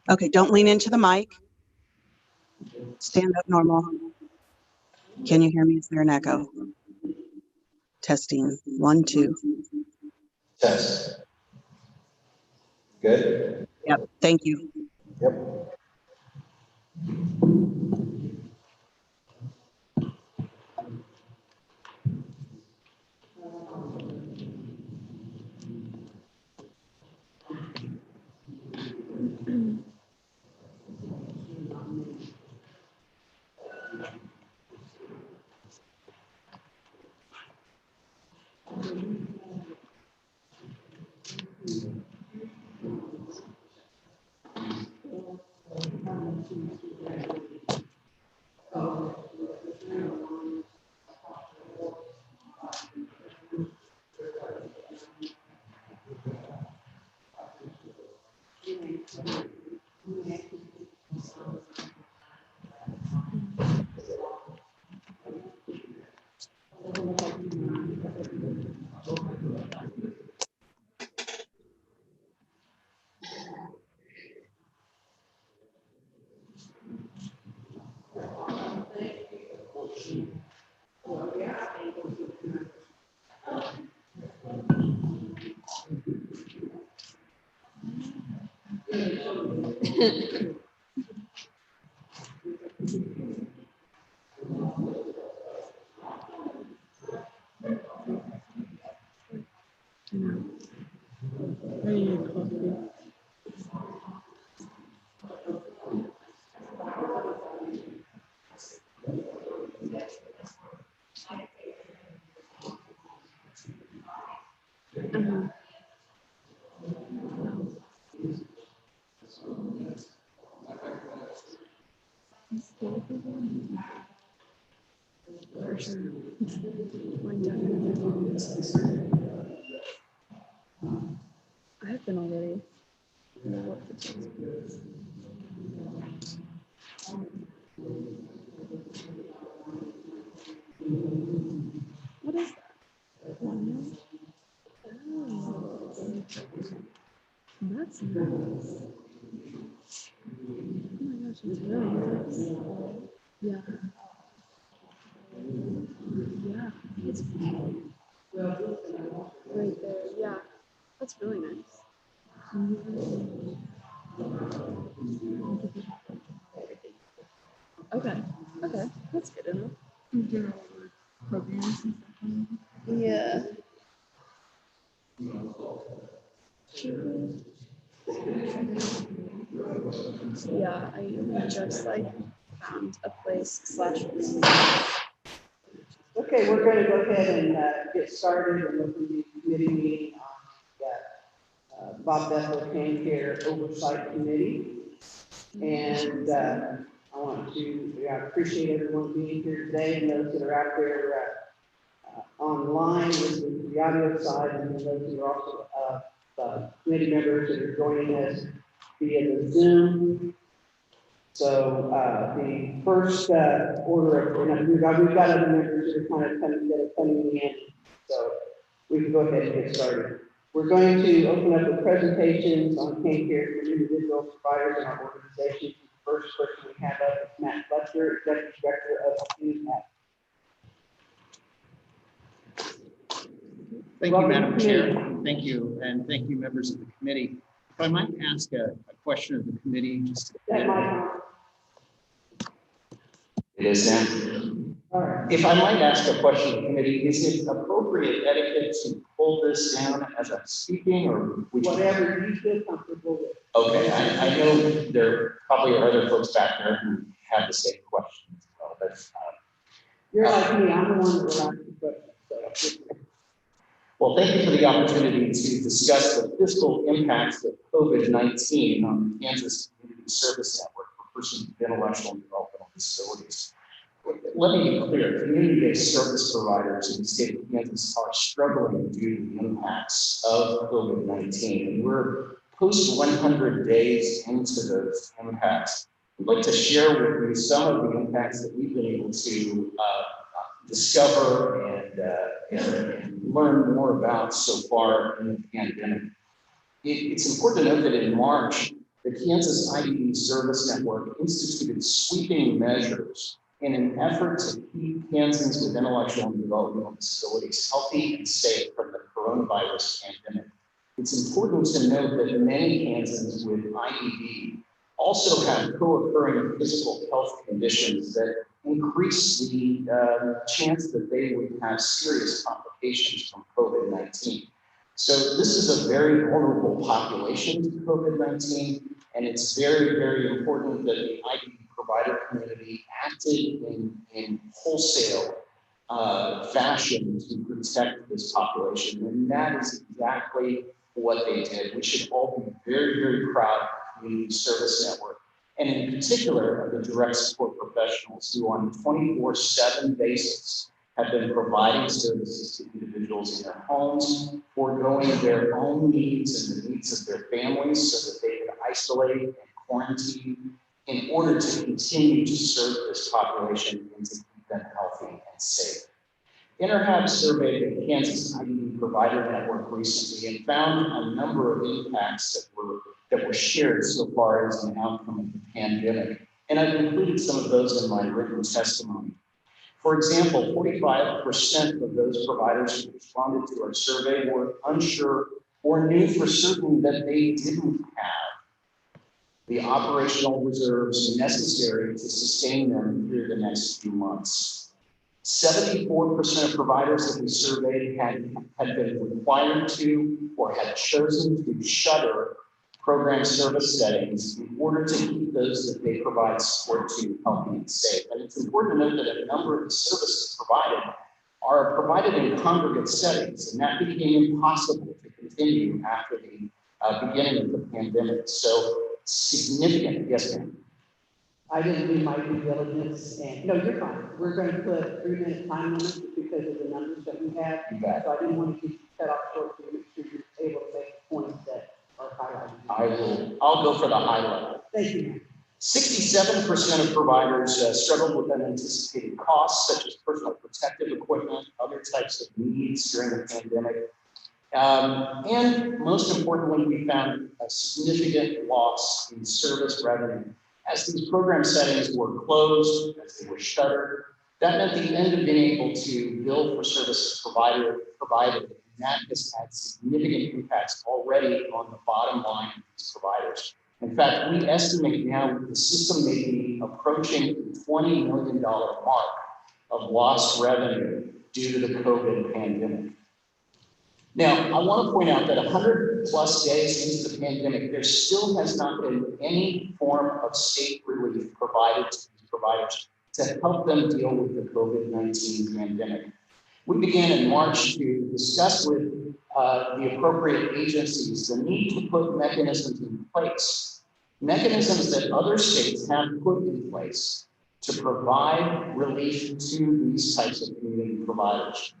Okay, don't lean into the mic. Stand up normal. Can you hear me? Is there an echo? Testing. 1, 2. Test. Good? Yep, thank you. Yep. I have been already. What is that? Oh, that's nice. Oh my gosh, it's really nice. Yeah. Yeah, it's right there. Yeah, that's really nice. Okay, okay, that's good enough. Programs and stuff. Yeah. Yeah, I just like found a place / Okay, we're going to go ahead and get started and look at the committee meeting on the Bob Bethel KanCare Oversight Committee. And I want to appreciate everyone being here today and those that are out there online with the audio side, and those who are also committee members that are joining us via the Zoom. So the first order of, we've got other members that are kind of coming in, so we can go ahead and get started. We're going to open up the presentations on KanCare for individual providers in our organization. The first person we have up is Matt Fletcher, Executive Director of KanCare. Thank you, Madam Chair. Thank you, and thank you, members of the committee. If I might ask a question of the committee, just it is now. All right. If I might ask a question of the committee, is it appropriate etiquette to pull this down as I'm speaking, or would whatever you feel comfortable with? Okay, I know there probably are other folks back there who have the same question as well, but You're like me, I'm the one that will ask the question. So. well, thank you for the opportunity to discuss the fiscal impacts of COVID-19 on the Kansas Community Service Network for persons with intellectual and developmental disabilities. Let me be clear, community-based service providers in the state of Kansas are struggling due to the impacts of COVID-19. And we're post 100 days into those impacts. I'd like to share with you some of the impacts that we've been able to discover and learn more about so far in the pandemic. It's important to note that in March, the Kansas IDD Service Network instituted sweeping measures in an effort to keep Kansans with intellectual and developmental disabilities healthy and safe from the coronavirus pandemic. It's important to note that many Kansans with IDD also have co-occurring physical health conditions that increase the chance that they would have serious complications from COVID-19. So this is a very vulnerable population to COVID-19, and it's very, very important that the IDD provider community acted in wholesale fashion to protect this population, and that is exactly what they did. We should all be very, very proud of the Community Service Network, and in particular of the direct support professionals who on a 24/7 basis have been providing services to individuals in their homes, foregoing their own needs and the needs of their families so that they can isolate and quarantine in order to continue to serve this population and to keep them healthy and safe. InterHab surveyed the Kansas IDD Provider Network recently and found a number of impacts that were shared so far as an outcome of the pandemic. And I've included some of those in my written testimony. For example, 45% of those providers who responded to our survey were unsure or knew for certain that they didn't have the operational reserves necessary to sustain them through the next few months. 74% of providers that we surveyed had been required to or had chosen to shutter program service settings in order to keep those that they provide support to healthy and safe. And it's important to note that a number of the services provided are provided in congregate settings, and that became impossible to continue after the beginning of the pandemic. So significant, yes, ma'am. I didn't do my due diligence, and no, you're fine. We're going to put 3-minute time limits because of the numbers that we have. You bet. So I didn't want to keep cut off short to make sure you're able to make points that are highlighted. I'll go for the high level. Thank you. 67% of providers struggled with unanticipated costs, such as personal protective equipment, other types of needs during the pandemic. And most importantly, we found a significant loss in service revenue. As these program settings were closed, as they were shuttered, that meant the end of being able to bill for services provided, and that has had significant impacts already on the bottom line of these providers. In fact, we estimate now the system may be approaching the $20 million mark of lost revenue due to the COVID pandemic. Now, I want to point out that 100+ days into the pandemic, there still has not been any form of state relief provided to these providers to help them deal with the COVID-19 pandemic. We began in March to discuss with the appropriate agencies the need to put mechanisms in place, mechanisms that other states have put in place to provide relief to these types of community providers.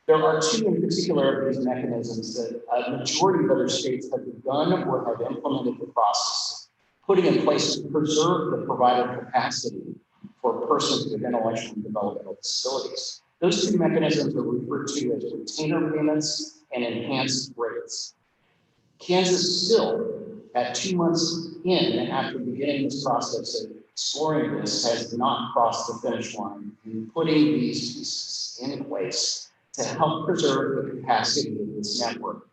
There are two in particular of these mechanisms that a majority of other states have begun or have implemented the process, putting in place to preserve the provider capacity for persons with intellectual and developmental disabilities. Those two mechanisms are referred to as retainer payments and enhanced rates. Kansas still, at 2 months in after beginning this process of exploring this, has not crossed the finish line in putting these pieces in place to help preserve the capacity of this network.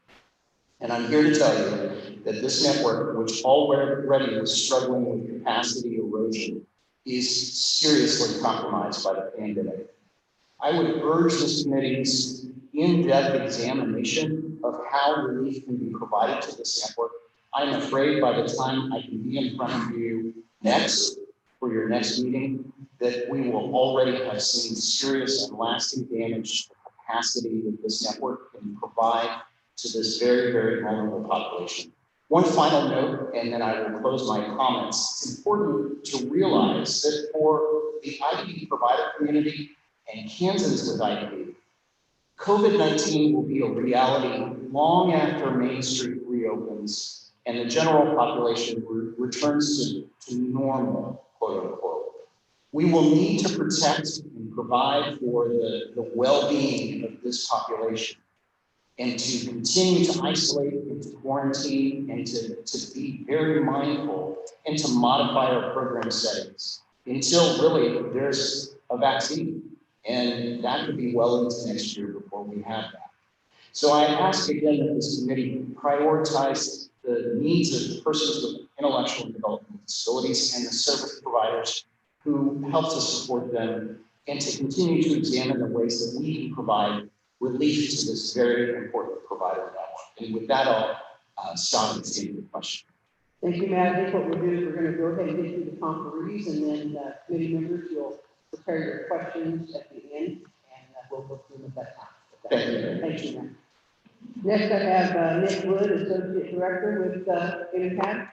And I'm here to tell you that this network, which already was struggling with capacity erosion, is seriously compromised by the pandemic. I would urge this committee's in-depth examination of how relief can be provided to this network I'm afraid by the time I can be in front of you next, for your next meeting, that we will already have seen serious and lasting damage to the capacity that this network can provide to this very, very vulnerable population. One final note, and then I will close my comments. It's important to realize that for the IDP provider community and Kansans with IDP, COVID-19 will be a reality long after Main Street reopens and the general population returns to normal, quote unquote. We will need to protect and provide for the well-being of this population and to continue to isolate and to quarantine and to be very mindful and to modify our program settings until really there's a vaccine. And that could be well into next year before we have that. So I ask again that this committee prioritize the needs of persons with intellectual and developmental disabilities and the service providers who help to support them, and to continue to examine the ways that we can provide relief to this very important provider network. And with that, I'll stop and see the question. Thank you, Matt. I think what we'll do is we're going to go ahead and get through the conferees, and then committee members, you'll prepare your questions at the end, and we'll go through them at that time. Thank you. Thank you, Matt. Next, I have Nick Wood, Associate Director with KanCare.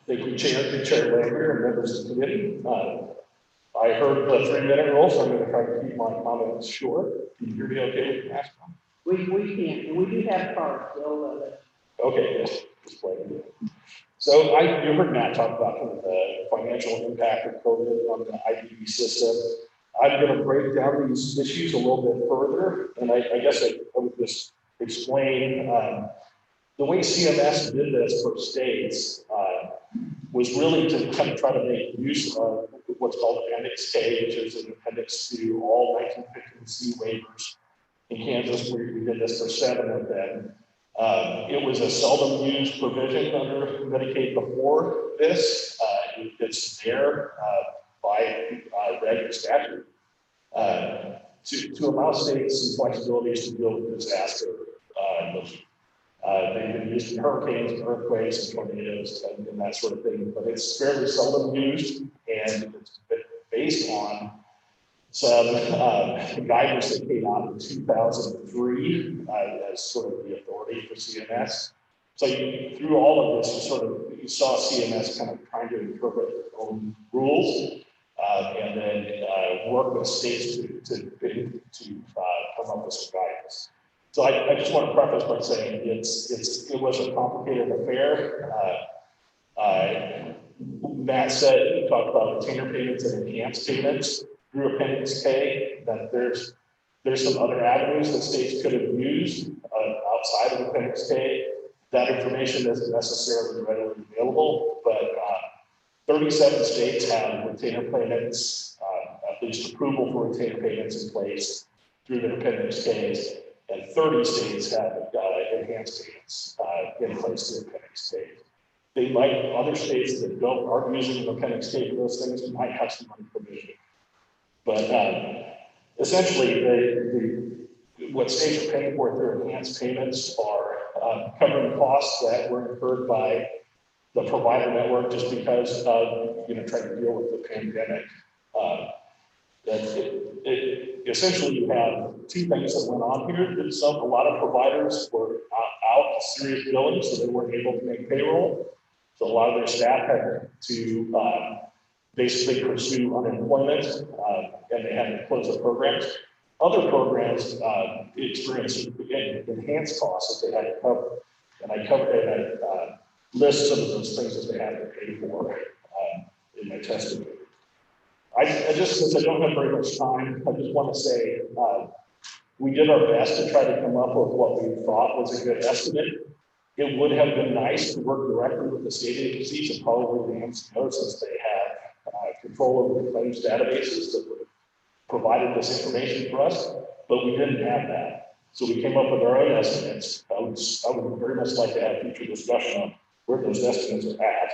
Thank you, Chair Lambert and members of the committee. I heard the 3-minute rule, so I'm going to try to keep my comments short. Can you hear me okay with the mask on? We can, and we do have cards, so Okay, yes, display it. So you heard Matt talk about kind of the financial impact of COVID on the IDP system. I'm going to break down these issues a little bit further, and I guess I would just explain the way CMS did this for states was really to kind of try to make use of what's called Appendix K, which is an appendix to all 1915C waivers. In Kansas, we did this for 7 of them. It was a seldom used provision under Medicaid before this. It's there by regular statute to allow states some flexibilities to deal with disaster. They've been used in hurricanes, and earthquakes, and tornadoes, and that sort of thing, but it's fairly seldom used, and it's based on some guidance that came out in 2003 as sort of the authority for CMS. So through all of this, you saw CMS kind of trying to interpret their own rules and then work with states to come up with some guidance. So I just want to preface by saying it was a complicated affair. Matt said, he talked about retainer payments and enhanced payments through Appendix K, that there's some other avenues that states could have used outside of Appendix K. That information isn't necessarily readily available, but 37 states have retainer payments, at least approval for retainer payments in place through their Appendix Ks, and 30 states have enhanced payments in place through Appendix K. They might, other states that aren't using an Appendix K for those things might have some money provision. But essentially, what states are paying for through enhanced payments are covering costs that were incurred by the provider network just because of trying to deal with the pandemic. Essentially, you have 2 things that went on here. A lot of providers were out serious billing, so they weren't able to make payroll. So a lot of their staff had to basically pursue unemployment, and they had to close the programs. Other programs experienced enhanced costs that they had to cover, and I list some of those things that they had to pay for in my testimony. Since I don't have very much time, I just want to say we did our best to try to come up with what we thought was a good estimate. It would have been nice to work directly with the state agencies and probably the MCO, since they had control over the claims databases that would have provided this information for us, but we didn't have that. So we came up with our own estimates. I would very much like to have future discussion on where those estimates are at.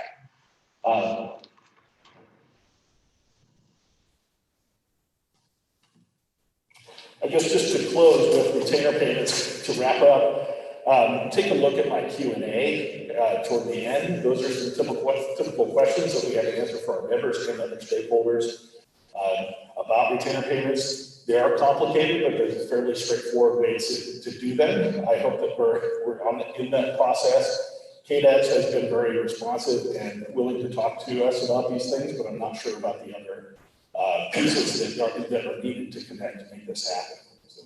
I guess just to close with retainer payments, to wrap up, take a look at my Q&A toward the end. Those are some typical questions that we have to answer for our members and other stakeholders about retainer payments. They are complicated, but there's a fairly straightforward way to do them. I hope that we're in that process. KDES has been very responsive and willing to talk to us about these things, but I'm not sure about the other pieces that are needed to connect to make this happen. So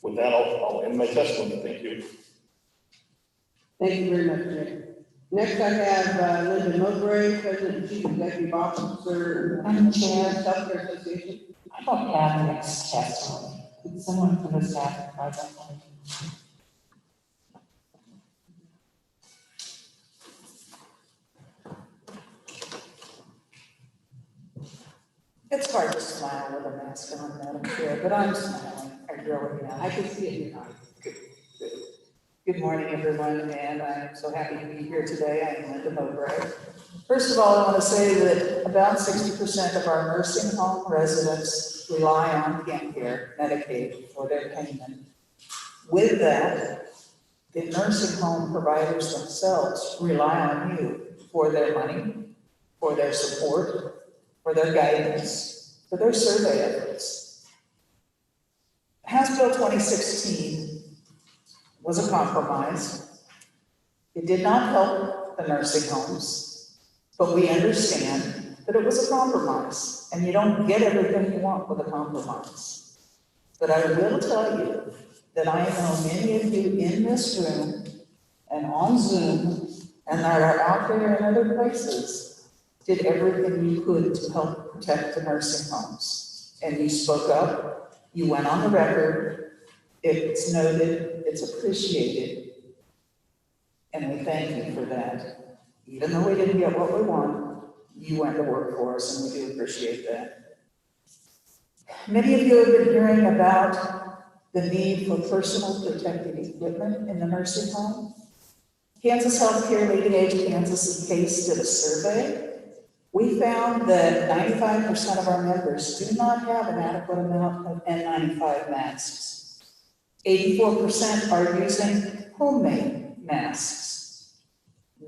with that, I'll end my testimony. Thank you. Thank you very much, Nick. Next, I have Linda Mowbray, President and Chief Executive Officer, Madam Chair. Healthcare Association. I don't have next testimony. Could someone from the staff provide that for me? It's hard to smile with a mask on, Madam Chair, but I'm smiling. I really am. I can see it in your eyes. Good morning, everyone, and I'm so happy to be here today. I'm Linda Mowbray. First of all, I want to say that about 60% of our nursing home residents rely on KanCare Medicaid for their payment. With that, the nursing home providers themselves rely on you for their money, for their support, for their guidance, for their survey efforts. House Bill 2016 was a compromise. It did not help the nursing homes, but we understand that it was a compromise, and you don't get everything you want with a compromise. But I will tell you that I know many of you in this room and on Zoom and that are out there in other places did everything you could to help protect the nursing homes. And you spoke up, you went on the record, it's noted, it's appreciated, and we thank you for that. Even though we didn't get what we want, you went to work for us, and we do appreciate that. Many of you have been hearing about the need for personal protective equipment in the nursing home. Kansas Healthcare Leading Age Kansas and KS did a survey. We found that 95% of our members do not have an adequate amount of N95 masks. 84% are using homemade masks.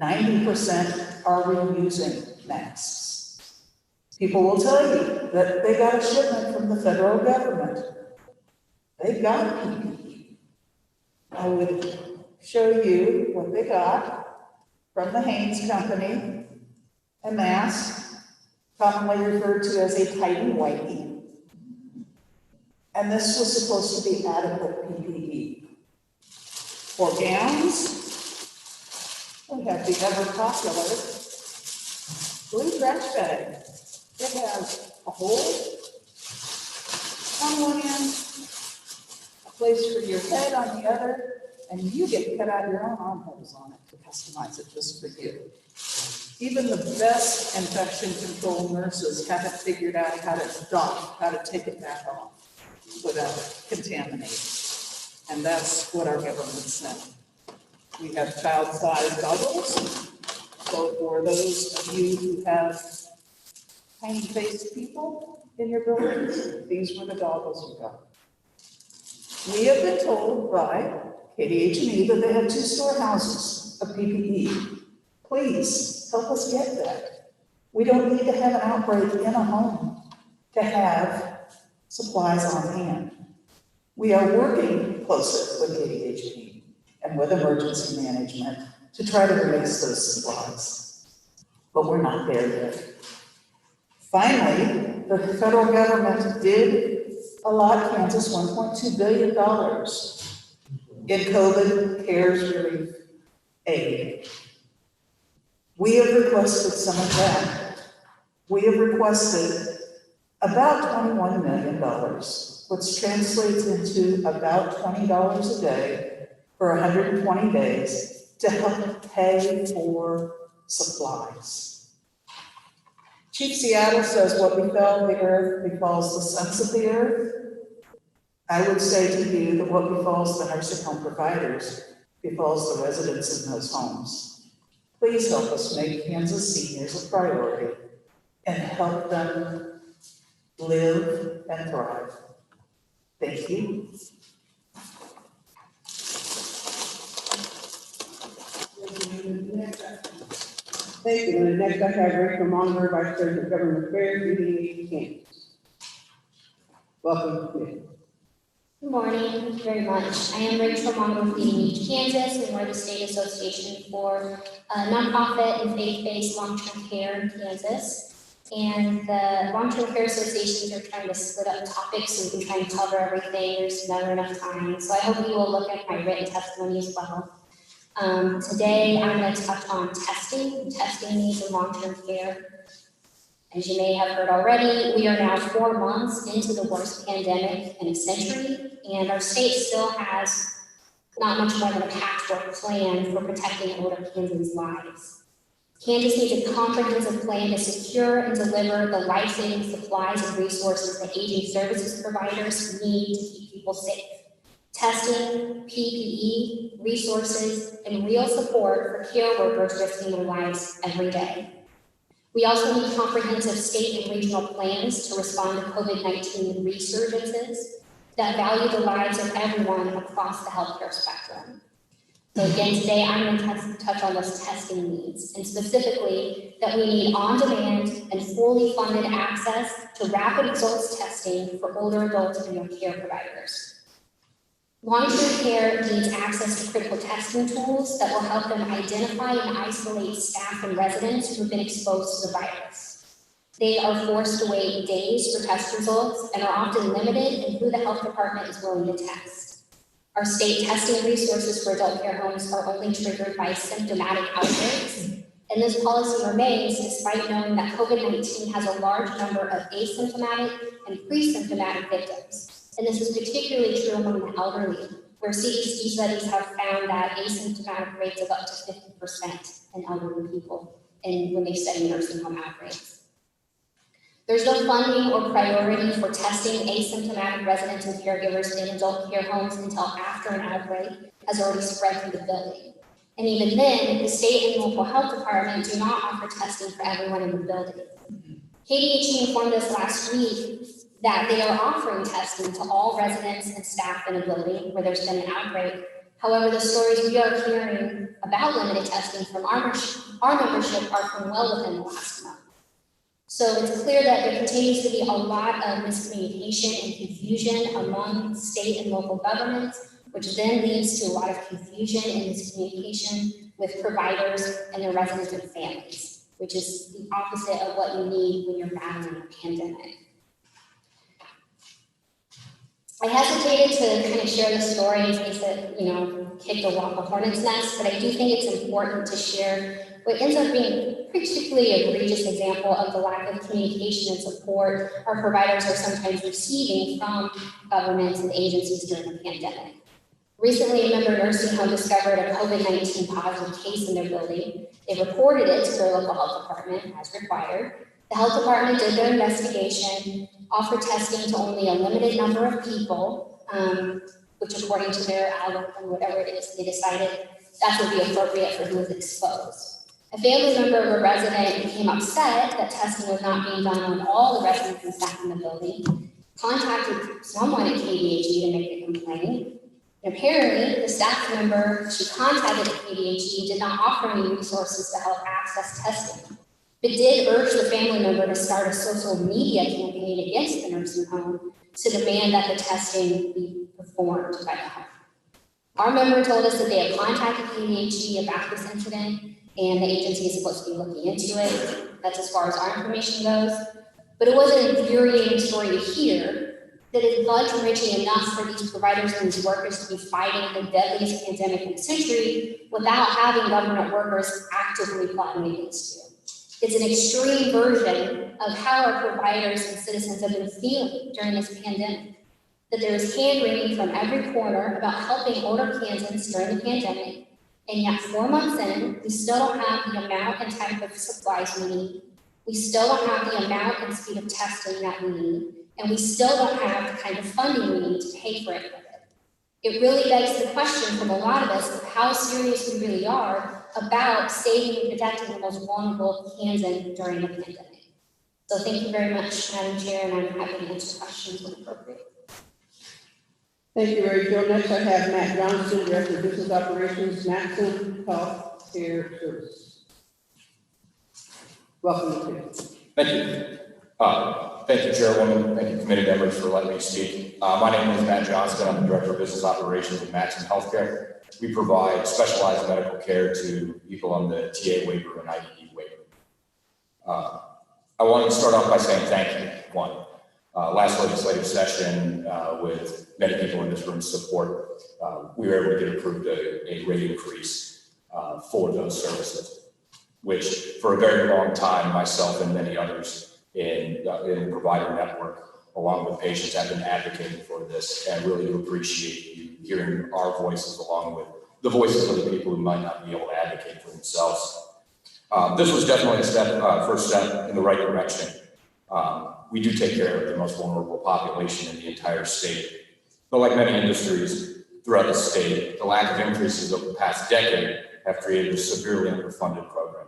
90% are reusing masks. People will tell you that they got a shipment from the federal government. They got PPE. I would show you what they got from the Hanes Company, a mask, commonly referred to as a tidy whitey. And this was supposed to be adequate PPE. For gowns, we have the ever popular blue trash bag. It has a hole on one end, a place for your head on the other, and you get to cut out your own armholes on it to customize it just for you. Even the best infection control nurses haven't figured out how to dock, how to take it back off without contaminating. And that's what our government sent. We have child-sized goggles. So for those of you who have tiny-faced people in your buildings, these were the goggles you got. We have been told by KDH&E that they have 2 storehouses of PPE. Please help us get that. We don't need to have an outbreak in a home to have supplies on hand. We are working closer with KDH&E and with emergency management to try to release those supplies, but we're not there yet. Finally, the federal government did allot Kansas $1.2 billion in COVID CARES relief aid. We have requested some of that. We have requested about $21 million, which translates into about $20 a day for 120 days to help pay for supplies. Chief Seattle says what befell the earth befalls the sons of the earth. I would say to you that what befalls the nursing home providers befalls the residents in those homes. Please help us make Kansas seniors a priority and help them live and thrive. Thank you. Thank you. And next I have Rachel Monger, Vice President of Government Affairs, Meeting Kansas. Welcome, Committee. Good morning, thank you very much. I am Rachel Monger with Meeting Kansas, and we're the state association for nonprofit and faith-based long-term care in Kansas. And the long-term care associations are trying to split up topics so we can try and cover everything. There's never enough time. So I hope you will look at my written testimony as well. Today, I'm going to touch on testing needs in long-term care. As you may have heard already, we are now 4 months into the worst pandemic in a century, and our state still has not much more than a patchwork plan for protecting older Kansans' lives. Kansas needs a comprehensive plan to secure and deliver the life-saving supplies and resources that aging services providers need to keep people safe. Testing, PPE, resources, and real support for care workers risking their lives every day. We also need comprehensive state and regional plans to respond to COVID-19 resurgences that value the lives of everyone across the healthcare spectrum. So again, today I'm going to touch on those testing needs, and specifically that we need on-demand and fully funded access to rapid results testing for older adults and their care providers. Long-term care needs access to critical testing tools that will help them identify and isolate staff and residents who have been exposed to the virus. They are forced to wait days for test results and are often limited in who the health department is willing to test. Our state testing resources for adult care homes are only triggered by symptomatic outbreaks, and this policy remains despite knowing that COVID-19 has a large number of asymptomatic and pre-symptomatic victims. And this is particularly true among the elderly, where CDC studies have found that asymptomatic rates of up to 50% in elderly people and when they study nursing home outbreaks. There's no funding or priority for testing asymptomatic residents and caregivers in adult care homes until after an outbreak has already spread through the building. And even then, the state and local health department do not offer testing for everyone in the building. KDHE informed us last week that they are offering testing to all residents and staff in a building where there's been an outbreak. However, the stories we are hearing about limited testing from our membership are from well within the last month. So it's clear that there continues to be a lot of miscommunication and confusion among state and local governments, which then leads to a lot of confusion and miscommunication with providers and their residents and families, which is the opposite of what you need when you're battling a pandemic. I hesitated to kind of share the story in case it, kicked a hornet's nest, but I do think it's important to share what ends up being a particularly egregious example of the lack of communication and support our providers are sometimes receiving from governments and agencies during the pandemic. Recently, a member nursing home discovered a COVID-19 positive case in their building. They reported it to their local health department as required. The health department did their investigation, offered testing to only a limited number of people, which according to their algorithm, whatever it is, they decided that would be appropriate for who was exposed. A family member of a resident became upset that testing was not being done on all the residents and staff in the building, contacted someone at KDHE to make a complaint. And apparently, the staff member she contacted at KDHE did not offer any resources to help access testing, but did urge the family member to start a social media campaign against the nursing home to demand that the testing be performed by the home. Our member told us that they had contacted KDHE about this incident, and the agency is supposed to be looking into it. That's as far as our information goes. But it was an infuriating story to hear that is gut-wrenching enough for these providers and these workers to be fighting the deadliest pandemic in the century without having government workers actively plotting against you. It's an extreme version of how our providers and citizens have been feeling during this pandemic. That there is hand-wringing from every corner about helping older Kansans during the pandemic, and yet 4 months in, we still don't have the amount and type of supplies we need. We still don't have the amount and speed of testing that we need, and we still don't have the kind of funding we need to pay for it. It really begs the question from a lot of us of how serious we really are about saving and protecting the most vulnerable Kansan during the pandemic. So thank you very much, Madam Chair, and I'm happy to answer questions when appropriate. Thank you, Rachel. Next, I have Matt Johnson, Director of Business Operations, Maxim Health Care Services. Welcome to the Thank you. Thank you, Chairwoman. Thank you, committee members, for letting me speak. My name is Matt Johnston. I'm the Director of Business Operations at Maxim Healthcare. We provide specialized medical care to people on the TA waiver and IDE waiver. I wanted to start off by saying thank you. One, last legislative session, with many people in this room's support, we were able to get approved a rate increase for those services, which for a very long time, myself and many others in the provider network, along with patients, have been advocating for this, and really do appreciate you hearing our voices along with the voices of the people who might not be able to advocate for themselves. This was definitely a first step in the right direction. We do take care of the most vulnerable population in the entire state. But like many industries throughout the state, the lack of increases over the past decade have created a severely underfunded program.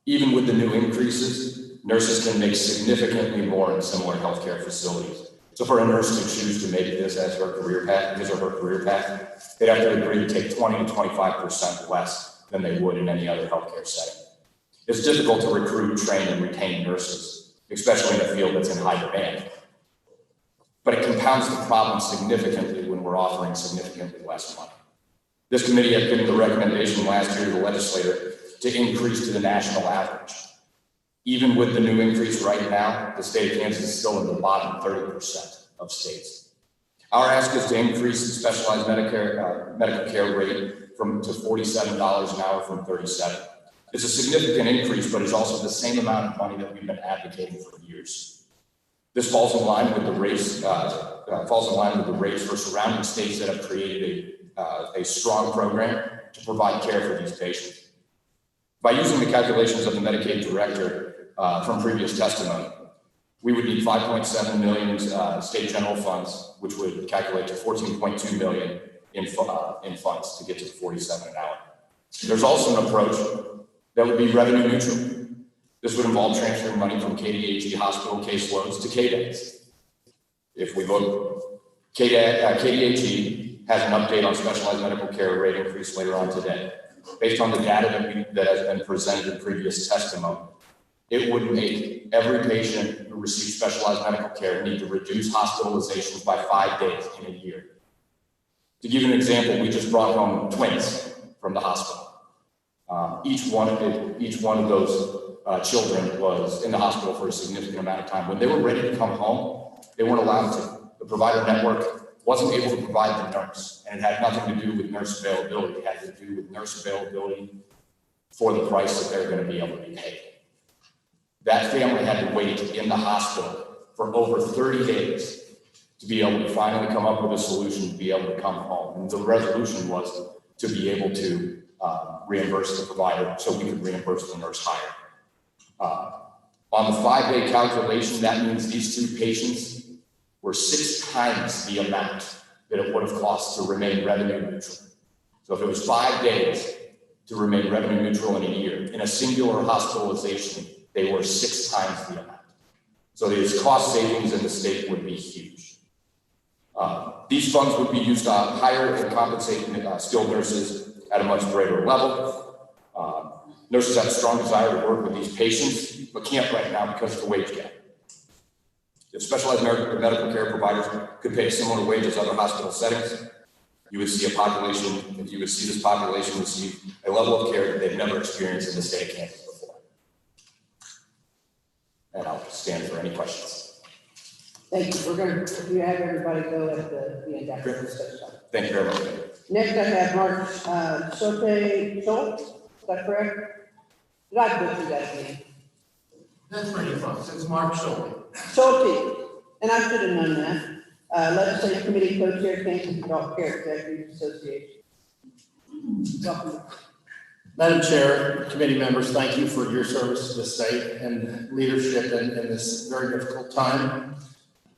Even with the new increases, nurses can make significantly more in similar healthcare facilities. So for a nurse to choose to make this as her career path, they'd have to agree to take 20 to 25% less than they would in any other healthcare setting. It's difficult to recruit, train, and retain nurses, especially in a field that's in high demand. But it compounds the problem significantly when we're offering significantly less money. This committee had given the recommendation last year to the legislature to increase to the national average. Even with the new increase right now, the state of Kansas is still in the bottom 30% of states. Our ask is to increase the specialized medical care rate to $47 an hour from $37. It's a significant increase, but it's also the same amount of money that we've been advocating for years. This falls in line with the rates for surrounding states that have created a strong program to provide care for these patients. By using the calculations of the Medicaid director from previous testimony, we would need 5.7 million in state general funds, which would calculate to 14.2 million in funds to get to the 47 an hour. There's also an approach that would be revenue neutral. This would involve transferring money from KDHE hospital caseloads to KDADs. If we look, KDHE has an update on specialized medical care rate increase later on today. Based on the data that has been presented in previous testimony, it would make every patient who receives specialized medical care need to reduce hospitalizations by 5 days in a year. To give you an example, we just brought home twins from the hospital. Each one of those children was in the hospital for a significant amount of time. When they were ready to come home, they weren't allowed to. The provider network wasn't able to provide the nurse, and it had nothing to do with nurse availability. It had to do with nurse availability for the price that they're going to be able to be paid. That family had to wait in the hospital for over 30 days to be able to finally come up with a solution to be able to come home. And the resolution was to be able to reimburse the provider so we could reimburse the nurse higher. On the 5-day calculation, that means these two patients were 6 times the amount that it would have cost to remain revenue neutral. So if it was 5 days to remain revenue neutral in a year, in a singular hospitalization, they were 6 times the amount. So these cost savings in the state would be huge. These funds would be used to hire and compensate skilled nurses at a much greater level. Nurses have a strong desire to work with these patients, but can't right now because of the wage gap. If specialized medical care providers could pay a similar wage as other hospital settings, you would see this population receive a level of care that they've never experienced in the state of Kansas before. And I'll stand for any questions. Thank you. We're going to, if you have everybody go at the end after this session. Thank you very much. Next, I have Mark Schultz. Is that correct? Did I butcher that name? That's pretty close. It's Mark Schulte. Schulte, and I should have known that. Legislative Committee Co-Chair, Kansas Adult Care Executives Association. Welcome. Madam Chair, committee members, thank you for your service to the state and leadership in this very difficult time.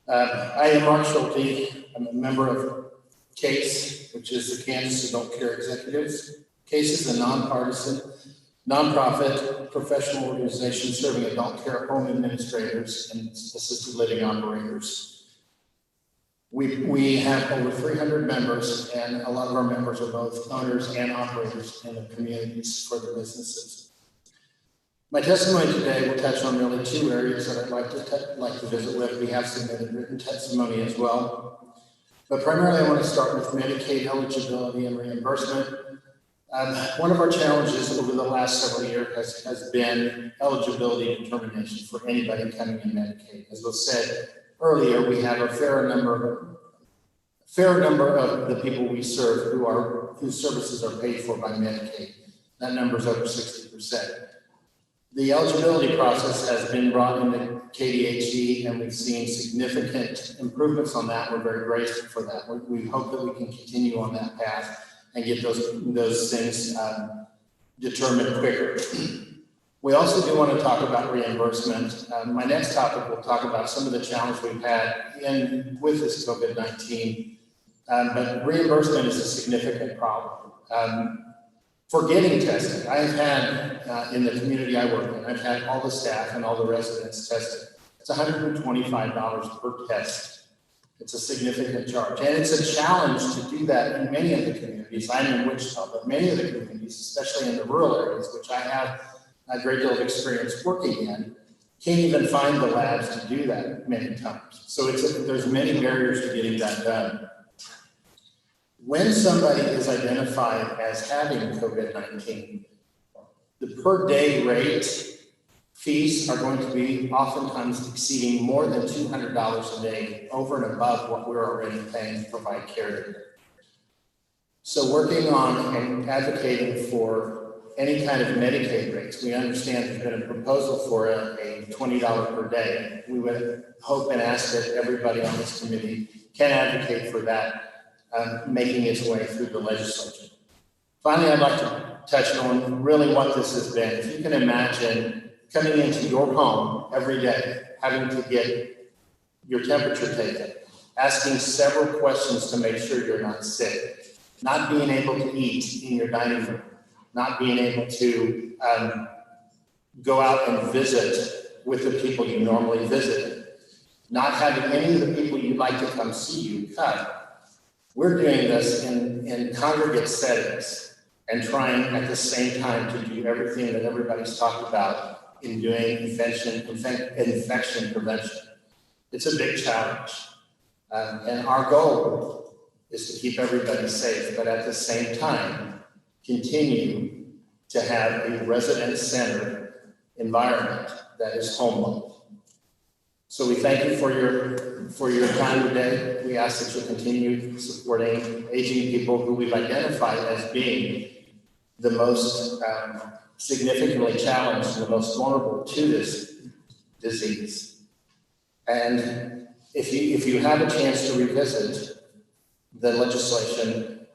I am Mark Schulte. I'm a member of KACE, which is the Kansas Adult Care Executives. KACE is a nonprofit professional organization serving adult care home administrators and assisted living operators. We have over 300 members, and a lot of our members are both owners and operators in the communities for the businesses. My testimony today will touch on really two areas that I'd like to visit with. We have submitted written testimony as well. But primarily I want to start with Medicaid eligibility and reimbursement. One of our challenges over the last several years has been eligibility determination for anybody coming in Medicaid. As was said earlier, we have a fair number of the people we serve whose services are paid for by Medicaid. That number is over 60%. The eligibility process has been brought into KDHE, and we've seen significant improvements on that. We're very grateful for that. We hope that we can continue on that path and get those things determined quicker. We also do want to talk about reimbursement. My next topic will talk about some of the challenges we've had with this COVID-19, but reimbursement is a significant problem. For getting tested, I've had, in the community I work in, I've had all the staff and all the residents tested. It's $125 per test. It's a significant charge. And it's a challenge to do that in many of the communities. I'm in Wichita, but many of the communities, especially in the rural areas, which I have a great deal of experience working in, can't even find the labs to do that many times. So there's many barriers to getting that done. When somebody is identified as having COVID-19, the per day rate fees are going to be oftentimes exceeding more than $200 a day over and above what we're already paying to provide care. So working on and advocating for any kind of Medicaid rates, we understand there's been a proposal for a $20 per day. We would hope and ask that everybody on this committee can advocate for that, making its way through the legislature. Finally, I'd like to touch on really what this has been. If you can imagine coming into your home every day, having to get your temperature taken, asking several questions to make sure you're not sick, not being able to eat in your dining room, not being able to go out and visit with the people you normally visit, not having any of the people you'd like to come see you come. We're doing this in congregate settings and trying at the same time to do everything that everybody's talked about in doing infection prevention. It's a big challenge. And our goal is to keep everybody safe, but at the same time, continue to have a resident-centered environment that is home-like. So we thank you for your time today. We ask that you continue supporting aging people who we've identified as being the most significantly challenged and the most vulnerable to this disease. And if you have a chance to revisit the legislation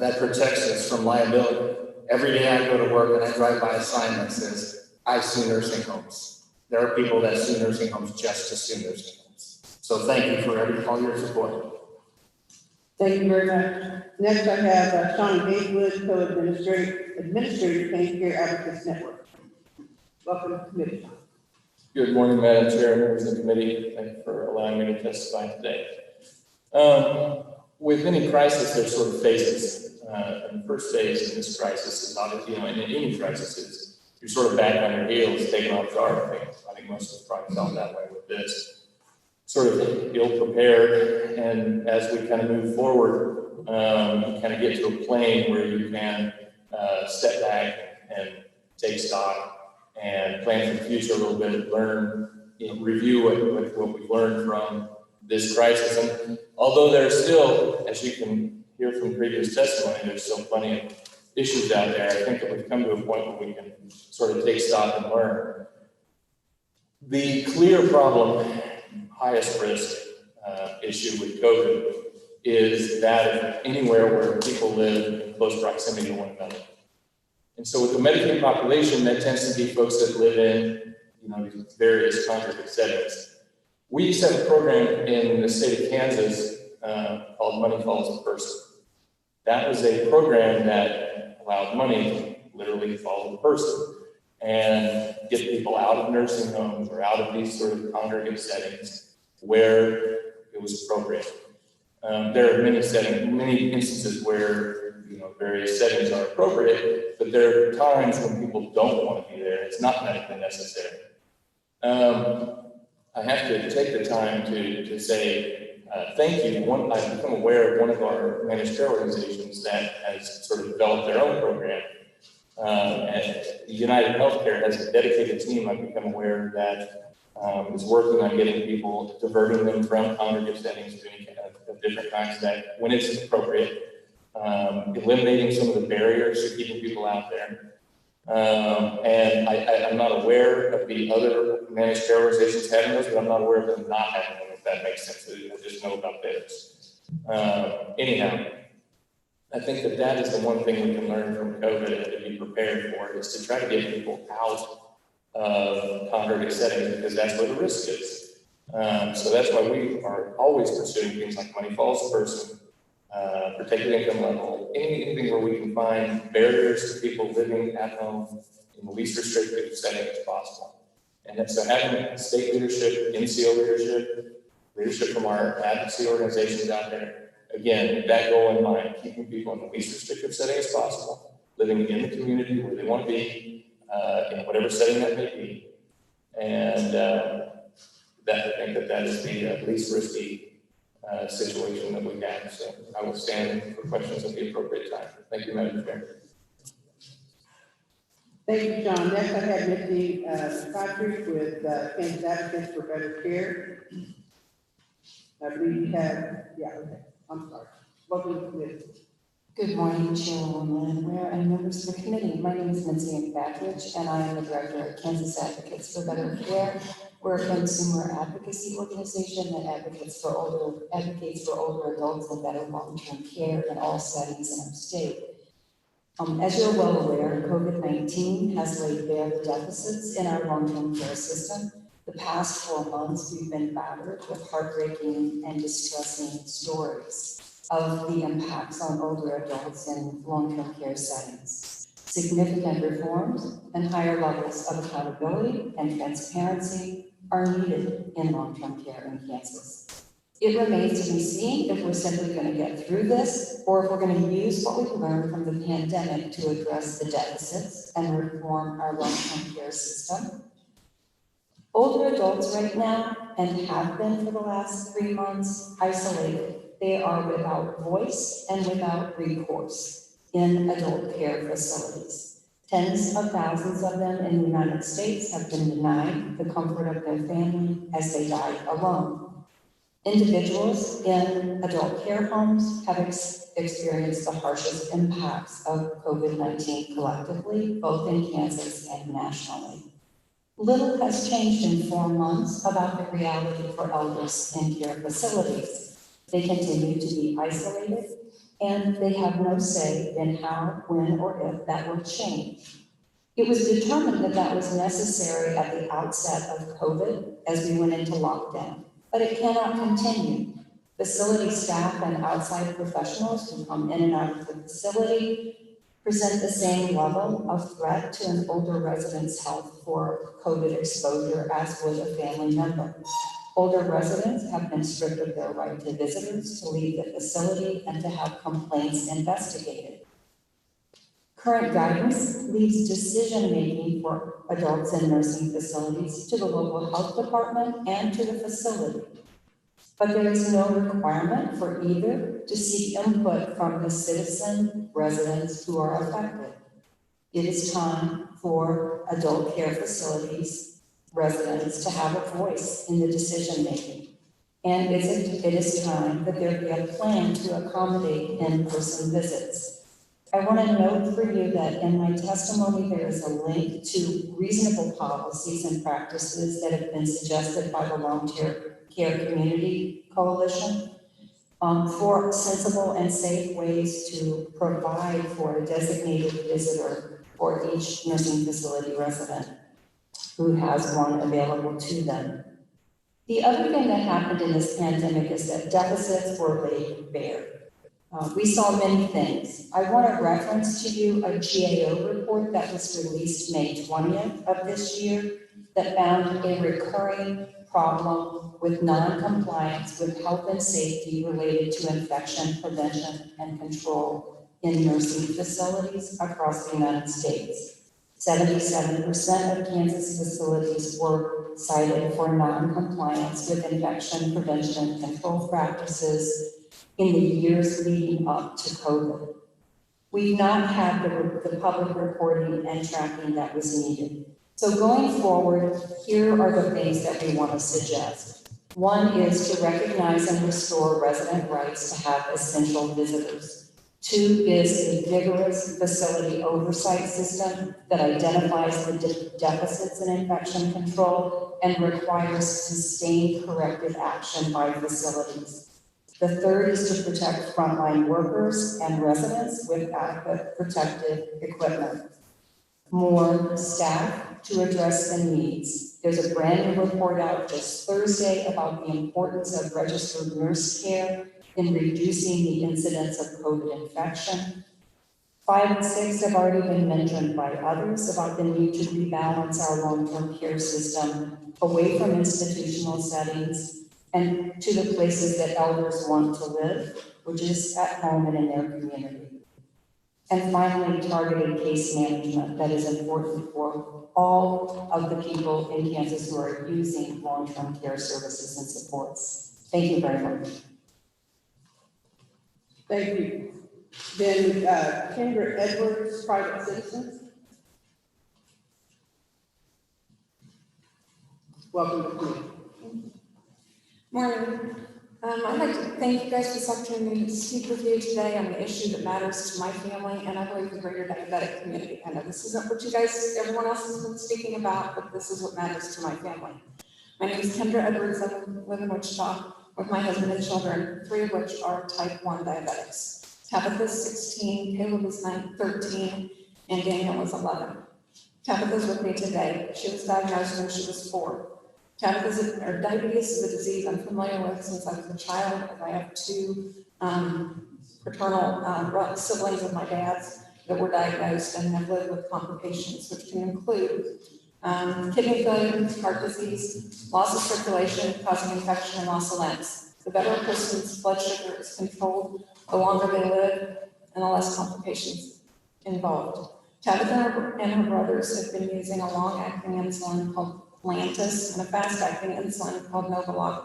that protects us from liability, every day I go to work and I drive by a sign that says, I sue nursing homes. There are people that sue nursing homes just to sue nursing homes. So thank you for all your support. Thank you very much. Next, I have Sean Gatewood, Co-Administrator, KanCare Advocates Network. Welcome to the committee. Good morning, Madam Chair, members of the committee. Thank you for allowing me to testify today. With any crisis, there's sort of phases. And the first phase in this crisis is obviously, in any crisis, is you're sort of back on your heels, taking off guard. I think most of us probably felt that way with this. Sort of ill-prepared, and as we kind of move forward, you kind of get to a plane where you can step back and take stock and plan for the future a little bit, learn, review what we've learned from this crisis. And although there's still, as you can hear from previous testimony, there's still plenty of issues out there, I think that we've come to a point where we can sort of take stock and learn. The clear problem, highest risk issue with COVID is that of anywhere where people live in close proximity to one another. And so with the Medicaid population, that tends to be folks that live in, these various congregate settings. We used to have a program in the state of Kansas called Money Follows the Person. That was a program that allowed money literally to follow the person and get people out of nursing homes or out of these sort of congregate settings where it was appropriate. There are many instances where, various settings are appropriate, but there are times when people don't want to be there. It's not medically necessary. I have to take the time to say thank you. I've become aware of one of our managed care organizations that has sort of developed their own program. And United Healthcare has a dedicated team I've become aware that is working on getting people, diverting them from congregate settings to any kind of different kinds that when it's appropriate, eliminating some of the barriers to keeping people out there. And I'm not aware of the other managed care organizations having those, but I'm not aware of them not having them, if that makes sense. I just know about theirs. Anyhow, I think that is the one thing we can learn from COVID and to be prepared for, is to try to get people out of congregate settings, because that's where the risk is. So that's why we are always pursuing things like money follows the person, protected income level, anything where we can find barriers to people living at home in the least restrictive setting as possible. And so having state leadership, NCO leadership from our advocacy organizations out there, again, that goal in mind, keeping people in the least restrictive setting as possible, living in the community where they want to be, in whatever setting that may be. And I think that is the least risky situation that we have. So I will stand for questions at the appropriate time. Thank you, Madam Chair. Thank you, John. Next, I have Mitzi Patrick with Kansas Advocates for Better Care. I believe you have, okay, I'm sorry. Welcome, Mitzi. Good morning, Chairwoman Ware and members of the committee. My name is Mitzi Battridge, and I am the director at Kansas Advocates for Better Care. We're a consumer advocacy organization that advocates for older adults and better long-term care in all settings in our state. As you're well aware, COVID-19 has laid bare the deficits in our long-term care system. The past 4 months, we've been battered with heartbreaking and distressing stories of the impacts on older adults in long-term care settings. Significant reforms and higher levels of accountability and transparency are needed in long-term care in Kansas. It remains to be seen if we're simply going to get through this, or if we're going to use what we've learned from the pandemic to address the deficits and reform our long-term care system. Older adults right now, and have been for the last 3 months, isolated. They are without voice and without recourse in adult care facilities. Tens of thousands of them in the United States have been denied the comfort of their family as they die alone. Individuals in adult care homes have experienced the harshest impacts of COVID-19 collectively, both in Kansas and nationally. Little has changed in 4 months about the reality for elders in care facilities. They continue to be isolated, and they have no say in how, when, or if that will change. It was determined that that was necessary at the outset of COVID as we went into lockdown, but it cannot continue. Facility staff and outside professionals who come in and out of the facility present the same level of threat to an older resident's health for COVID exposure as would a family member. Older residents have been stripped of their right to visitors, to leave the facility, and to have complaints investigated. Current guidance leaves decision-making for adults in nursing facilities to the local health department and to the facility. But there is no requirement for either to seek input from the citizen residents who are affected. It is time for adult care facilities residents to have a voice in the decision-making. And it is time that there be a plan to accommodate in-person visits. I want to note for you that in my testimony, there is a link to reasonable policies and practices that have been suggested by the Long-Term Care Community Coalition for sensible and safe ways to provide for a designated visitor for each nursing facility resident who has one available to them. The other thing that happened in this pandemic is that deficits were laid bare. We saw many things. I want to reference to you a GAO report that was released May 20th of this year that found a recurring problem with non-compliance with health and safety related to infection prevention and control in nursing facilities across the United States. 77% of Kansas facilities were cited for non-compliance with infection prevention and control practices in the years leading up to COVID. We've not had the public reporting and tracking that was needed. So going forward, here are the things that we want to suggest. One is to recognize and restore resident rights to have essential visitors. Two is a vigorous facility oversight system that identifies the deficits in infection control and requires sustained corrective action by facilities. The third is to protect frontline workers and residents with adequate protective equipment. More staff to address the needs. There's a brand new report out this Thursday about the importance of registered nurse care in reducing the incidence of COVID infection. 5 and 6 have already been mentioned by others about the need to rebalance our long-term care system away from institutional settings and to the places that elders want to live, which is at home and in their community. And finally, targeted case management that is important for all of the people in Kansas who are using long-term care services and supports. Thank you very much. Thank you. Then Kendra Edwards, private citizens. Welcome to the meeting. Morning. I'd like to thank you guys for this opportunity to speak with you today on the issue that matters to my family and I believe the greater diabetic community. I know this isn't what you guys, everyone else has been speaking about, but this is what matters to my family. My name is Kendra Edwards. I live in Wichita with my husband and children, 3 of which are type 1 diabetics. Tabitha's 16, Caleb is 13, and Daniel is 11. Tabitha's with me today. She was diagnosed when she was 4. Diabetes is a disease I'm familiar with since I was a child. I have 2 paternal siblings of my dad's that were diagnosed and have lived with complications, which can include kidney failure, heart disease, loss of circulation, causing infection, and loss of limbs. The better a person's blood sugar is controlled, the longer they live, and the less complications involved. Tabitha and her brothers have been using a long-acting insulin called Lantus and a fast-acting insulin called Novolog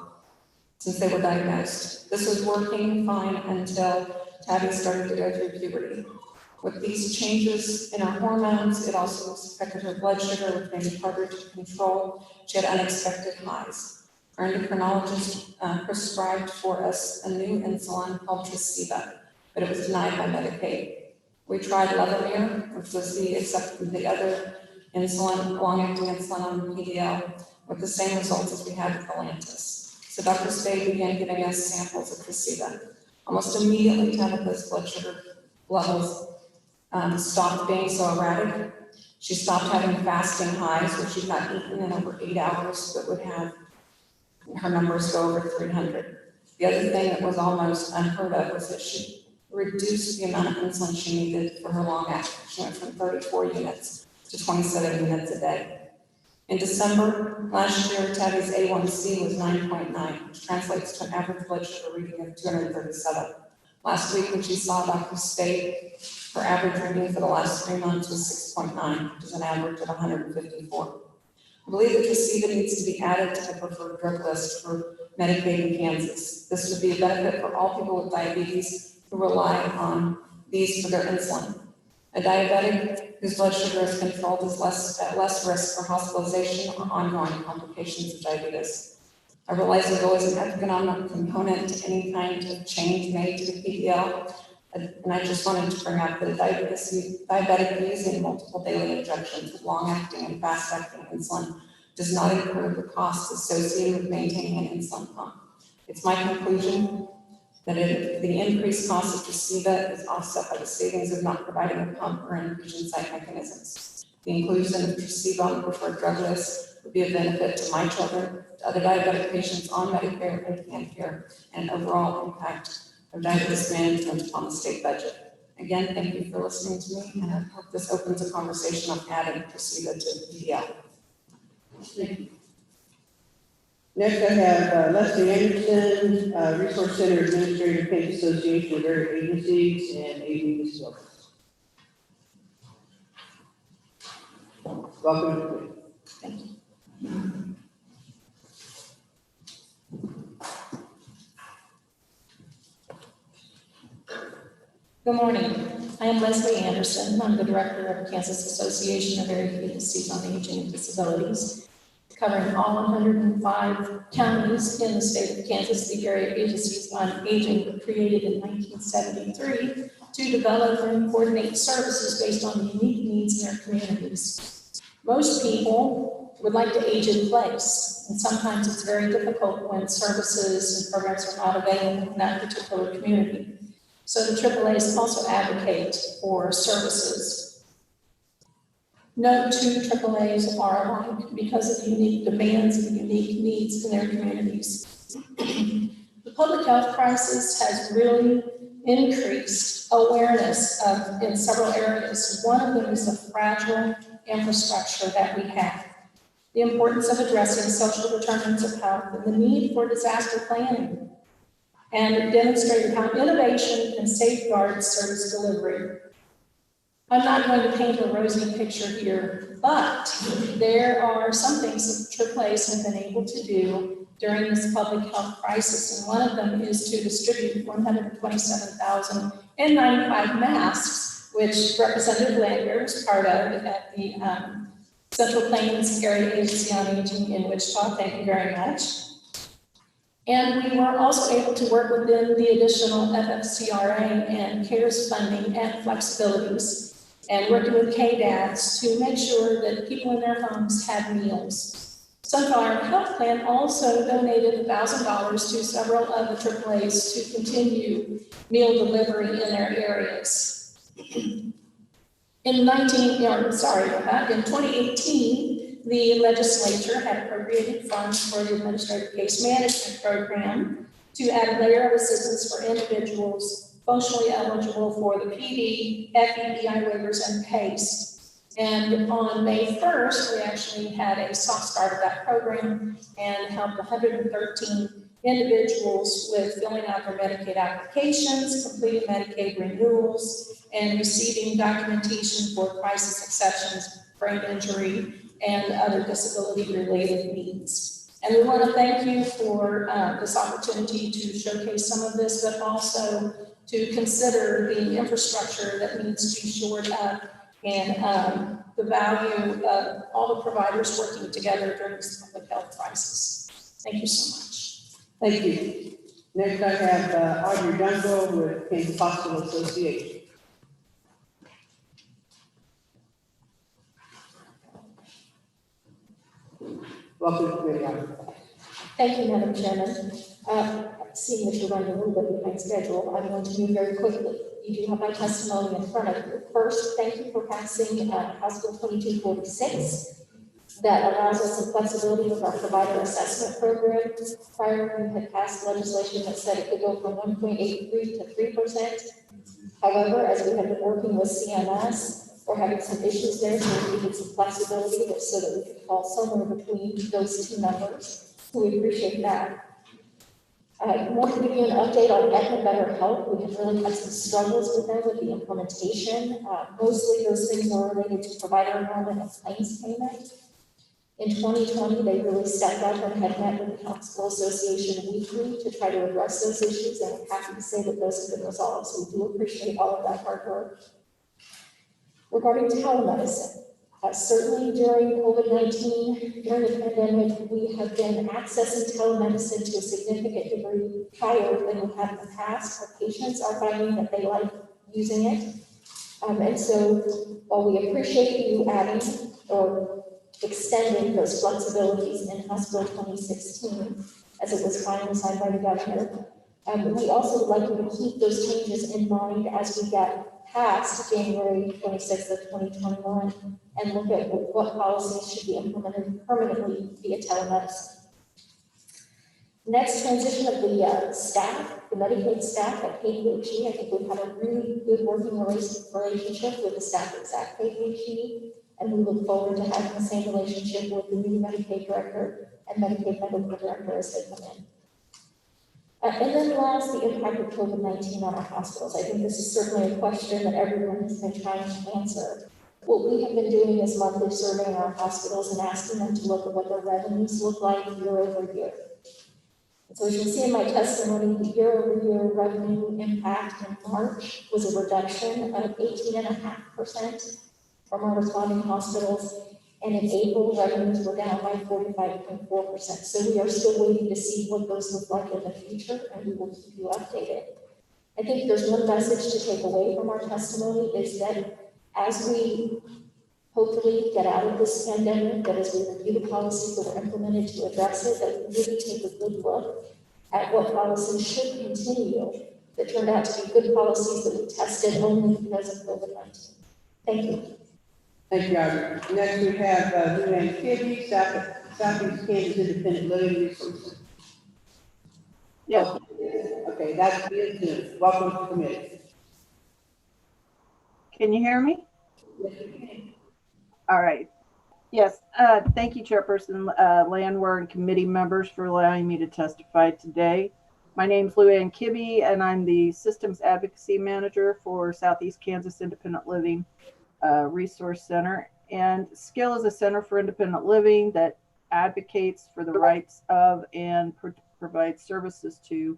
since they were diagnosed. This was working fine until Tabby started to go through puberty. With these changes in her hormones, it also affected her blood sugar, which made it harder to control. She had unexpected highs. Our endocrinologist prescribed for us a new insulin called Tresiba, but it was denied by Medicaid. We tried Levemir, which was the other insulin, long-acting insulin on PDL, with the same results as we had with the Lantus. So Dr. Spade began giving us samples of Tresiba. Almost immediately, Tabitha's blood sugar levels stopped being so erratic. She stopped having fasting highs, where she'd not eaten in over 8 hours, but would have her numbers go over 300. The other thing that was almost unheard of was that she reduced the amount of insulin she needed for her long action. She went from 34 units to 27 units a day. In December last year, Tabby's A1C was 9.9, which translates to an average blood sugar reading of 237. Last week, when she saw Dr. Spade, her average reading for the last 3 months was 6.9, which is an average of 154. I believe that Tresiba needs to be added to the preferred drug list for Medicaid in Kansas. This would be a benefit for all people with diabetes who rely on these for their insulin. A diabetic whose blood sugar is controlled is at less risk for hospitalization or ongoing complications of diabetes. I realize there's always an economic component to any kind of change made to the PDL, and I just wanted to bring up that a diabetic using multiple daily injections with long-acting and fast-acting insulin does not incur the costs associated with maintaining an insulin pump. It's my conclusion that the increased cost of Tresiba is offset by the savings of not providing a pump or infusion site mechanisms. The inclusion of Tresiba on the preferred drug list would be a benefit to my children, to other diabetic patients on Medicare and KanCare, and overall impact of diabetes management upon the state budget. Again, thank you for listening to me, and I hope this opens a conversation on adding Tresiba to PDL. Next, I have Leslie Anderson, Resource Center Administrator, Kansas Association of Area Agencies and Aging Disabilities. Welcome to the committee. Good morning. I am Leslie Anderson. I'm the director of Kansas Association of Area Agencies on Aging and Disabilities, covering all 105 counties in the state of Kansas. The Area Agencies on Aging were created in 1973 to develop and coordinate services based on the unique needs in their communities. Most people would like to age in place, and sometimes it's very difficult when services and programs are not available in that particular community. So the AAAs also advocate for services. No two AAAs are alike because of the unique demands and unique needs in their communities. The public health crisis has really increased awareness in several areas. One of them is the fragile infrastructure that we have, the importance of addressing social determinants of health, and the need for disaster planning. And it demonstrated how innovation can safeguard service delivery. I'm not going to paint a rosy picture here, but there are some things that AAAs have been able to do during this public health crisis, and one of them is to distribute 127,095 masks, which Representative Langer is part of at the Central Plains Area Agency on Aging in Wichita. Thank you very much. And we were also able to work within the additional FFCRA and CARES funding and flexibilities, and working with KDADs to make sure that people in their homes had meals. Sunflower Health Plan also donated $1,000 to several of the AAAs to continue meal delivery in their areas. In 2018, the legislature had appropriated funds for the Administrative Case Management Program to add a layer of assistance for individuals functionally eligible for the PD, FEEI waivers, and PACE. And on May 1st, we actually had a soft start of that program and helped 113 individuals with filling out their Medicaid applications, completing Medicaid renewals, and receiving documentation for crisis exceptions, brain injury, and other disability-related needs. And we want to thank you for this opportunity to showcase some of this, but also to consider the infrastructure that needs to be shored up and the value of all the providers working together during this public health crisis. Thank you so much. Thank you. Next, I have Audrey Dunville with Kansas Hospital Association. Welcome to the committee. Thank you, Madam Chairman. Seeing that you're running a little bit behind schedule, I'm going to move very quickly. You do have my testimony in front of you. First, thank you for passing House Bill 2246 that allows us some flexibility with our provider assessment program. Prior, we had passed legislation that said it could go from 1.83 to 3%. However, as we have been working with CMS, we're having some issues there, so we needed some flexibility so that we could fall somewhere between those two numbers. So we appreciate that. I want to give you an update on Aetna Better Health. We have really had some struggles with them with the implementation. Mostly those things were related to provider enrollment and claims payment. In 2020, they really stepped up and had met with the Hospital Association weekly to try to address those issues, and I'm happy to say that those have been resolved. So we do appreciate all of that hard work. Regarding telemedicine, certainly during COVID-19, during the pandemic, we have been accessing telemedicine to a significant degree higher than we have in the past. Our patients are finding that they like using it. And so while we appreciate you adding or extending those flexibilities in House Bill 2016, as it was finally signed by the governor, we also would like you to keep those changes in mind as we get past January 26th of 2021 and look at what policies should be implemented permanently via telemedicine. Next, transition of the staff, the Medicaid staff at KDHE. I think we've had a really good working relationship with the staff at KDHE, and we look forward to having the same relationship with the new Medicaid director and Medicaid medical director as they come in. And then last, the impact of COVID-19 on our hospitals. I think this is certainly a question that everyone has been trying to answer. What we have been doing is monthly surveying our hospitals and asking them to look at what their revenues look like year over year. So as you see in my testimony, the year-over-year revenue impact in March was a reduction of 18.5% from our responding hospitals. And in April, revenues were down by 45.4%. So we are still waiting to see what those look like in the future, and we will keep you updated. I think there's one message to take away from our testimony is that as we hopefully get out of this pandemic, that as we review the policies that were implemented to address it, that we really take a good look at what policies should continue that turned out to be good policies that we tested only because of COVID-19. Thank you. Thank you, Audrey. Next, we have Luann Kibbe, Southeast Kansas Independent Living Resources. Yes. Okay, that's the welcome to the committee. Can you hear me? All right. Yes. Thank you, Chairperson Landwehr and committee members for allowing me to testify today. My name is Luann Kibbe, and I'm the Systems Advocacy Manager for Southeast Kansas Independent Living Resource Center. And SKILL is a center for independent living that advocates for the rights of and provides services to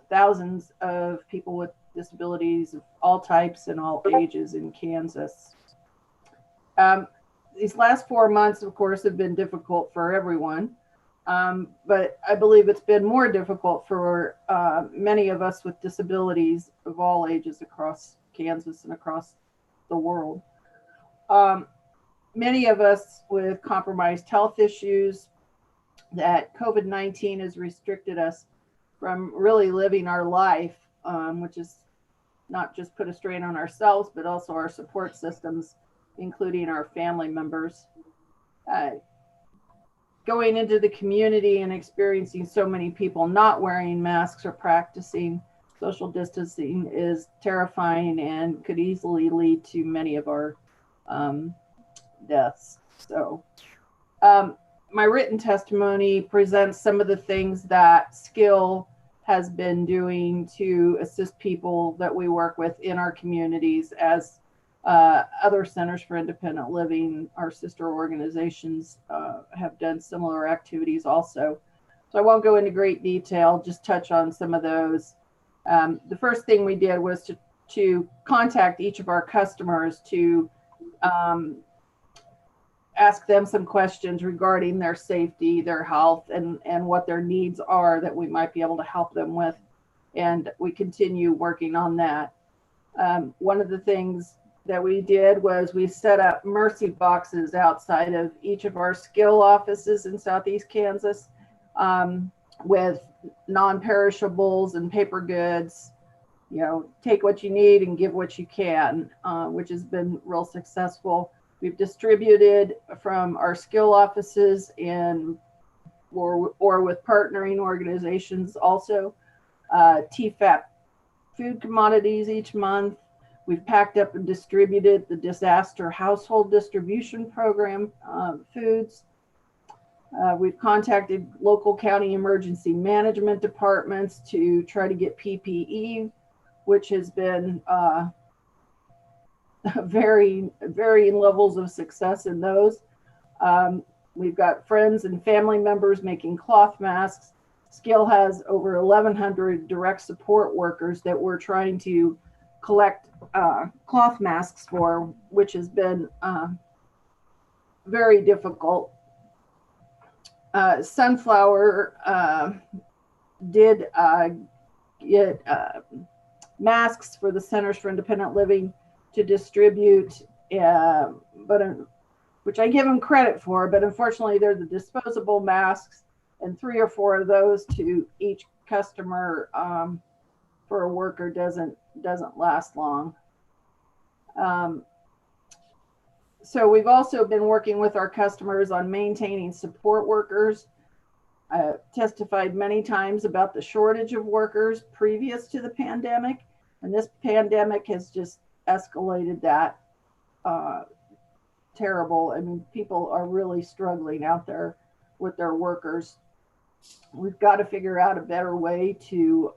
thousands of people with disabilities of all types and all ages in Kansas. These last 4 months, of course, have been difficult for everyone, but I believe it's been more difficult for many of us with disabilities of all ages across Kansas and across the world. Many of us with compromised health issues, that COVID-19 has restricted us from really living our life, which is not just put a strain on ourselves, but also our support systems, including our family members. Going into the community and experiencing so many people not wearing masks or practicing social distancing is terrifying and could easily lead to many of our deaths. So my written testimony presents some of the things that SKILL has been doing to assist people that we work with in our communities, as other centers for independent living, our sister organizations, have done similar activities also. So I won't go into great detail, just touch on some of those. The first thing we did was to contact each of our customers to ask them some questions regarding their safety, their health, and what their needs are that we might be able to help them with. And we continue working on that. One of the things that we did was we set up mercy boxes outside of each of our SKILL offices in Southeast Kansas with non-perishables and paper goods. You know, take what you need and give what you can, which has been real successful. We've distributed from our SKILL offices or with partnering organizations also TFAP food commodities each month. We've packed up and distributed the disaster household distribution program foods. We've contacted local county emergency management departments to try to get PPE, which has been varying levels of success in those. We've got friends and family members making cloth masks. SKILL has over 1,100 direct support workers that we're trying to collect cloth masks for, which has been very difficult. Sunflower did get masks for the Centers for Independent Living to distribute, which I give them credit for, but unfortunately they're the disposable masks, and 3 or 4 of those to each customer for a worker doesn't last long. So we've also been working with our customers on maintaining support workers testified many times about the shortage of workers previous to the pandemic, and this pandemic has just escalated that. Terrible. I mean, people are really struggling out there with their workers. We've got to figure out a better way to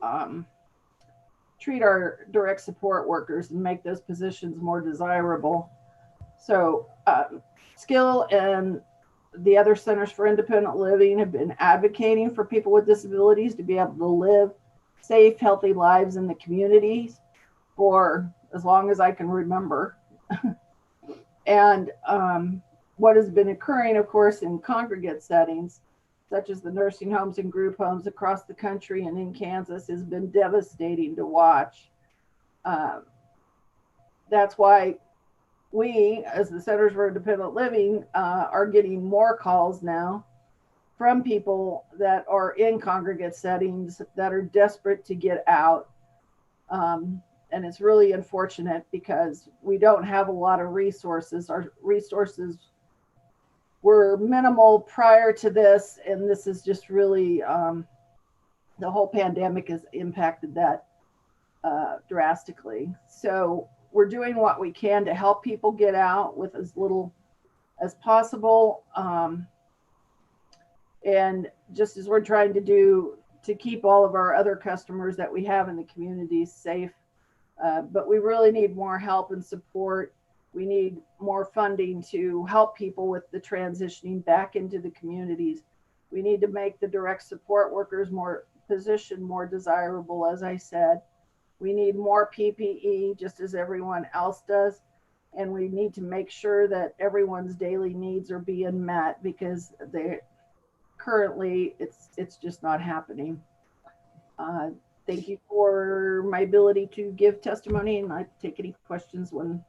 treat our direct support workers and make those positions more desirable. So Skill and the other centers for independent living have been advocating for people with disabilities to be able to live safe, healthy lives in the communities for as long as I can remember. And what has been occurring, of course, in congregate settings, such as the nursing homes and group homes across the country and in Kansas, has been devastating to watch. That's why we, as the Centers for Independent Living, are getting more calls now from people that are in congregate settings that are desperate to get out. And it's really unfortunate because we don't have a lot of resources. Our resources were minimal prior to this, and this is just really, the whole pandemic has impacted that drastically. So we're doing what we can to help people get out with as little as possible. And just as we're trying to do to keep all of our other customers that we have in the community safe. But we really need more help and support. We need more funding to help people with the transitioning back into the communities. We need to make the direct support workers more desirable, as I said. We need more PPE, just as everyone else does. And we need to make sure that everyone's daily needs are being met, because currently it's just not happening. Thank you for my ability to give testimony, and I take any questions when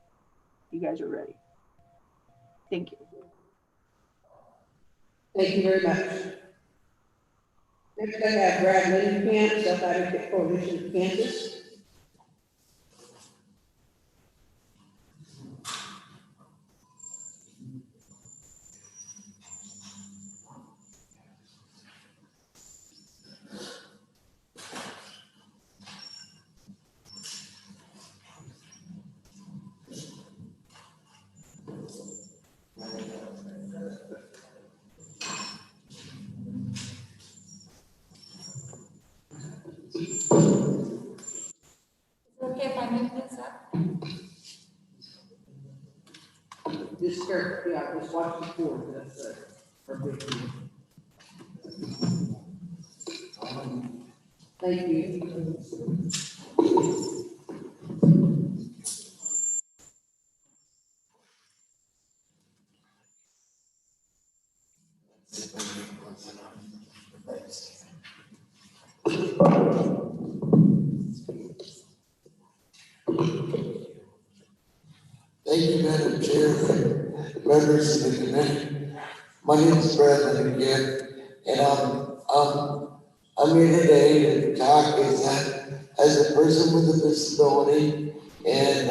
you guys are ready. Thank you. Thank you very much. Next I have Brad Lindenkamp, Self-Advocate Coalition of Kansas. Okay, if I move this up? Just watch the board. That's perfect. Thank you. Thank you, Madam Chair, members of the committee. My name is Brad again, and I'm here today to talk as a person with a disability, and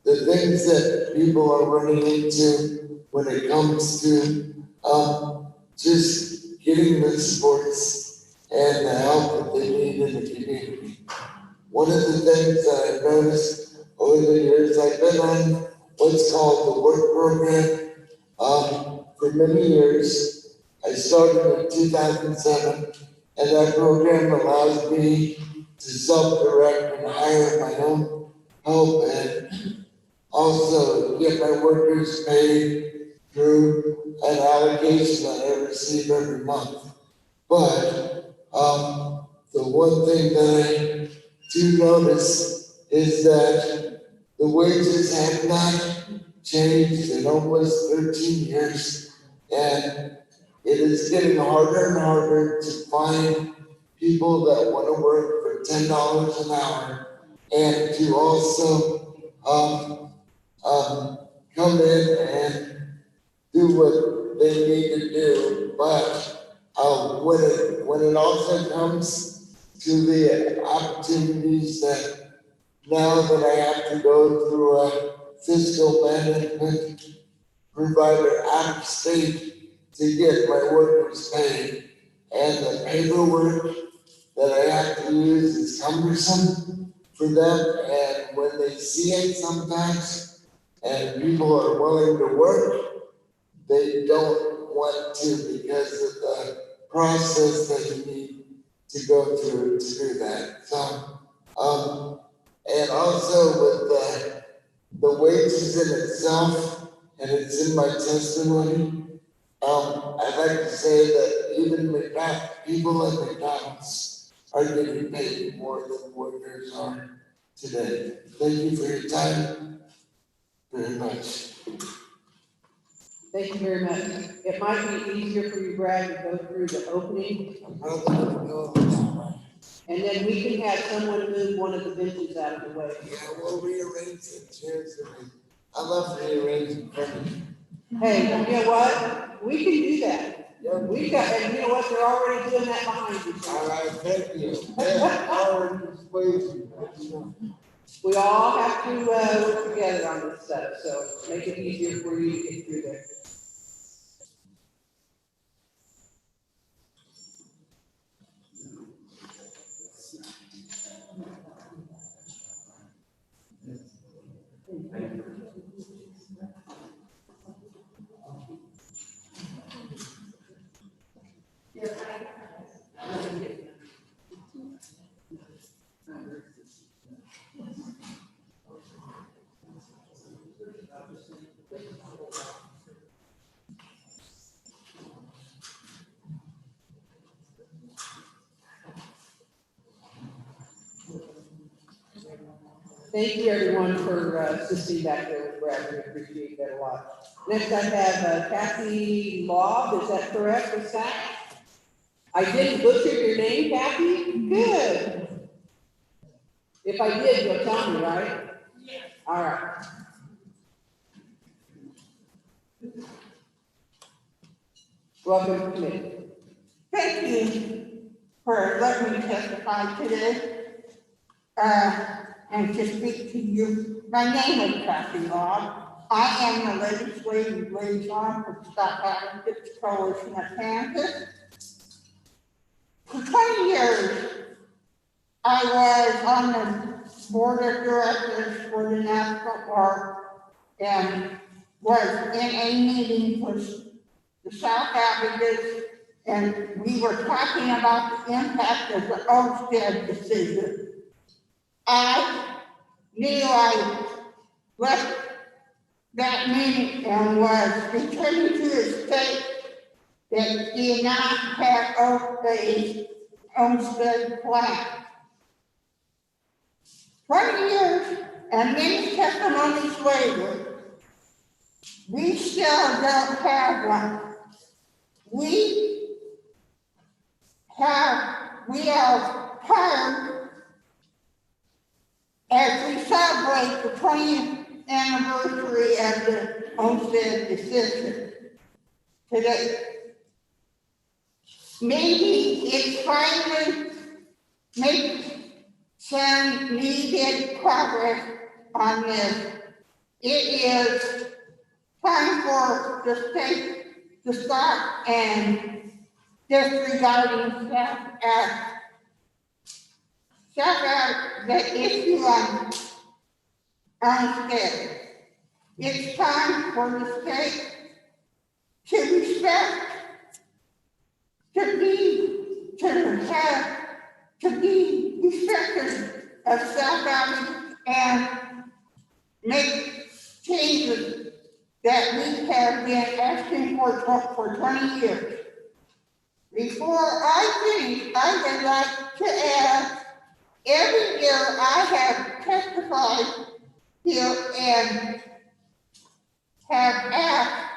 the things that people are running into when it comes to just getting the supports and the help that they need in the community. One of the things that I've noticed over the years, I've been on what's called the work program for many years. I started in 2007, and that program allows me to self-direct and hire my own help, and also get my workers paid through an allocation that I receive every month. But the one thing that I do notice is that the wages have not changed in almost 13 years, and it is getting harder and harder to find people that want to work for $10 an hour and to also come in and do what they need to do. But when it also comes to the opportunities that now that I have to go through a fiscal management provider out of state to get my workers paid, and the paperwork that I have to use is cumbersome for them, and when they see it sometimes, and people are willing to work, they don't want to because of the process that you need to go through to do that. So, and also with the wages in itself, and it's in my testimony, I'd like to say that even people at McDonald's are getting paid more than workers are today. Thank you for your time very much. Thank you very much. It might be easier for you, Brad, to go through the opening. And then we can have someone move one of the benches out of the way. Yeah, we'll rearrange the chairs. I love rearranging furniture. Hey, you know what? We can do that. We got, and you know what? They're already doing that behind you. All right, thank you. Yeah, already persuaded you. We all have to work together on this stuff, so make it easier for you to get through there. Thank you, everyone, for assisting back there with Brad. We appreciate that a lot. Next, I have Kathy Law. Is that correct with that? I didn't butcher your name, Kathy? Good. If I did, you'll tell me, right? Yes. All right. Welcome to the committee. Thank you for letting me testify today. And to speak to you. My name is Kathy Law. I am the legislative liaison for Stop Advocates Coalition of Kansas. For 20 years, I was on the board of directors for the National Park and was in a meeting with the South Advocates, and we were talking about the impact of the Oversight decision. I knew I left that meeting and was returning to a state that did not have Oversight homestead plan. 20 years and many testimonies later, we still don't have one. We are tired as we celebrate the 20th anniversary of the homestead decision today. Maybe it's finally making some needed progress on this. It is time for the state to stop and disregarding the issue on homestead. It's time for the state to respect, to be respecters of self-government and make changes that we have been asking for 20 years. Before I finish, I would like to add, every year I have testified here and have asked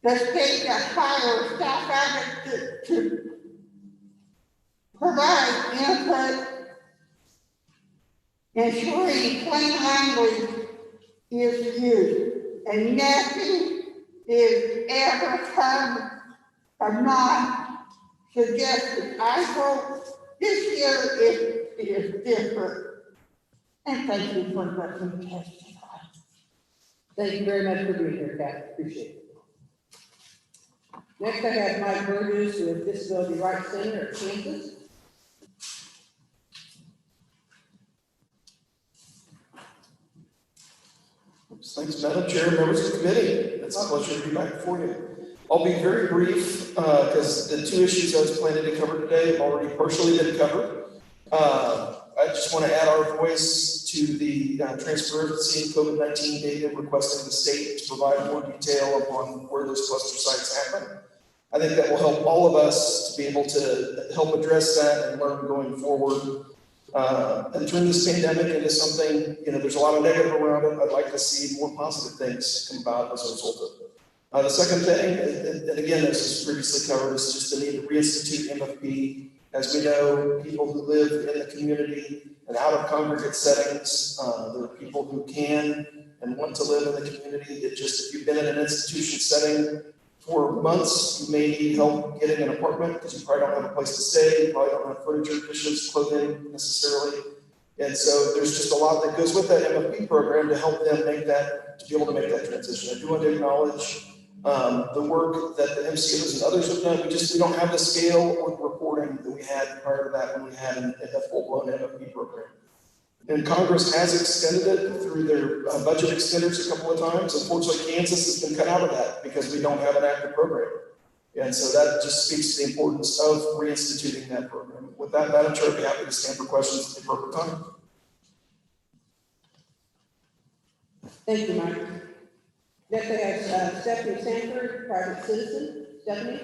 the state to hire staff advocates to provide input, ensuring plain language is used, and nothing is ever come of non-suggested. I hope this year it is different. And thank you for letting me testify. Thank you very much for being here, Kathy. Appreciate it. Next, I have Mike Burgess with Disability Rights Center of Kansas. Thanks, Madam Chair, members of the committee. It's a pleasure to be back before you. I'll be very brief because the two issues I was planning to cover today have already partially been covered. I just want to add our voice to the transparency COVID-19 data, requesting the state to provide more detail upon where those cluster sites happen. I think that will help all of us to be able to help address that and learn going forward. And turn this pandemic into something, there's a lot of negative around it. I'd like to see more positive things come about as a result of it. The second thing, and again, this was previously covered, is just the need to reinstitute MFP. As we know, people who live in the community and out of congregate settings, there are people who can and want to live in the community. It just, if you've been in an institution setting for months, you may need help getting an apartment because you probably don't have a place to stay. You probably don't have furniture, dishes, clothing necessarily. And so there's just a lot that goes with that MFP program to help them make that, to be able to make that transition. I do want to acknowledge the work that the MCOs and others have done. We don't have the scale or the reporting that we had prior to that when we had a full-blown MFP program. And Congress has extended it through their budget extenders a couple of times. Unfortunately, Kansas has been cut out of that because we don't have an active program. And so that just speaks to the importance of reinstituting that program. With that, Madam Chair, I'd be happy to stand for questions at the appropriate time. Thank you, Mike. Next, I have Stephanie Sanford, private citizen. Stephanie?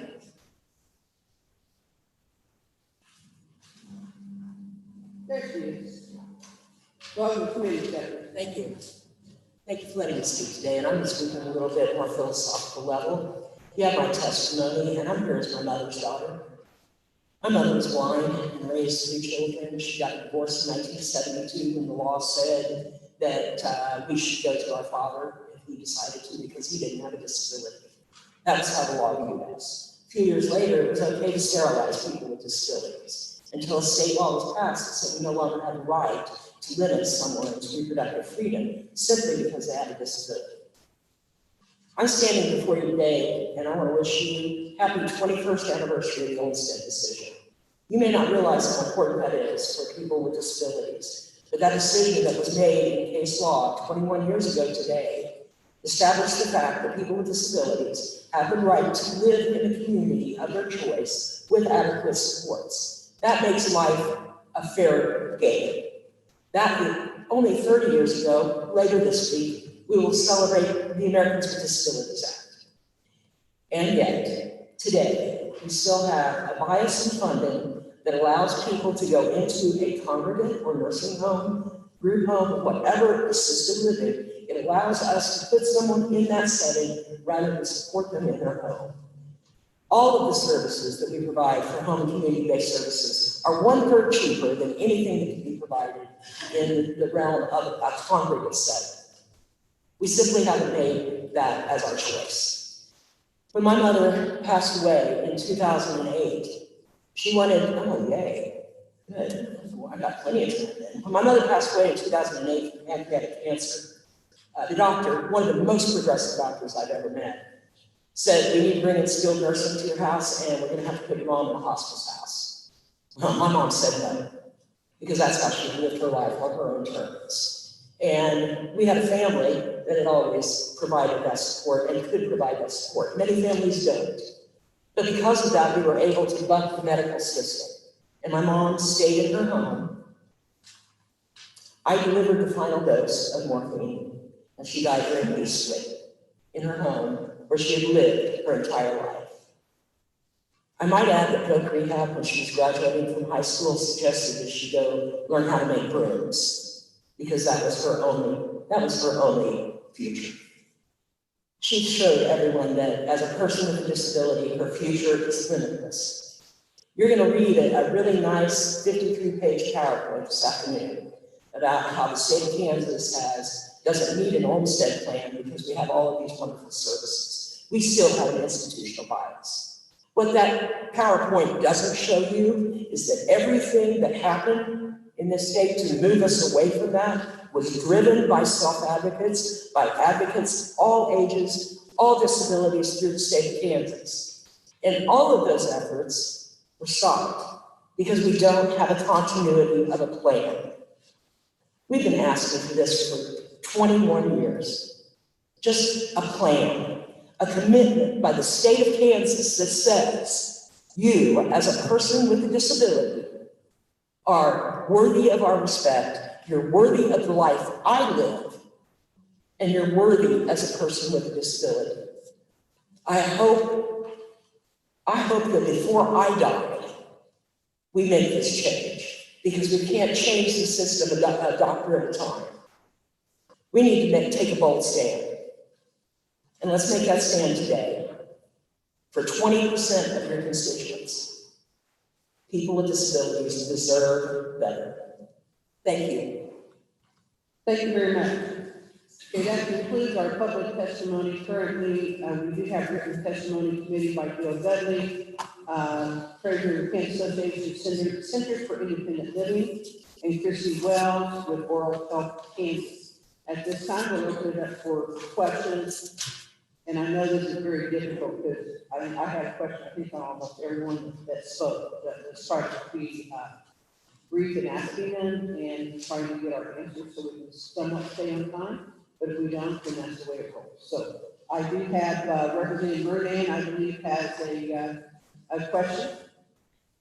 There she is. Welcome to committee, Stephanie. Thank you. Thank you for letting me speak today, and I'm going to speak on a little bit more philosophical level. You have my testimony, and I'm here as my mother's daughter. My mother was blind and raised 3 children. She got divorced in 1972 when the law said that we should go to our father if we decided to because he didn't have a disability. That was how the law viewed us. A few years later, it was okay to sterilize people with disabilities until a state law was passed that said we no longer had the right to limit someone's reproductive freedom simply because they had a disability. I'm standing before you today, and I want to wish you happy 21st anniversary of the Olmstead decision. You may not realize how important that is for people with disabilities, but that decision that was made in case law 21 years ago today established the fact that people with disabilities have the right to live in a community of their choice with adequate supports. That makes life a fair game. That only 30 years ago, later this week, we will celebrate the Americans with Disabilities Act. And yet, today, we still have a bias in funding that allows people to go into a congregate or nursing home, group home, whatever assisted living. It allows us to put someone in that setting rather than support them in their home. All of the services that we provide for home and community-based services are 1/3 cheaper than anything that can be provided in the realm of a congregate setting. We simply haven't made that as our choice. When my mother passed away in 2008, she wanted, oh yay, good, I got plenty of time then. When my mother passed away in 2008 from pancreatic cancer, the doctor, one of the most progressive doctors I've ever met, said, we need to bring in skilled nursing to your house and we're gonna have to put your mom in a hospice house. Well, my mom said no, because that's how she lived her life on her own terms. And we had a family that had always provided that support and could provide that support. Many families don't. But because of that, we were able to buck the medical system. And my mom stayed in her home. I delivered the final dose of morphine, and she died very peacefully in her home where she had lived her entire life. I might add that Coke Rehab, when she was graduating from high school, suggested that she go learn how to make brooms because that was her only future. She showed everyone that as a person with a disability, her future is limitless. You're going to read a really nice 53-page PowerPoint this afternoon about how the state of Kansas doesn't need an Olmstead plan because we have all of these wonderful services. We still have an institutional bias. What that PowerPoint doesn't show you is that everything that happened in this state to move us away from that was driven by self-advocates, by advocates all ages, all disabilities through the state of Kansas. And all of those efforts were stopped because we don't have a continuity of a plan. We've been asking for this for 21 years. Just a plan, a commitment by the state of Kansas that says you, as a person with a disability, are worthy of our respect, you're worthy of the life I live, and you're worthy as a person with a disability. I hope that before I die, we make this change, because we can't change the system a doctor at a time. We need to take a bold stand. And let's make that stand today for 20% of your constituents. People with disabilities deserve better. Thank you. Thank you very much. Okay, that concludes our public testimony. Currently, we do have written testimony committee by Bill Dudley, Treasurer of Kansas Association Centers for Independent Living, and Chrissy Wells with Oral Health Kansas. At this time, we'll open it up for questions. And I know this is very difficult because I had a question, I think, on almost everyone that spoke, but let's try to be brief in asking them and trying to get our answers so we can somewhat stay on time. But if we don't, then that's the way it rolls. So I do have Representative Murdan, I believe, has a question.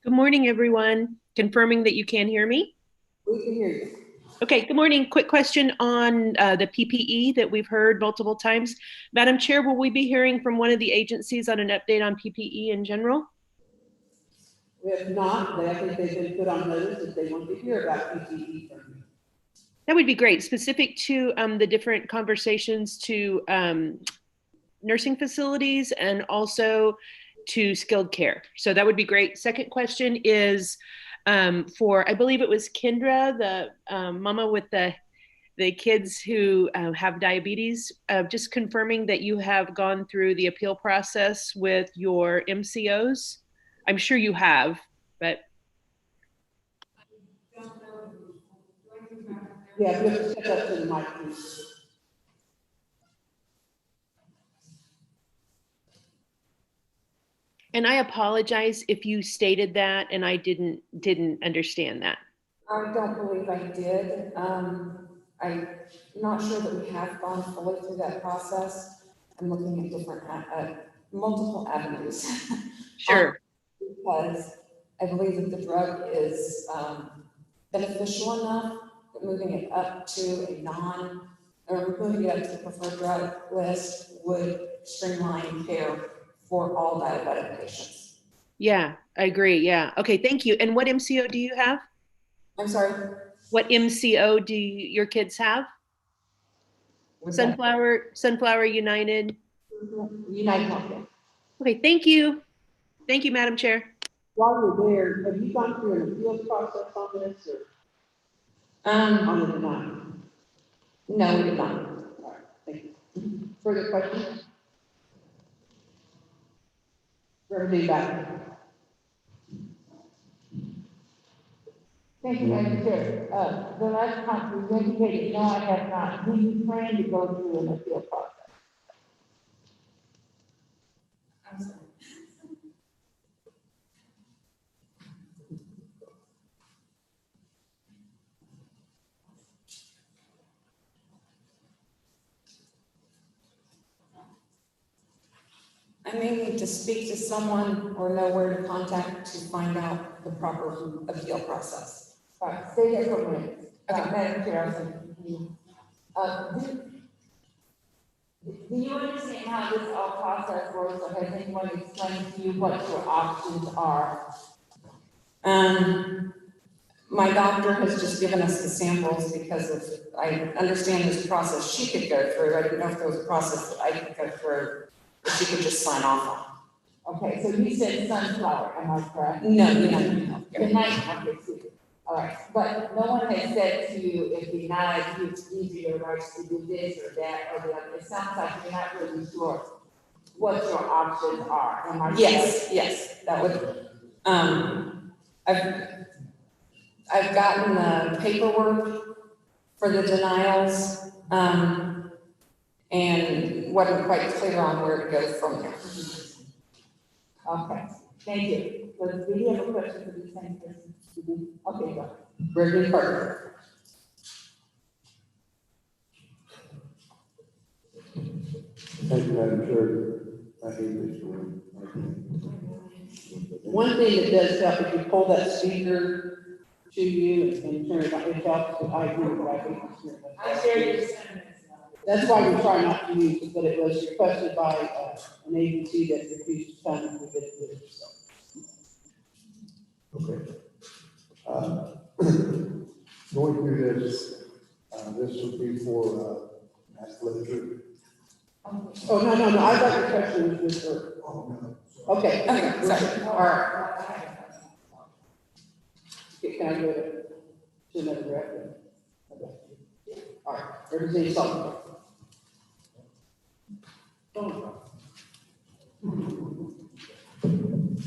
Good morning, everyone. Confirming that you can hear me? We can hear you. Okay, good morning. Quick question on the PPE that we've heard multiple times. Madam Chair, will we be hearing from one of the agencies on an update on PPE in general? We have not, but I think they've been put on notice that they want to hear about PPE from you. That would be great. Specific to the different conversations to nursing facilities and also to skilled care. So that would be great. Second question is for, I believe it was Kendra, the mama with the kids who have diabetes, just confirming that you have gone through the appeal process with your MCOs. I'm sure you have, but. Yeah, we have to step up to the mic, please. And I apologize if you stated that and I didn't understand that. I don't believe I did. I'm not sure that we have gone fully through that process. I'm looking at different, multiple avenues. Sure. Because I believe that the drug is beneficial enough that moving it up to moving it up to the preferred drug list would streamline care for all diabetic patients. Yeah, I agree. Yeah. Okay, thank you. And what MCO do you have? I'm sorry? What MCO do your kids have? Sunflower United? United Healthcare. Okay, thank you. Thank you, Madam Chair. While you're there, have you gone through an appeals process on this or on the denial? No, we did not. All right, thank you. Further questions? Representative Baker. Thank you, Madam Chair. The last time you indicated, no, I have not. Do you plan to go through an appeal process? I'm sorry. I may need to speak to someone or know where to contact to find out the proper appeal process. All right, stay there for a minute. Okay. Madam Chair, do you understand how this all process works, or has anyone explained to you what your options are? My doctor has just given us the samples because I understand there's a process she could go through. I didn't know if there was a process that I could go through, that she could just sign off on. Okay, so you said Sunflower, am I correct? No, United Healthcare. Okay, all right, but no one has said to you, if denied, it's easier rights to do this or that or the other. It sounds like you're not really sure what your options are. Am I correct? Yes, that would, I've gotten the paperwork for the denials, and wasn't quite clear on where to go from there. Okay, thank you. So do you have a question for the same person? Okay, go. Gregory Carter. Thank you, Madam Chair. I hate this room. One thing that does help, if you pull that speaker to you and turn it on, it helps. I agree with that. I share your sentiments. That's why we try not to use it, but it was requested by an agency that refused to come and we did it. So. Okay. Going through this, this would be for Legislature. Oh, no, I thought your question was for. Oh, no. Okay. Okay, sorry. All right. Okay, can I go to another director? Okay. All right, everything's solid.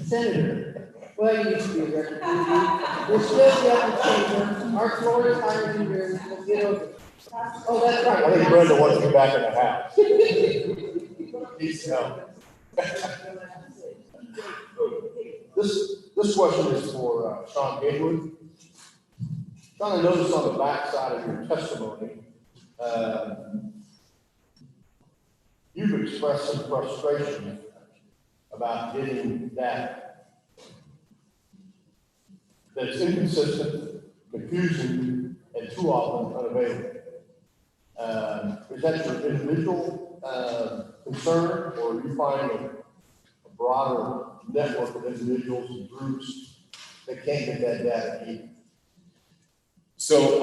Senator, well, you used to be a representative. We're still the upper chamber. Our floor is higher than yours. We'll get over it. Oh, that's right. I think Brenda wants to be back in the house. Needs help. This question is for Sean Gatewood. Sean, I noticed on the back side of your testimony, you've expressed some frustration about getting data that's inconsistent, confusing, and too often unavailable. Is that your individual concern, or are you finding a broader network of individuals and groups that can't get that data either? So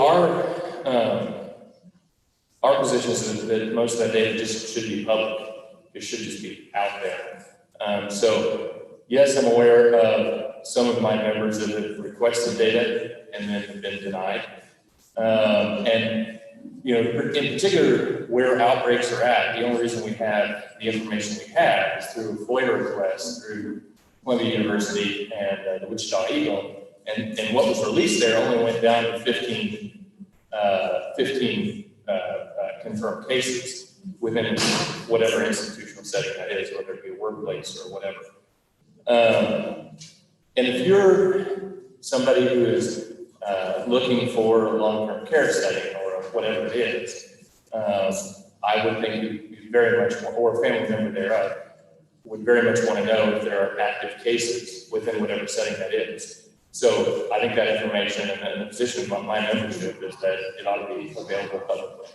our position is that most of that data just should be public. It should just be out there. So yes, I'm aware of some of my members that have requested data and then have been denied. And you know, in particular, where outbreaks are at, the only reason we have the information we have is through a FOIA request through Columbia University and the Wichita Eagle. And what was released there only went down to 15 confirmed cases within whatever institutional setting that is, whether it be a workplace or whatever. And if you're somebody who is looking for a long-term care setting or whatever it is, I would think you very much, or a family member thereof, would very much want to know if there are active cases within whatever setting that is. So I think that information and the position of my membership is that it ought to be available publicly.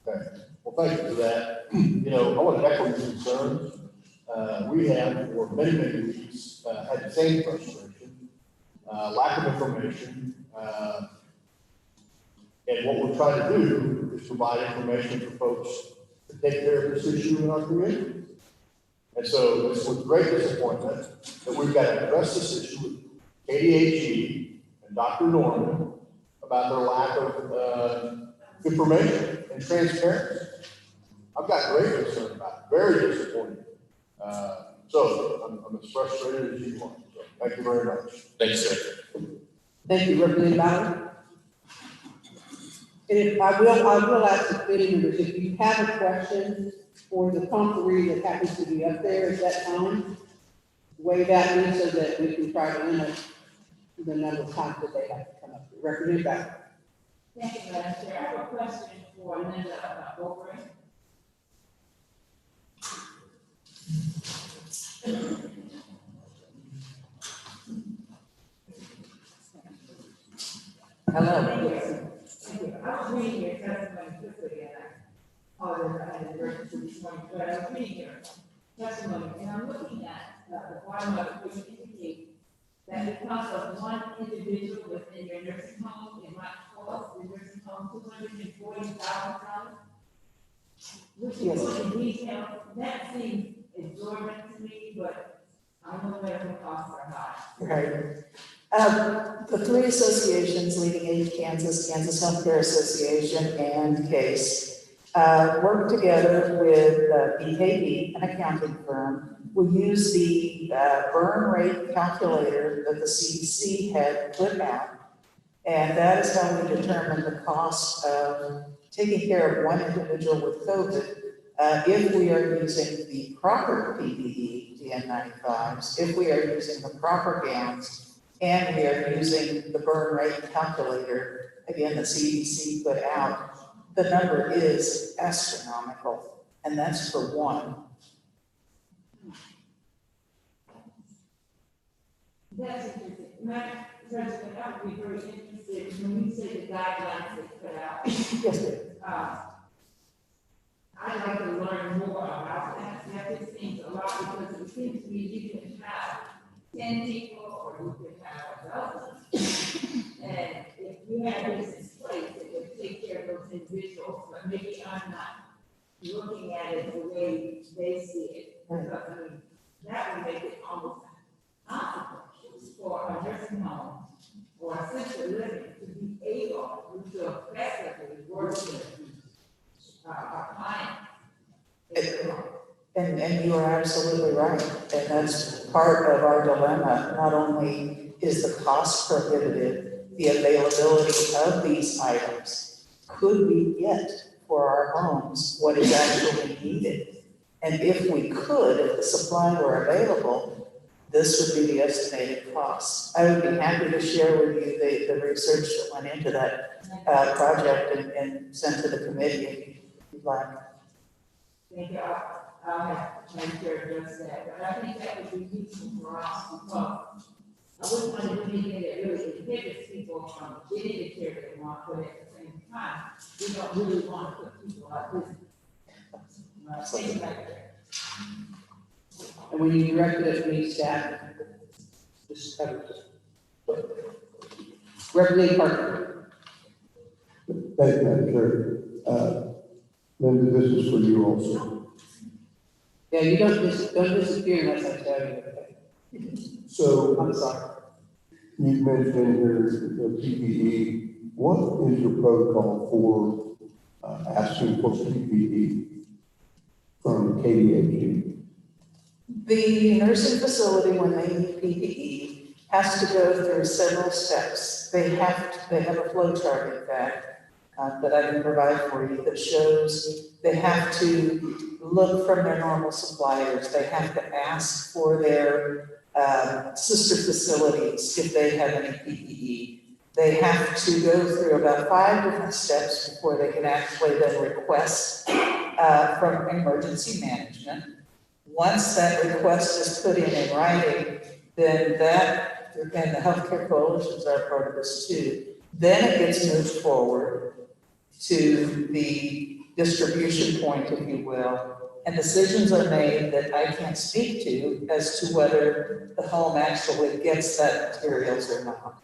Okay. Well, thank you for that. You know, I want to echo your concerns. We have, for many, many weeks, had the same frustration, lack of information. And what we're trying to do is provide information for folks to take care of this issue in our community. And so it's with great disappointment that we've got to address this issue with KDHE and Dr. Norman about their lack of information and transparency. I've got great concern about it, very disappointed. So I'm as frustrated as you are. So thank you very much. Thank you, sir. Thank you, Representative Ballard. And if I will ask the committee members, if you have a question for the conferee that happens to be up there at that time, wave at me so that we can try to limit the number of times that they have to come up. Representative Ballard. Thank you, Madam Chair. I have a question for Linda Oversight. Hello. I was reading your testimony quickly and I had a reference to this morning, but I was reading your testimony and I'm looking at the bottom of it, which indicates that because of one individual within your nursing home, it might cost the nursing home $240,000. Which is in detail, that seems exorbitant to me, but I know medical costs are high. Right. The three associations, Leading Age Kansas, Kansas Healthcare Association, and KACE, work together with BKB, an accounting firm. We use the burn rate calculator that the CDC had put out, and that is how we determine the cost of taking care of one individual with COVID if we are using the proper PPE, the N95s, if we are using the proper gowns, and we are using the burn rate calculator, again, the CDC put out, the number is astronomical, and that's for one. That's interesting. Madam President, I would be very interested when you say the guidelines that put out. Yes, ma'am. I'd like to learn more about that. That just seems a lot because it seems to me you can have 10 people or you can have a dozen. And if you have this in place, it would take care of those individuals, but maybe I'm not looking at it the way they see it. Because I mean, that would make it almost impossible for a nursing home or assisted living to be able to effectively work with our clients. And you are absolutely right, and that's part of our dilemma. Not only is the cost prohibitive, the availability of these items. Could we get for our homes what is actually needed? And if we could, if the supply were available, this would be the estimated cost. I would be happy to share with you the research that went into that project and send to the committee if you'd like. Thank you. I'll have KanCare address that, but I think that would be useful for us because I wouldn't want to do anything that really inhibits people from getting the care they want, but at the same time, we don't really want to put people out of business. Thank you, KanCare. And when you directed it to me, staff, just have it. Representative Parker. Thank you, Madam Chair. Linda, this is for you also. Yeah, you don't disappear unless I tell you. So, I'm sorry. you mentioned here the PPE. What is your protocol for asking for PPE from KDHG? The nursing facility, when they need PPE, has to go through several steps. They have a flow chart, in fact, that I can provide for you that shows they have to look from their normal suppliers. They have to ask for their sister facilities if they have any PPE. They have to go through about 5 different steps before they can actually then request from emergency management. Once that request is put in writing, then that, and the healthcare coalitions are part of this too, then it gets moved forward to the distribution point, if you will, and decisions are made that I can't speak to as to whether the home actually gets that materials or not.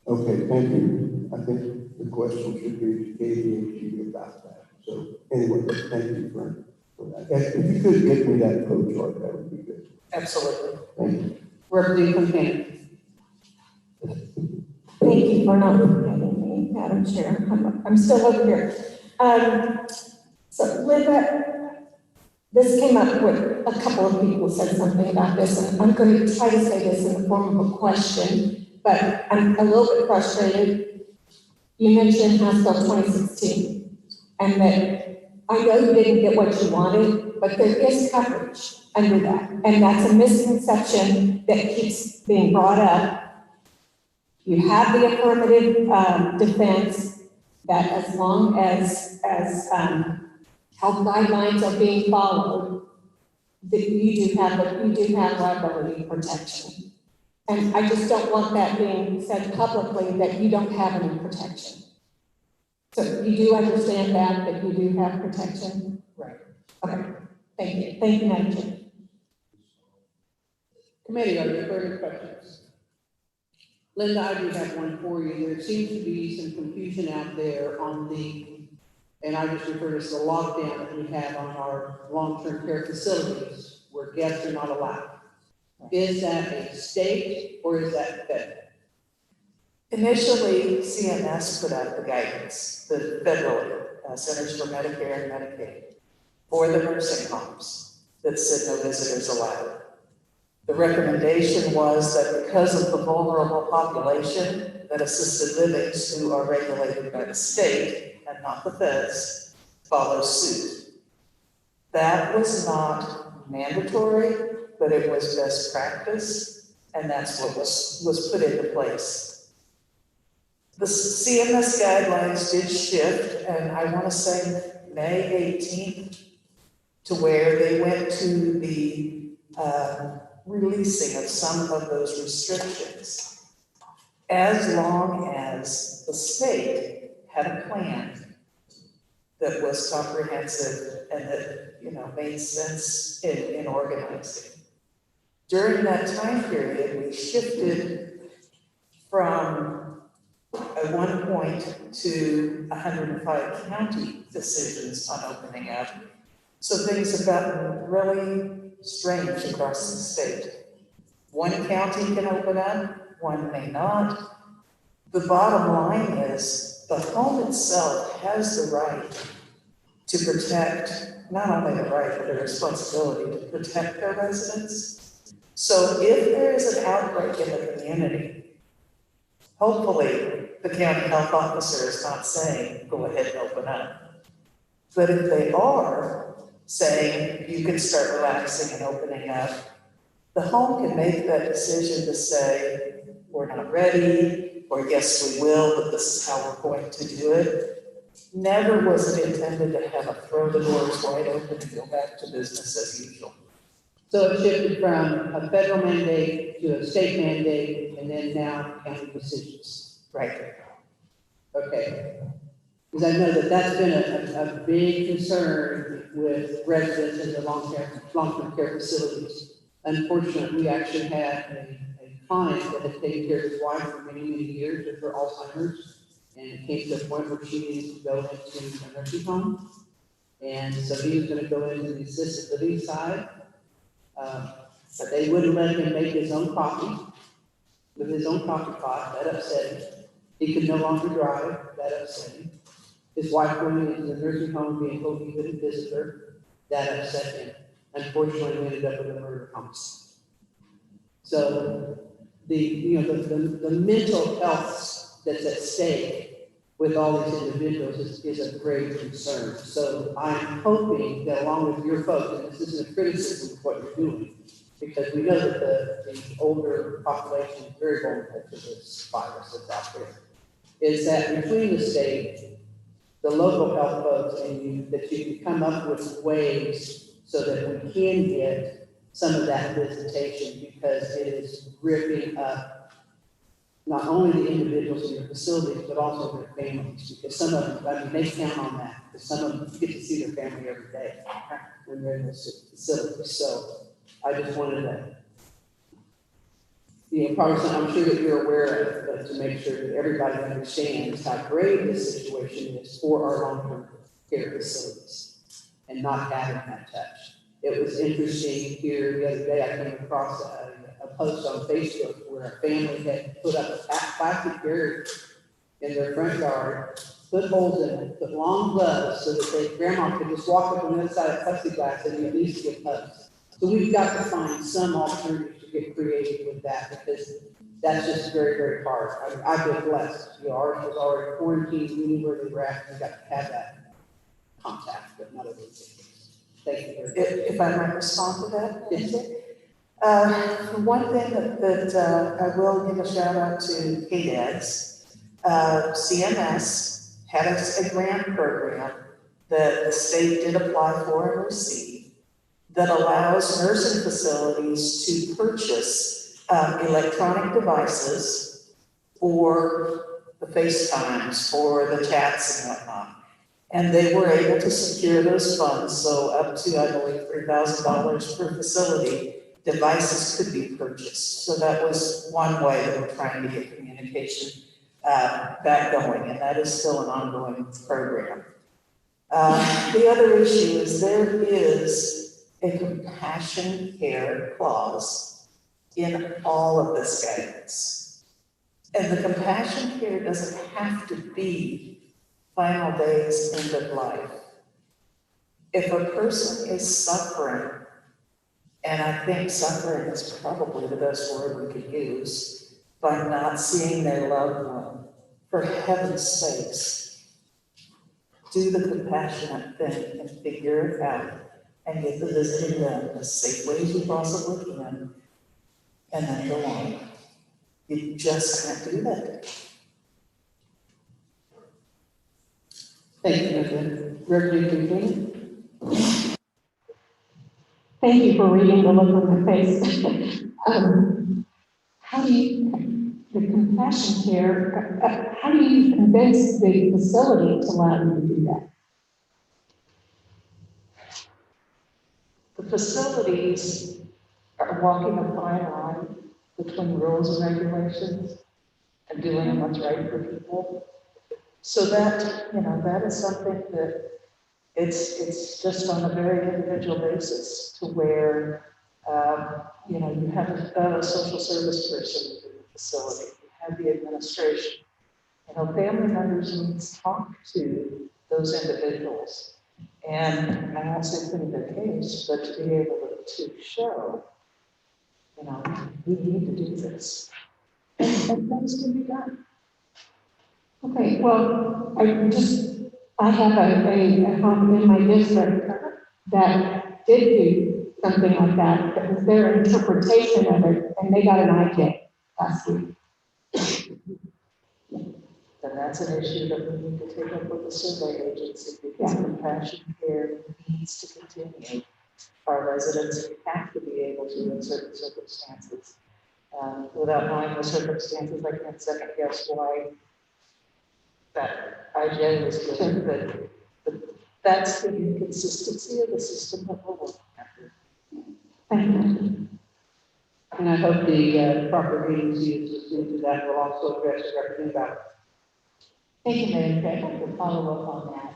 Okay, thank you. I think the question should be to KDHG about that. So anyway, thank you for that. If you could get me that flow chart, that would be good. Absolutely. Thank you. Representative Container. Thank you for not forgetting me, Madam Chair. I'm still over here. So Linda, this came up with a couple of people said something about this, and I'm going to try to say this in the form of a question, but I'm a little bit frustrated. You mentioned House Bill 2016, and that I know you didn't get what you wanted, but there is coverage under that, and that's a misconception that keeps being brought up. You have the affirmative defense that as long as health guidelines are being followed, that you do have liability protection. And I just don't want that being said publicly that you don't have any protection. So you do understand that you do have protection? Right. Okay, thank you. Thank you, Madam Chair. Committee, are there further questions? Linda, I do have one for you. There seems to be some confusion out there on and I just refer to this as the lockdown that we have on our long-term care facilities where guests are not allowed. Is that a state or is that federal? Initially, CMS put out the guidance, the federal Centers for Medicare and Medicaid, for the nursing homes that said no visitors allowed. The recommendation was that because of the vulnerable population, that assisted livings who are regulated by the state and not the feds follow suit. That was not mandatory, but it was best practice, and that's what was put into place. The CMS guidelines did shift, and I want to say May 18th, to where they went to the releasing of some of those restrictions, as long as the state had a plan that was comprehensive and that, you know, made sense in organizing. During that time period, we shifted from at one point to 105 county decisions on opening up. So things have gotten really strange across the state. One county can open up, one may not. The bottom line is the home itself has the right to protect, not only the right, but the responsibility to protect their residents. So if there is an outbreak in the community, hopefully the county health officer is not saying, go ahead and open up. But if they are saying, you can start relaxing and opening up, the home can make that decision to say, we're not ready, or yes, we will, but this is how we're going to do it. Never was it intended to have a throw the doors wide open and go back to business as usual. So it shifted from a federal mandate to a state mandate, and then now county decisions. Right. Okay. Because I know that that's been a big concern with residents in the long-term care facilities. Unfortunately, we actually had a client that had taken care of his wife for many, many years with her Alzheimer's, and it came to a point where she needed to go into a nursing home. And so he was going to go into the assisted living side, but they wouldn't let him make his own coffee with his own coffee pot. That upset him. He could no longer drive. That upset him. His wife going into the nursing home being told he couldn't visit her. That upset him. Unfortunately, we ended up with a murder homicide. So the mental health that's at stake with all these individuals is a great concern. So I'm hoping that along with your folks, and this isn't a criticism of what you're doing, because we know that the older population is very vulnerable to this virus that's out there, is that between the state, the local health folks, and you, that you can come up with ways so that we can get some of that visitation, because it is ripping up not only the individuals in your facilities, but also their families, because some of them, I mean, they count on that, because some of them get to see their family every day when they're in those facilities. So I just wanted to, probably something I'm sure that you're aware of, but to make sure that everybody understands how grave this situation is for our long-term care facilities and not having that touch. It was interesting here the other day, I came across a post on Facebook where a family had put up a plastic barrier in their front yard, put holes in it, put long gloves so that grandma could just walk up on the other side of plexiglass and at least get hugs. So we've got to find some alternative to get creative with that, because that's just very, very hard. I've been blessed. Ours was already quarantined, we knew where they were at, we got to have that contact, but not everything. Thank you. If I might respond to that. Yes. One thing that I will give a shout out to KDADS, CMS had a grant program that the state did apply for and receive that allows nursing facilities to purchase electronic devices for the FaceTimes, for the chats and whatnot. And they were able to secure those funds, so up to, I believe, $3,000 per facility, devices could be purchased. So that was one way that we're trying to get communication back going, and that is still an ongoing program. The other issue is there is a compassion care clause in all of this guidance. And the compassion care doesn't have to be final days, end of life. If a person is suffering, and I think suffering is probably the best word we could use, by not seeing their loved one, for heaven's sakes, do the compassionate thing and figure it out. and get the visiting done as safely as we possibly can, and then go on. You just can't do that. Thank you, Ms. Representative King. Thank you for reading the look on my face. How do you, the compassion care, how do you convince the facility to allow you to do that? The facilities are walking a fine line between rules and regulations and doing what's right for people. So that, that is something that it's just on a very individual basis to where, you have a social service person in the facility, you have the administration. Family members need to talk to those individuals. And I won't say put in their case, but to be able to show, we need to do this. And things can be done. Okay, well, I have a home in my district that did do something like that. That was their interpretation of it, and they got an IJ last week. Then that's an issue that we need to take up with the survey agency, because compassion care needs to continue. Our residents have to be able to, in certain circumstances, without knowing the circumstances, I can't second guess why that IJ was given, but that's the inconsistency of the system that we're working after. And I hope the proper meetings used into that will also address everything about. Thank you, Madam Chair. I'd like to follow up on that.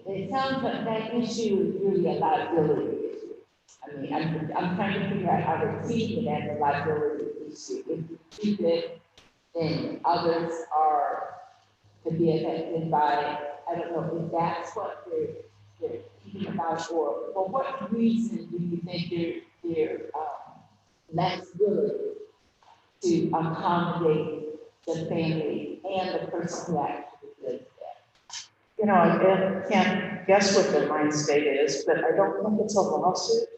It sounds like that issue is really a liability issue. I mean, I'm trying to figure out how to treat it as a liability issue. If you treat it, then others are to be affected by, I don't know if that's what they're thinking about, or for what reason do you think they're less willing to accommodate the family and the person who actually lives there? I can't guess what their mind state is, but I don't think it's a lawsuit.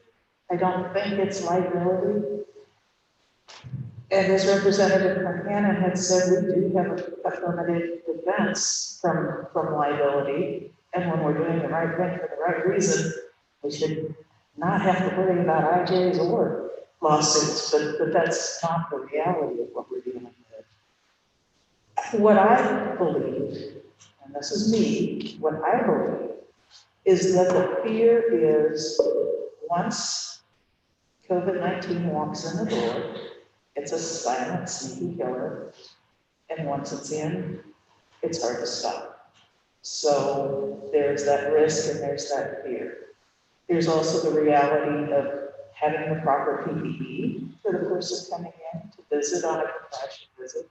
I don't think it's liability. And as Representative McCannon had said, we do have a affirmative defense from liability. And when we're doing the right thing for the right reason, we should not have to worry about IJs or lawsuits, but that's not the reality of what we're dealing with. What I believe, and this is me, what I believe is that the fear is once COVID-19 walks in the door, it's a silent, sneaky killer. And once it's in, it's hard to stop. So there's that risk and there's that fear. There's also the reality of having the proper PPE for the person coming in to visit on a compassion visit.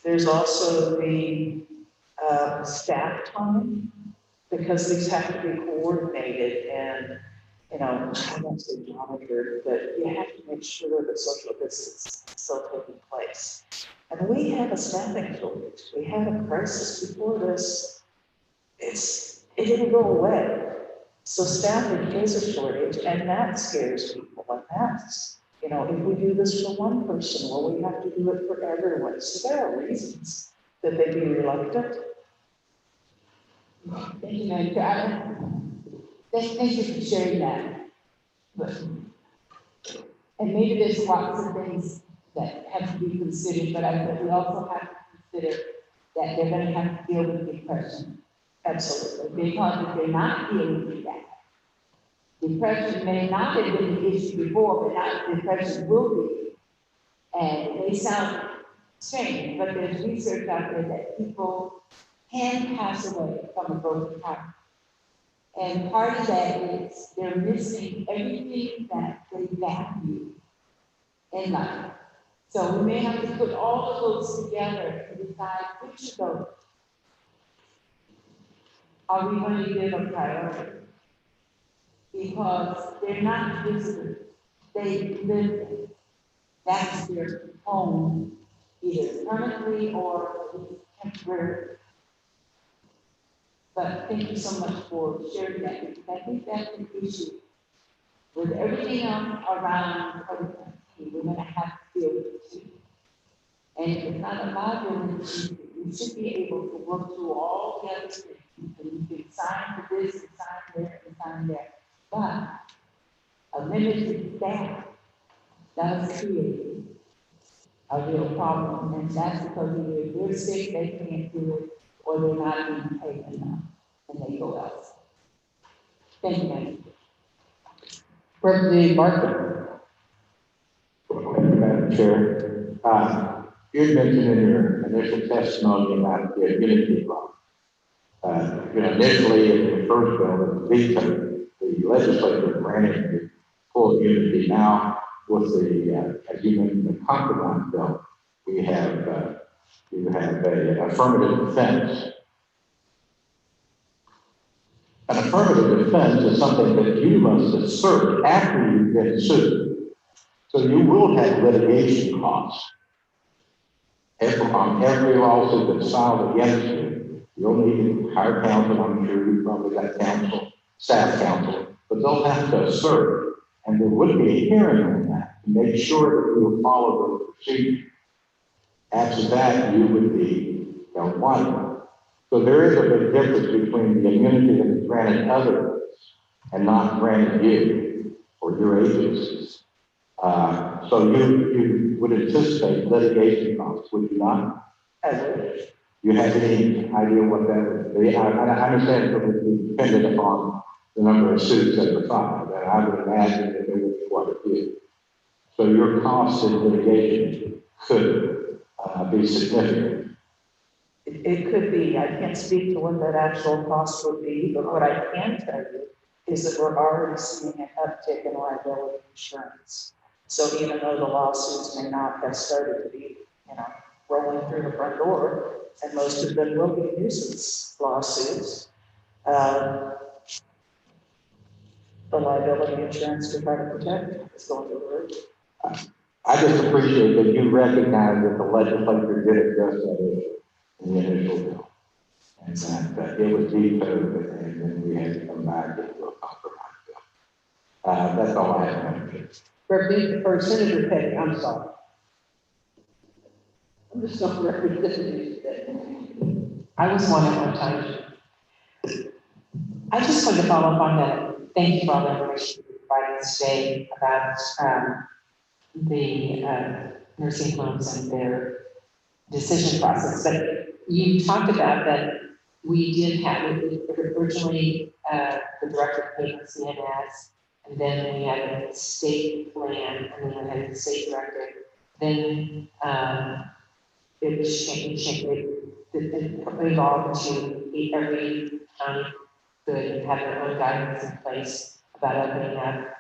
There's also the staff time, because these have to be coordinated and, I won't say monitored, but you have to make sure that social distance is still taking place. And we have a staffing shortage. We had a crisis before this. It didn't go away. So staffing is a shortage, and that scares people. And that's, if we do this for one person, well, we have to do it for everyone. So there are reasons that they'd be reluctant. Thank you, Madam Chair. Thank you for sharing that. And maybe there's lots of things that have to be considered, but I think we also have to consider that they're going to have to deal with depression. Absolutely. Because if they're not dealing with that, depression may not have been the issue before, but now depression will be. And they sound strange, but there's research out there that people can pass away from a broken heart. And part of that is they're missing everything that they value in life. So we may have to put all of those together to decide which of those are we going to give a priority. Because they're not visitors. They live there. That's their home, either permanently or temporarily. But thank you so much for sharing that, because I think that's an issue. With everything else around COVID-19, we're gonna have to deal with it too. And it's not about doing it, you should be able to work through all the other things. And you can sign for this and sign there and sign there. But a limited staff does create a real problem, and that's because either they're sick, they can't do it, or they're not being paid enough, and they go else. Thank you, ma'am. Representative Barker. Madam Chair, you had mentioned in your initial testimony about the immunity law. Initially, in the first bill, it was vetoed. The legislature granted the full immunity. Now, with the, as you mentioned, the compromise bill, we have you have a affirmative defense. An affirmative defense is something that you must assert after you've been sued. So you will have litigation costs. On every lawsuit that's filed against you, you'll need to hire counsel. I'm sure you've probably got counsel, staff counsel, but they'll have to assert, and there would be a hearing on that to make sure that you will follow the procedure. After that, you would be liable. So there is a big difference between the immunity that is granted others and not granted you or your agencies. So you would anticipate litigation costs, would you not? I would. You have any idea what that would be? I understand it would be dependent upon the number of suits that are filed, and I would imagine that there would be quite a few. So your costs in litigation could be significant. It could be. I can't speak to what that actual cost would be, but what I can tell you is that we're already seeing an uptick in liability insurance. So even though the lawsuits may not have started to be, rolling through the front door, and most of them will be nuisance lawsuits, the liability insurance to try to protect is going to work. I just appreciate that you recognize that the legislature did address that issue in the initial bill, and that it was vetoed, and then we had to come back into a compromise bill. That's all I have. Representative Senator Petty, I'm sorry. I'm just not representing today. I was one at one time. I just wanted to follow up on that. Thank you for all the information you provided today about the nursing homes and their decision process. But you talked about that we did have, originally the director of payment CNS, and then we had a state plan, and then we had a state director. Then it was changed. It evolved to every county could have their own guidance in place about opening up.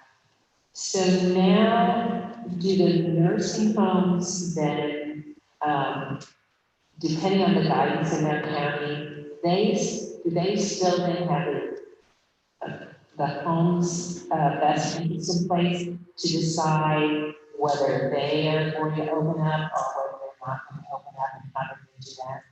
So now, do the nursing homes then, depending on the guidance in their county, do they still then have the homes best interests in place to decide whether they are going to open up or whether they're not going to open up, and how do they do that?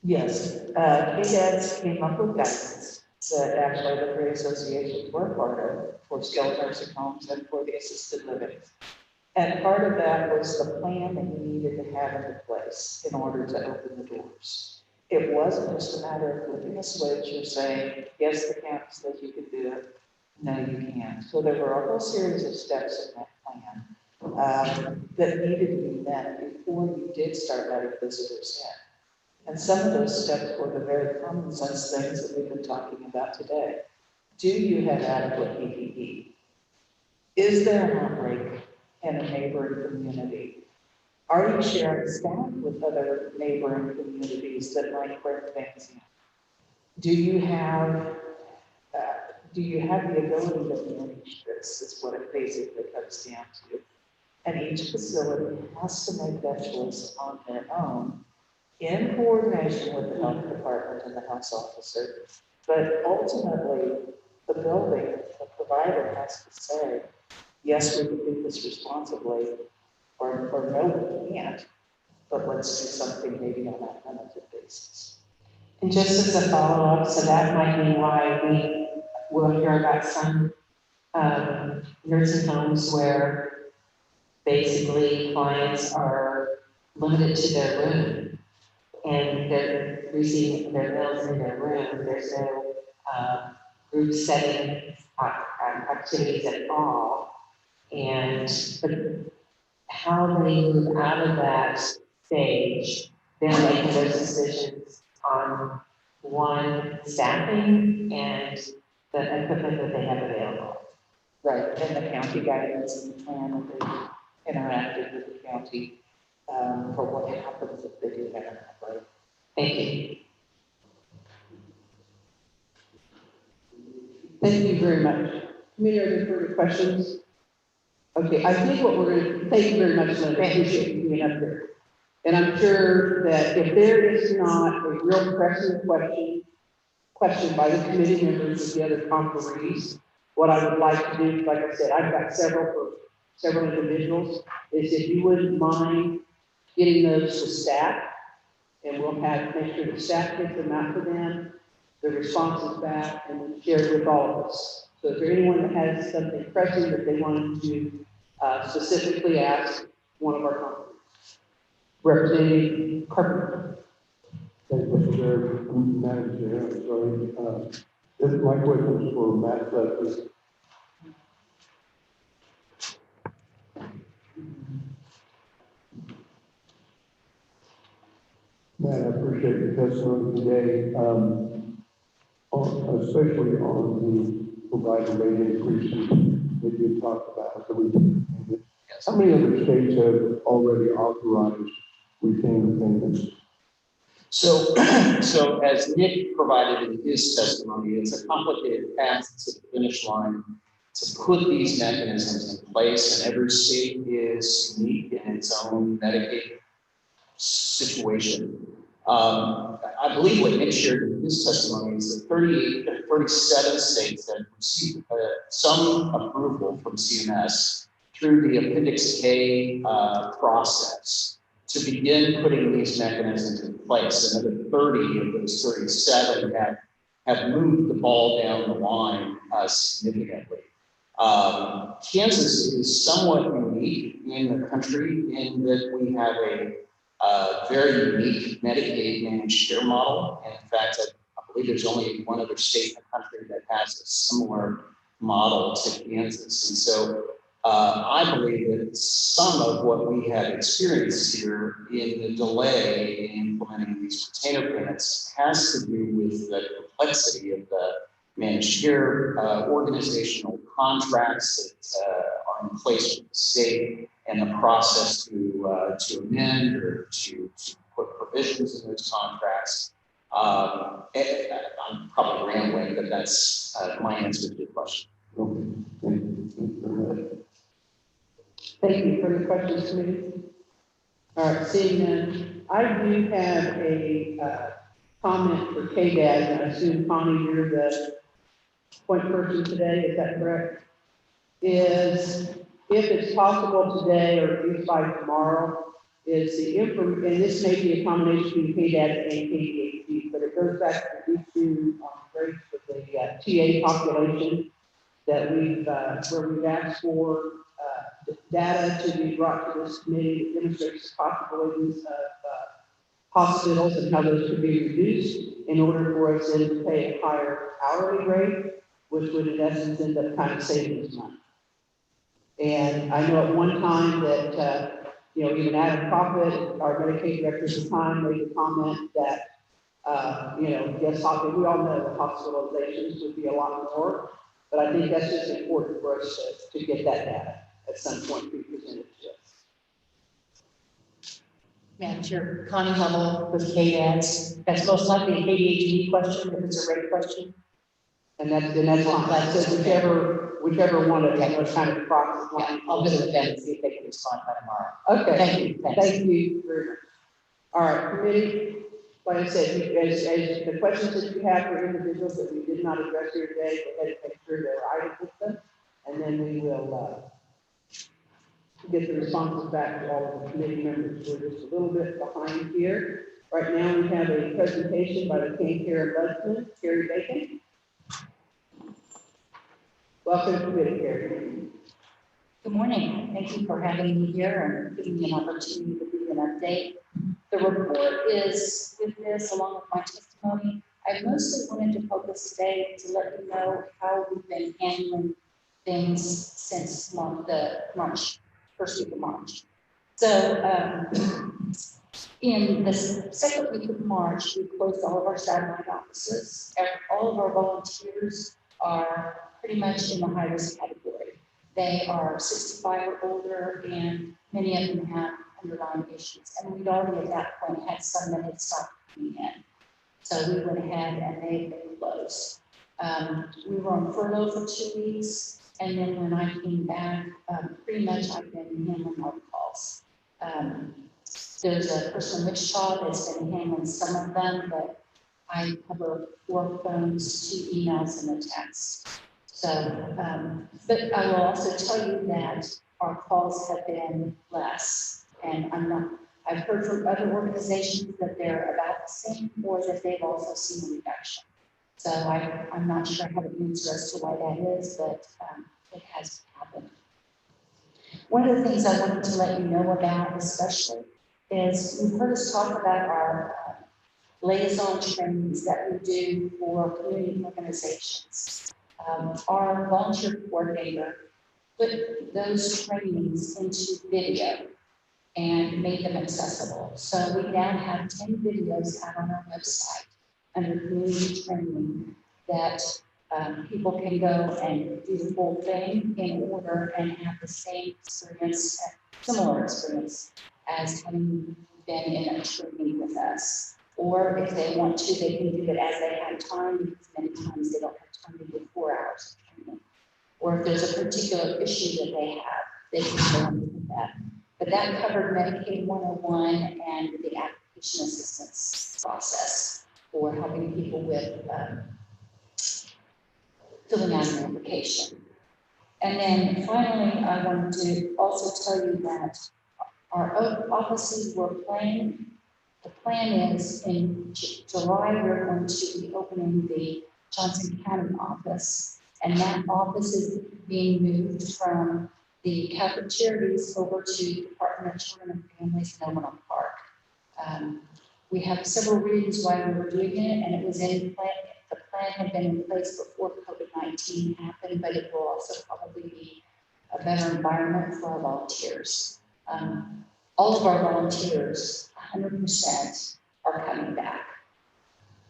Yes, KDADS came up with guidance that actually the three associations were part of for skilled nursing homes and for the assisted living. And part of that was the plan that you needed to have into place in order to open the doors. It wasn't just a matter of flipping a switch or saying, yes, the county says you can do it, no, you can't. So there were a whole series of steps in that plan that needed to be met before you did start letting visitors in. And some of those steps were the very common sense things that we've been talking about today. Do you have adequate PPE? Is there an outbreak in a neighboring community? Are you sharing staff with other neighboring communities that might bring things in? Do you have the ability to manage this, is what it basically comes down to. And each facility has to make that choice on their own in coordination with the health department and the health officer. But ultimately, the building, the provider has to say, yes, we can do this responsibly, or no, we can't, but let's do something maybe on that limited basis. And just as a follow-up, so that might be why we will hear about some nursing homes where basically clients are limited to their room and they're receiving their meals in their room. There's no group setting activities at all. But how they move out of that stage, they're making those decisions on one, staffing and the equipment that they have available. Right, and the county guidance and the plan that they interacted with the county for what happens if they do that, right? Thank you. Thank you very much. Committee, are there further questions? Okay, I think what we're going to, thank you very much, Linda. I appreciate you being up there. And I'm sure that if there is not a real pressing question by the committee members of the other conferees, what I would like to do, like I said, I've got several individuals, is if you wouldn't mind getting those to staff, and we'll make sure the staff gets them out to them, the responses back, and then shared with all of us. So if there anyone that has something pressing that they wanted to specifically ask one of our conferees. Representative Carpenter. Thank you, Mr. Chair. Madam Chair, I'm sorry. This, my question is for Matt Leslie. Matt, I appreciate your testimony today, especially on the provider rate increases that you talked about. How many other states have already authorized retained payments? So as Nick provided in his testimony, it's a complicated path to the finish line to put these mechanisms in place, and every state is unique in its own Medicaid situation. I believe what Nick shared in his testimony is that 37 states have received some approval from CMS through the Appendix K process to begin putting these mechanisms in place. Another 30 of those 37 have moved the ball down the line significantly. Kansas is somewhat unique in the country in that we have a very unique Medicaid managed care model. And in fact, I believe there's only one other state in the country that has a similar model to Kansas. And so I believe that some of what we have experienced here in the delay in implementing these retainer payments has to do with the complexity of the managed care organizational contracts that are in place with the state and the process to amend or to put provisions in those contracts. I'm probably rambling, but that's my answer to your question. Thank you. Further questions, committee? All right, seeing none, I do have a comment for KDAD, and I assume, Connie, you're the point person today, is that correct? Is, if it's possible today or at least by tomorrow, is the and this may be a combination between KDAD and KDHD, but it goes back to the issue on rates with the TA population that where we've asked for data to be brought to this committee that demonstrates the possibilities of hospitals and how those could be reduced in order for us then to pay a higher hourly rate, which would in essence end up kind of saving us money. And I know at one time that, even Adam Profit, our Medicaid director at the time, made a comment that, yes, we all know that hospitalizations would be a lot more, but I think that's just important for us to get that data at some point be presented to us. Madam Chair, Connie Hummel with KDADS. That's most likely a KDHD question if it's a rate question. And that's fine. So whichever one of them was kind of process line. I'll visit with them and see if they can respond by tomorrow. Okay. Thank you. Thanks. Thank you very much. All right, committee. Like I said, as the questions that you have for individuals that we did not address here today, go ahead and make sure they're items with them, and then we will get the responses back to all of the committee members. We're just a little bit behind here. Right now, we have a presentation by the KanCare Ombudsman, Carrie Bacon. Welcome to committee, Carrie. Good morning. Thank you for having me here and giving me an opportunity to give an update. The report is with this along with my testimony. I mostly wanted to focus today to let you know how we've been handling things since March, first week of March. So in the second week of March, we closed all of our satellite offices. All of our volunteers are pretty much in the high-risk category. They are 65 or older, and many of them have underlying issues. And we'd already at that point had some that had stopped coming in. So we went ahead and they've been closed. We were on furlough for 2 weeks, and then when I came back, pretty much I've been handling all the calls. There's a person in Wichita that's been handling some of them, but I cover 4 phones, 2 emails, and a text. So, but I will also tell you that our calls have been less, and I've heard from other organizations that they're about the same, or that they've also seen a reduction. So I'm not sure I have an answer as to why that is, but it has happened. One of the things I wanted to let you know about, especially, is you've heard us talk about our liaison trainings that we do for community organizations. Our volunteer coordinator put those trainings into video and made them accessible. So we now have 10 videos out on our website under community training that people can go and do the whole thing in order and have the same experience, similar experience as having been in a training with us. Or if they want to, they can do it as they have time, because many times they don't have time to do 4 hours of training. Or if there's a particular issue that they have, they can go on with that. But that covered Medicaid 101 and the application assistance process for helping people with filling out an application. And then finally, I wanted to also tell you that our offices were planned. The plan is in July, we're going to be opening the Johnson County office, and that office is being moved from the Catholic Charities over to Department of Children and Families in Overland Park. We have several reasons why we were doing it, and it was in plan. The plan had been in place before COVID-19 happened, but it will also probably be a better environment for our volunteers. All of our volunteers, 100%, are coming back,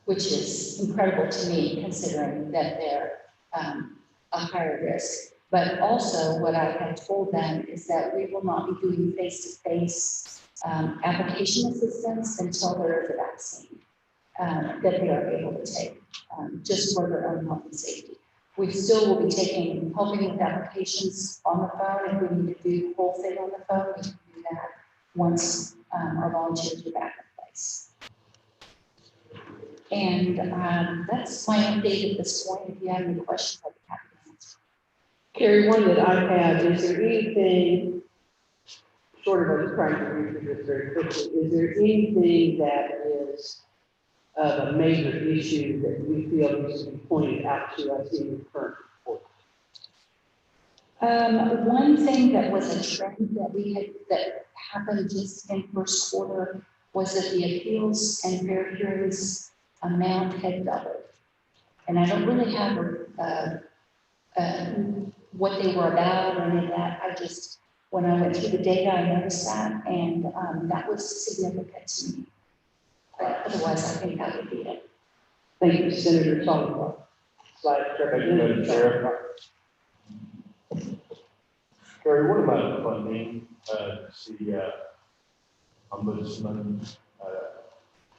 which is incredible to me, considering that they're a higher risk. But also what I had told them is that we will not be doing face-to-face application assistance until there is a vaccine that they are able to take, just for their own health and safety. We still will be helping with applications on the phone. If we need to do the whole thing on the phone, we can do that once our volunteers are back in place. And that's my update at this point. If you have any questions, I'd be happy to answer. Carrie, one that I have, is there anything, short of us trying to read through this very quickly, is there anything that is a major issue that we feel needs to be pointed out to us in the current report? One thing that was a trend that happened just in first quarter was that the appeals and fair hearings amount had doubled. And I don't really have what they were about or any of that. When I went through the data, I noticed that, and that was significant to me. But otherwise, I think that would be it. Thank you, Senator Sullivan. Thank you, Madam Chair. Carrie, what about funding the Ombudsman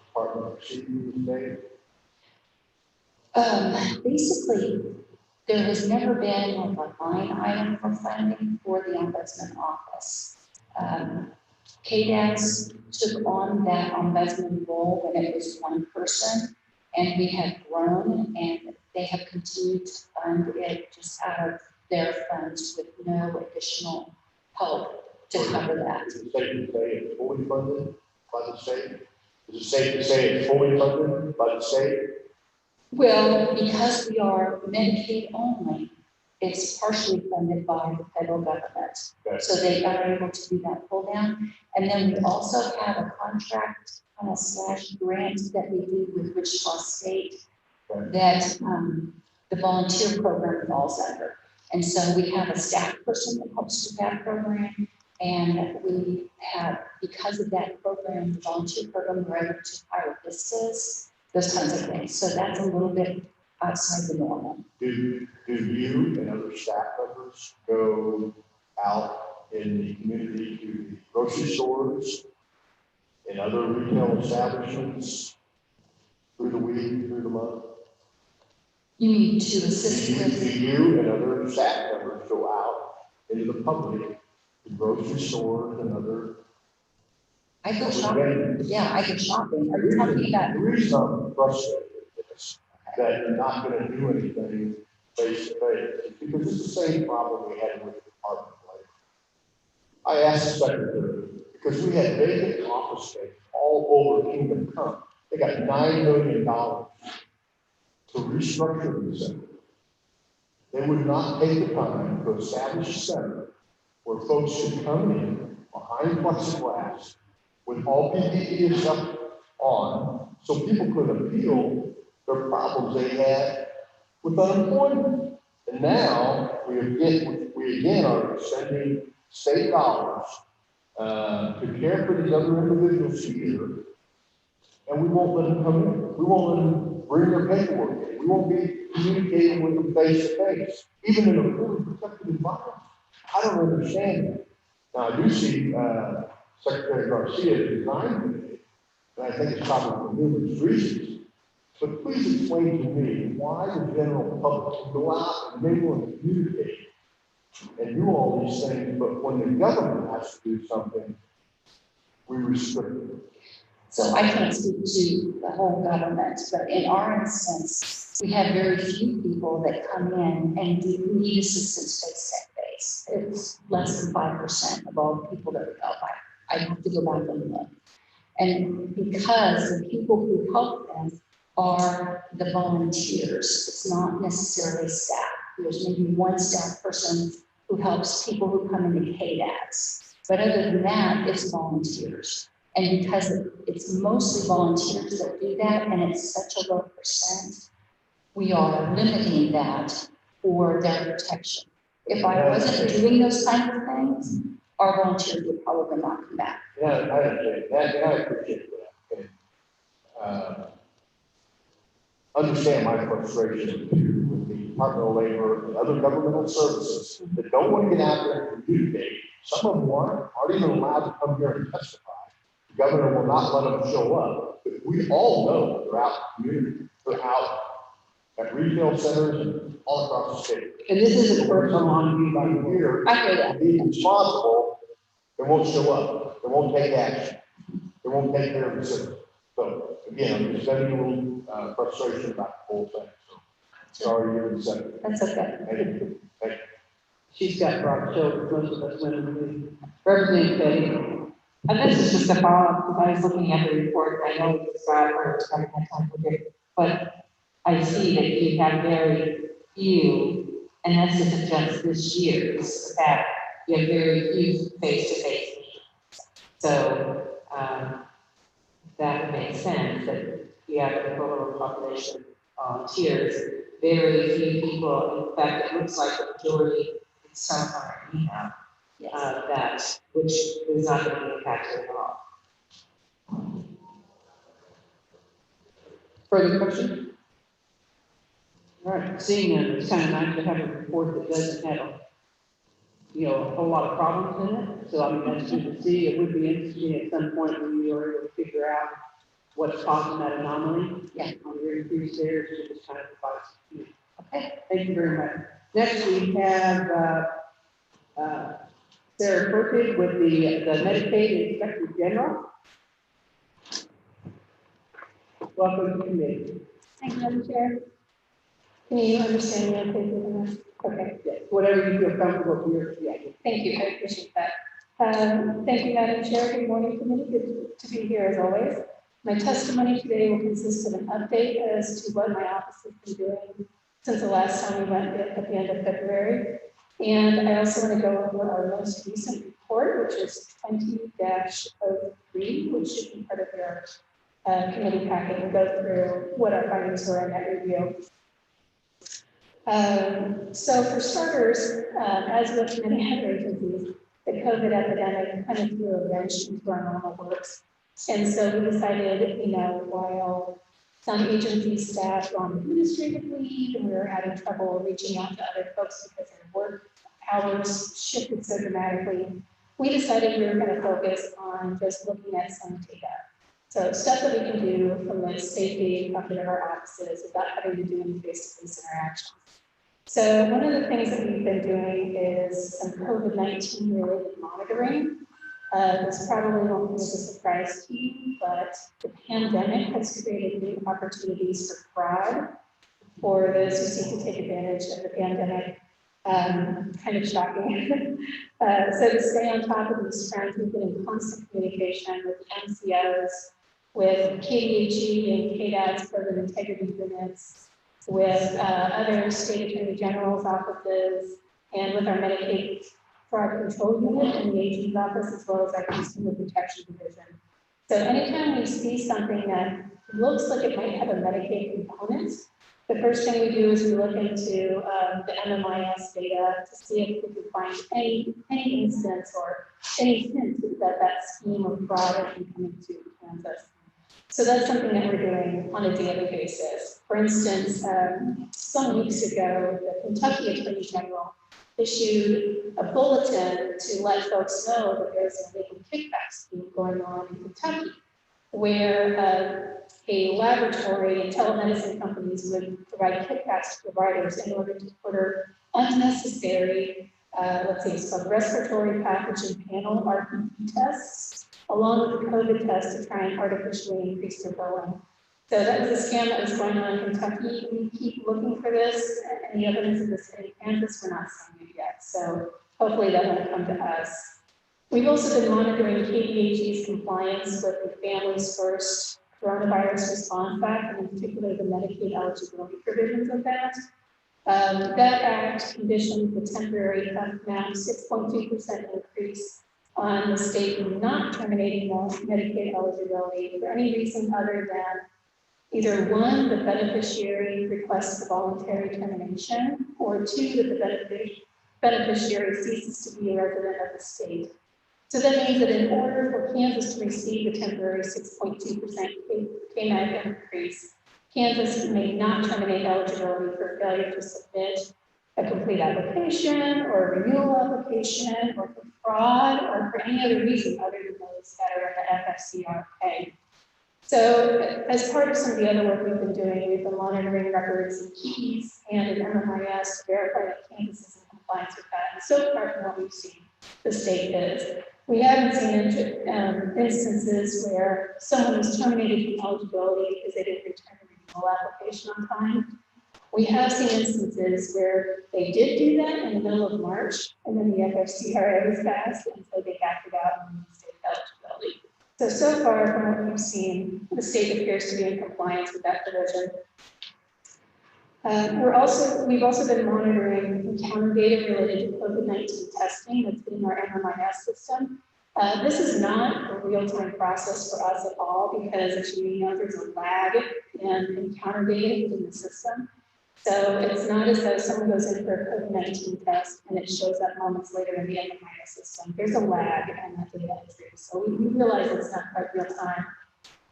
Department procedure today? Basically, there has never been like a line item for funding for the Ombudsman office. KDAS took on that ombudsman role when it was one person, and we have grown, and they have continued to fund it just out of their funds with no additional help to cover that. Is it safe to say it's fully funded by the state? Is it safe to say it's fully funded by the state? Well, because we are Medicaid only, it's partially funded by the federal government. Okay. So they are able to do that pull down. And then we also have a contract slash grant that we do with Wichita State that the volunteer program falls under. And so we have a staff person that helps with that program. And we have, because of that program, the volunteer program, we're able to hire vistas, those kinds of things. So that's a little bit outside the normal. Do you and other staff members go out in the community to the grocery stores and other retail establishments through the week, through the month? You mean to assist with? Do you and other staff members go out into the public, to grocery stores and other? I go shopping. Yeah, I go shopping. Are you talking about? The reason I'm frustrated with this, that you're not going to do anything face to face, because it's the same problem we had with the Department of Labor. I asked the secretary, because we had vacant office space all over Kingdom Come. They got $9 million to restructure the center. They would not take the time to establish a center where folks should come in behind plexiglass with all PPE and stuff on, so people could appeal their problems they had with unemployment. And now we again are sending state dollars to care for these other individuals here, and we won't let them come in. We won't let them bring their paperwork in. We won't be communicating with them face to face, even in a fully protected environment. I don't understand that. Now, I do see Secretary Garcia resigned today, and I think it's probably for numerous reasons. But please explain to me why the general public can go out and mingle and communicate and do all these things, but when the government has to do something, we restrict it. So I can't speak to the whole government, but in our instance, we have very few people that come in and do need assistance face to face. It's less than 5% of all the people that we help. I have to go back and look. And because the people who help them are the volunteers, it's not necessarily staff. There's maybe one staff person who helps people who come into KDADs. But other than that, it's volunteers. And because it's mostly volunteers that do that, and it's such a low percent, we are limiting that for their protection. If I wasn't doing those kinds of things, our volunteers would probably not come back. Yeah, I understand that, and I appreciate that. And, understand my frustration too with the Department of Labor and other governmental services that don't want to get out there and communicate. Some of them aren't even allowed to come here and testify. The governor will not let them show up. But we all know they're out in the community, they're out at retail centers and all across the state. And this isn't personal on you, by here. I hear that. Be responsible. They won't show up. They won't take action. They won't take care of the citizens. So again, I'm just having a little frustration about the whole thing. So sorry you're in the center. That's okay. Thank you. Thank you. She's got broad shoulders, most of us women do. Representative Petty. And this is just a follow-up, because I was looking at the report, I know it's not our time with it, but I see that you have very few, and this isn't just this year's, that you have very few face-to-face meetings. So, that makes sense, that you have a lower population of volunteers, very few people, in fact, it looks like the majority, it's some are email. That, which is not going to be impacted at all. Further question? All right, seeing that, it's kind of nice to have a report that doesn't have a whole lot of problems in it. So I mean, that's good to see. It would be interesting at some point when you are able to figure out what's causing that anomaly. Yeah. On your increase there, so just kind of advice. Okay, thank you very much. Next, we have Sarah Perkins with the Medicaid Inspector General. Welcome to the committee. Thank you, Madam Chair. Can you understand me okay through this? Okay. Yeah, whatever you feel comfortable with, yeah. Thank you, I appreciate that. Thank you, Madam Chair. Good morning, committee. Good to be here as always. My testimony today will consist of an update as to what my office has been doing since the last time we went at the end of February. And I also want to go over our most recent report, which is 20-03, which should be part of your committee packet, and go through what our findings were in that review. So for starters, as with many other agencies, the COVID epidemic kind of threw a wrench into our normal works. And so we decided, while some agency staff were on administrative leave and we were having trouble reaching out to other folks because their work hours shifted so dramatically, we decided we were going to focus on just looking at some data. So stuff that we can do from the safety of our offices without having to do any face-to-face interactions. So one of the things that we've been doing is some COVID-19 related monitoring. This probably won't be a surprise to you, but the pandemic has created new opportunities for fraud for those who seek to take advantage of the pandemic. Kind of shocking. So to stay on top of these trends, we've been in constant communication with MCOs, with KDHE and KDA's program integrity units, with other state attorney general's offices, and with our Medicaid fraud control unit in the AG's office, as well as our consumer protection division. So anytime we see something that looks like it might have a Medicaid component, the first thing we do is we look into the MMIS data to see if we can find any instance or any hint that scheme of fraud is coming to Kansas. So that's something that we're doing on a daily basis. For instance, some weeks ago, the Kentucky Attorney General issued a bulletin to let folks know that there's a legal kickback scheme going on in Kentucky, where a laboratory and telemedicine companies would provide kickbacks to providers in order to order unnecessary, let's say, it's called respiratory pathogen panel RPP tests, along with the COVID test to try and artificially increase their billing. So that was a scam that was going on in Kentucky. We keep looking for this, and the evidence of this in Kansas, we're not seeing it yet. So hopefully that won't come to us. We've also been monitoring KDHE's compliance with the Families First Coronavirus Response Act, and in particular the Medicaid eligibility provisions of that. That act conditioned the temporary FMAP 6.2% increase on the state not terminating Medicaid eligibility for any reason other than either one, the beneficiary requests a voluntary termination, or two, that the beneficiary ceases to be a resident of the state. So that means that in order for Kansas to receive the temporary 6.2% KMAC increase, Kansas may not terminate eligibility for failure to submit a complete application or a renewal application or for fraud or for any other reason other than those that are in the FFCRA. So as part of some of the other work we've been doing, we've been monitoring records and keys and an MMIS to verify that Kansas is in compliance with that. And so far from what we've seen, the state is. We haven't seen instances where someone was terminated from eligibility because they didn't return a renewal application on time. We have seen instances where they did do that in the middle of March, and then the FFCRA was passed, and so they acted out on the state eligibility. So far from what we've seen, the state appears to be in compliance with that provision. We've also been monitoring encounter data related to COVID-19 testing that's in our MMIS system. This is not a real-time process for us at all because, as you know, there's a lag in encounter data in the system. So it's not as though someone goes in for a COVID-19 test and it shows up moments later in the MMIS system. There's a lag in that data entry. So we realize it's not quite real time.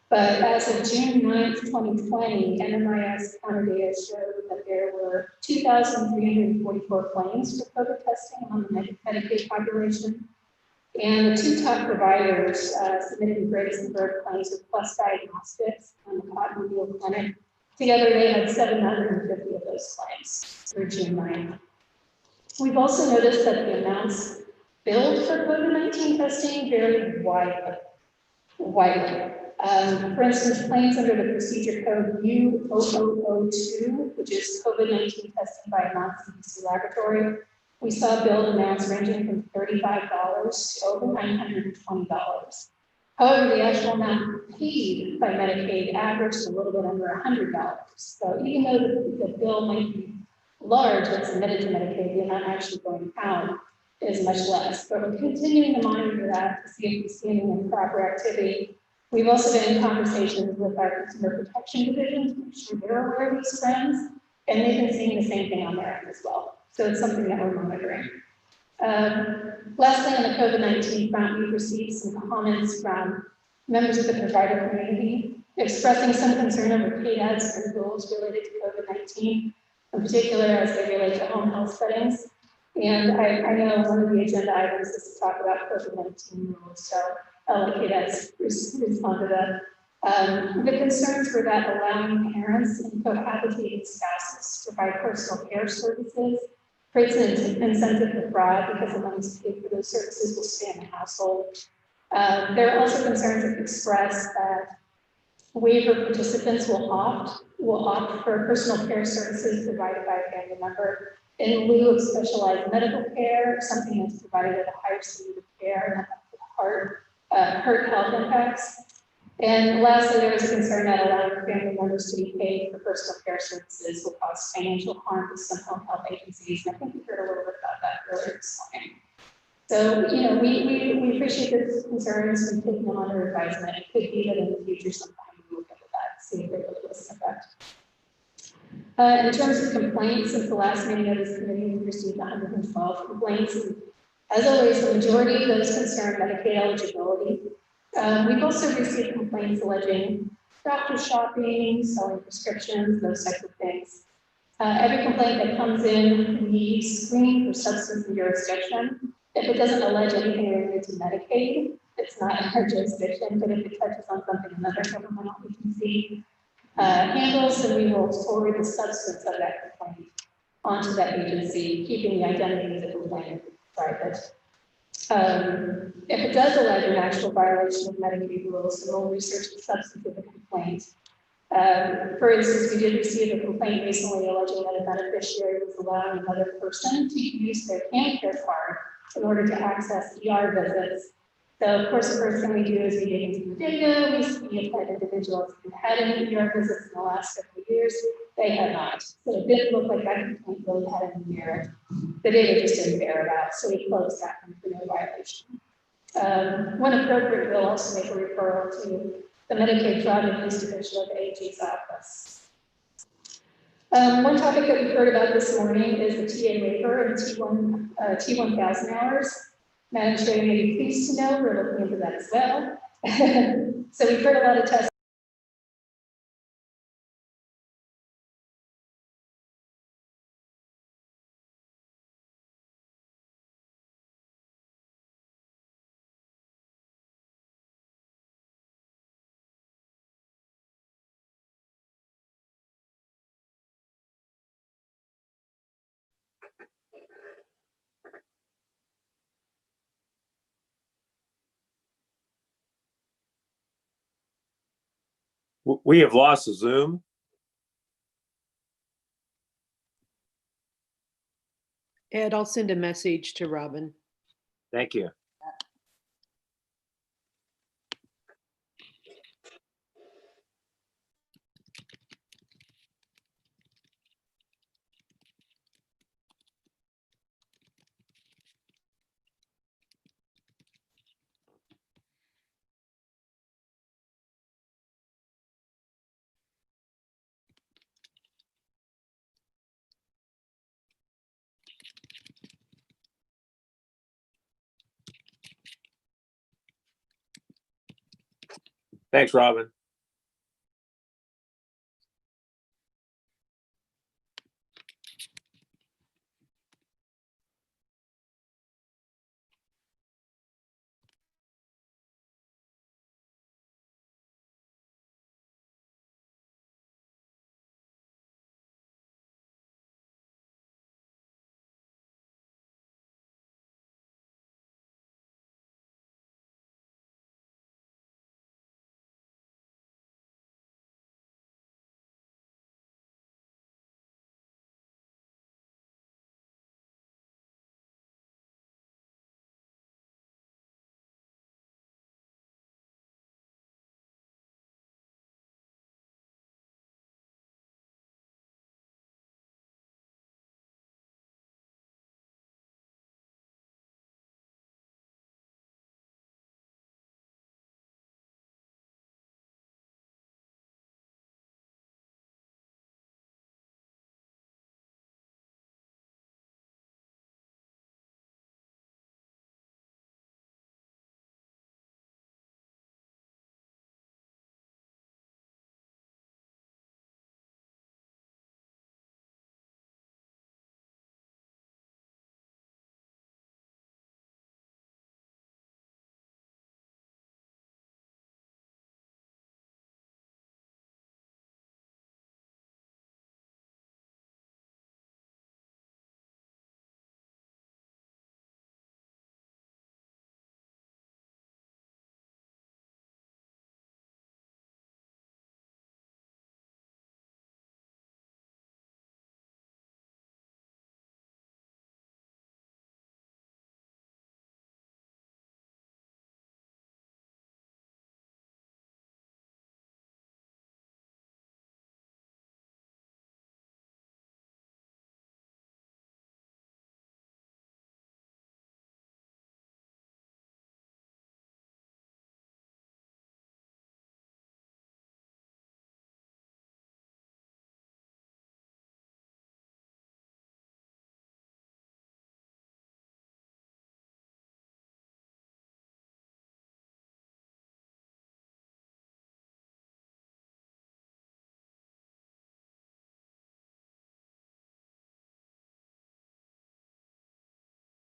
But as of June 9th, 2020, MMIS counter data showed that there were 2,344 claims for COVID testing among the Medicaid population. And the two top providers submitted the greatest number of claims with Plus Diagnostics and the Automobile Clinic. Together, they had 750 of those claims through June 9th. We've also noticed that the amounts billed for COVID-19 testing vary widely. For instance, claims under the procedure code U0002, which is COVID-19 testing by a non-CDC laboratory, we saw billed amounts ranging from $35 to over $920. However, the actual amount paid by Medicaid averaged a little bit under $100. So even though the bill might be large that's submitted to Medicaid, the amount actually going out is much less. But we're continuing to monitor that to see if we see any improper activity. We've also been in conversations with our consumer protection division to make sure they're aware of these trends, and they've been seeing the same thing on their end as well. So it's something that we're monitoring. Lastly, on the COVID-19 front, we've received some comments from members of the provider community expressing some concern over paid ads and rules related to COVID-19, in particular as they relate to home health settings. And I know one of the agenda items is to talk about COVID-19 rules, so I'll let KS respond to that. The concerns were that allowing parents and cohabitating spouses to provide personal care services creates an incentive for fraud because the monies paid for those services will stay in the household. There are also concerns that express that waiver participants will opt for personal care services provided by a family member in lieu of specialized medical care, something that's provided at a higher standard of care and hurt health impacts. And lastly, there is a concern that allowing family members to be paid for personal care services will cause financial harm to some home health agencies. And I think we heard a little bit about that earlier this morning. So, you know, we appreciate those concerns and taking them under advisement. It could be that in the future, sometime we look into that, see if it really was an effect. In terms of complaints, since the last meeting of this committee, we've received 112 complaints. And as always, the majority of those concern Medicaid eligibility. We've also received complaints alleging doctor shopping, selling prescriptions, those types of things. Every complaint that comes in, we screen for substance and jurisdiction. If it doesn't allege anything related to Medicaid, it's not in our jurisdiction, but if it touches on something another governmental agency handles, then we will forward the substance of that complaint onto that agency, keeping the identity of the complainant private. If it does allege an actual violation of Medicaid rules, then we'll research the substance of the complaint. For instance, we did receive a complaint recently alleging that a beneficiary was allowing another person to use their KanCare card in order to access ER visits. So, of course, the first thing we do is we dig into the data, we see if that individual has had any ER visits in the last couple of years. They had not. So it didn't look like that complaint really had any merit. The data just didn't bear it out, so we closed that one for no violation. When appropriate, we'll also make a referral to the Medicaid Fraud and Abuse Division of the AG's office. One topic that we've heard about this morning is the TA waiver and T1000 hours. Madam Chair, you may be pleased to know we're looking into that as well. So we've heard a lot of testimony. We have lost the Zoom. Ed, I'll send a message to Robin. Thank you. Thanks, Robin.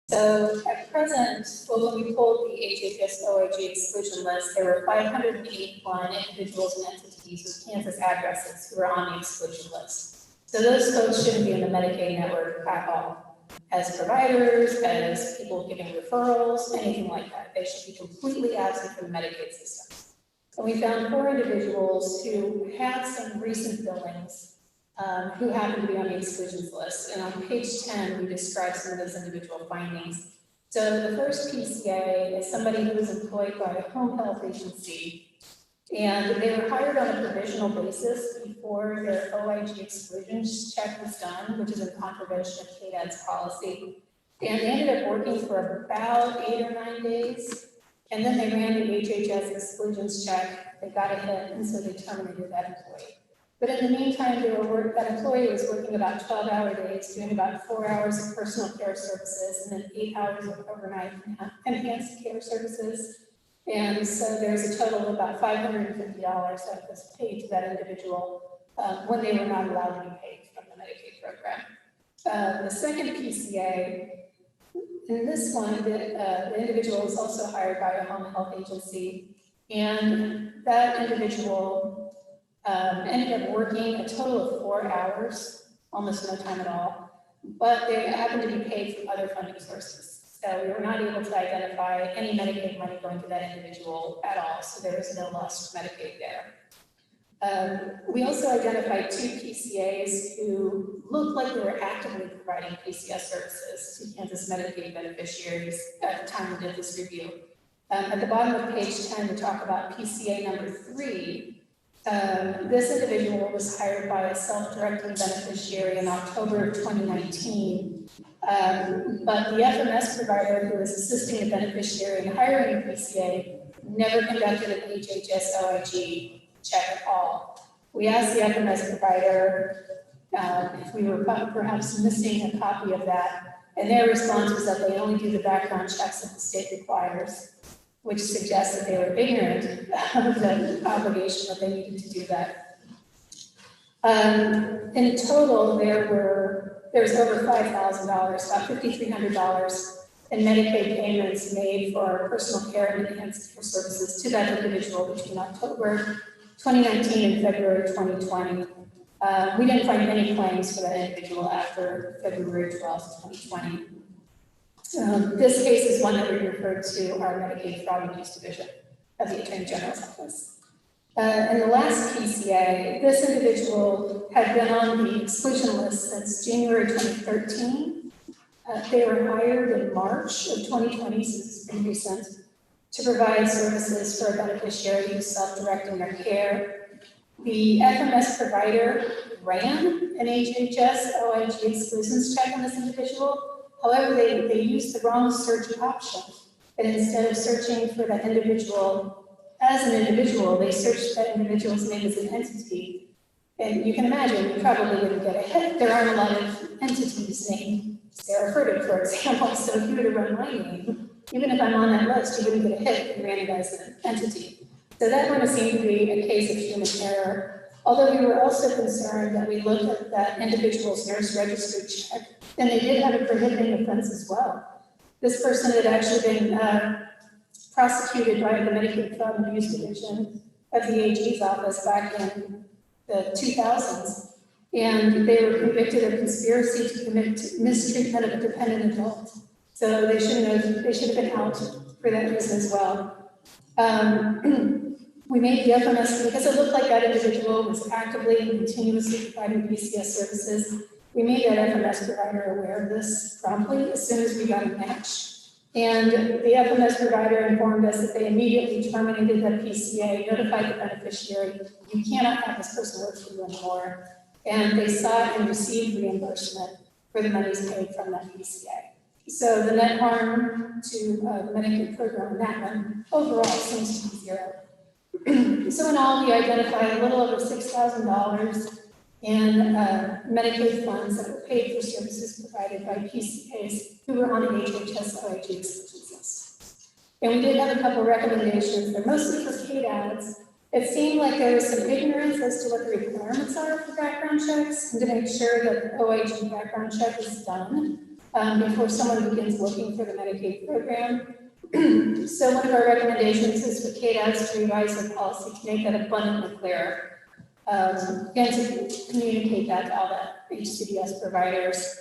So at present, well, when we pulled the HHS OIG exclusion list, there were 581 individuals and entities with Kansas addresses who were on the exclusion list. So those folks shouldn't be in the Medicaid network at all. As providers, as people giving referrals, anything like that, they should be completely absent from the Medicaid system. And we found 4 individuals who had some recent billings who happen to be on the exclusions list. And on page 10, we describe some of those individual findings. So the first PCA is somebody who was employed by a home health agency, and they were hired on a provisional basis before their OIG exclusions check was done, which is in contravention of KDAD's policy. And they ended up working for about 8 or 9 days, and then they ran the HHS exclusions check, they got a hit, and so they terminated that employee. But in the meantime, that employee was working about 12-hour days, doing about 4 hours of personal care services, and then 8 hours of overnight enhanced care services. And so there's a total of about $550 that was paid to that individual when they were not allowed to be paid from the Medicaid program. The second PCA, in this one, the individual was also hired by a home health agency, and that individual ended up working a total of 4 hours, almost no time at all, but they happened to be paid from other funding sources. So we were not able to identify any Medicaid money going to that individual at all, so there was no loss for Medicaid there. We also identified 2 PCAs who looked like they were actively providing PCS services to Kansas Medicaid beneficiaries at the time we did this review. At the bottom of page 10, we talk about PCA number 3. This individual was hired by a self-directing beneficiary in October of 2019. But the FMS provider who was assisting the beneficiary in hiring a PCA never conducted an HHS OIG check at all. We asked the FMS provider if we were perhaps missing a copy of that, and their response was that they only do the background checks that the state requires, which suggests that they were ignorant of the obligation that they needed to do that. In total, there's over $5,000, about $5,300 in Medicaid payments made for personal care and enhanced care services to that individual between October 2019 and February 2020. We didn't find any claims for that individual after February 12th, 2020. This case is one that we referred to our Medicaid Fraud and Abuse Division of the Attorney General's Office. And the last PCA, this individual had been on the exclusion list since January 2013. They were hired in March of 2020, so this is pretty recent, to provide services for a beneficiary who's self-directing their care. The FMS provider ran an HHS OIG exclusions check on this individual. However, they used the wrong search option. And instead of searching for that individual as an individual, they searched that individual's name as an entity. And you can imagine, you probably wouldn't get a hit. There aren't a lot of entities named Sarah Furtick, for example. So if you were to run my name, even if I'm on that list, you wouldn't get a hit if you ran it as an entity. So that one seemed to be a case of human error. Although we were also concerned that we looked at that individual's nurse registry check, and they did have a prohibiting offense as well. This person had actually been prosecuted by the Medicaid Fraud and Abuse Division of the AG's office back in the 2000s, and they were convicted of conspiracy to commit mistreatment of a dependent adult. So they should have been out for that reason as well. We made the FMS, because it looked like that individual was actively and continuously providing PCS services, we made that FMS provider aware of this promptly as soon as we got a match. And the FMS provider informed us that they immediately terminated that PCA, notified the beneficiary, you cannot have this person work for you anymore. And they sought and received reimbursement for the monies paid from that PCA. So the net harm to the Medicaid program in that one overall seems to be zero. So in all, we identified a little over $6,000 in Medicaid funds that were paid for services provided by PCAs who were on the HHS OIG exclusions list. And we did have a couple of recommendations. They're mostly for KDADs. It seemed like there was some ignorance as to what the requirements are for background checks and to make sure that the OIG background check is done. before someone begins looking for the Medicaid program. So one of our recommendations is for KDAS to revise their policy to make that abundantly clear. And to communicate that to all the HCBS providers.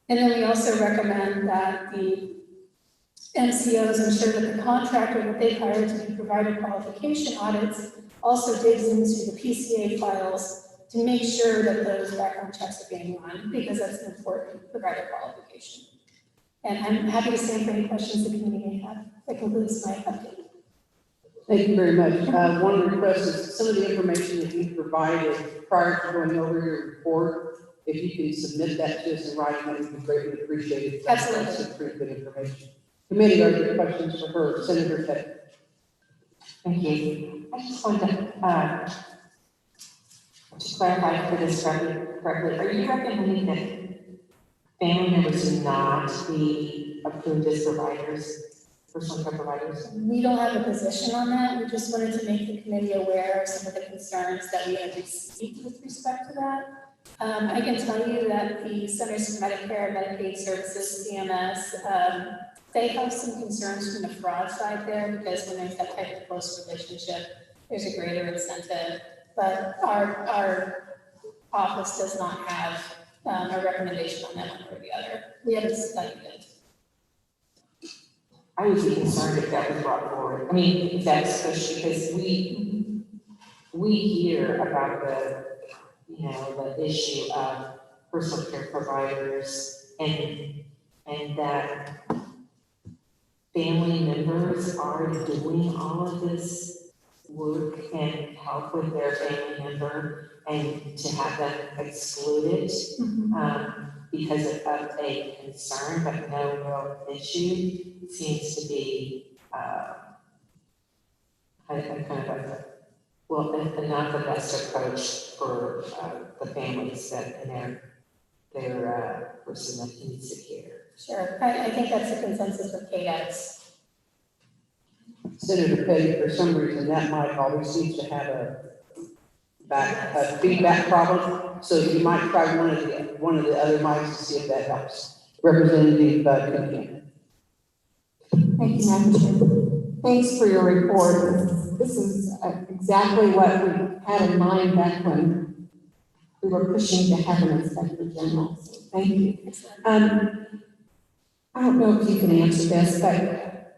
And then we also recommend that the MCOs ensure that the contractor that they hire to do provider qualification audits also digs into the PCA files to make sure that those background checks are being run, because that's an important provider qualification. And I'm happy to stand for any questions the community may have. That concludes my update. Thank you very much. One request is some of the information that you provided prior to going over your report, if you can submit that to us in writing, that would be greatly appreciated. Absolutely. That's pretty good information. Committee, are there questions for her? Senator Ted. Thank you. I just wanted to clarify for this correctly. Are you recommending that family members do not be approved as providers, personal care providers? We don't have a position on that. We just wanted to make the committee aware of some of the concerns that we had received with respect to that. I can tell you that the Centers for Medicare and Medicaid Services, CMS, they have some concerns from the fraud side there, because when there's that type of close relationship, there's a greater incentive. But our office does not have a recommendation on that one or the other. We haven't studied it. I would be concerned if that was brought forward. I mean, if that's pushed, because we hear about the issue of personal care providers and that family members are doing all of this work and help with their family member, and to have them excluded because of a concern but no real issue seems to be not the best approach for the families that and their person that needs the care. Sure, I think that's the consensus with KDAS. Senator Petty, for some reason, that mic always seems to have a feedback problem, so you might try one of the other mics to see if that helps. Representative KanCare. Thank you, Madam Chair. Thanks for your report. This is exactly what we had in mind back when we were pushing to have an inspector general. So thank you. I don't know if you can answer this, but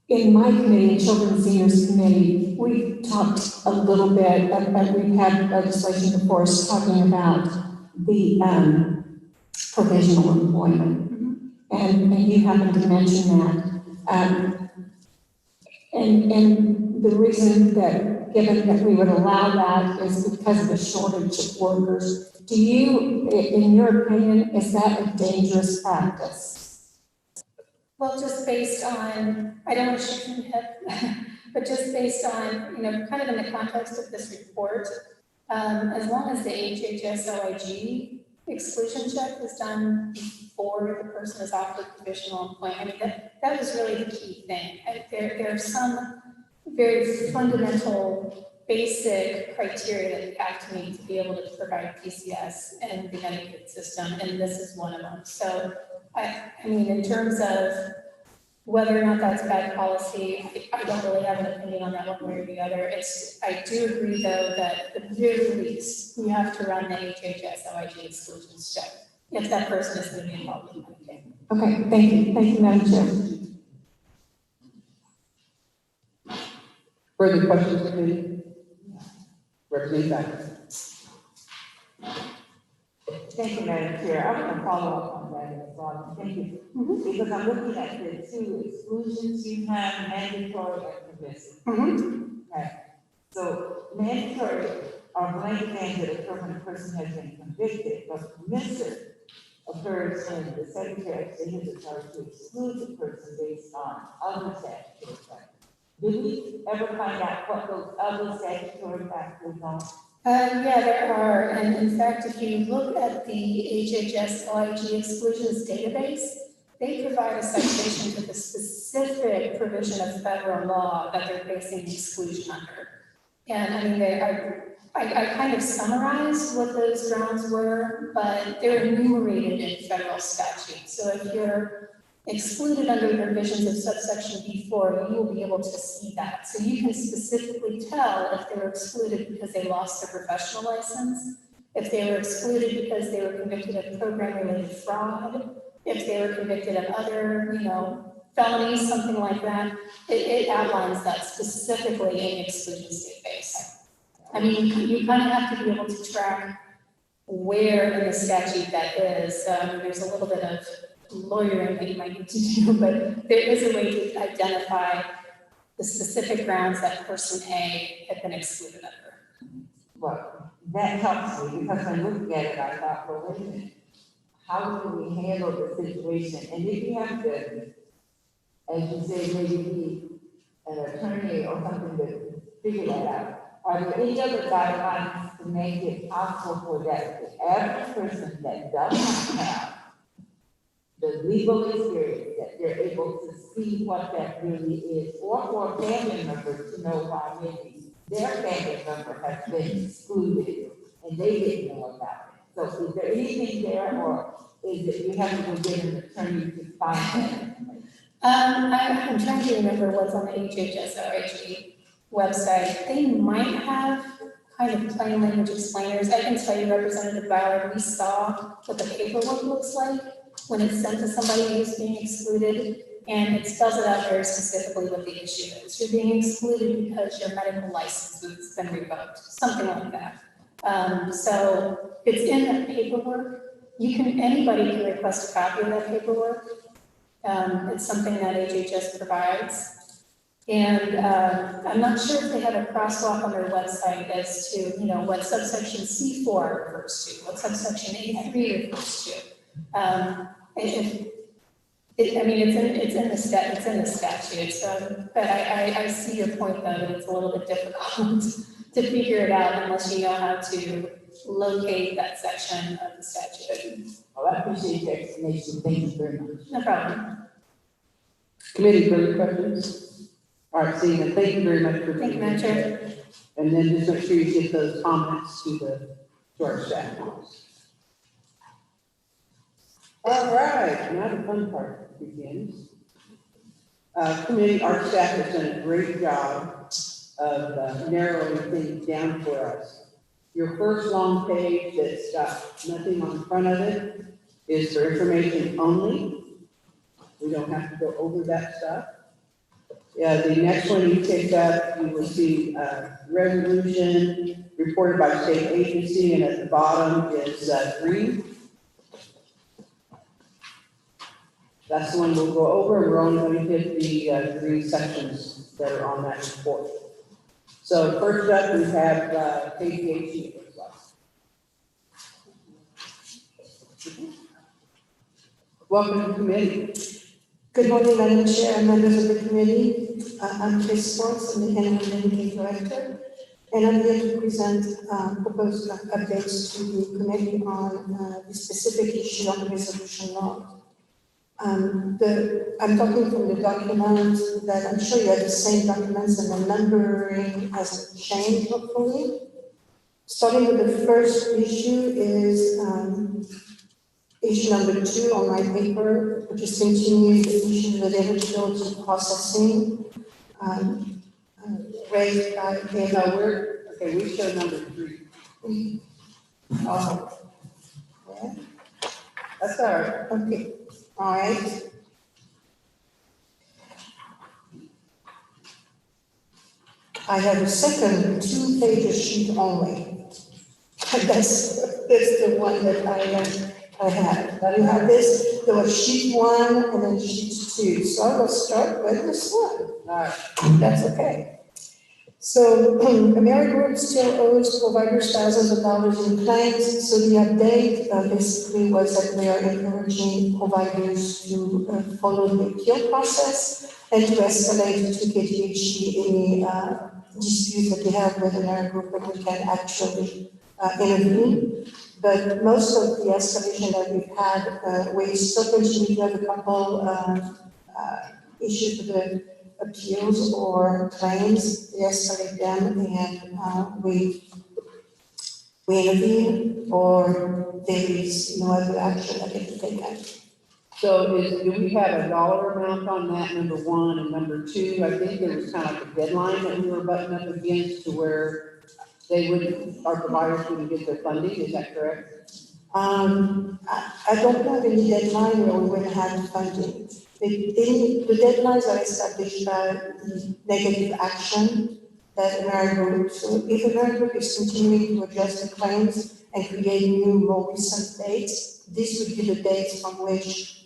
in my committee, Children Seniors Committee, we talked a little bit, we've had legislation before us talking about the provisional employment. And you happened to mention that. And the reason that, given that we would allow that, is because of the shortage of workers. Do you, in your opinion, is that a dangerous practice? Well, just based on, I don't want to shoot from the hip, but just based on, kind of in the context of this report, as long as the HHS OIG exclusion check is done before the person is offered provisional employment, I mean, that was really the key thing. There are some very fundamental, basic criteria that you have to meet to be able to provide PCS in the Medicaid system, and this is one of them. So, I mean, in terms of whether or not that's bad policy, I don't really have an opinion on that one way or the other. I do agree, though, that at the very least, you have to run the HHS OIG exclusions check if that person is going to be involved in Medicaid. Okay, thank you. Thank you, Madam Chair. Further questions, committee? Representative Back. Thank you, Madam Chair. I want to follow up on that as well. Thank you. Because I'm looking at the two exclusions you have, mandatory and permissive. Right. So mandatory are blanket things that occur when a person has been convicted, but permissive occurs when the Secretary of State has authority to exclude the person based on other statutory factors. Did we ever find out what those other statutory factors are? Yeah, there are, and in fact, if you look at the HHS OIG exclusions database, they provide a citation to the specific provision of federal law that they're basing the exclusion under. And I mean, I kind of summarized what those grounds were, but they're enumerated in federal statute. So if you're excluded under the provisions of subsection B4, you will be able to see that. So you can specifically tell if they were excluded because they lost their professional license, if they were excluded because they were convicted of program-related fraud, if they were convicted of other, felonies, something like that. It outlines that specifically in the exclusion state base. I mean, you kind of have to be able to track where in the statute that is. There's a little bit of lawyering that you might need to do, but there is a way to identify the specific grounds that person A had been excluded under. Well, that helps me because when looking at it, I thought, well, wait a minute, how do we handle the situation? And if you have to, as you say, maybe be an attorney or something to figure that out, are there any other guidelines to make it possible for that the average person that does not have the legal experience, that they're able to see what that really is, or for a family member to know why maybe their family member has been excluded and they didn't know about it? So is there anything there, or is it you have to go get an attorney to find that information? I'm trying to remember what's on the HHS or HE website. They might have kind of plain language explainers. I can tell you, Representative Ballard, we saw what the paperwork looks like when it's sent to somebody who's being excluded, and it spells it out very specifically what the issue is. You're being excluded because your medical license has been revoked, something like that. So it's in that paperwork. Anybody can request a copy of that paperwork. It's something that HHS provides. And I'm not sure if they have a crosswalk on their website as to, what subsection C4 refers to, what subsection A3 refers to. It's in the statute. So, but I see your point though, that it's a little bit difficult to figure it out unless you know how to locate that section of the statute. Well, I appreciate the explanation. Thank you very much. No problem. Committee, further questions? All right, seeing that, thank you very much for. Thank you, Madam Chair. And then just make sure you get those comments to our staff. All right, now the fun part begins. Committee, our staff has done a great job of narrowing things down for us. Your first long page that's got nothing on the front of it is for information only. We don't have to go over that stuff. Yeah, the next one you pick up, you will see resolution reported by state agency, and at the bottom is green. That's the one we'll go over, and we're only going to hit the green sections that are on that report. So first up, we have KPHE. Welcome to the committee. Good morning, Madam Chair and members of the committee. I'm Chris Sports, I'm the Animal Medicaid Director, and I'm here to present proposed updates to the committee on the specific issue on the resolution law. I'm talking from the document that I'm sure you have the same documents, and the numbering hasn't changed, hopefully. Starting with the first issue is issue number 2 on my paper, which is continuing the issue with eligibility processing raised by we show number 3. Oh. Yeah. That's all right. Okay. All right. I have a second 2-page sheet only. That's the one that I had. You have this, there was sheet 1 and then sheet 2. So I will start with this one. All right. That's okay. So AmeriGroup still owes providers thousands of dollars in claims. So the update basically was that we are encouraging providers to follow the appeal process and to escalate to KTHE any dispute that they have with AmeriGroup, that we can actually intervene. But most of the escalation that we've had, we still continue to have a couple issues with the appeals or claims. We escalate them, and we we intervene, or there is no other action that can be taken. So do we have a dollar amount on that, number one, and number two, I think there was kind of like a deadline that we were butting up against to where our providers wouldn't get their funding, is that correct? I don't have any deadline where we will have funding. The deadlines are established by the negative action that Amerigroup, so if Amerigroup is continuing to adjust the claims and create new, more recent dates, this would be the dates from which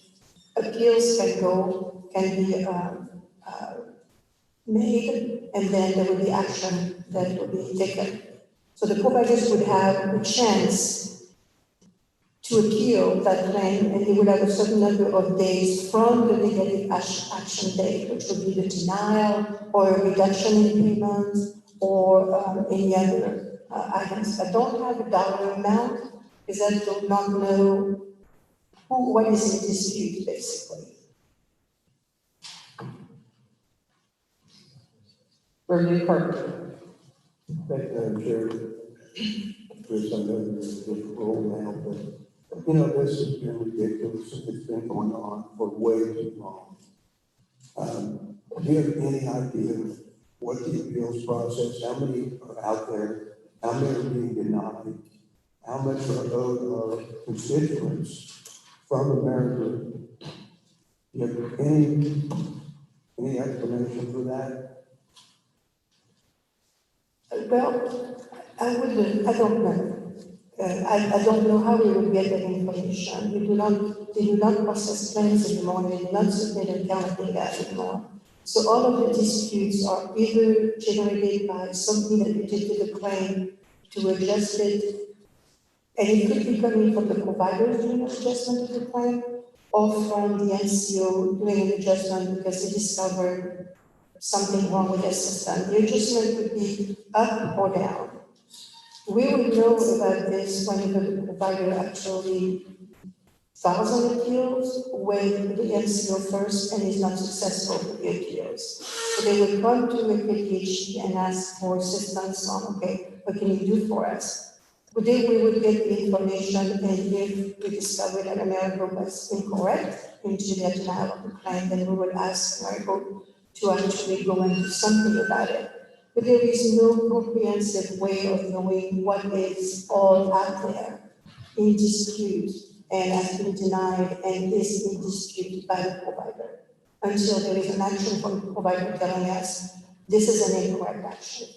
appeals can be made, and then there will be action that will be taken. So the providers would have a chance to appeal that claim, and they would have a certain number of days from the negative action date, which would be the denial or a reduction in payments or any other items. I don't have a dollar amount because I do not know what is in dispute, basically. Bernie Carpenter. Thank you, Madam Chair. Chris, I know you're in a different role now, but you know, this has been ridiculous. It's been going on for way too long. Do you have any idea what the appeals process, how many are out there, how many are being denied, how much are owed our constituents from America? Do you have any explanation for that? Well, I don't know. I don't know how we would get that information. They do not process claims anymore, they do not submit and count data anymore. So all of the disputes are either generated by something that we did to the claim to adjust it, and it could be coming from the provider doing an adjustment of the claim, or from the NCO doing an adjustment because they discovered something wrong with their system. The adjustment could be up or down. We will know about this whenever the provider actually files an appeals with the NCO first and is not successful with the appeals. So they will come to a KPHE and ask for assistance on, okay, what can you do for us? But then we would get the information, and if we discover that Amerigroup was incorrect into their denial of the claim, then we would ask Amerigroup to actually go and do something about it. But there is no comprehensive way of knowing what is all out there in dispute and has been denied and is in dispute by the provider until there is an action from the provider telling us this is an incorrect action.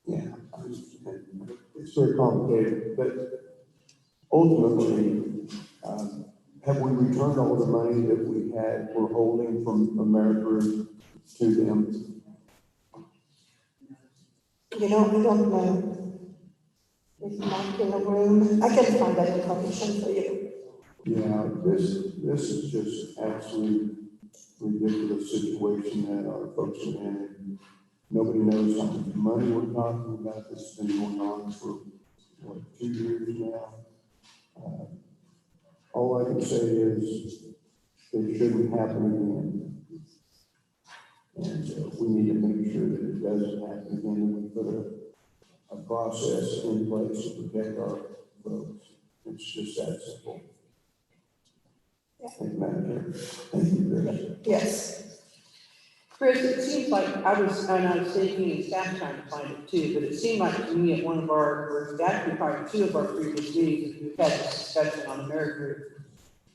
Yeah, I understand. It's very complicated, but ultimately, have we returned all the money that we're holding from America to them? You know, I don't know. It's not in the room. I can find that information for you. Yeah, this is just absolutely ridiculous situation that our folks are in. Nobody knows how much money we're talking about. This has been going on for, 2 years now. All I can say is it shouldn't happen again. And we need to make sure that it doesn't happen again, and we put a process in place to protect our folks. It's just that simple. Thank you, Madam Chair. Thank you, Chris. Yes. Chris, it seems like I was thinking, and staff trying to find it too, but it seemed like to me at one of or actually probably two of our previous meetings, we've had this discussion on Amerigroup,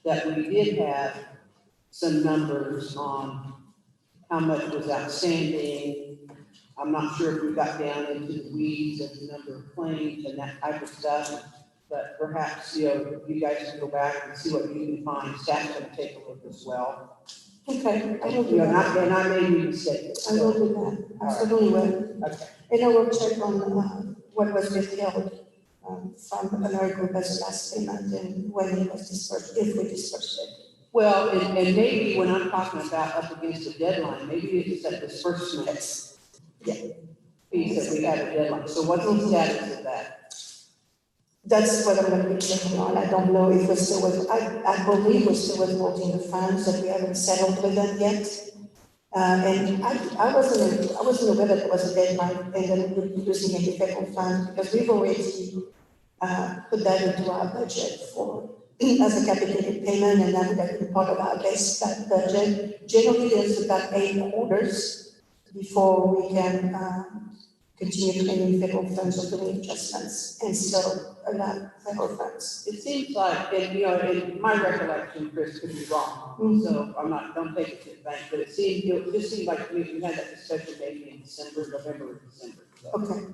that we did have some numbers on how much was outstanding. I'm not sure if we got down into the weeds of the number of claims and that type of stuff, but perhaps, you guys can go back and see what you can find. Staff can take a look as well. Okay, I will do that. And I may be mistaken. I will do that. Absolutely will. Okay. And I will check on what was withheld from Amerigroup as a last payment and when it was dispersed, if we dispersed it. Well, and maybe when I'm talking about up against a deadline, maybe it's that disbursement piece that we have a deadline. So what's the status of that? That's what I'm going to be checking on. I don't know if we're still with, I believe we're still withholding the funds that we haven't settled with them yet. And I wasn't aware that there was a deadline and then we're using a federal fund because we've already put that into our budget for, as a capitated payment, and that would have been part of our base budget. Generally, there's about 8 quarters before we can continue claiming federal funds or doing adjustments and still allow federal funds. It seems like, and in my recollection, Chris could be wrong, so don't take it to the bank, but it just seemed like we had that discussion maybe in December, November, or December. So.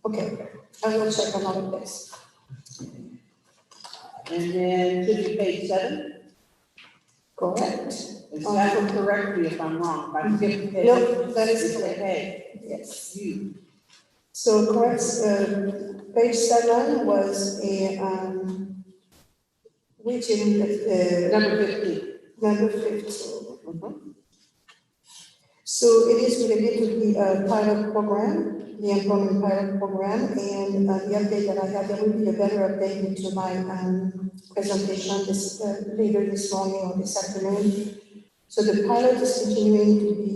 Okay, I will check on all of this. And then should be page 7? Correct. And that will correct me if I'm wrong. If I skip page. No, that is it's correct. okay. Yes. You. So correct, page 7 was a, which in number 15. Number 15. So it is related to the pilot program, the employment pilot program, and the update that I have, there will be a better update into my presentation this later this morning or this afternoon. So the pilot is continuing to be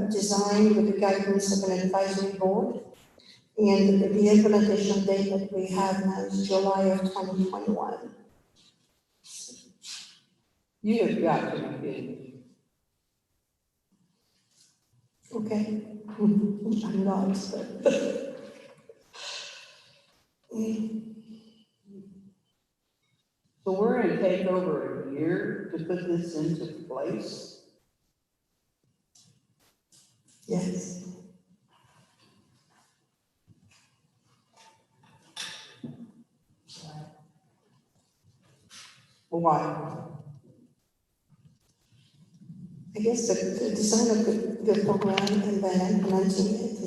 designed with the guidance of an advisory board. And the implementation date that we have now is July of 2021. You have got to be kidding. Okay. I'm not, but. So we're going to take over a year to put this into place? Yes. Why? I guess the design of the program and then implementing it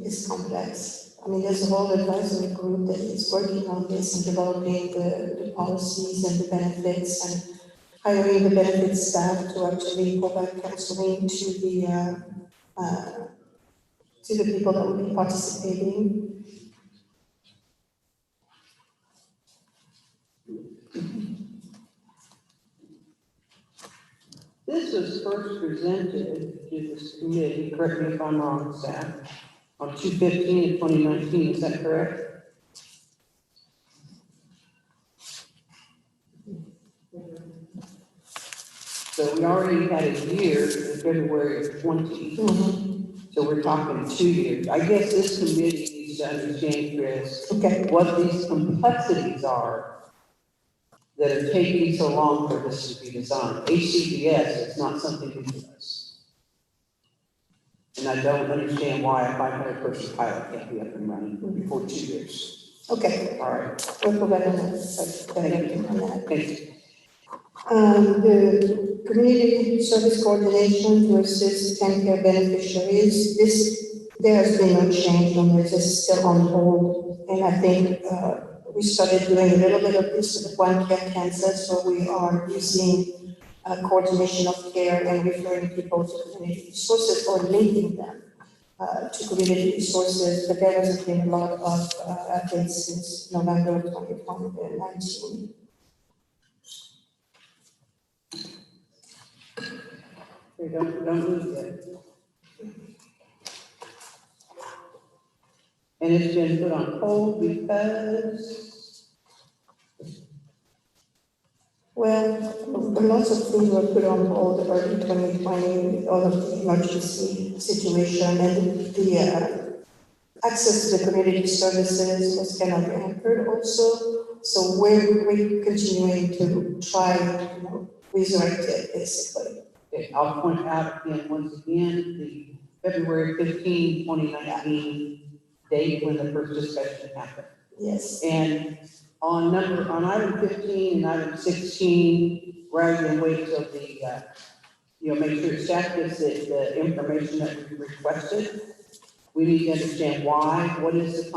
is complex. I mean, there's a whole advisory group that is working on this and developing the policies and the benefits and hiring the benefits staff to actually provide counseling to the people that will be participating. This was first presented to this committee, correct me if I'm wrong, staff, on 2/15 of 2019, is that correct? So we already had a year in February of 20. So we're talking 2 years. I guess this committee needs to understand, Chris, what these complexities are that are taking so long for this to be designed. HCBS is not something new to us. And I don't understand why a 500-person pilot can't be up and running before 2 years. Okay. All right. We'll provide on that. Thank you. The community service coordination to assist KanCare beneficiaries, there has been no change on this, it's still on hold. And I think we started doing a little bit of this with KanCare Kansas, so we are using coordination of care and referring people to community resources or linking them to community resources, but there hasn't been a lot of updates since November of 2019. Okay, don't lose it. And it's been put on hold because? Well, lots of things were put on hold early 2020 with all of the emergency situation, and the access to the community services was kind of hampered also. So we're continuing to try, resurrect it basically. Okay, I'll point out again, once again, the February 15, 2019 date when the first discussion happened. Yes. And on item 15 and item 16, rather than wait till the, make sure staff gets the information that we requested, we need to understand why, what is the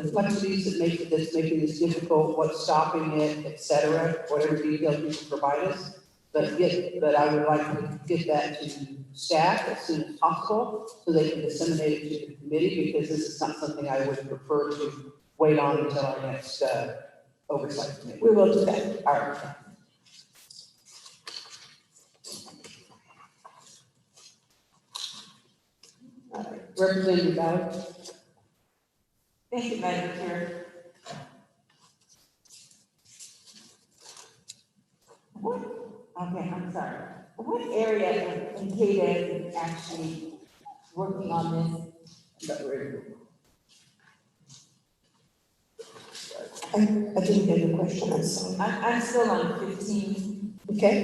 complexities that's making this difficult, what's stopping it, et cetera, whatever details you can provide us. But I would like to get that to staff as soon as possible so they can disseminate it to the committee, because this is not something I would prefer to wait on until our next oversight committee. We will do that. All right. Representative Ballard. Thank you, Madam Chair. Okay, I'm sorry. What area in KDES is actually working on this? I didn't get the question, I'm sorry. I'm still on 15. Okay.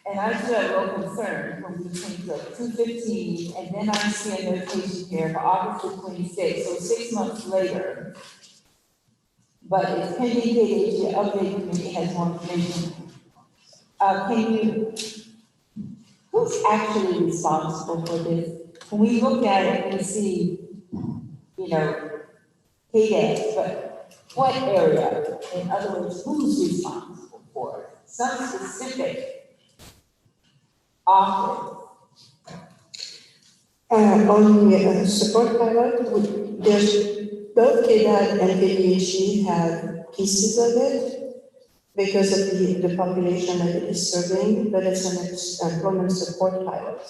And I'm still a little concerned when we change to 215, and then I see a notation here for August the 26th, so 6 months later. But it's pending KDH, the update committee has more information. Who's actually responsible for this? When we look at it, we see, you know, KDH, but what area? In other words, who's responsible for it? Some specific office. On the support pilot, there's both KDAD and KDHE have pieces of it because of the population that it is serving, but it's an employment support pilot.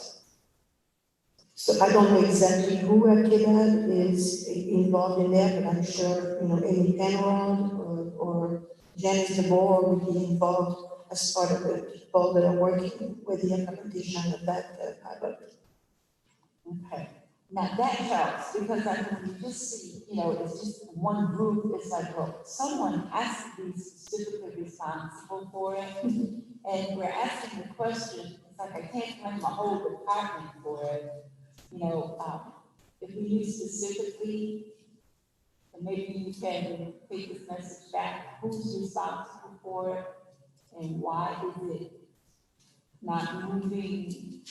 So I don't know exactly who at KDAD is involved in that, but I'm sure, you know, Amy Penrod or Janice DeBoer would be involved as part of the people that are working with the implementation of that pilot. Okay, now that helps, because I mean, you just see, you know, it's just one group, it's like, well, someone has to be specifically responsible for it. And we're asking the question, it's like, I can't blame a whole department for it. You know, if we use specifically, and maybe you can take this message back, who's responsible for it? And why is it not moving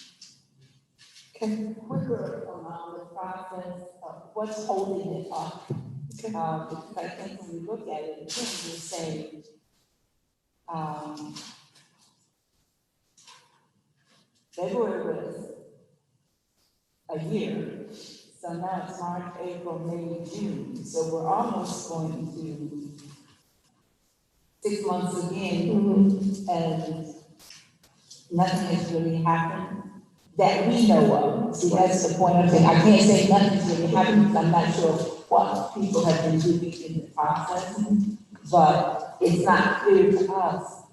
quicker along the process of what's holding it up? Because I think when we look at it, we say, February was a year, so now it's March, April, May, June, so we're almost going to 6 months again, and nothing has really happened that we know of. See, that's the point I'm saying. I can't say nothing's really happened, because I'm not sure what people have been doing in the process, but it's not clear to us,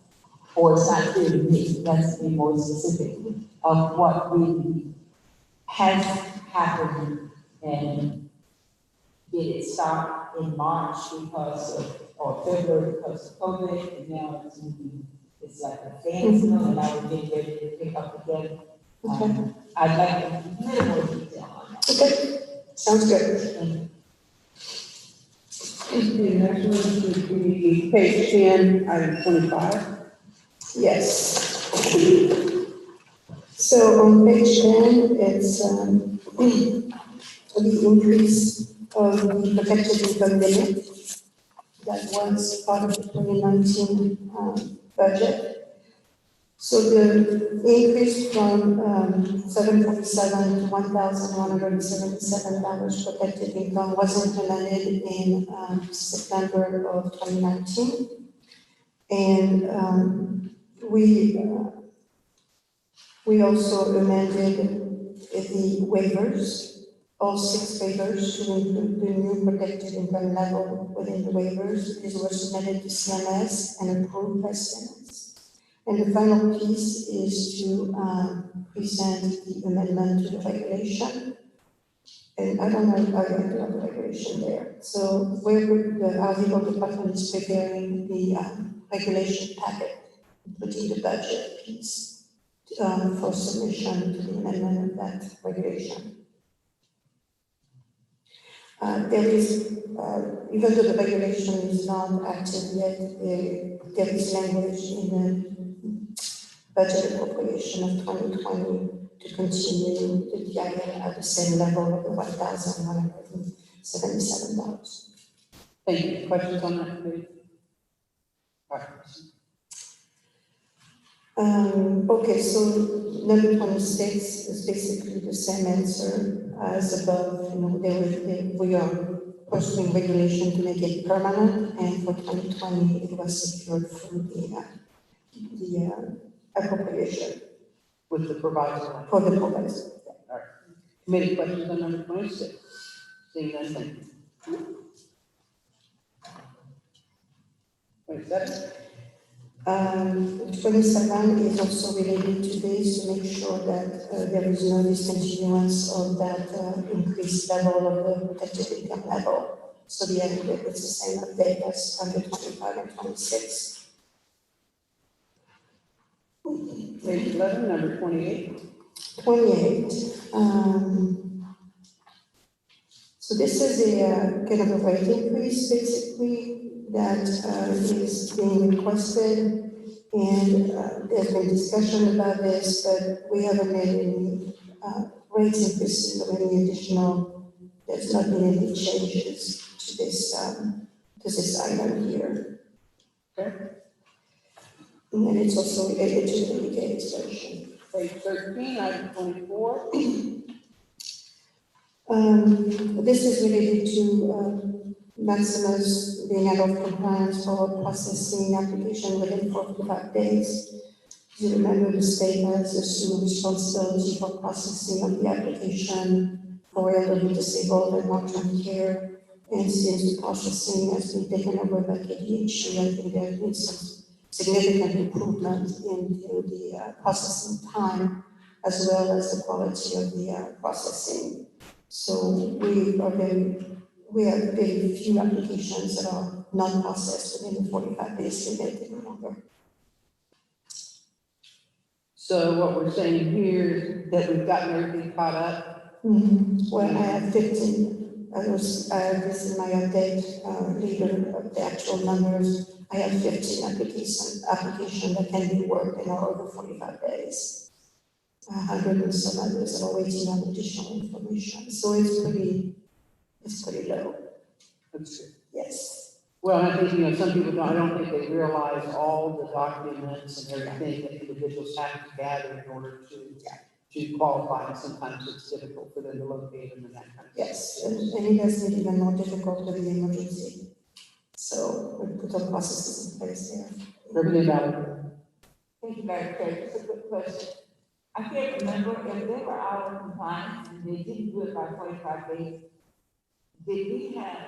or it's not clear to me, let's be more specific, of what really has happened, and did it start in March because of, or February because of COVID, and now it's like a standstill, and now we're getting ready to pick up again. I'd like a little more detail on that. Okay, sounds good. The next one would be page 10, item 25. Yes. So on page 10, it's the increase of the protected income limit that was part of the 2019 budget. So the increase from $747 to $1,177 protected income was implemented in September of 2019. And we also amended the waivers, all 6 waivers, to include the new protected income level within the waivers. These were submitted to CMS and approved by CMS. And the final piece is to present the amendment to the regulation. And I don't know if I have to have the regulation there. So our legal department is preparing the regulation packet, including the budget piece, for submission to the amendment of that regulation. There is, even though the regulation is not active yet, there is language in the budget appropriation of 2020 to continue the DIA at the same level of the $1,177. Thank you. Questions on that, please? Okay, so number 26 is basically the same answer as above. You know, we are pursuing regulation to make it permanent, and for 2020 it was secured through the appropriation. With the proviso. For the proviso. All right. Committee questions on number 26? Seeing none, thank you. 27? 27 is also related to this, to make sure that there is no discontinuance of that increased level of the protected income level. So it's the same update as under 25 and 26. Page 11, number 28. 28. So this is a kind of a rate increase, basically, that is being requested. And there's been discussion about this, but we haven't made any rate increases or any additional, there's not been any changes to this item here. Okay. And then it's also related to the Medicaid extension. Page 13, item 24. This is related to Maximus being out of compliance for processing application within 45 days. You remember the state has assumed responsibility for processing of the application for elderly disabled and long-term care. And since the processing has been taken over by KDHE, I think there has been some significant improvement in the processing time as well as the quality of the processing. So we have very few applications that are not processed within the 45 days limit any longer. So what we're saying here is that we've gotten everything caught up. Well, I have 15. This is my update later of the actual numbers. I have 15 applications that can be worked in over 45 days. 100 and some others are waiting on additional information. So it's pretty low. That's good. Yes. Well, I think, some people I don't think they realize all the documents and everything that individuals have to gather in order to qualify. And sometimes it's difficult for them to locate them and that kind of stuff. Yes, and it has been even more difficult with the emergency. So we put our processes in place there. Thank you, Madam Chair. Just a quick question. I can't remember if they were out of compliance and they didn't do it by 45 days. Did we have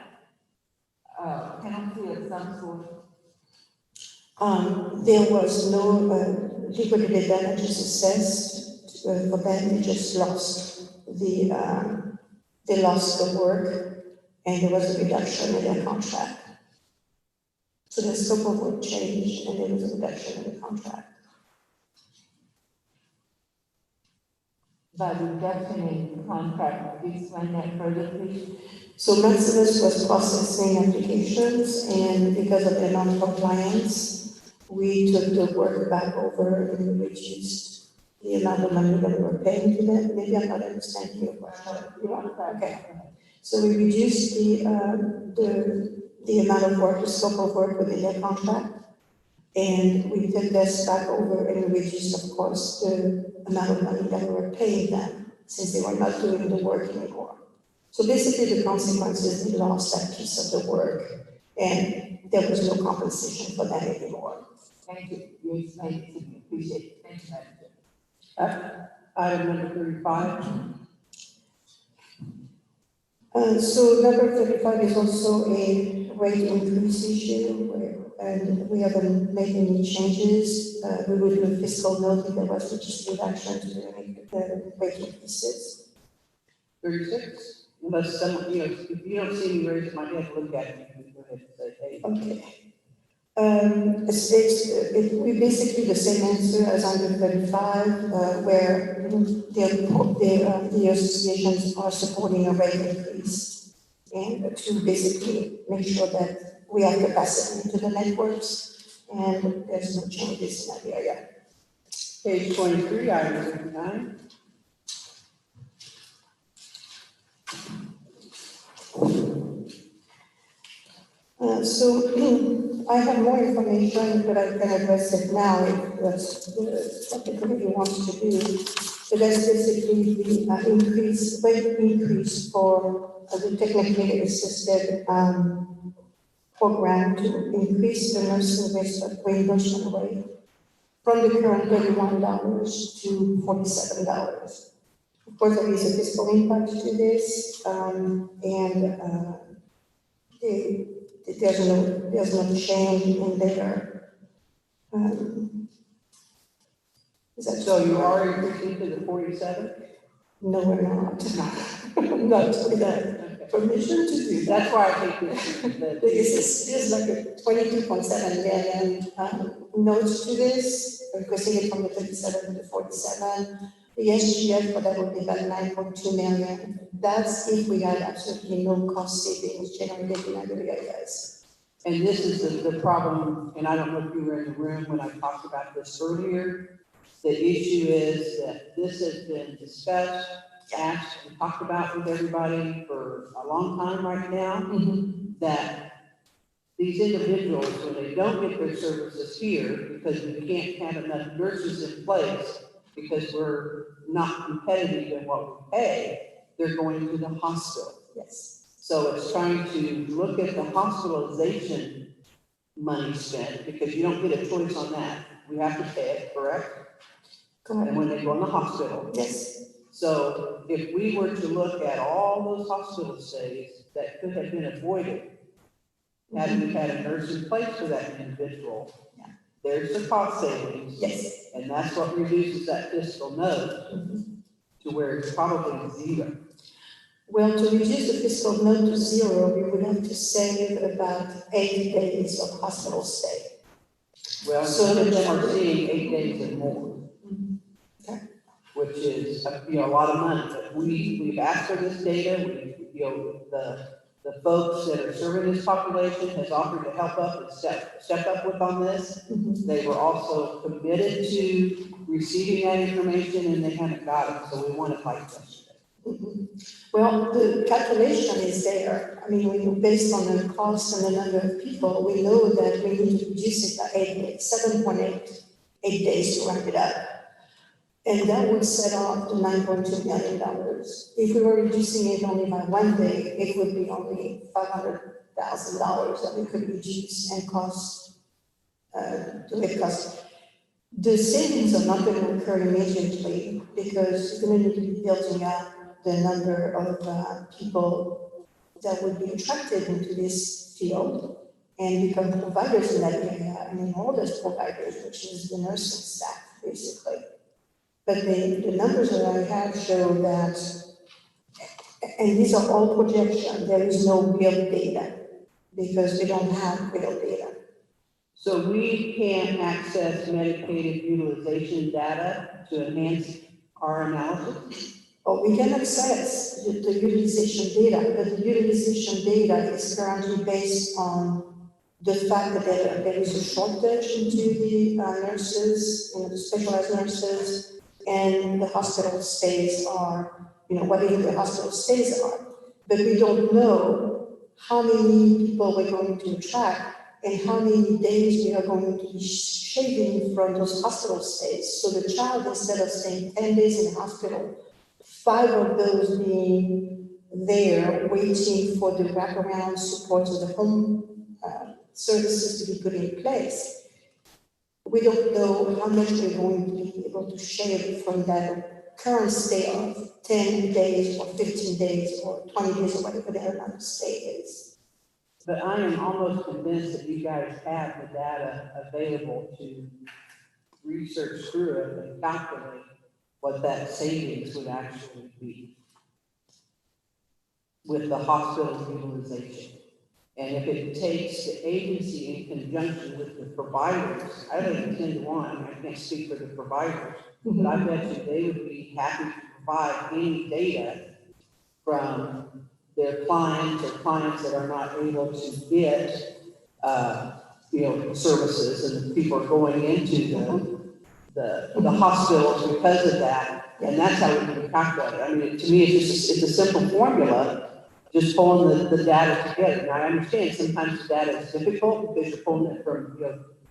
penalty of some sort? There was no liquidated damages assessed for them. They just lost they lost the work, and there was a reduction in their contract. So the scope of work changed, and there was a reduction in the contract. By reduction in contract, could you explain that further, please? So Maximus was processing applications, and because of their non-compliance, we took the work back over and reduced the amount of money that we were paying to them. Maybe I'm not understanding your question. Okay. So we reduced the amount of work, the scope of work within their contract, and we took this back over and reduced, of course, the amount of money that we were paying them, since they were not doing the work anymore. So basically the consequence is they lost that piece of the work, and there was no compensation for that anymore. Thank you. You explained it to me. Appreciate it. Thank you, Madam Chair. Item number 35. So number 35 is also a rate increase issue, and we haven't made any changes. We will do a fiscal note if there was legislative action to make the rate increases. 36. Unless someone, if you don't see me raise my hand, look at me, you can go ahead and say, hey. Okay. We basically the same answer as under 35, where the associations are supporting a rate increase, and to basically make sure that we have capacity into the networks, and there's no changes in that area. Page 23, item 59. So I have more information, but I can address it now if that's what the committee wants to do. So that's basically the rate increase for the technically assisted program to increase the nursing reimbursement rate from the current $31 to $47. Of course, there is a fiscal impact to this, there's no change in their Is that So you are increasing to the 47? No, we're not. Not with that permission to do that. That's why I think This is like a 22.7 million notes to this, requesting it from the 37 to 47. The SGF for that would be about 9.2 million. That's if we had absolutely no cost savings generated in other areas. And this is the problem, and I don't know if you were in the room when I talked about this earlier. The issue is that this has been discussed, asked, and talked about with everybody for a long time right now. That these individuals, when they don't get their services here, because we can't have enough nurses in place, because we're not competitive in what we pay, they're going to the hospital. Yes. So it's trying to look at the hospitalization money spent, because you don't get a choice on that. We have to pay it, correct? Correct. And when they go in the hospital. Yes. So if we were to look at all those hospital stays that could have been avoided, had we had a nurse in place for that individual, there's the cost savings. Yes. And that's what reduces that fiscal note to where it's probably zero. Well, to reduce the fiscal note to zero, we would have to save about 8 days of hospital stay. Well, some of them are seeing 8 days and more. Okay. Which is, a lot of money, but we've asked for this data, the folks that are serving this population has offered to help up and step up with on this. They were also committed to receiving that information and they haven't got it, so we want it like yesterday. Well, the calculation is there. I mean, based on the cost and the number of people, we know that we need to reduce it by 8 days, 7.8 days to ramp it up. And that would set off the $9.2 million. If we were reducing it only by 1 day, it would be only $500,000 that we could reduce and cost, The savings are not going to occur immediately because you're going to need to be building up the number of people that would be attracted into this field and become providers in that area. I mean, all those providers, which is the nursing staff, basically. But the numbers that I have show that, and these are all projections, there is no real data because we don't have real data. So we can't access medicated utilization data to enhance our analysis? Well, we can access the utilization data, but the utilization data is currently based on the fact that there is a shortage into the nurses, the specialized nurses, and the hospital stays are, whatever the hospital stays are. But we don't know how many people we're going to attract and how many days we are going to be shaving from those hospital stays. So the child, instead of staying 10 days in the hospital, 5 of those being there waiting for the wraparound support of the home services to be put in place. We don't know how much we're going to be able to shave from that current stay of 10 days or 15 days or 20 days or whatever the amount of stay is. But I am almost convinced that you guys have the data available to research through it and calculate what that savings would actually be with the hospital utilization. And if it takes the agency in conjunction with the providers, I live in 10 to 1, I can't speak for the providers, but I bet you they would be happy to provide any data from their clients or clients that are not able to get, services, and people are going into the hospitals because of that, and that's how we can calculate it. I mean, to me, it's a simple formula, just pulling the data together. Now, I understand sometimes the data is difficult because you're pulling it from,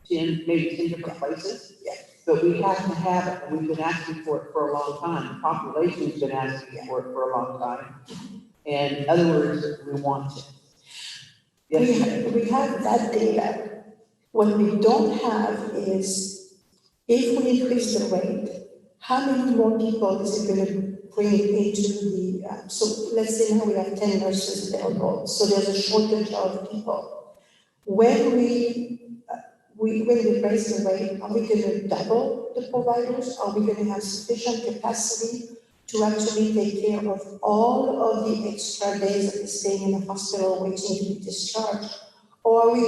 10 different places. Yeah. But we have to have it, and we've been asking for it for a long time. The population's been asking for it for a long time. And in other words, we want it. Yes. We have that data. What we don't have is, if we increase the rate, how many more people is it going to bring into the, so let's say now we have 10 nurses available, so there's a shortage of people. When we when we raise the rate, are we gonna double the providers? Are we gonna have sufficient capacity to actually take care of all of the extra days that they're staying in the hospital waiting to be discharged? Or are we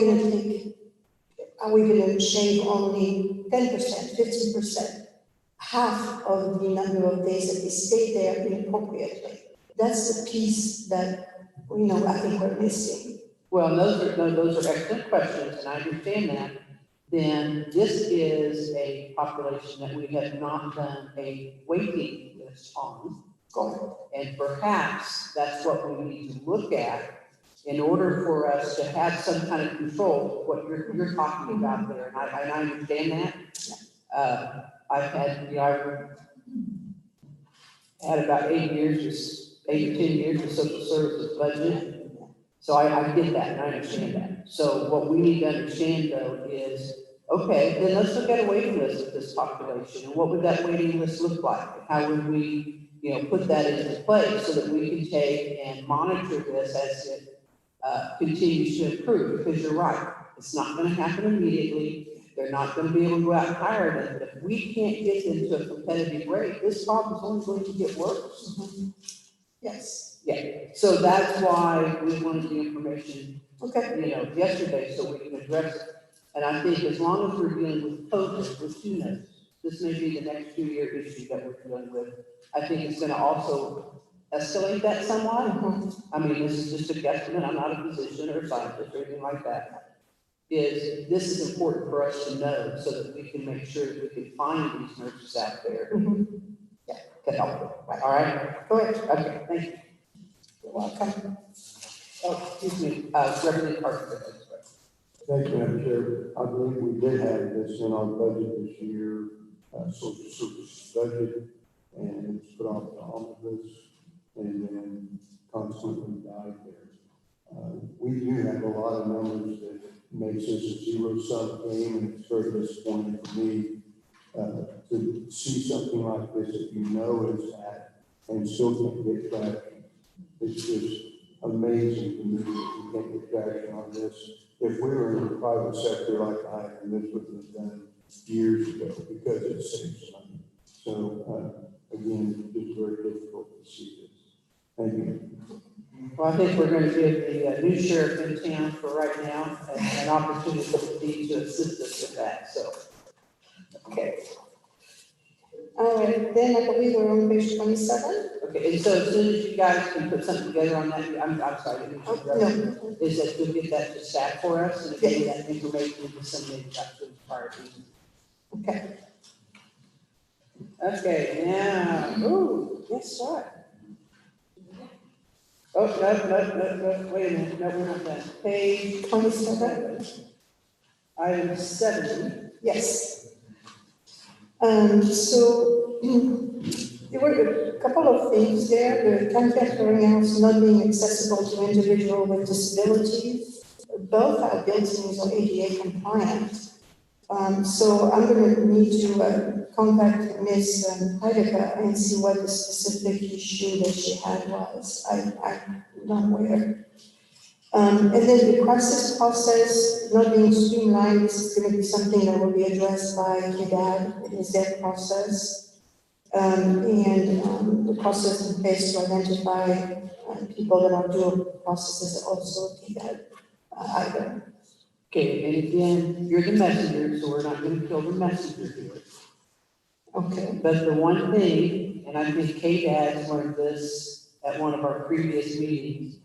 gonna shave only 10%, 15%, half of the number of days that they stay there inappropriately? That's the piece that, I think we're missing. Well, those are excellent questions, and I understand that. Then this is a population that we have not done a waiting list on. And perhaps that's what we need to look at in order for us to have some kind of control, what you're talking about there, and I understand that. I've had, I had about 8 or 10 years of social services budget. So I get that, and I understand that. So what we need to understand, though, is, okay, then let's look at a waiting list of this population, and what would that waiting list look like? How would we, put that into place so that we can take and monitor this as it continues to improve? Because you're right, it's not going to happen immediately. They're not going to be able to go out and hire them. But if we can't get them to a competitive rate, this problem is only going to get worse. Mm-hmm. Yes. Yeah, so that's why we wanted the information, yesterday, so we can address it. And I think as long as we're dealing with COVID, which who knows, this may be the next 2-year issue that we're dealing with. I think it's gonna also escalate that somewhat. I mean, this is just a guesstimate, I'm not a physician or a scientist or anything like that. This is important for us to know so that we can make sure that we can find these nurses out there to help them. All right? Go ahead. Okay, thank you. You're welcome. Oh, excuse me, Representative Carter. Thank you, Madam Chair. I believe we did have this in our budget this year, social services budget, and it's put off the omnibus and then constantly died there. We do have a lot of numbers that makes this a zero-sum game, and it's very disappointing for me to see something like this that is at and still can't get traction. It's just amazing to me that we can't get traction on this. If we were in the private sector like I am, this would have been done years ago because it saves money. So again, it's very difficult to see this. Thank you. Well, I think we're going to give the new sheriff in town for right now an opportunity to assist us with that. So, okay. All right, then I believe we're on page 27. Okay, and so as soon as you guys can put something together on that, I'm sorry, No. is that you'll get that to staff for us and get that information disseminated back to the fire team. Okay. Okay, now, guess what? Oh, no, wait a minute, no, we're not done. Page 27. Item 70. Yes. So there were a couple of things there. The KanCare clearinghouse not being accessible to individuals with disabilities. Both our buildings are ADA compliant. So I'm going to need to contact Ms. Heidegger and see what the specific issue that she had was. I'm not aware. And then the process not being streamlined, this is going to be something that will be addressed by KDAD. It is their process. And the process in place to identify people that are dual processes also KDAD item. Okay, and again, you're the messenger, so we're not going to kill the messenger here. Okay. But the one thing, and I think KDAD learned this at one of our previous meetings,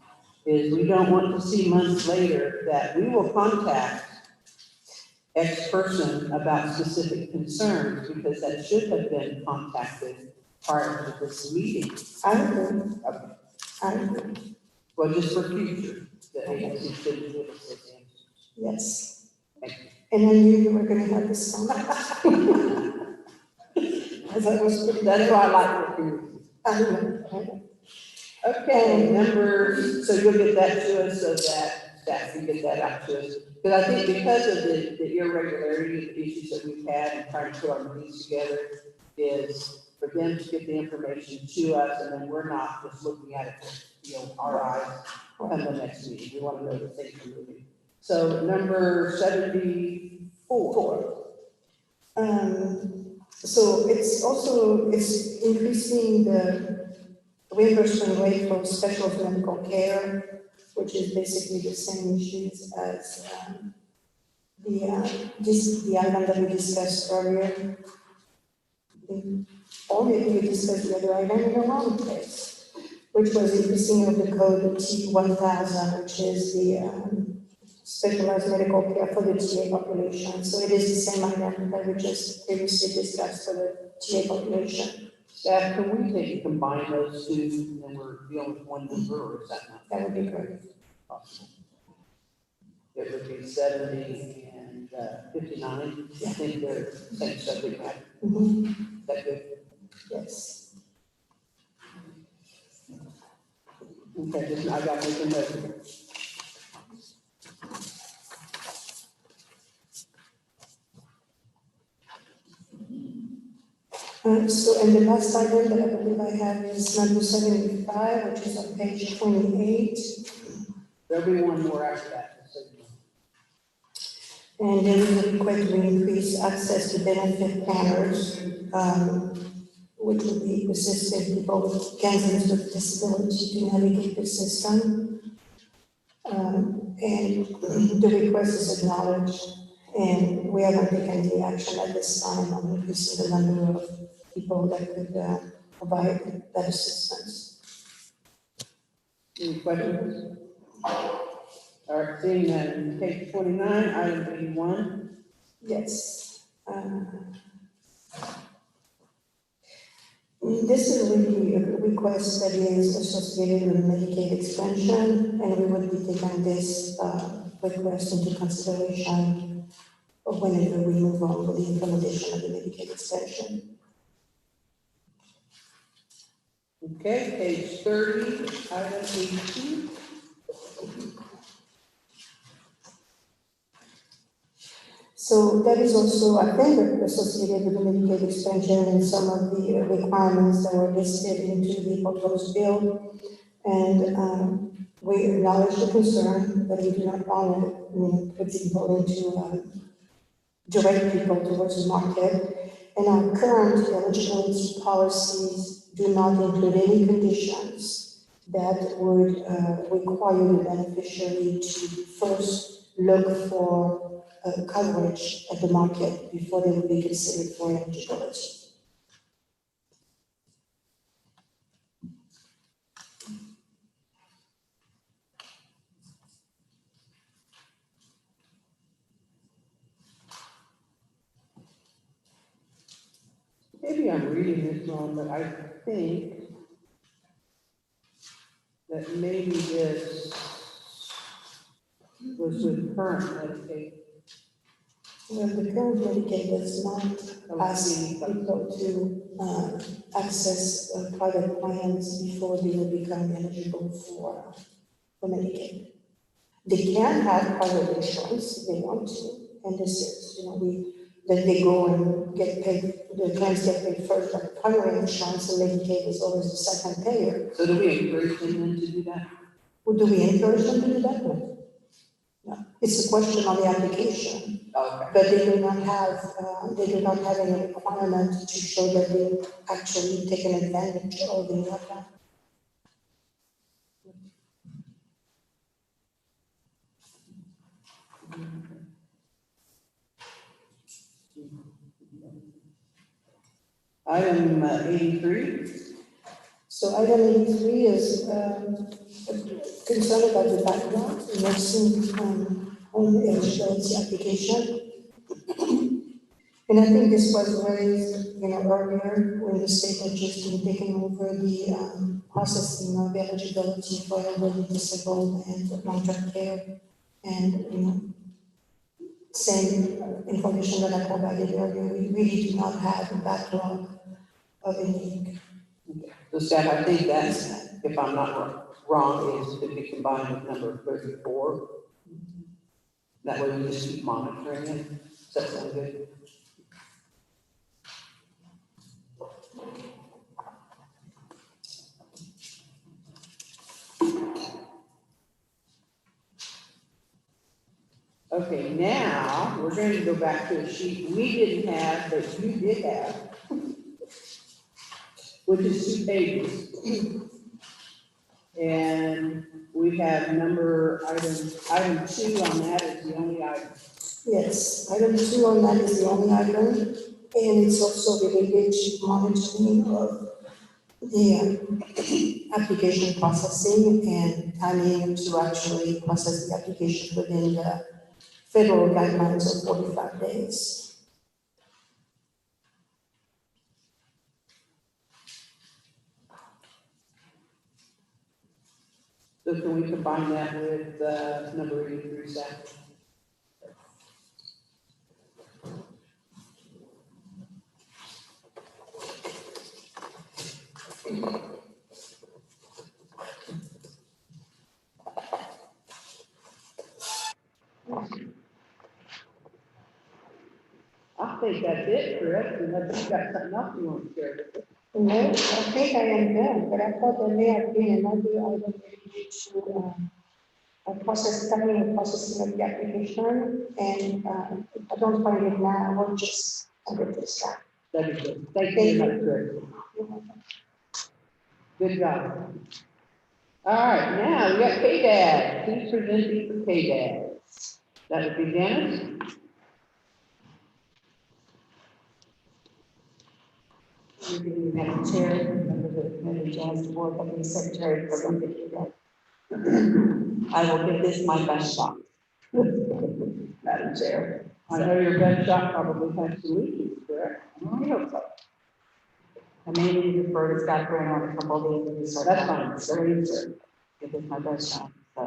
is we don't want to see months later that we will contact X person about specific concerns because that should have been contacted prior to this meeting. I agree. Okay. I agree. Well, just for future, the agency should give us those answers. Yes. Thank you. And I knew you were going to have this comment. That's why I like working. I know. Okay, so you'll get that to us so that staff can get that out to us. Because I think because of the irregularity of the issues that we've had and trying to put our meetings together is for them to get the information to us and then we're not just looking at it with, our eyes on the next meeting. We want to know that things are moving. So number 74. 4. So it's also, it's increasing the reimbursement rate for special medical care, which is basically the same issues as the item that we discussed earlier. Or maybe we discussed the other item in the wrong place, which was increasing of the code T1000, which is the specialized medical care for the TA population. So it is the same item that we just previously discussed for the TA population. Staff, can we take combine those two, and then we're dealing with one number, or is that not That would be great. possible? It would be 70 and 59. I think they're same subject matter. Mm-hmm. Is that good? Yes. Okay, just, I got to make a note. So, and the last item that I believe I have is number 75, which is on page 28. There'll be one more after that. And there is a request to increase access to benefit planners, which would be assisting people with Kansans with disability to navigate the system. And the request is acknowledged, and we haven't taken any action at this time on increasing the number of people that could provide that assistance. Any questions? All right, seeing that in page 29, item 81. Yes. This is really a request that is associated with Medicaid expansion, and we would be taking this request into consideration whenever we move on with the implementation of the Medicaid expansion. Okay, page 30, item 82. So that is also, I think, associated with the Medicaid expansion and some of the requirements that were listed into the proposed bill. And we acknowledge the concern, but we do not want to put people into direct people towards the market. And our current eligibility policies do not include any conditions that would require the beneficiary to first look for coverage at the market before they would be considered for eligibility. Maybe I'm reading this wrong, but I think that maybe this was with current Medicaid. Well, the current Medicaid does not ask people to access private plans before they will become eligible for Medicaid. They can have private insurance if they want to, and this is, that they go and get paid, the plans get paid first, but primary insurance and Medicaid is always the second payer. So do we encourage them to do that? Well, do we encourage them to do that? No. It's a question on the application. Okay. But they do not have any requirement to show that they actually taken advantage of the other. Item 83. So item 83 is concerned about the background, nursing home eligibility application. And I think this was raised, earlier when the state had just been taking over the processing of eligibility for elderly, disabled, and long-term care. And, same information that I provided earlier, we really do not have a backlog of any. So staff, I think that's, if I'm not wrong, is to be combined with number 34. That way we just keep monitoring it. Does that sound good? Okay, now, we're going to go back to a sheet we didn't have, but you did have, which is 2 pages. And we have item 2 on that is the only item. Yes, item 2 on that is the only item, and it's also related to monitoring of the application processing and timing to actually process the application within the federal guidelines of 45 days. So can we combine that with number 83, Seth? I think that's it, Chris, unless you got something else you want to share with us. No, I think I am done, but I thought there may have been another item related to processing of the application, and I don't find it now, I will just send it to the staff. That'd be good. Thank you very much, Chris. Good job. All right, now we got KDAD. Who's presenting for KDAD? That would be Dennis. Madam Chair, members of the committee, Janice Board, Deputy Secretary for KDAD. I will give this my best shot. Madam Chair. I know your best shot probably has solutions, correct? I hope so. I may need to defer to Scott Grant on a couple of days of research. That's fine, very good. Give this my best shot. So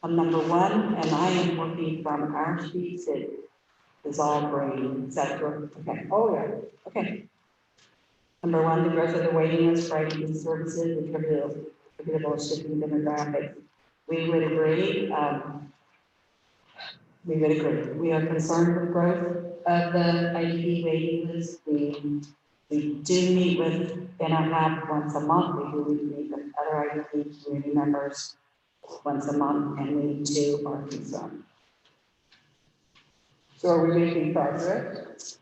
I'm number 1, and I am working from our sheets. It is all green. Is that correct? Okay. Oh, yeah. Okay. Number 1, the growth of the waiting list for IT services attributable to shifting demographics. We would agree. We are concerned with growth of the IT waiting list. We do meet with NRHAP once a month. We do meet with other IT community members once a month, and we too are concerned. So are we making progress?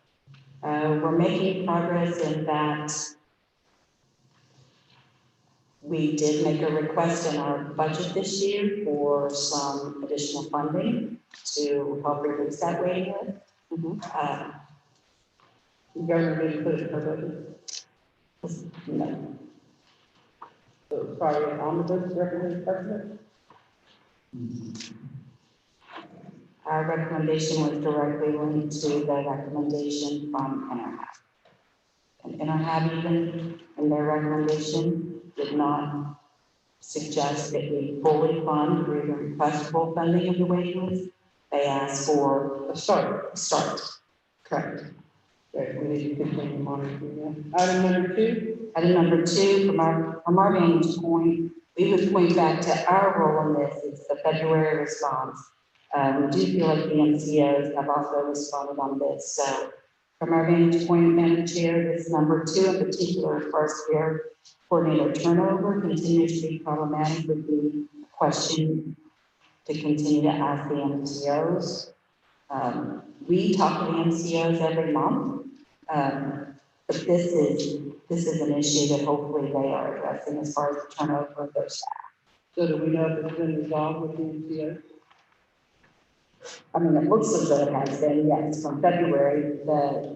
We're making progress in that we did make a request in our budget this year for some additional funding to help reduce that waiting list. The government didn't put it in her budget? No. So it's probably an omnibus representing president? Our recommendation was directly linked to the recommendation from NRHAP. And NRHAP even in their recommendation did not suggest that we fully fund or even request full funding of the waiting list. They asked for a start. Correct. Okay, we need to continue monitoring that. Item number 2? Item number 2, from our vantage point, we would point back to our role in this. It's the February response. We do feel like the MCOs have also responded on this. So from our vantage point, Madam Chair, this number 2 in particular, as far as care coordinator turnover continues to be problematic, would be a question to continue to ask the MCOs. We talk to the MCOs every month, but this is an issue that hopefully they are addressing as far as the turnover of their staff. So do we know if it's been resolved with the MCO? I mean, it looks as though it has been, yes, from February, the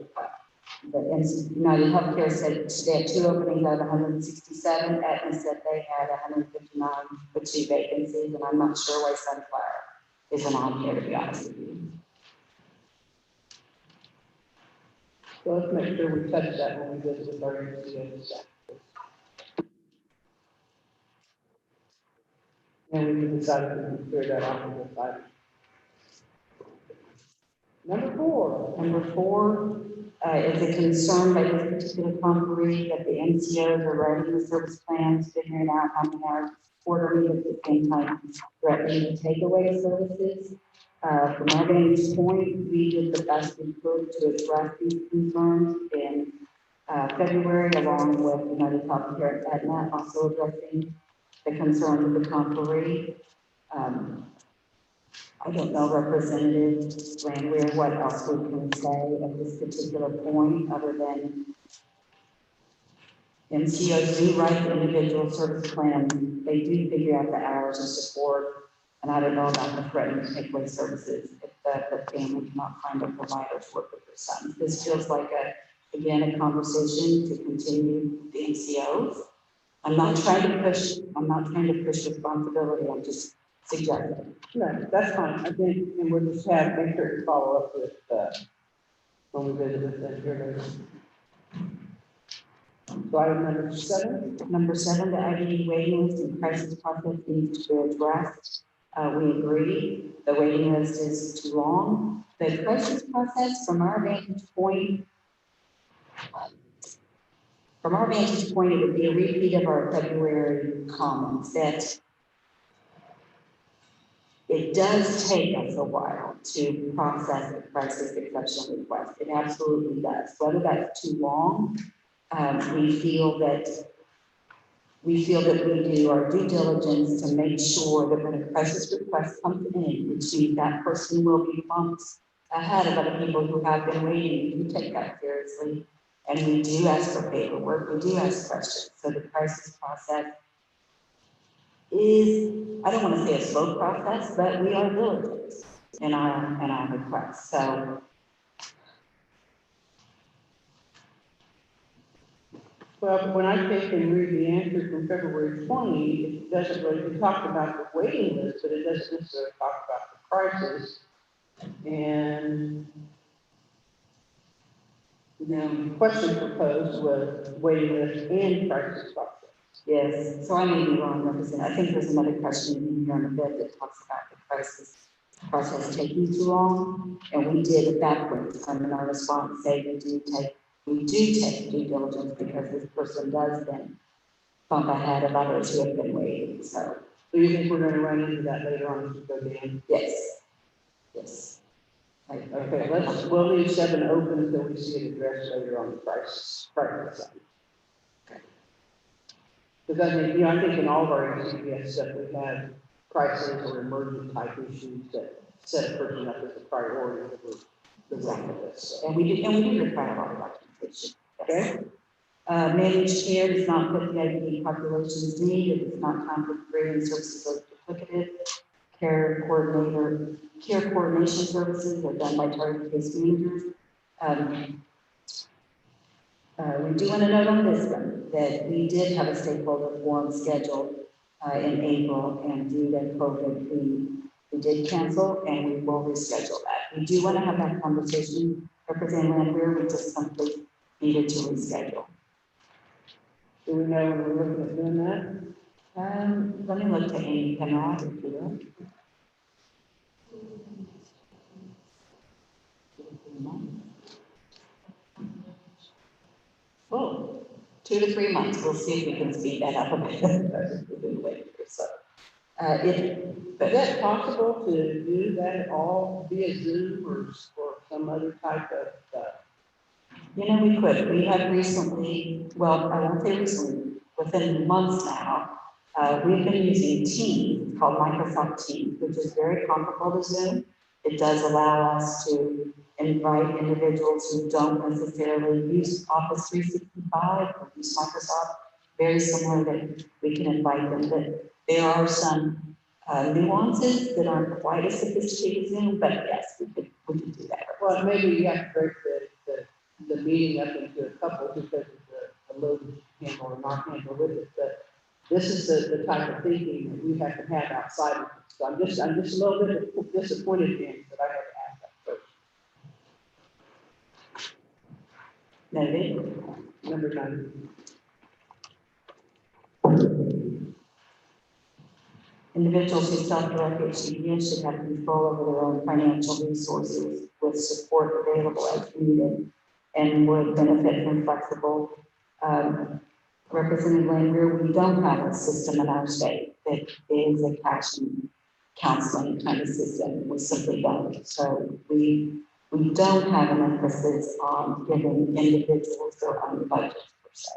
United Healthcare said they had 2 openings out of 167. Aetna said they had 159 with 2 vacancies, and I'm not sure why Sunflower isn't on here, to be honest with you. So let's make sure we touch that when we visit with our MCO staff. And we can decide if we can clear that out in this item. Number 4. Number 4 is a concern by this particular conferee that the NCOs are writing the service plans, figuring out how many hours quarterly at the same time threatening to take away services. From our vantage point, we did the best we could to address these concerns in February, along with United Healthcare and Aetna, also addressing the concerns of the conferee. I don't know, Representative Landwehr, what else we can say at this particular point, other than MCOs do write the individual service plan. They do figure out the hours of support. And I don't know about the threatened takeaway services if the family cannot find a provider to work with their son. This feels like again, a conversation to continue the MCOs. I'm not trying to push responsibility. I'm just suggesting. No, that's fine. I think, and we'll just make sure to follow up with, when we visit with them here later. So item number 7. Number 7, the IDD waiting list and crisis process needs to be addressed. We agree. The waiting list is too long. The crisis process, from our vantage point, it would be a repeat of our February comments that it does take us a while to process a crisis exception request. It absolutely does. Whether that's too long, we feel that we do our due diligence to make sure that when a crisis request comes in, which means that person will be months ahead of other people who have been waiting, we take that seriously. And we do ask for paperwork, we do ask questions. So the crisis process is, I don't want to say a slow process, but we are diligent in our requests. So Well, when I take and read the answer from February 20, it doesn't really, it talked about the waiting list, but it doesn't necessarily talk about the crisis. And the question proposed was waiting list and crisis process. yes, so I may be wrong, Representative. I think there's another question in here on the bed that talks about the crisis process taking too long. And we did at that point, in our response, say we do take due diligence because this person does then bump ahead of others who have been waiting. So Do you think we're going to run into that later on as we go down? yes, yes. Okay, we'll leave 7 open until we see it addressed later on the crisis side. Because I mean, I think in all of our CPS stuff, we have crisis or emergent type issues that set a person up as a priority for the rest of this. And we do require a lot of documentation. Okay. Managed care does not put the IDD population's need. It does not conflict grading services are duplicative. Care coordination services are done by target case managers. We do want to note on this one that we did have a stakeholder forum scheduled in April, and due to COVID, we did cancel, and we will reschedule that. We do want to have that conversation. Representative Landwehr, we just simply needed to reschedule. Do we know when we're looking at doing that? Let me look to Amy Penrod, if you will. Oh, 2 to 3 months. We'll see if we can speed that up a bit. So, Is that possible to do that all via Zoom or some other type of? We could. We have recently, well, I won't say recently, within months now, we've been using Teams, called Microsoft Teams, which is very comparable to Zoom. It does allow us to invite individuals who don't necessarily use Office 365 or use Microsoft. Very similar that we can invite them, but there are some nuances that aren't quite as sophisticated as Zoom, but yes, we could do that. Well, maybe you have to break the meeting up into a couple because of the load handle or not handle with it, but this is the type of thinking that we have to have outside of it. So I'm just a little bit disappointed, James, that I had to ask that first. Noted. Number 9. Individuals who self-direct HCBS should have control over their own financial resources with support available as needed and would benefit from flexible. Representative Landwehr, we don't have a system in our state that is a cash and counseling kind of system. We simply don't. So we don't have an emphasis on giving individuals their own budgets per se.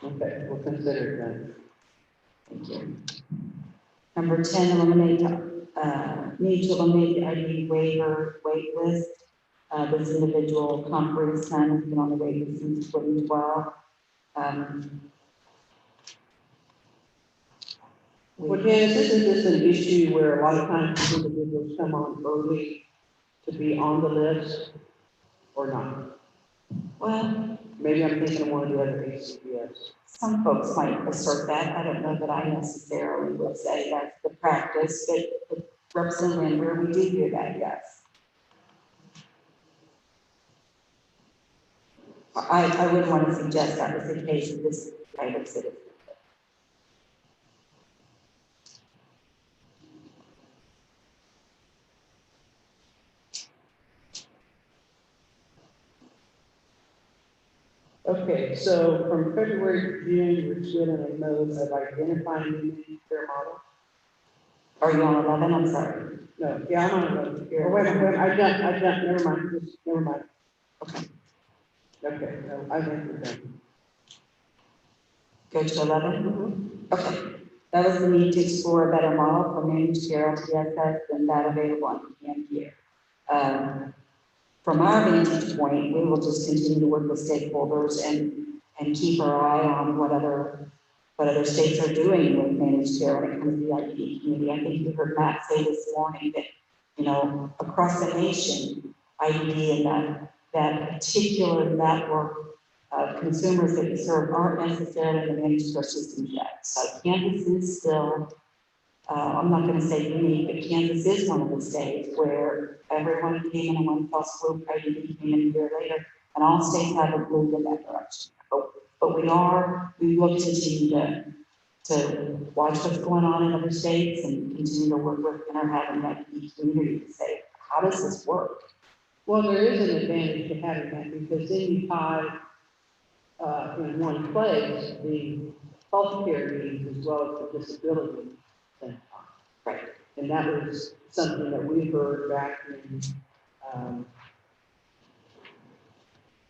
Okay, well, consider it done. Thank you. Number 10, need to eliminate the ID waiver wait list. This individual, Comfrey's son, has been on the wait list since 2012. Well, Janice, isn't this an issue where a lot of times individuals come on early to be on the list or not? Well, maybe I'm thinking of one of the other ACPS. some folks might assert that. I don't know that I necessarily would say that's the practice, but Representative Lindbergh, we do hear that, yes. I wouldn't want to suggest that was the case of this type of citizen. Okay, so from February to June, we're still in a mode of identifying the care model. Are you on 11? I'm sorry. No, yeah, I'm on 11. Oh, wait, I jumped, never mind, never mind. Okay. Okay, no, I think we're done. Go to 11? Okay. That was the need to explore a better model for managed care on PSS than that available on KanCare. From our vantage point, we will just continue to work with stakeholders and keep our eye on what other states are doing with managed care when it comes to the IPD community. I think you heard Matt say this morning that, you know, across the nation, IPD and that particular network of consumers that we serve aren't necessarily in the managed care systems yet. So Kansas is still, I'm not going to say unique, but Kansas is one of the states where everyone came in one fell swoop, IPD came in a year later, and all states haven't moved in that direction. But we will continue to watch what's going on in other states and continue to work with and are having that community to say, how does this work? Well, there is an advantage to having that because then you tie in one place the healthcare needs as well as the disability thing. Right. And that was something that we heard back in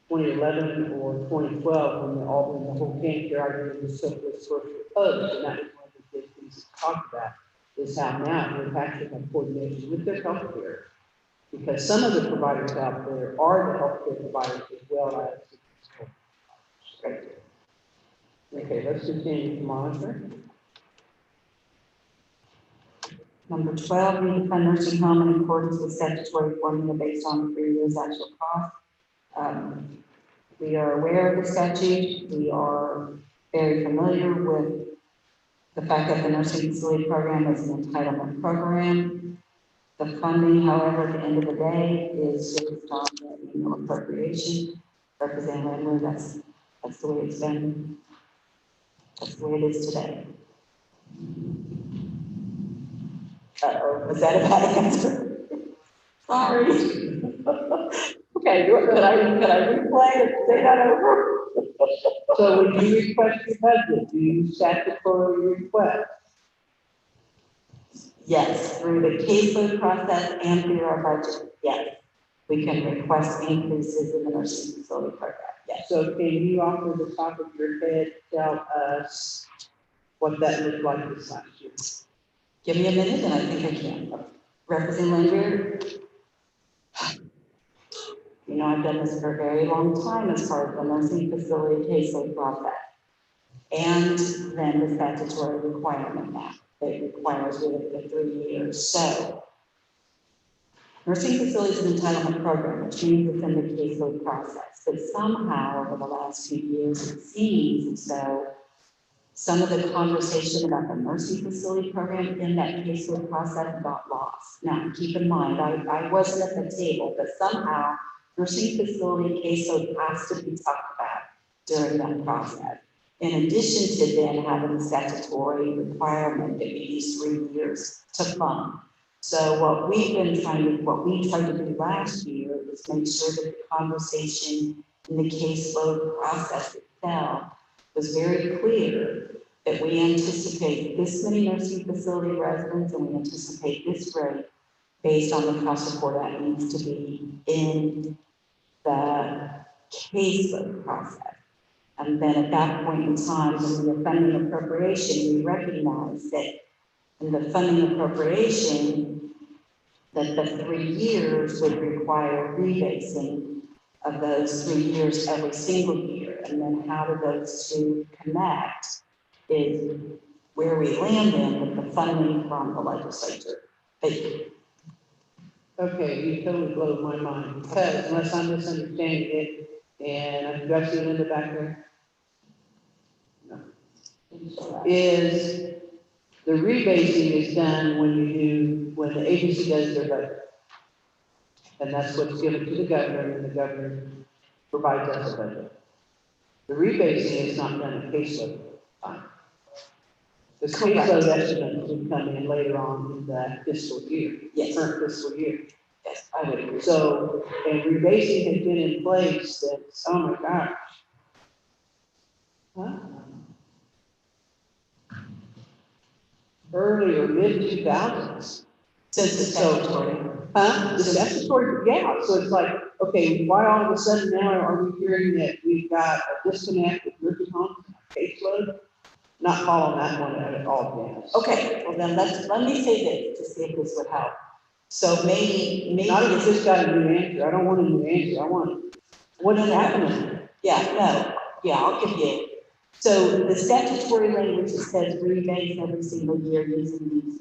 2011 or 2012 when the whole KanCare idea was first proposed, and that was one of the big things to talk about, is how now we're actually have coordination with their healthcare. Because some of the providers out there are the healthcare providers as well as the providers. Okay, let's continue to monitor. Number 12, we define nursing home in accordance with statutory formula based on 3 years actual cost. We are aware of the statute. We are very familiar with the fact that the nursing facility program is an entitlement program. The funding, however, at the end of the day is based on the annual appropriation. Representative Landry, that's the way it's been. That's the way it is today. Was that a bad answer? Sorry. Okay, could I replay and say that over? So when you request your budget, do you statutory request? Yes, through the caseload process and through our budget, yes. We can request increases in the nursing facility program, yes. So can you off the top of your head tell us what that looked like this last year? Give me a minute and I think I can. Representative Landry, you know, I've done this for a very long time as part of the nursing facility caseload process. And then the statutory requirement now that requires within the 3 years. So, nursing facilities is an entitlement program, which means it's in the caseload process. But somehow, over the last few years, it seems as though some of the conversation about the nursing facility program in that caseload process got lost. Now, keep in mind, I wasn't at the table, but somehow nursing facility caseload has to be talked about during that process. In addition to then having the statutory requirement that we use 3 years to fund. So what we tried to do last year is make sure that the conversation in the caseload process itself was very clear that we anticipate this many nursing facility residents and we anticipate this rate based on the cost support that needs to be in the caseload process. And then at that point in time, when we were funding appropriation, we recognized that in the funding appropriation, that the 3 years would require rebasing of those 3 years every single year. And then how do those two connect is where we land in with the funding from the legislature. Okay, you totally blow my mind, because unless I'm misunderstanding it, and do I see Linda back there? No. Is the rebasing is done when the agency does their budget. And that's what's given to the governor, and the governor provides us a budget. The rebasing is not done at caseload time. The caseload estimate will come in later on in the fiscal year, current fiscal year. Yes, I would agree. So, and rebasing has been in place since, oh my gosh. Huh? Early or mid-2000s. Since the statutory. The statutory, yeah, so it's like, okay, why all of a sudden now are we hearing that we've got a disconnect with nursing homes caseload? Not following that one at all, yes. Okay, well then let me say this to see if this would help. So maybe. Not if you just got a new answer, I don't want a new answer, I want, what is happening? I'll give you. So the statutory language that says rebase every single year using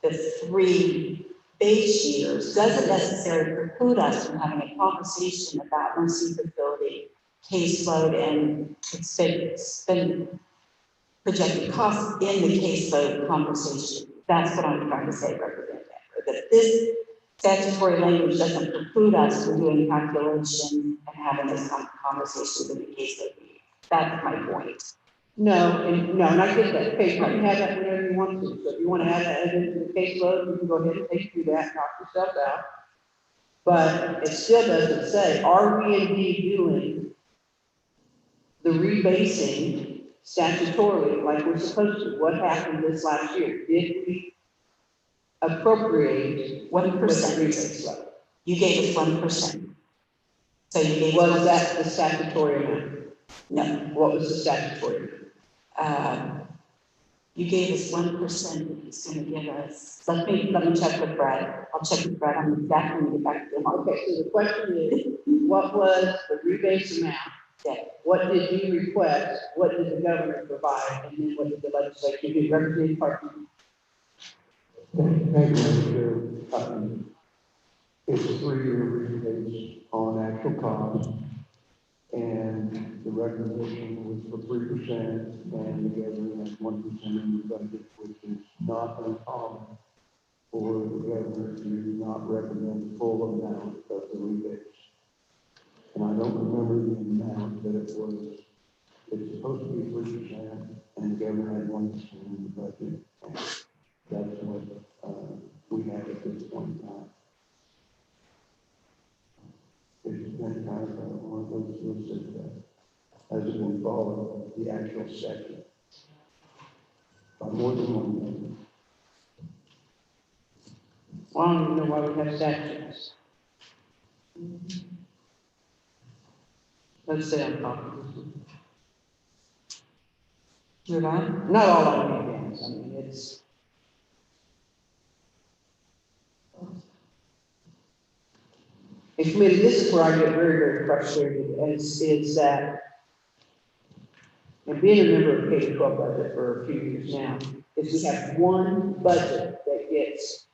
the three base years doesn't necessarily preclude us from having a conversation about nursing facility, caseload, and spend projected costs in the caseload conversation. That's what I'm trying to say, Representative Amber, that this statutory language doesn't preclude us from doing calculations and having this conversation with the caseload. That's my point. No, and I get that. Okay, you can have that whenever you want to. So if you want to add that into the caseload, you can go ahead and take through that, knock yourself out. But it still doesn't say, are we indeed doing the rebasing statutorily like we're supposed to? What happened this last year? Did we appropriate 1%? You gave us 1%. So you gave was that the statutory amount? No. What was the statutory? You gave us 1%. He's going to give us. Let me check with Brad. I'll check with Brad on exactly when we get back to him. Okay, so the question is, what was the rebase amount? What did you request? What did the governor provide? And then what did the legislature do? Representative Parker. Thank you, Mr. Chair. It's a 3-year rebase on actual cost, and the recommendation was for 3%, and the governor has 1% in the budget, which is not uncommon for the governor to not recommend the full amount of the rebase. And I don't remember the amount that it was. It's supposed to be 3%, and the governor had 1% in the budget. And that's what we have at this point in time. It's been kind of one of those rules that hasn't been followed the actual section by more than 1 million. Well, I don't even know why we have statutes. Let's say I'm talking. You're right. Not all of them again. I mean, it's. And committee, this is where I get very, very frustrated, is that, and being a member of K-12 budget for a few years now, is we have one budget that gets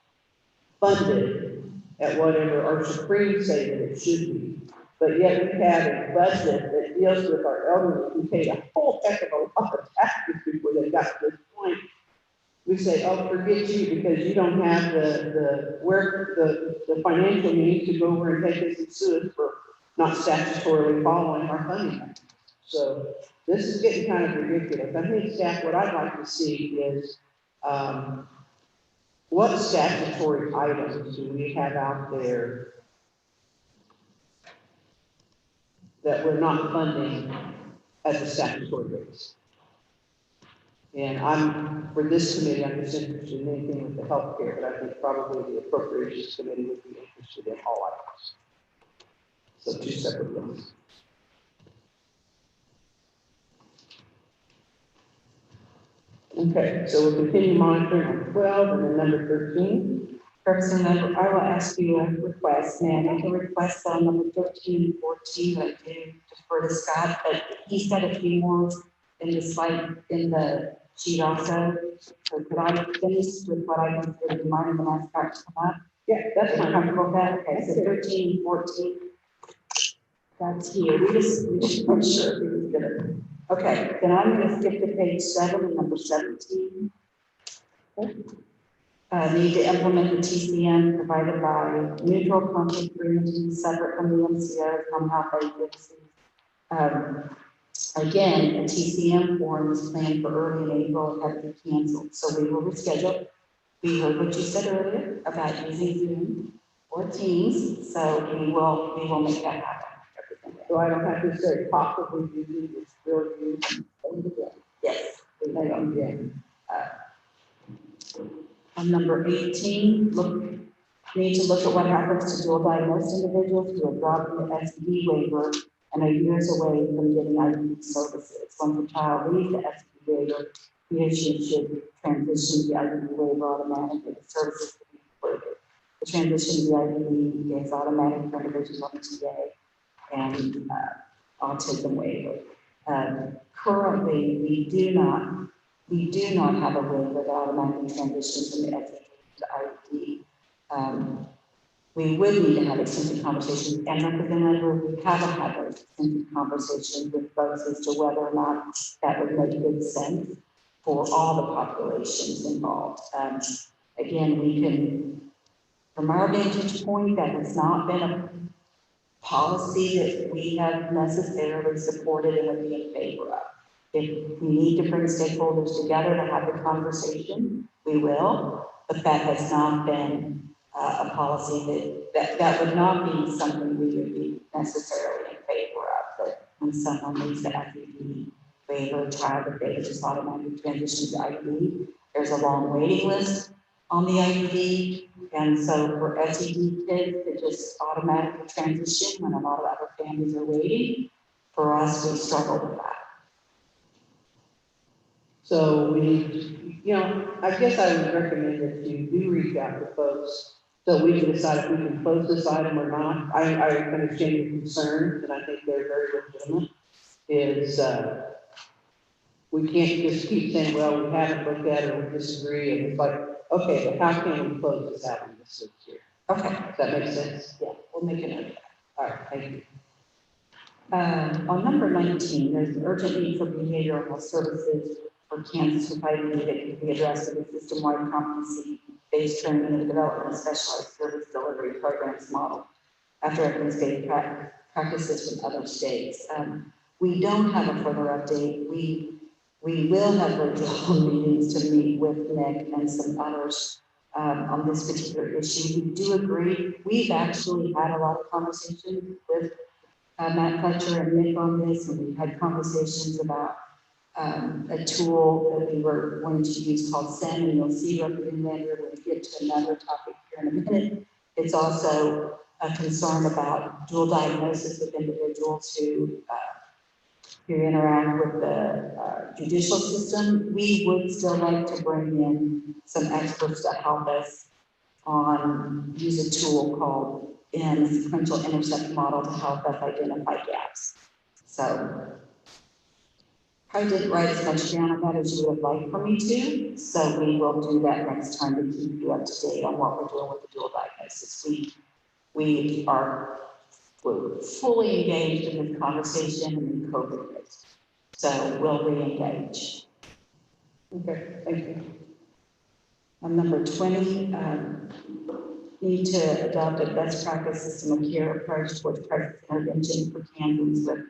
funded at whatever our Supreme say that it should be. But yet we have a budget that deals with our elderly who paid a whole heck of a lot of taxes before they got to this point. We say, oh, forget you because you don't have the financial means to go over and take us and sue us for not statutorily following our funding. So this is getting kind of ridiculous. I think, staff, what I'd like to see is what statutory items do we have out there that we're not funding as a statutory base? And for this committee, I'm just interested in anything with the healthcare, but I think probably the appropriations committee would be interested in all items. So 2 separate things. Okay, so we'll continue monitoring on 12 and then number 13. Representative, I will ask you a request. May I make a request on number 13 and 14? I do defer to Scott, but he said a few more in the slide, in the sheet also. So could I finish with what I consider mine and then ask Scott to come up? Yeah, that's Are you fine. comfortable with that? Okay, so 13 and 14. That's here. We just weren't sure if he was gonna. Okay, then I'm gonna skip to page 7 and number 17. Need to implement the TCM provided by neutral conflict free entities separate from the MCO from health agencies. Again, a TCM form is planned for early in April, it had to be canceled, so we will reschedule. We heard what you said earlier about using Zoom or Teams, so we will make that happen. So I don't have to say possibly using this real use. Yes. Again. On number 18, need to look at what happens to dual diagnosed individuals who are dropping the SED waiver and are years away from getting IDD services. Once a child leaves the SED waiver, he or she should transition to the IDD waiver automatically. The services will be included. The transition to the IDD is automatic for individuals on the TA and autism waiver. Currently, we do not have a waiver that automatically transitions from the SED to IED. We would need to have extensive conversations, and representative, we haven't had those extensive conversations with folks as to whether or not that would make good sense for all the populations involved. Again, we can, from our vantage point, that has not been a policy that we have necessarily supported and would be in favor of. If we need to bring stakeholders together to have the conversation, we will, but that has not been a policy that would not be something we would be necessarily in favor of. That when someone leaves the IED waiver, child, that they just automatically transition to IED. There's a long waiting list on the IED, and so for SED kids, they just automatically transition when a lot of other families are waiting. For us, we struggle with that. So we need, I guess I would recommend that you do reach out to folks so we can decide if we can close this item or not. I understand your concerns, and I think they're very legitimate. We can't just keep saying, well, we haven't looked at it, we disagree, and it's like, okay, but how can we close this out in this year? Okay. Does that make sense? Yeah, we'll make a note of that. All right, thank you. On number 19, there's an urgent need for behavioral health services for Kansas society that can be addressed with a system-wide competency-based training and development of specialized service delivery programs model after evidence-based practices from other states. We don't have a further update. We will have virtual meetings to meet with Nick and some others on this particular issue. We do agree. We've actually had a lot of conversations with Matt Fletcher and Nick on this, and we've had conversations about a tool that we were going to use called SEN, and you'll see represented later when we get to another topic here in a minute. It's also a concern about dual diagnosis with individuals who interact with the judicial system. We would still like to bring in some experts to help us use a tool called sequential intercept model to help us identify gaps. So I didn't write as much down on that as you would like for me to, so we will do that next time to keep you up to date on what we're doing with the dual diagnosis. We're fully engaged in this conversation in COVID rates, so we'll re-engage. Okay, thank you. On number 20, need to adopt a best practice system of care approach towards crisis intervention for Kansans with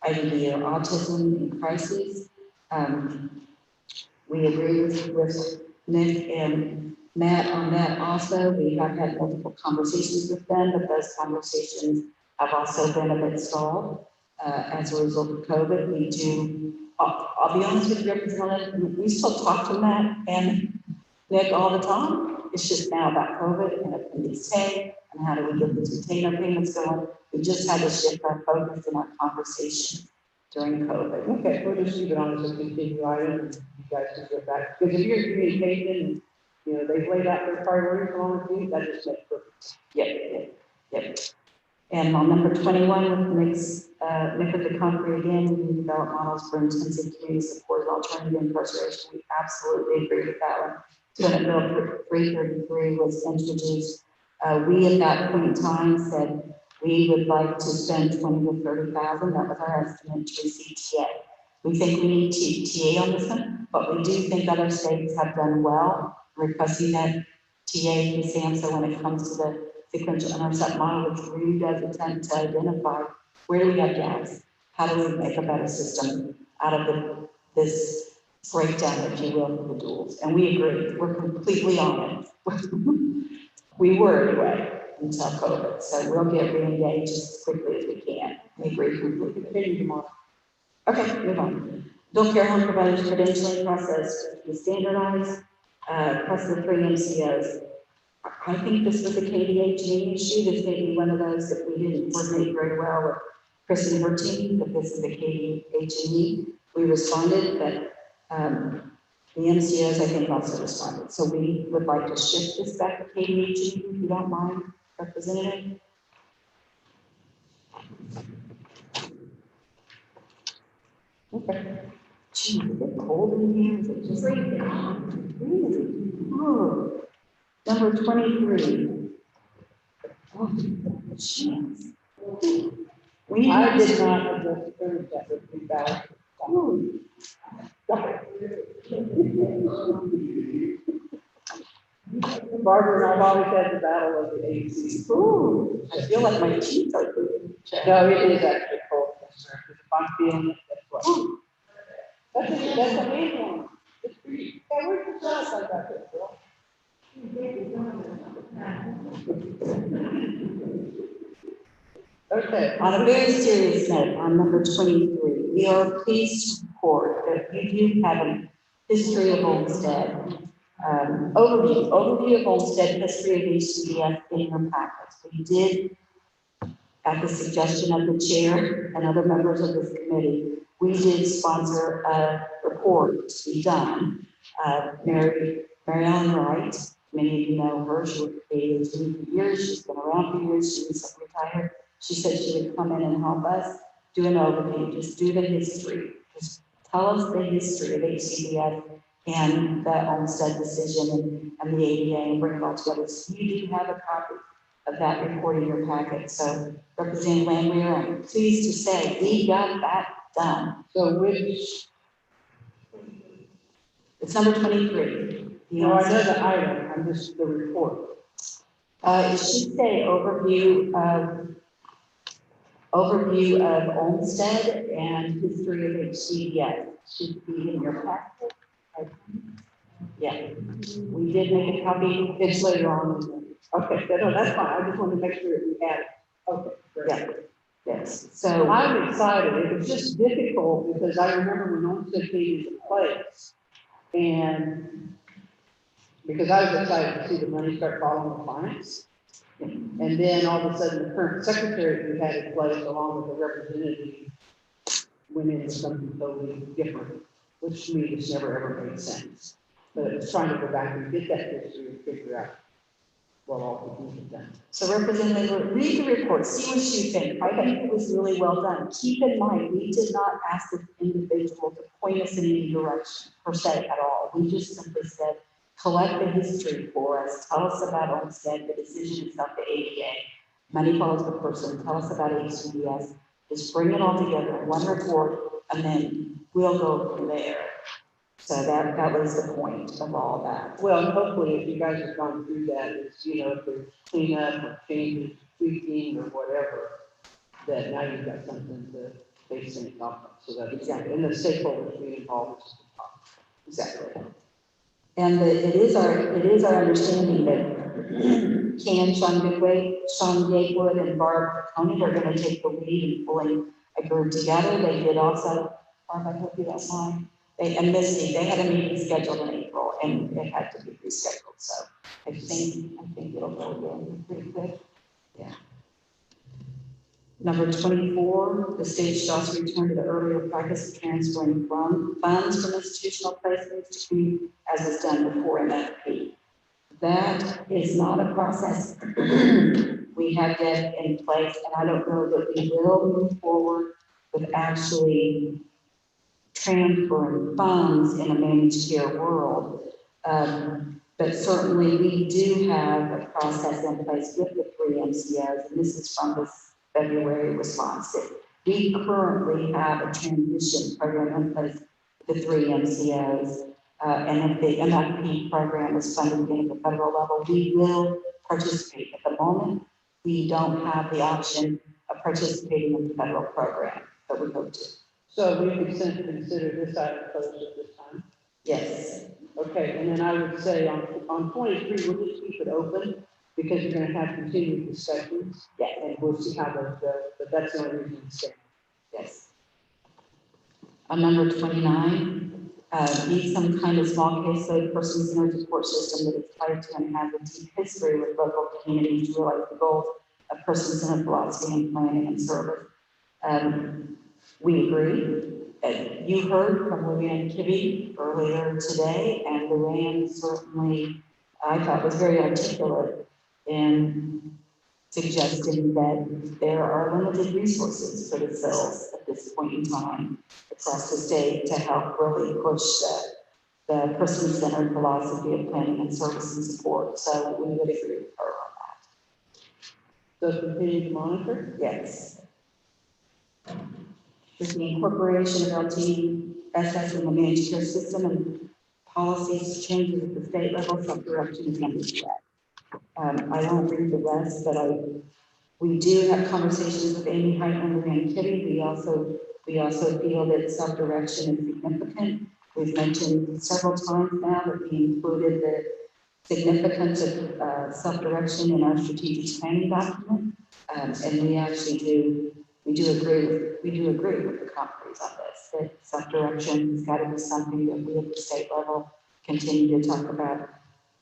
IDD or autism in crises. We agree with Nick and Matt on that also. We have had multiple conversations with them, but those conversations have also been a bit stalled as a result of COVID. I'll be honest with you, Representative, we still talk to Matt and Nick all the time. It's just now about COVID and appendix K and how do we get these retainer payments going. We just had to shift our focus in our conversation during COVID. Okay, we'll just leave it on as a continued item. you guys can get back, because if you're in communication, you know, they've laid out their priorities along with you, that just makes perfect sense. Yep. And on number 21, with Nick of the concrete again, we develop models for intensive community support of alternative incarceration. We absolutely agree with that one. Senate Bill 333 was introduced. We at that point in time said we would like to spend 20 to 30,000. That was our estimate to receive TA. We think we need TA on this one, but we do think other states have done well requesting that TA from SAMHSA when it comes to the sequential intercept model, which really does attempt to identify where do we have gaps, how do we make a better system out of this breakdown, if you will, for the duals. And we agree, we're completely on it. We were anyway until COVID, so we'll get re-engaged as quickly as we can. We agree completely. Continue tomorrow. Okay, move on. Adult care home providers credentialing process is standardized, plus the 3 MCOs. I think this was a KDHE issue. This may be one of those that we didn't coordinate very well with Chris and her team, but this is a KDHE. We responded, but the MCOs, I think, also responded. So we would like to shift this back to KDHE, if you don't mind, Representative. Okay. Gee, is it cold in here? Is it just really? Oh. Number 23. Oh, jeez. I did not address the third that would be valid. Barbara and I've always had the battle of the AC. Ooh, I feel like my teeth are bleeding. No, it is actually cold, because if I'm feeling it, that's what. That's a big one. It's pretty, yeah, where's the glass I got this, girl? Okay. On a very serious note, on number 23, we are pleased to report that we do have a history of Olmsted. Overview of Olmsted history of HCBS in your packets. We did, at the suggestion of the chair and other members of this committee, we did sponsor a report to be done. Mary Ellen Wright, many of you know her, she worked at AHD for years, she's been around for years, she was retired. She said she would come in and help us do an overview, just do the history, just tell us the history of HCBS and the Olmsted decision and the ADA and bring it all together. So you do have a copy of that report in your packet. So Representative Landwehr, I'm pleased to say we got that done. So which? It's number 23. No, I know the item, I'm just the report. It should say overview of Olmsted and history of HCBS. Should be in your packet. Yeah, we did make a copy. It's later on. Okay, no, that's fine. I just wanted to make sure that we had it. Okay, great. Yeah. Yes. So I'm excited. It was just difficult because I remember when Olmsted came into place, and because I was excited to see the money start following the clients. And then all of a sudden, the current secretary who had it place, along with the representative, went into something totally different, which to me just never ever made sense. But it was trying to go back and get that history and figure out what all the things have done. So Representative, read the report, see what you think. I think it was really well done. Keep in mind, we did not ask this individual to point us in any direction per se at all. We just simply said, collect the history for us, tell us about Olmsted, the decision itself, the ADA, money follows the person, tell us about HCBS, just bring it all together in one report, and then we'll go from there. So that was the point of all that. Well, and hopefully, if you guys have gone through that, it's, you know, if there's cleanup or changes, tweaking or whatever, that now you've got something to base things off of. So that exactly, and the stakeholders being involved. Exactly. And it is our understanding that Sean Gatewood, and Barb Conant are going to take the lead in pulling a group together. They did also, Barb, I hope you don't mind. And Misty, they had a meeting scheduled in April, and it had to be rescheduled. So I think it'll go again pretty quick. Yeah. Number 24, the state should also return to the earlier practice of transferring funds from institutional placements to community as was done before MFP. That is not a process we have yet in place, and I don't know that we will move forward with actually transferring funds in a managed care world. But certainly we do have a process in place with the 3 MCOs, and this is from this February response. We currently have a transition program in place with the 3 MCOs. And if the MFP program is funded again at the federal level, we will participate. At the moment, we don't have the option of participating in the federal program, but we hope to. So we could consider this item closed at this time? Yes. Okay, and then I would say on 23, we'll just keep it open because you're gonna have continued discussions. Yeah. And we'll see how those go, but that's the only reason to say. Yes. On number 29, need some kind of small caseload person-centered support system that is tied to and has a deep history with local communities to realize the goals of person-centered philosophy and planning and service. We agree. You heard from Luann Kibbe earlier today, and Luann certainly, I thought, was very articulate in suggesting that there are limited resources for the cells at this point in time across the state to help really push the person-centered philosophy of planning and service and support. So we would agree with her on that. So continue to monitor? Yes. With the incorporation of LTSS in the managed care system and policies changes at the state level, self-direction is under threat. I won't read the rest, but we do have conversations with Amy Heitland and Kitty. We also feel that self-direction is significant. We've mentioned several times now that we included the significance of self-direction in our strategic planning document, and we actually do agree with the companies on this. That self-direction has got to be something that we at the state level continue to talk about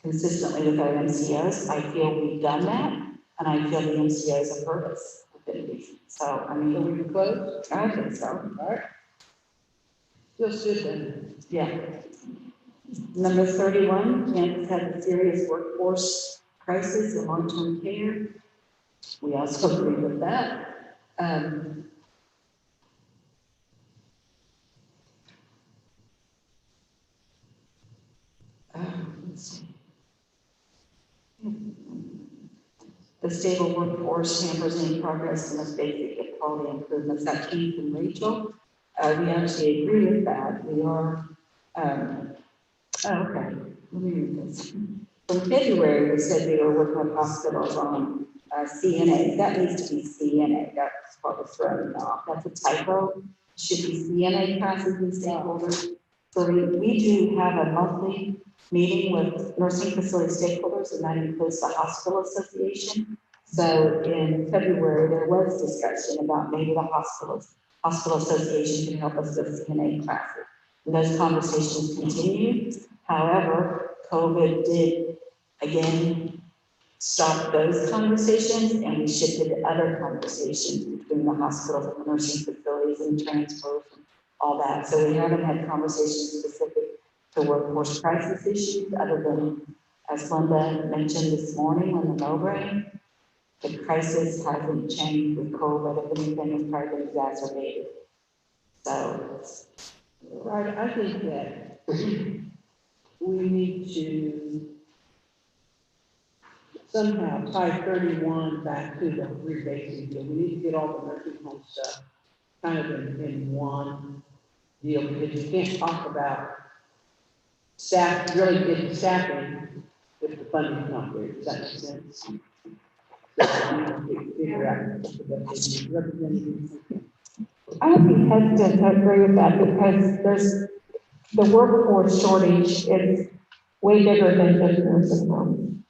consistently with our MCOs. I feel we've done that, and I feel the MCOs have heard us within reason. So, I mean, So we can close? I think so. All right. Just sit then. Yeah. Number 31, Kansas has a serious workforce crisis in long-term care. We also agree with that. Let's see. The stable workforce hampers any progress in this basic quality improvements. That came from Rachel. We actually agree with that. We are, okay, let me read this. From February, we said we were working with hospitals on CNA. That needs to be CNA. That's what was thrown off. That's a typo. Should be CNA classes and stakeholders. So we do have a monthly meeting with nursing facility stakeholders, and that includes the hospital association. So in February, there was discussion about maybe the hospital association can help us with CNA classes. And those conversations continue. However, COVID did again stop those conversations, and we shifted to other conversations between the hospitals and the nursing facilities and transfers and all that. So we haven't had conversations specific to workforce crisis issues, other than, as Linda mentioned this morning on the Mowbray, the crisis hasn't changed with COVID. If anything, it's probably been exacerbated. So, Right, I think that we need to somehow tie 31 back to the rebasing deal. We need to get all the nursing home stuff kind of in one deal, because you can't talk about staff, really getting staffing if the funding's not there. Does that make sense? So we need to figure out what the representatives. I would be hesitant to agree with that because the workforce shortage is way bigger than just nursing homes.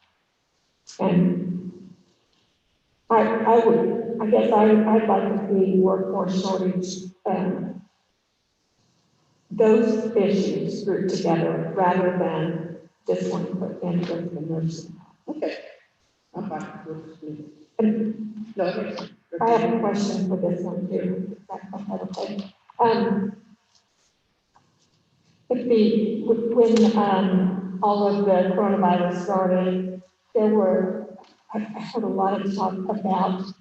And I guess I'd like to see workforce shortage, those issues grouped together rather than this one put in just the nursing home. Okay, I'm fine. No, I have a question for this one too. Is that okay? When all of the coronavirus started, I heard a lot of talk about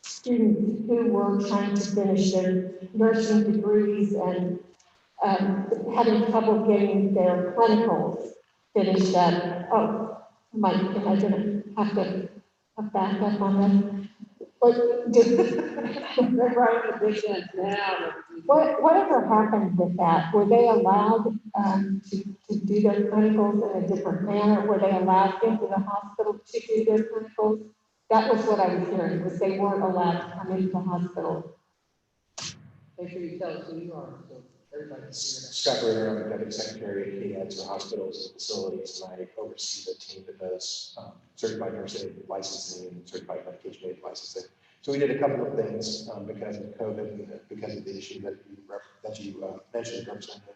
students who were trying to finish their nursing degrees and having trouble getting their clinicals finished up. Oh, am I gonna have to back up on that? But They're writing petitions now. whatever happened with that? Were they allowed to do their clinicals in a different manner? Were they allowed into the hospital to do their clinicals? That was what I was hearing, was they weren't allowed to come into the hospital. Make sure you tell us who you are, so everybody's Scott Ritter, I'm the Deputy Secretary at KS for hospitals and facilities, and I oversee the team that does certified nursing licensing and certified medication-aid licensing. So we did a couple of things because of COVID and because of the issue that you mentioned, Representative.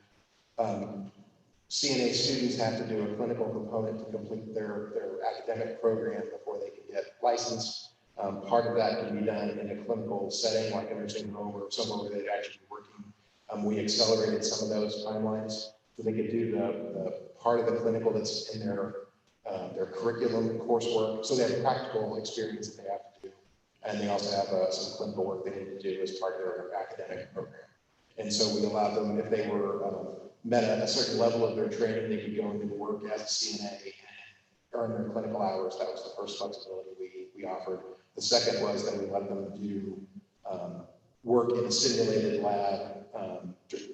CNA students have to do a clinical component to complete their academic program before they can get licensed. Part of that can be done in a clinical setting, like a nursing home or somewhere where they'd actually be working. We accelerated some of those timelines so they could do the part of the clinical that's in their curriculum coursework. So they have practical experience that they have to do. And they also have some clinical work they need to do as part of their academic program. And so we allowed them, if they were met at a certain level of their training, they could go into work as a CNA and earn their clinical hours. That was the first flexibility we offered. The second was that we let them do work in a simulated lab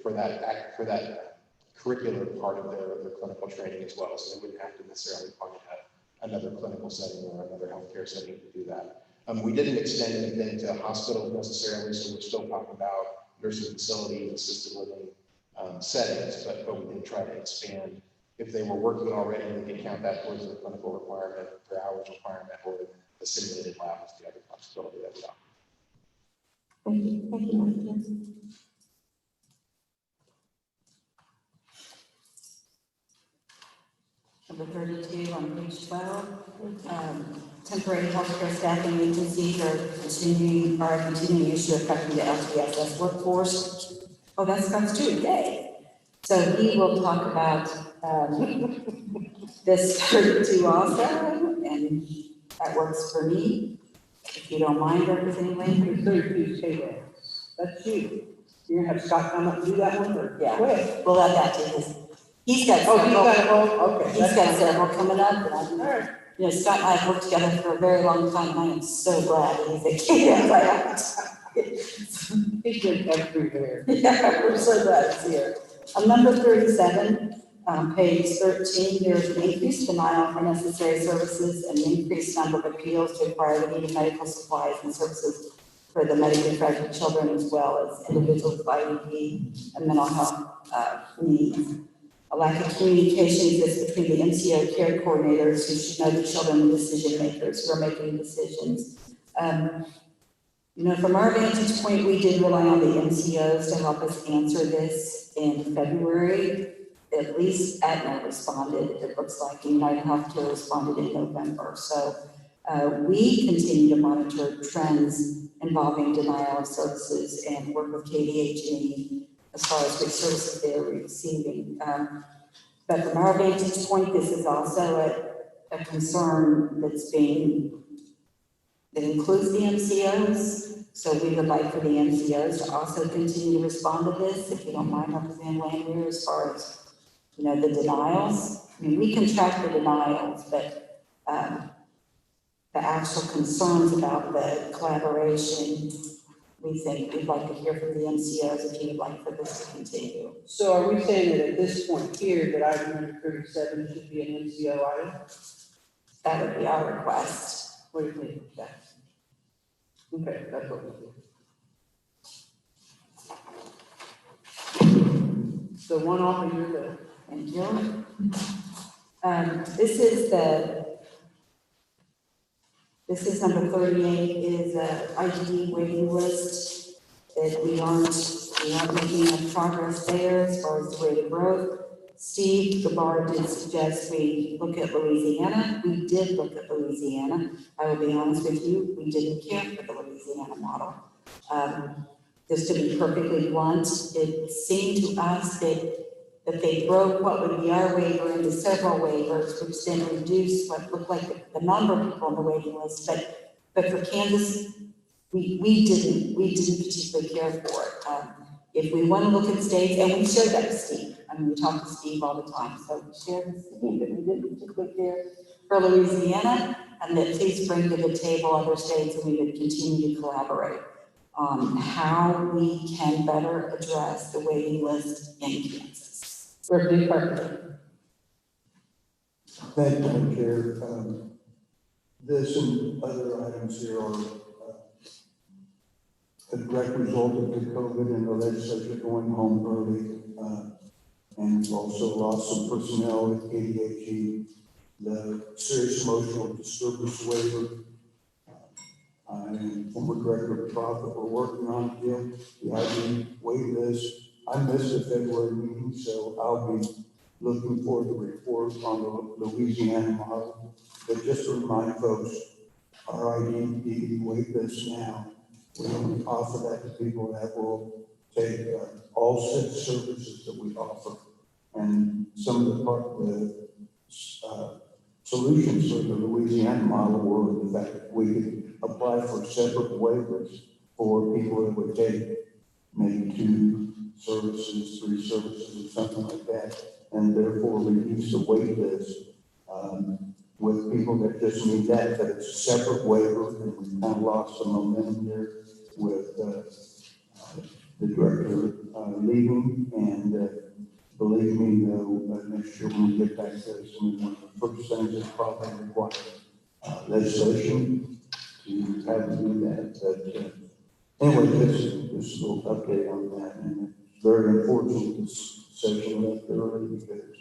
for that curricular part of their clinical training as well. So they wouldn't have to necessarily find another clinical setting or another healthcare setting to do that. We didn't extend anything to hospitals necessarily, so we're still talking about nursing facilities, assisted living settings, but we did try to expand. If they were working already, they could count that towards the clinical requirement, their hours requirement, or the simulated lab is the other possibility that we offer. Thank you. Thank you, Martha. Number 32 on page 12, temporary healthcare staffing agencies are continuing issue affecting the LTSS workforce. Oh, that's Scott's too today. So he will talk about this 32 also, and that works for me. If you don't mind, representing Lane. 32 say that. That's you. You're gonna have Scott come up and do that one, or? Yeah. Go ahead. We'll add that to his. He's got okay. He's got several coming up. And you know, Scott and I have worked together for a very long time, and I am so glad he's a He's been everywhere. Yeah, we're so glad he's here. On number 37, page 13, there's an increased denial for necessary services and an increased number of appeals to acquire the needed medical supplies and services for the medically fragile children as well as individuals with IEP and mental health needs. A lack of communication exists between the MCO care coordinators who should know the children and decision makers who are making decisions. You know, from our vantage point, we did rely on the MCOs to help us answer this in February. At least Aetna responded. It looks like United Healthcare responded in November. So we continue to monitor trends involving denial of services and work with KDH&E as far as which services they are receiving. But from our vantage point, this is also a concern that includes the MCOs. So we would like for the MCOs to also continue to respond to this, if you don't mind, Representative Landwehr, as far as, you know, the denials. I mean, we can track the denials, but the actual concerns about the collaboration, we think we'd like to hear from the MCOs if you would like for this to continue. So are we saying that at this point here, that item number 37 should be an MCO item? That would be our request. What do you think of that? Okay, that's what we'll do. So one off of your list. Thank you. This is number 38 is a IGD waiting list that we aren't making much progress there as far as the rate of growth. Steve Gabar did suggest we look at Louisiana. We did look at Louisiana. I will be honest with you, we didn't care for the Louisiana model. Just to be perfectly blunt, it seemed to us that they broke what would be our waiver into several waivers, which then reduced what looked like the number of people on the waiting list. But for Kansas, we didn't particularly care for it. If we want to look at states, and we shared that with Steve. I mean, we talk to Steve all the time, so we shared with Steve that we didn't particularly care for Louisiana, and that please bring to the table other states, and we would continue to collaborate on how we can better address the waiting list in Kansas. Representative Carpenter. Thank you, Madam Chair. This and other items here are a direct result of the COVID and the legislature going home early. And we've also lost some personnel at KDHE. The serious emotional disturbance waiver. I am former director of profit. We're working on it, Jim. The ID waive this. I missed the February meeting, so I'll be looking for the report on the Louisiana model. But just to remind folks, our ID waive this now. We only offer that to people that will take all 6 services that we offer. And some of the solutions for the Louisiana model were the fact that we could apply for separate waivers for people that would take maybe 2 services, 3 services, or something like that, and therefore reduce the wait list with people that just need that, but it's a separate waiver, and we kind of lost some momentum here with the director leaving, and believe me, though, next year when we get back to this, one of the first things is probably require legislation to have to do that. But anyway, this little update on that, and it's very unfortunate this session left early because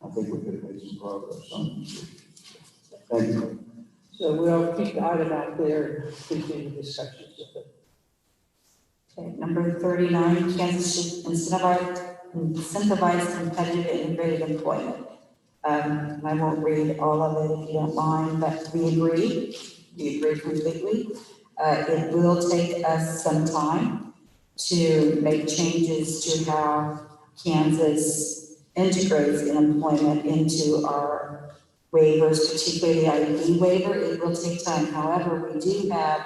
I think we could have made some progress on this. Thank you. So we'll keep the item out there and continue discussions with it. Okay, number 39, Kansas should incentivize competitive integrated employment. I won't read all of it if you don't mind, but we agree completely. It will take us some time to make changes to how Kansas integrates employment into our waivers, particularly the ID waiver. It will take time. However, we do have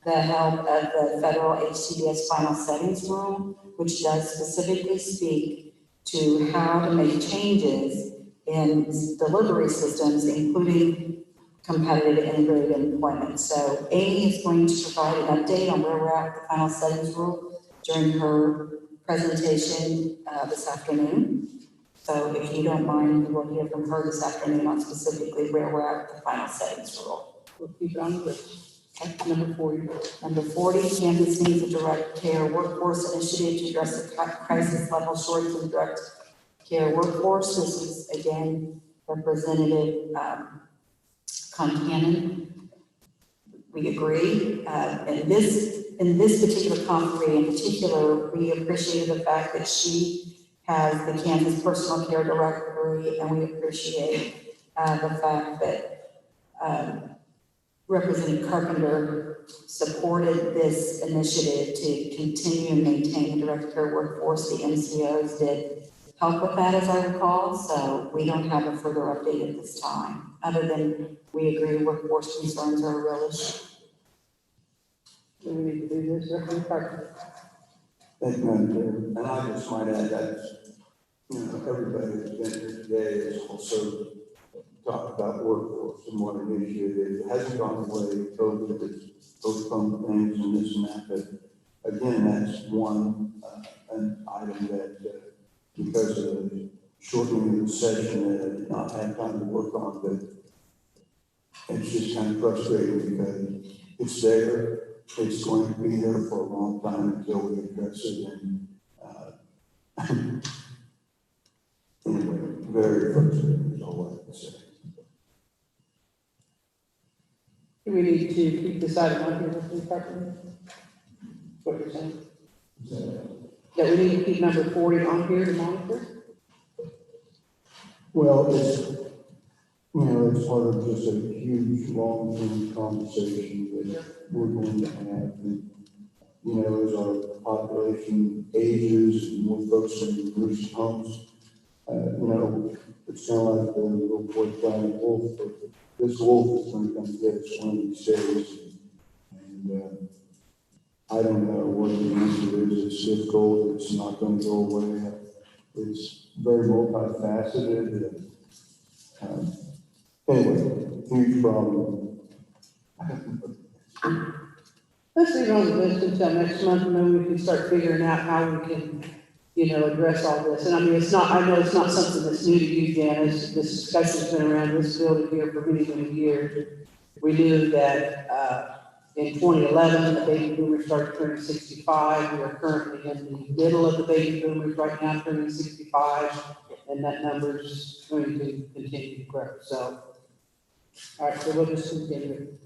the help of the federal HCBS final settings rule, which does specifically speak to how to make changes in delivery systems, including competitive integrated employment. So Amy is going to provide an update on where we're at with the final settings rule during her presentation this afternoon. So if you don't mind, we'll hear from her this afternoon on specifically where we're at with the final settings rule. We'll keep on with number 40. Number 40, Kansas needs a direct care workforce initiative to address the crisis level shortage in direct care workforce. This is again Representative Concanon. We agree. In this particular conference in particular, we appreciated the fact that she has the Kansas Personal Care Directory, and we appreciate the fact that Representative Carpenter supported this initiative to continue and maintain the direct care workforce. The MCOs did help with that, as I recall, so we don't have a further update at this time, other than we agree workforce concerns are a real issue. Do we need to do this, Representative Carpenter? Thank you, Madam Chair. And I just might add that, everybody that's been here today has also talked about workforce and what an issue it hasn't gone away. COVID has postponed things and this and that. But again, that's one an item that because of the shortening of the session that I did not have time to work on, but it's just kind of frustrating because it's there. It's going to be there for a long time until we address it. And anyway, very frustrating is all I can say. Do we need to keep this item on here, Representative Carpenter? What you're saying? That we need to keep number 40 on here to monitor? Well, it's part of just a huge, long-term conversation that we're going to have. And, as our population ages and more folks are in nursing homes, it's kind of like the little boy crying wolf, but this wolf is going to come get us one of these days. And I don't know what the answer is. It's difficult. It's not going to go away. It's very multifaceted. Anyway, huge problem. Let's leave it on the list until next month, and then we can start figuring out how we can, address all this. And I mean, I know it's not something that's new to you, Janice. This discussion's been around this building here for many, many years. We knew that, in 2011, the baby boomers started turning 65. We are currently in the middle of the baby boomers right now turning 65, and that number is going to continue to grow. So, all right, so we'll just continue.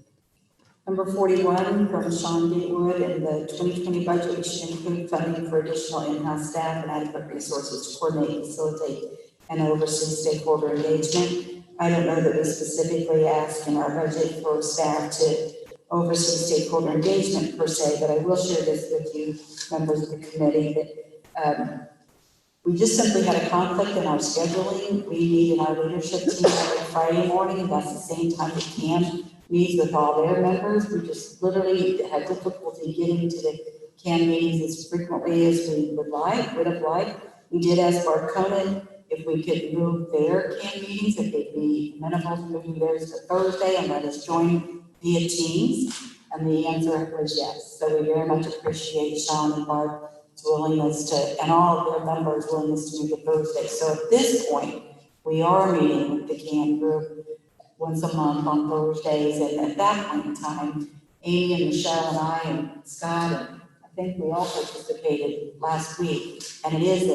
Number 41 from Sean Gatewood, in the 2020 budget, we should include funding for additional in-house staff and adequate resources to coordinate, facilitate, and oversee stakeholder engagement. I don't know that we specifically asked in our budget for staff to oversee stakeholder engagement per se, but I will share this with you, members of the committee, that we just simply had a conflict in our scheduling. We meet in our leadership team every Friday morning. That's the same time that CAN meets with all their members. We just literally had difficulty getting to the CAN meetings as frequently as we would have liked. We did ask Bart Conan if we could move their CAN meetings, if they'd be amenable to moving theirs to Thursday and let us join via Teams. And the answer was yes. So we very much appreciate Sean and Bart's willingness to, and all of their members' willingness to move to Thursday. So at this point, we are meeting with the CAN group once a month on Thursdays, and at that point in time, Amy and Michelle and I and Scott, and I think we all participated last week, and it is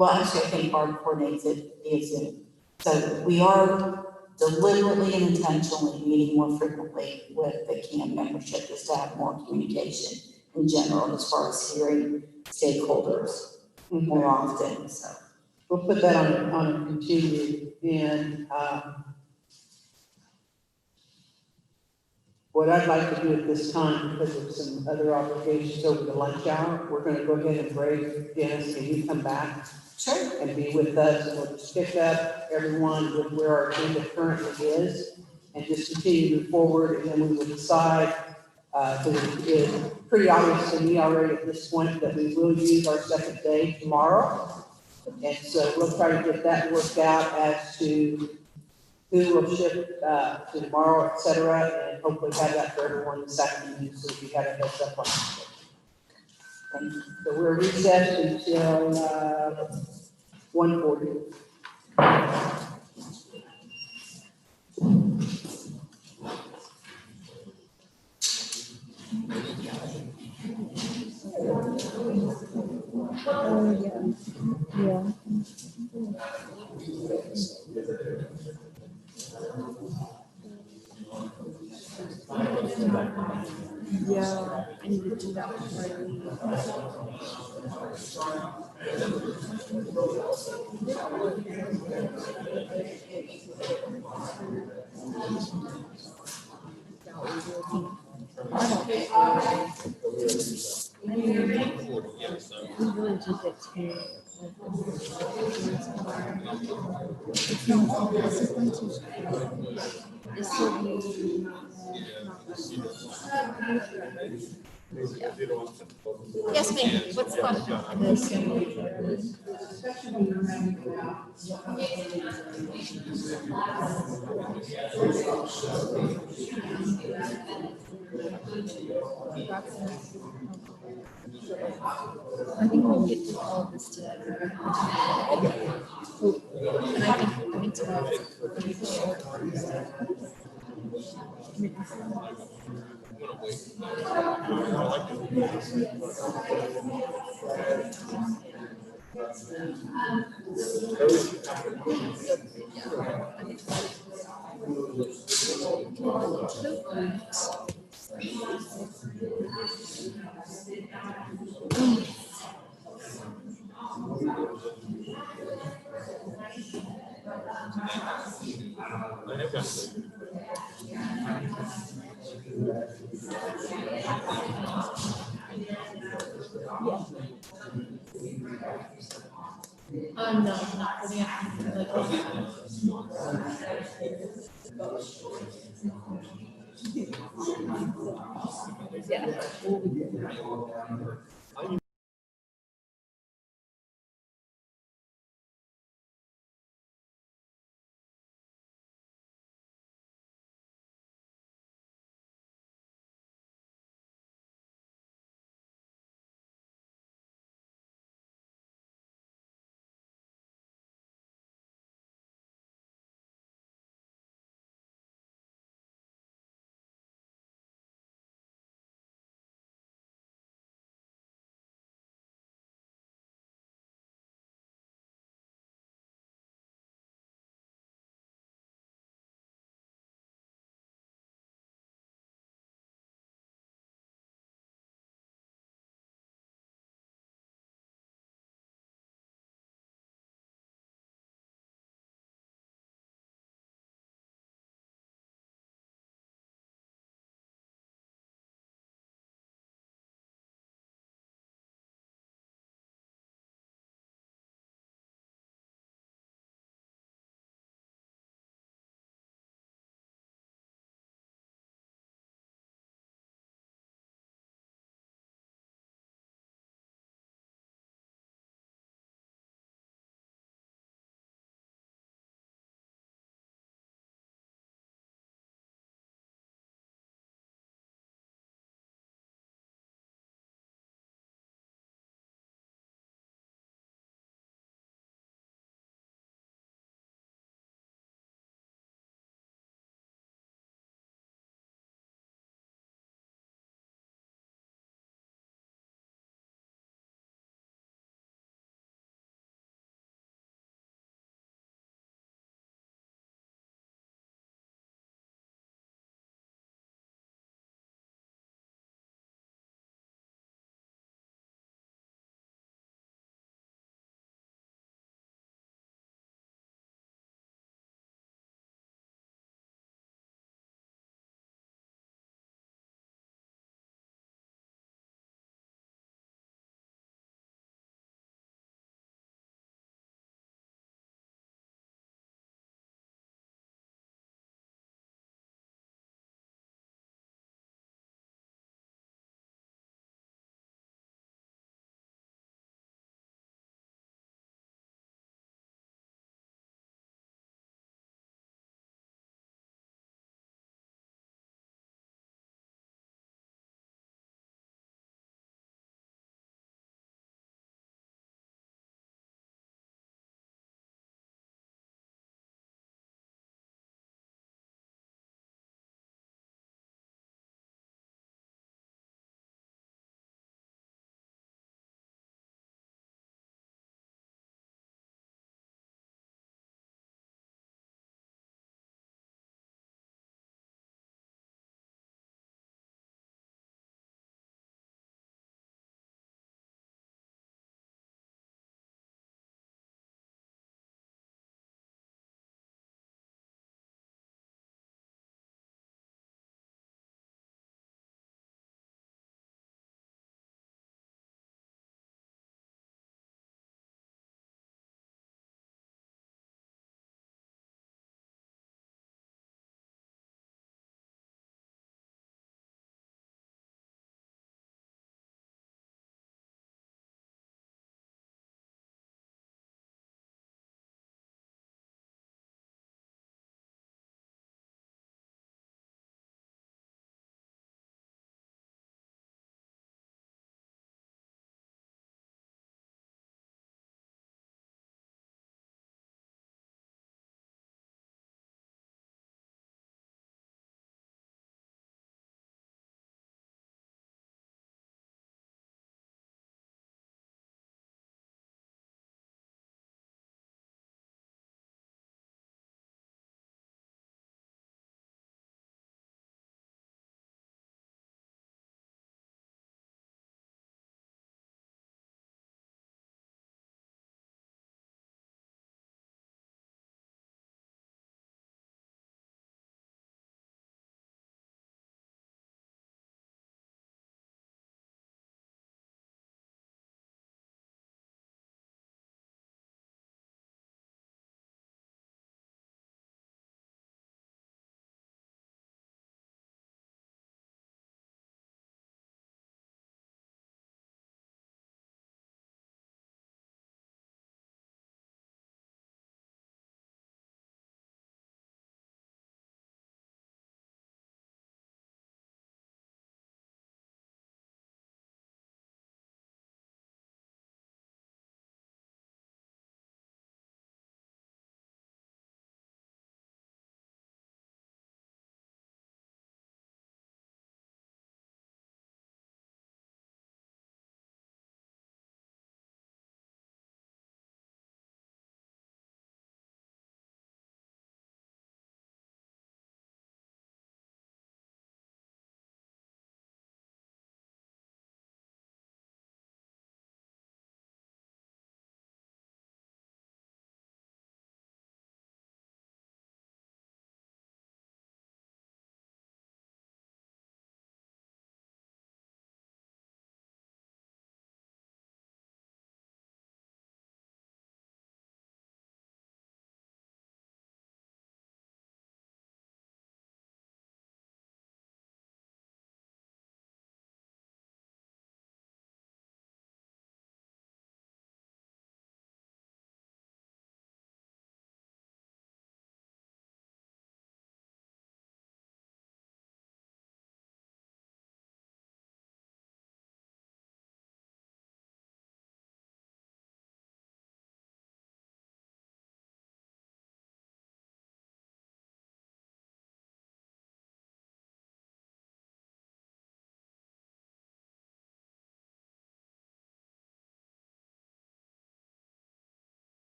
actually I think Barb coordinates it via Zoom. So we are deliberately and intentionally meeting more frequently with the CAN membership just to have more communication in general as far as hearing stakeholders more often, so. We'll put that on a continue, and what I'd like to do at this time, because of some other obligations over the lunch hour, we're going to go ahead and break. Janice, can you come back? Sure. And be with us, and we'll just pick up everyone with where our agenda currently is, and just continue to move forward, and then we will decide, because it's pretty obvious to me already at this point that we will use our second day tomorrow. And so we'll try to get that worked out as to who will ship to tomorrow, et cetera, and hopefully have that for everyone this afternoon, so we have a heads up on it. Thank you. So we're recessed until 1:40. Yeah, I need to do that before I leave. We really do get to. It's not, this is going to. This will be. Yes, ma'am. What's the question? I think we'll get through all of this today. And I think tomorrow is a short No, not for the afternoon, like. Yeah.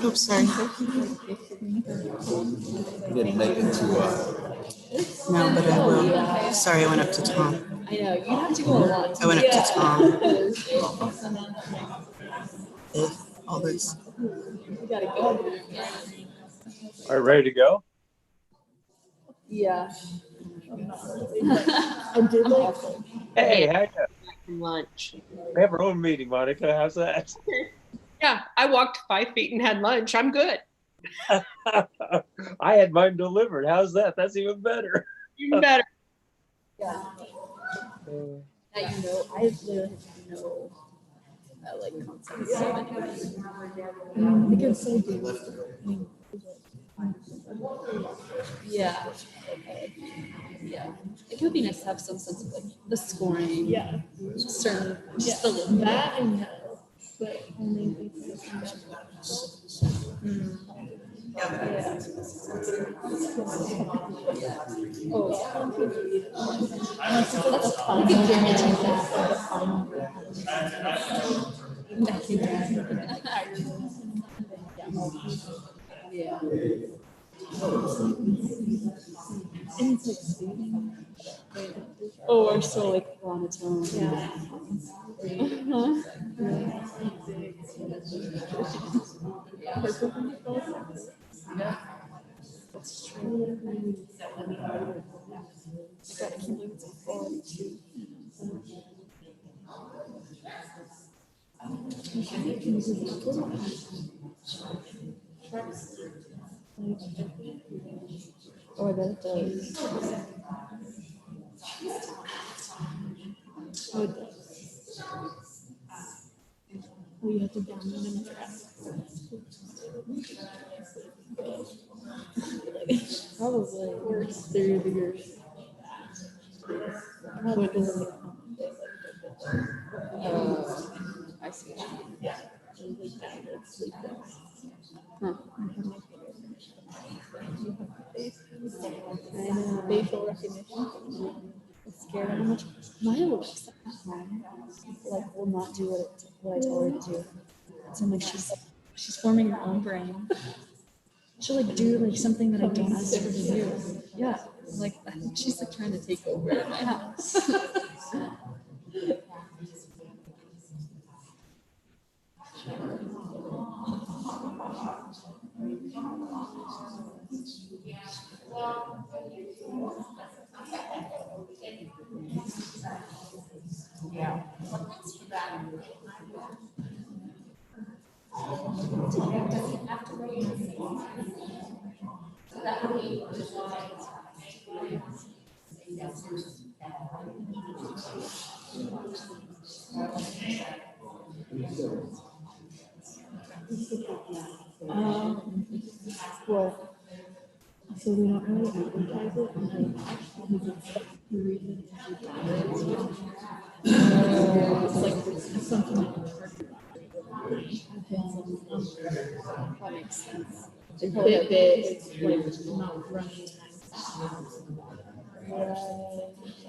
Oops, sorry. Didn't make it to, No, but I will. Sorry, I went up to Tom. I know, you have to go a lot. I went up to Tom. All this. You gotta go. Are you ready to go? Yeah. I did like. Hey, how you? From lunch. We have our own meeting, Monica. How's that? Yeah, I walked 5 feet and had lunch. I'm good. I had mine delivered. How's that? That's even better. Even better. Yeah. That you know, I literally have no like concepts of anything. Because so good. Yeah. Yeah. It would be nice to have some sense of like the scoring. Yeah. Certain. Just the little that I know, but only people. Yeah. Oh, that's fun. You can guarantee that for the final. Yeah. And it's like soothing. Oh, or so like monotone. Yeah. Yeah. That's true. I can't believe it's a quality too. Oh, I bet it does. Oh, it does. Oh, you have to download them for probably works through your. Probably doesn't. I see. Yeah. Huh. I know. Facial recognition. It's scary how much my Alexa at home like will not do what I tell her to do. So I'm like she's forming her own brain. She'll like do like something that I don't ask her to do. Yeah. Like I think she's like trying to take over my house. Yeah. Well, so we don't really advertise it, and because it's the reason it's like it's something that makes sense. It like not running time.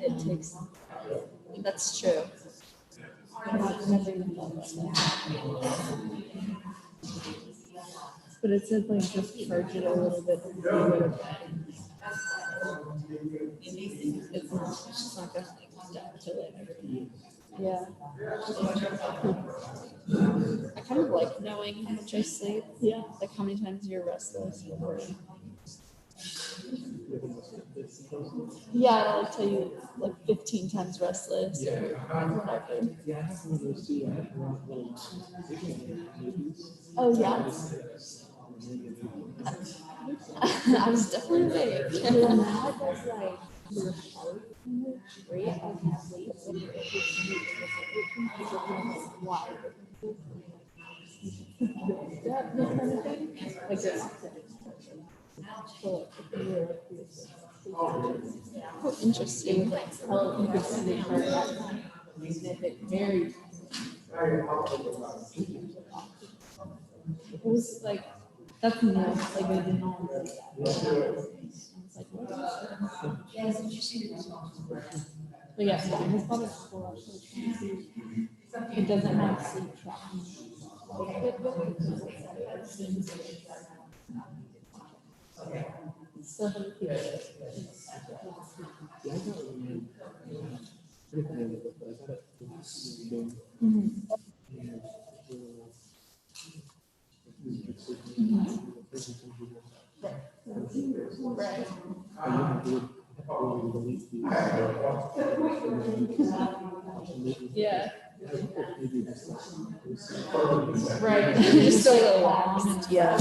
It takes. That's true. But it said like just charge it a little bit and go to bed. It's not gonna like stop till it. Yeah. I kind of like knowing how much I sleep. Yeah. Like how many times you're restless. Yeah, it'll like tell you like 15 times restless or whatever. Oh yeah. I was definitely awake. Well, now it does like your heart rate of sleep. So if you sleep, why? That kind of thing. Like your oxygen. So if you're oh, interesting. Like how you could sleep at night. If it varies. It was like that's new. Like I didn't know that. But yeah, so I just bought a score. It doesn't have sleep tracking. Yeah. Right. Just so relaxed. Yeah.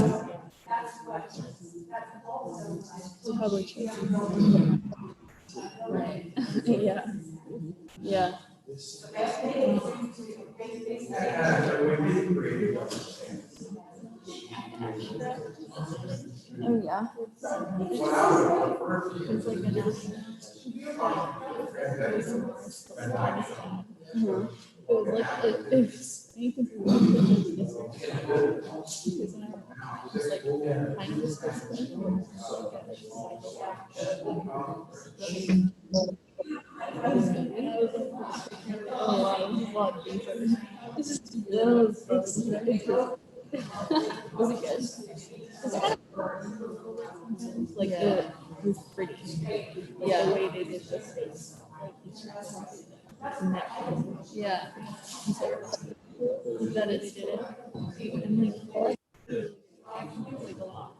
Public transit. Right. Yeah. Yeah. Oh yeah. It's like a national. It was like it was anything for me. Just like kind of a specific. This is was it good? It's kind of like it was pretty. Yeah, the way they did the face. Yeah. That it did it. And like a lot.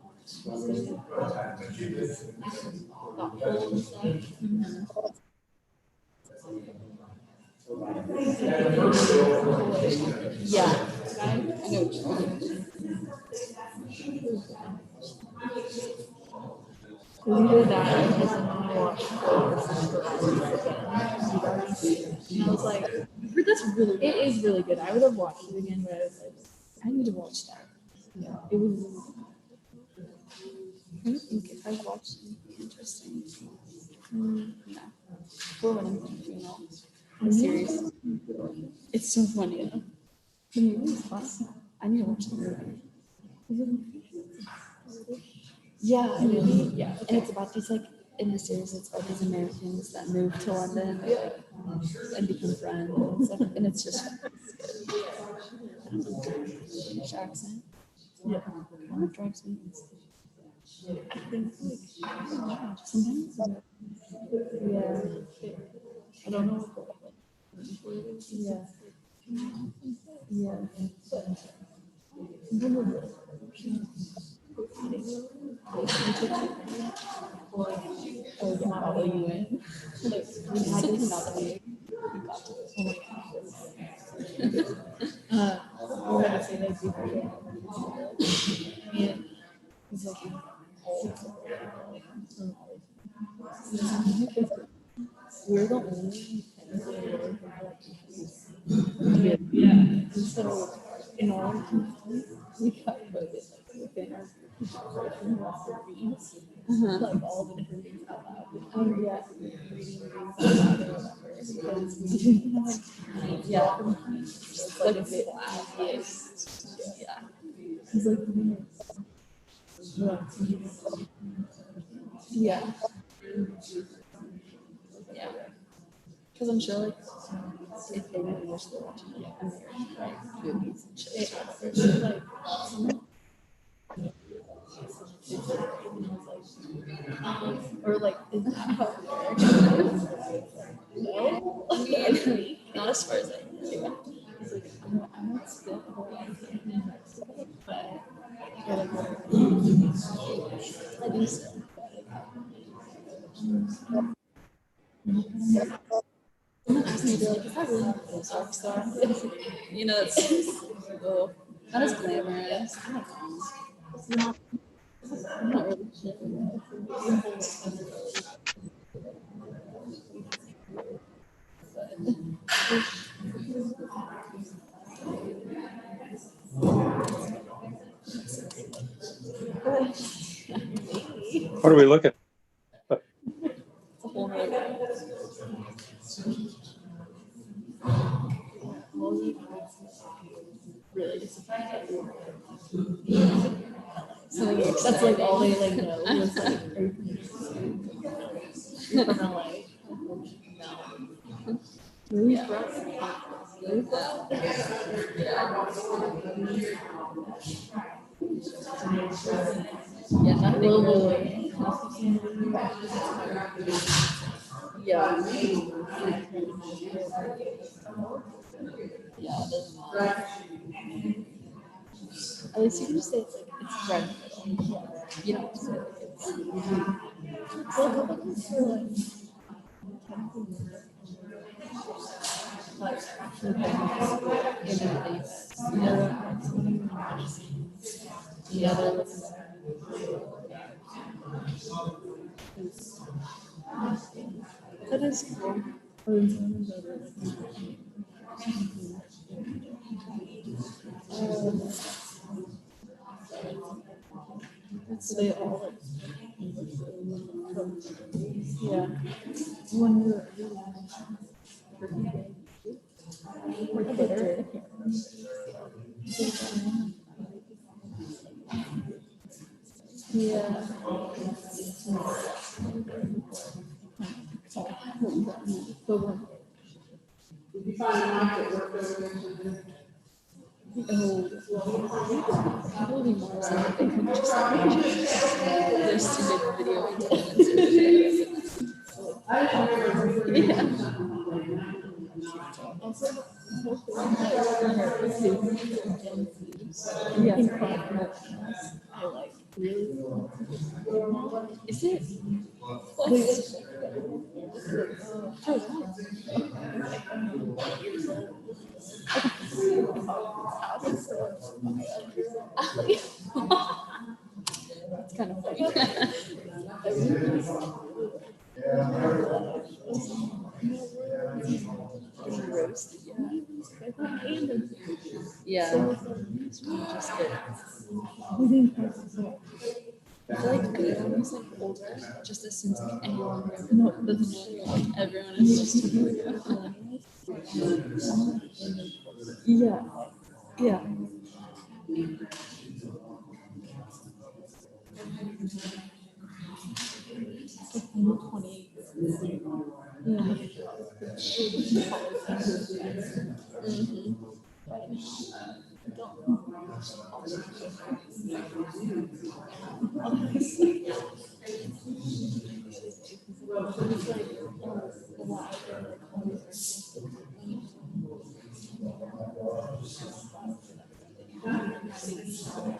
Yeah. I know what you mean. We did that because then I watched and I was like, that's really good. It is really good. I would have watched it again, but I was like, I need to watch that. Yeah. It was I don't think if I watched it, it'd be interesting. No. For what I'm thinking, I'm serious. It's so funny though. The movie is awesome. I need to watch the movie. Yeah, yeah. And it's about these like in the series, it's about these Americans that move to London and become friends and stuff. And it's just I don't know, British accent. Yeah. I don't know, drives me. I think like sometimes. Yeah. I don't know what yeah. Yeah. Oh, yeah, follow you in. Like, we had to come out the we had to say that before. And he's like, we're the only yeah. And so in our community, we got voted like within our like all the different things out loud. Oh yeah, reading things out loud or whatever. Because we didn't have yeah, like a bit obvious. Yeah. He's like yeah. Yeah. Because I'm sure like if they really wish they're watching like American like movies and shit. It's like or like is that how it works? No, not as far as I know. It's like I'm not still but I like I do so. Someone asked me, they're like, is that really a Ozark star? You know, it's oh, not as glamorous. I don't know. I'm not really sure. What are we looking? It's a whole nother really disappointed. So that's like all they like know was like, are you from LA? No. Really? Yeah. Yeah, nothing really. Yeah. Yeah, it doesn't matter. At least you can just say it's like, it's right in the middle. You don't have to say like it's. Well, we're looking for like. Yeah, they're looking. That is cool. So they all like. Yeah. One yeah. Did you find a mic that worked over there? Holy Mars, they could just there's too big video. I don't remember. Yeah. Yeah. I like really. Is it? That's kind of funny. Yeah. Just get. I feel like everyone's like older, just assumes like anyone doesn't like everyone is just yeah. Yeah.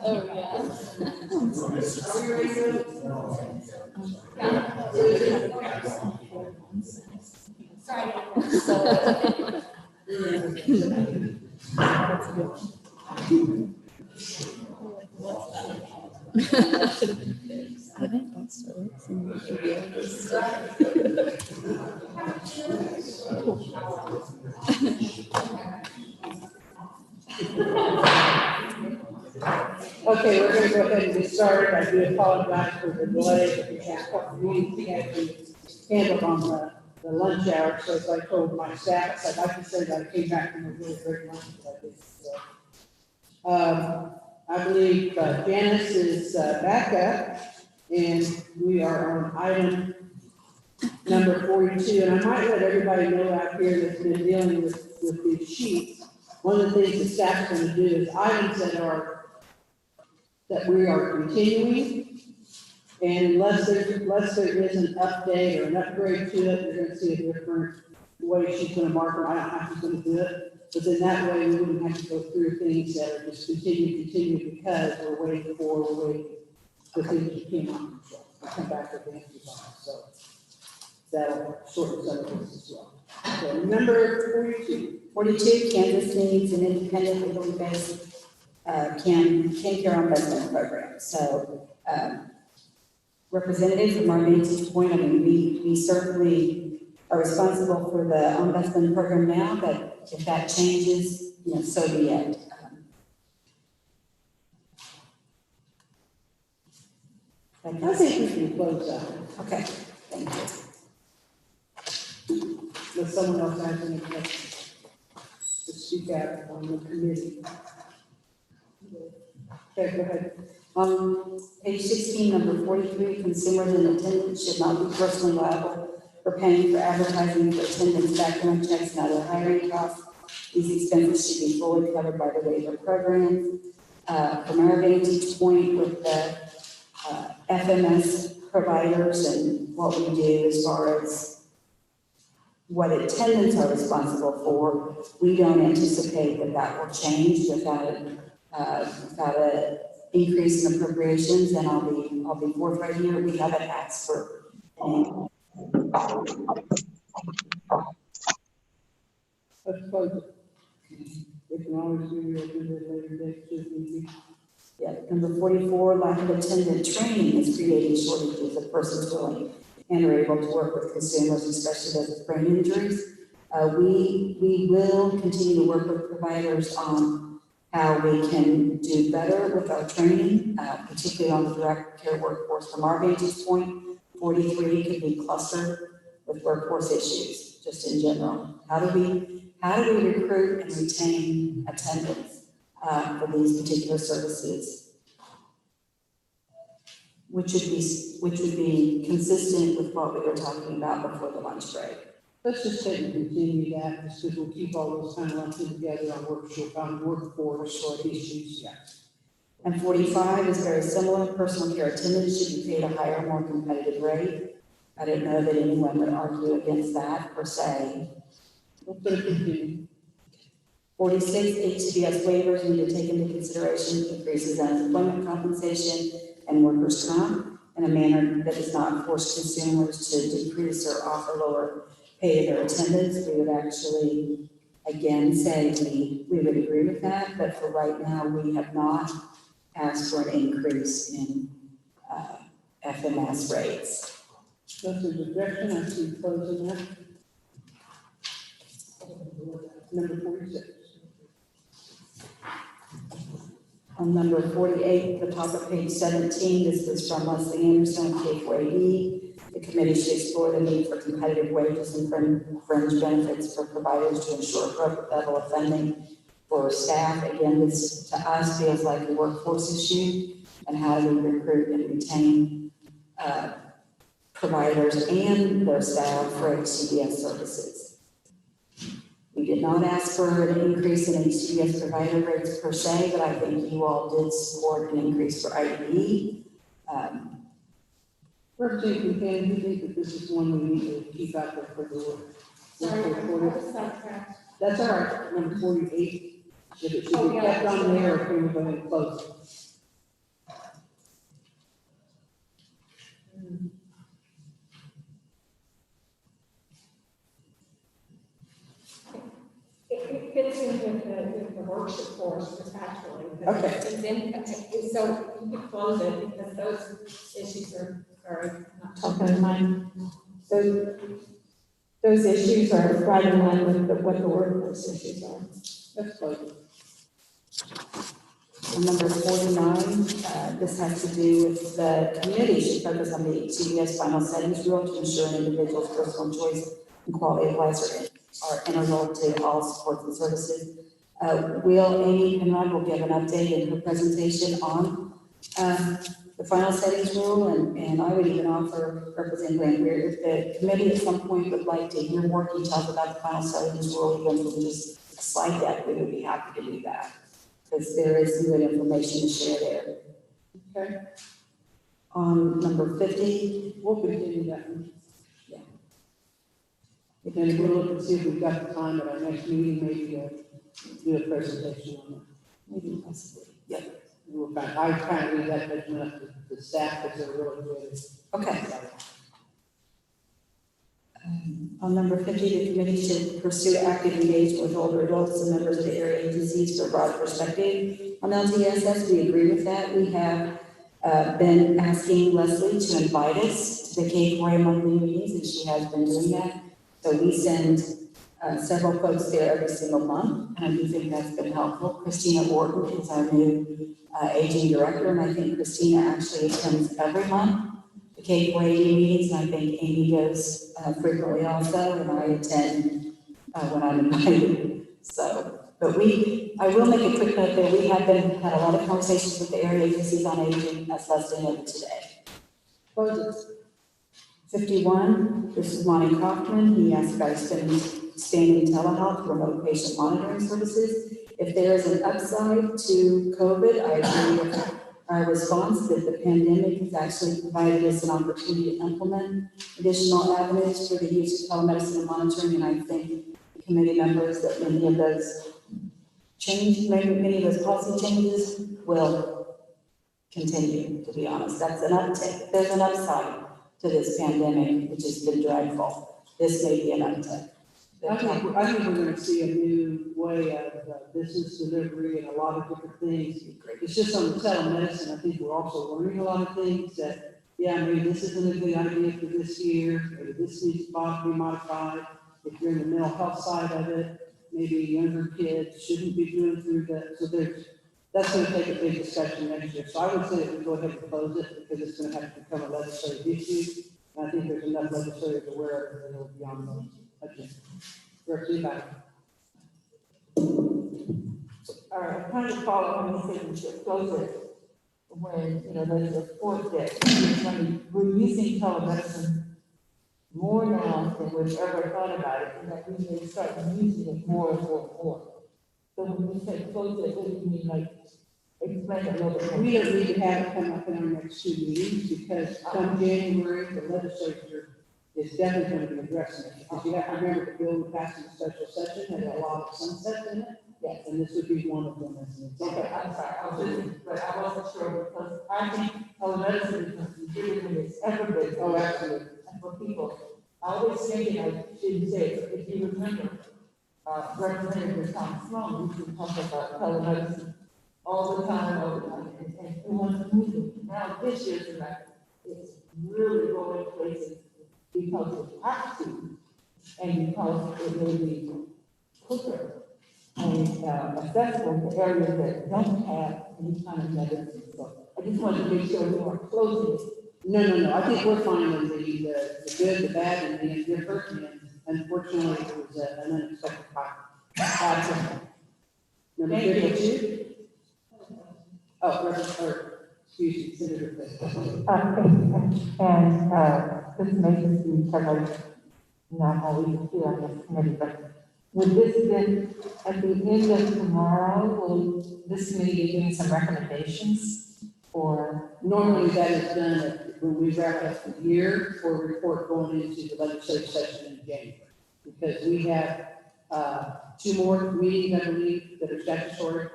Oh yeah. I think that's Okay, we're gonna go ahead and get started. I do apologize for the delay, but we have a couple meetings we have to handle on the lunch hour. So as I told my staff, I'd like to say that I came back from a really great lunch. I believe Janice is back up, and we are on item number 42. And I might let everybody know out here that's been dealing with these sheets. One of the things the staff's going to do is items that we are continuing, and unless there is an update or an upgrade to it, you're going to see a different way she's going to mark them. I don't know how she's going to do it, but then that way we wouldn't have to go through things that are just continue because we're waiting for the things that came on. We'll come back with the answers on it. So that'll shorten some of this as well. So number 42, Kansas needs an independent legally based KanCare ombudsman program. So representative from our vantage point, I mean, we certainly are responsible for the ombudsman program now, but if that changes, you know, so be it. I think we can close out. Okay, thank you. If someone else has any questions to speak out on the committee. Okay, go ahead. Page 16, number 43, consumers in attendance should not be personally liable for paying for advertising for attendance, background checks, and other hiring costs These expenses should be fully covered by the waiver program. From our vantage point with the FMS providers and what we do as far as what attendants are responsible for, we don't anticipate that that will change without an increase in appropriations, and I'll be forthright here, we haven't asked for any. Let's close it. We can always do your later date, should we be. Yeah, number 44, lack of attendant training is creating shortages of persons willing and are able to work with consumers, especially those with brain injuries. We will continue to work with providers on how we can do better with our training, particularly on the direct care workforce. From our vantage point, 43 could be clustered with workforce issues, just in general. How do we recruit and retain attendants for these particular services, which would be consistent with what we were talking about before the lunch break? Let's just say we continue that, because we'll keep all those kind of lumped together on workforce issues, yeah. And 45 is very similar. Personal care attendants should be paid a higher, more competitive rate. I didn't know that anyone would argue against that per se. We'll put it continue. 46, HCBS waivers need to take into consideration increases in employment compensation and workers' comp in a manner that does not force consumers to decrease or offer lower pay to their attendants. We would actually, again, say we would agree with that, but for right now, we have not asked for an increase in FMS rates. That's a rejection, I see closing that. Number 46. On number 48, the top of page 17, this is from Leslie Anderson, K4AD. The committee should explore the need for competitive wages and fringe benefits for providers to ensure appropriate level of funding for staff. Again, this to us feels like a workforce issue, and how do we recruit and retain providers and their staff for HCBS services. We did not ask for an increase in HCBS provider rates per se, but I think you all did support an increase for IDE. Representative Buchanan, do you think that this is one we need to keep out there for the work? That's all right, number 48. If it should be kept on there, or can we go ahead and close it? It fits in with the worship course, actually. Okay. It's in, so you can close it because those issues are not top of mind. So those issues are right in line with what the workforce issues are. Let's close it. Number 49, this has to do with the committee should focus on the HCBS final settings rule to ensure an individual's personal choice and quality of life are integral to all supports and services. Amy Penrod will give an update in her presentation on the final settings rule, and I would even offer Representative Landwehr, if the committee at some point would like to hear more details about the final settings rule, even from just a slide deck, we would be happy to do that, because there is some good information to share there. Okay. On number 50. We'll continue that one. Yeah. And we'll look and see if we've got the time at our next meeting, maybe to do a presentation on that. Maybe possibly. Yeah. I kind of leave that judgment up to the staff, because they're really good. Okay. On number 50, the committee should pursue active engagement with older adults and members of the area agencies for a broad perspective on LTSS. We agree with that. We have been asking Leslie to invite us to the K4A monthly meetings, and she has been doing that. So we send several folks there every single month, and I do think that's been helpful. Christina Orton is our new aging director, and I think Christina actually attends every month the K4A meetings, and I think Amy goes frequently also, and I attend when I'm invited. So, but I will make a quick note there. We have had a lot of conversations with the area agencies on aging, as Leslie noted today. 51, this is Lonnie Kaufman. He asked about extending expanding telehealth, remote patient monitoring services. If there is an upside to COVID, I agree with our response that the pandemic has actually provided us an opportunity to implement additional avenues for the use of telemedicine and monitoring, and I think committee members that many of those many of those policy changes will continue, to be honest. That's an uptick. There's an upside to this pandemic, which has been dreadful. This may be an uptick. I think we're gonna see a new way of business delivery and a lot of different things. It's just on the telemedicine, I think we're also learning a lot of things that, yeah, maybe this isn't a good idea for this year, maybe this needs to be modified. If you're in the mental health side of it, maybe younger kids shouldn't be doing through that. So that's gonna take a big discussion next year. So I would say that we go ahead and close it because it's gonna have to become a legislative issue. And I think there's enough legislators aware of it that it'll be on the agenda. All right, I'm trying to follow when you said we should close it. When, you know, there's a report that we're using telemedicine more now than we've ever thought about it, and that we may start using it more and more and more. So when you say close it, what do you mean, like, explain it a little bit more? We don't need to have it come up in our next 2 meetings because come January, the legislature is definitely going to be addressing it. Because you have to remember the bill we passed in the special session had a lot of sunsets in it. Yes. And this would be one of them. Okay, I'm sorry, I was listening, but I wasn't sure because I think telemedicine is going to be bigger than it's ever been. Oh, absolutely. And for people, I always thinking, I shouldn't say it, but if you remember, Representative Tom Sloan used to talk about telemedicine all the time, and it was moving. Now this year's like, it's really going places because we have to, and because it will be quicker and accessible to areas that don't have any kind of medicine. So I just wanted to make sure we weren't closing it. No. I think we're finding the good, the bad, and the indifferent. And unfortunately, it was an unexpected part. Number 52. Oh, excuse me, Senator. This may just be because I'm not always here on this committee, but would this then, at the end of tomorrow, will this committee be giving some recommendations? Or normally that is done when we wrap up the year for a report going into the legislative session in January. Because we have 2 more meetings, I believe, that are statutory.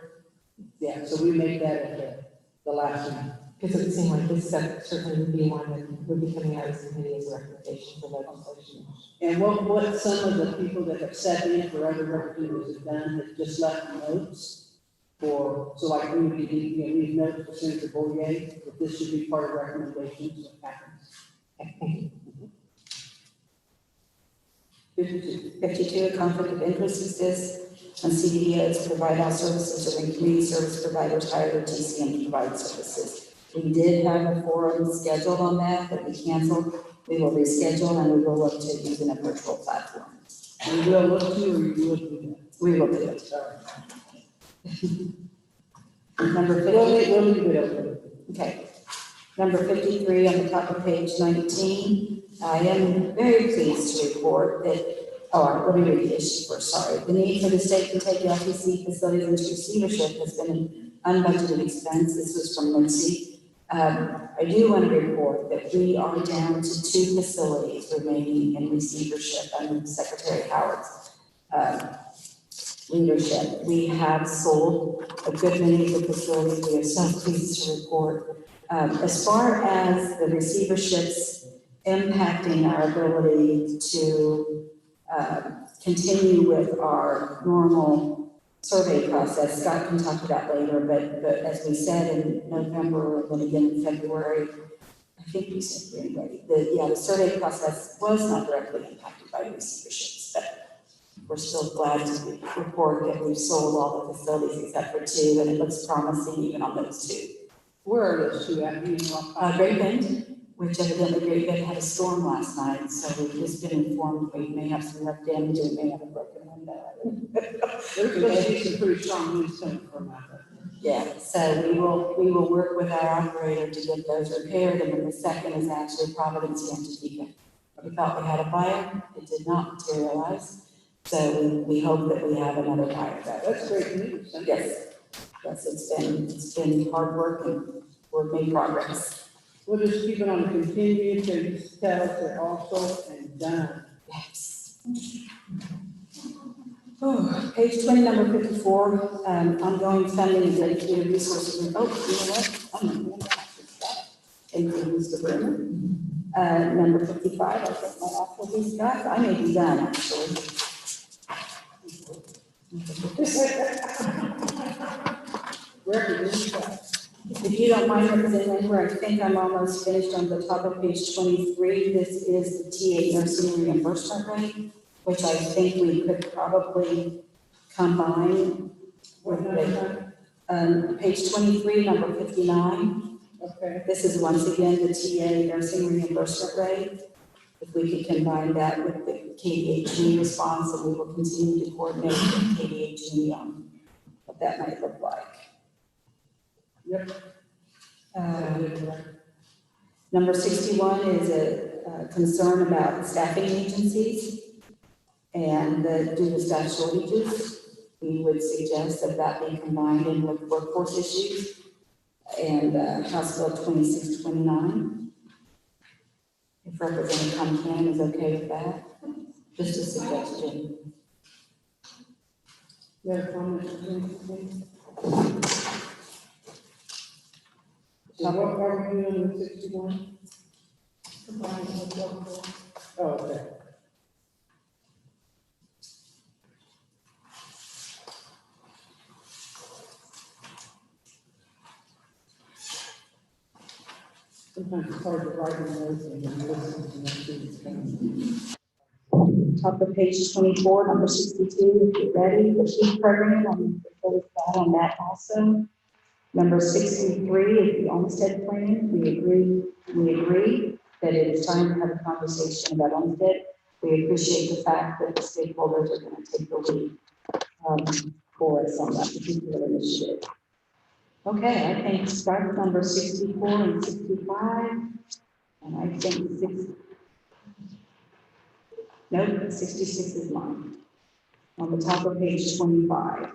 Yeah, so we make that at the last meeting. because it seemed like this certainly would be one that would be coming out of this committee as a recommendation for legislation. And what some of the people that have sat in for other representatives have done is just left notes for, so like we would be, leave notes for Senator Boyer, that this should be part of recommendations that happens. 52, a conflict of interest exists when CDDOs provide health services or when community service providers hire their TCM to provide services. We did have a forum scheduled on that, but we canceled. We will reschedule and we will look to using a virtual platform. We will look to, or you will do that? We will do it. Number 50. We'll leave it open. Okay. Number 53 on the top of page 19. I am very pleased to report that, let me read the issue first, sorry. The need for the state to take LTC facilities into receivership has been an unbudgeted expense. This was from Lindsay. I do want to report that we are down to 2 facilities remaining in receivership under Secretary Howard's leadership. We have sold a good many of the facilities. We are so pleased to report. As far as the receiverships impacting our ability to continue with our normal survey process, Scott can talk about later, but as we said in November, and then again in February, I think we said anyway, the survey process was not directly impacted by receiverships, but we're still glad to report that we've sold all the facilities except for 2, and it looks promising even on those 2. Where are those 2 at? Great Bend, which evidently Great Bend had a storm last night, so we've just been informed we may have some rough damage and may have a broken window. There's supposed to be some pretty strong winds coming from that. Yeah, so we will work with our operator to get those repaired, and then the second is actually Providence here in Topeka. We thought we had a fire, it did not materialize. So we hope that we have another bite of that. That's great news. Yes, yes, it's been hard work and we've made progress. We'll just keep it on the continue till you tell us they're also and done. Yes. Oh, page 20, number 54, ongoing funding and dedicated resources. Oh, you know what? I'm not going to practice that. Thank you, Mr. Brenner. Number 55, I think my awful these guys, I may be done actually. If you don't mind, Representative Lambert, I think I'm almost finished on the top of page 23. This is the TA nursing reimbursement rate, which I think we could probably combine with the, page 23, number 59. Okay. This is once again the TA nursing reimbursement rate. If we could combine that with the KDHE response, and we will continue to coordinate with KDHE on what that might look like. Yep. Number 61 is a concern about staffing agencies and due to staff shortages. We would suggest that be combined in with workforce issues and House Bill 2629. If Representative KanCare is okay with that, just a suggestion. You have a comment? So what are we doing with 61? Oh, okay. Sometimes it's hard to write in those and then listen to them too. It's kind Top of page 24, number 62, if you're ready, the SHIELD program, I'm going to on that also. Number 63 is the Olmsted plan. We agree that it is time to have a conversation about Olmsted. We appreciate the fact that the stakeholders are going to take the lead for us on that particular initiative. Okay, I think start number 64 and 65, and I think 66 is mine. On the top of page 25.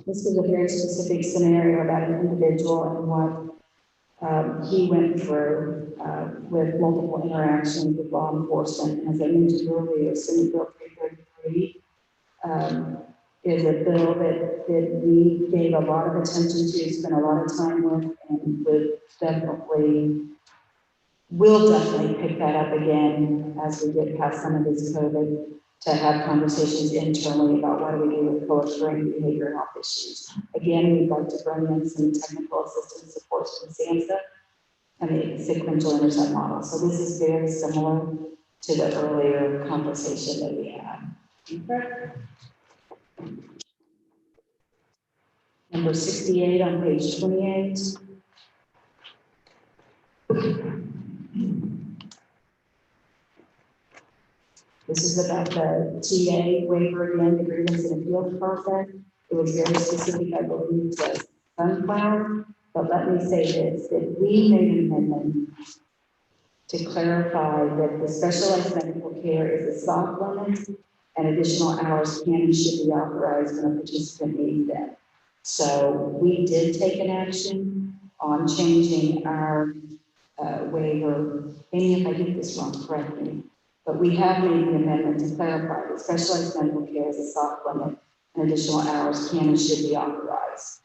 This is a very specific scenario about an individual and what he went through with multiple interactions with law enforcement. As I mentioned earlier, Senate Bill 333 is a bill that we gave a lot of attention to, spent a lot of time with, and will definitely pick that up again as we get past some of this COVID, to have conversations internally about what do we do with co-occurring behavior and health issues. Again, we'd like to bring in some technical assistance support from SAMHSA and the sequential intercept model. So this is very similar to the earlier conversation that we had. Okay. Number 68 on page 28. This is about the TA waiver again, the grievance and appeals process. It was very specific, I believe, to sunflower, but let me say this, that we made an amendment to clarify that the specialized medical care is a soft limit and additional hours can and should be authorized when a participant needs them. So we did take an action on changing our waiver. Amy, if I get this wrong, correct me. But we have made the amendment to clarify that specialized medical care is a soft limit and additional hours can and should be authorized.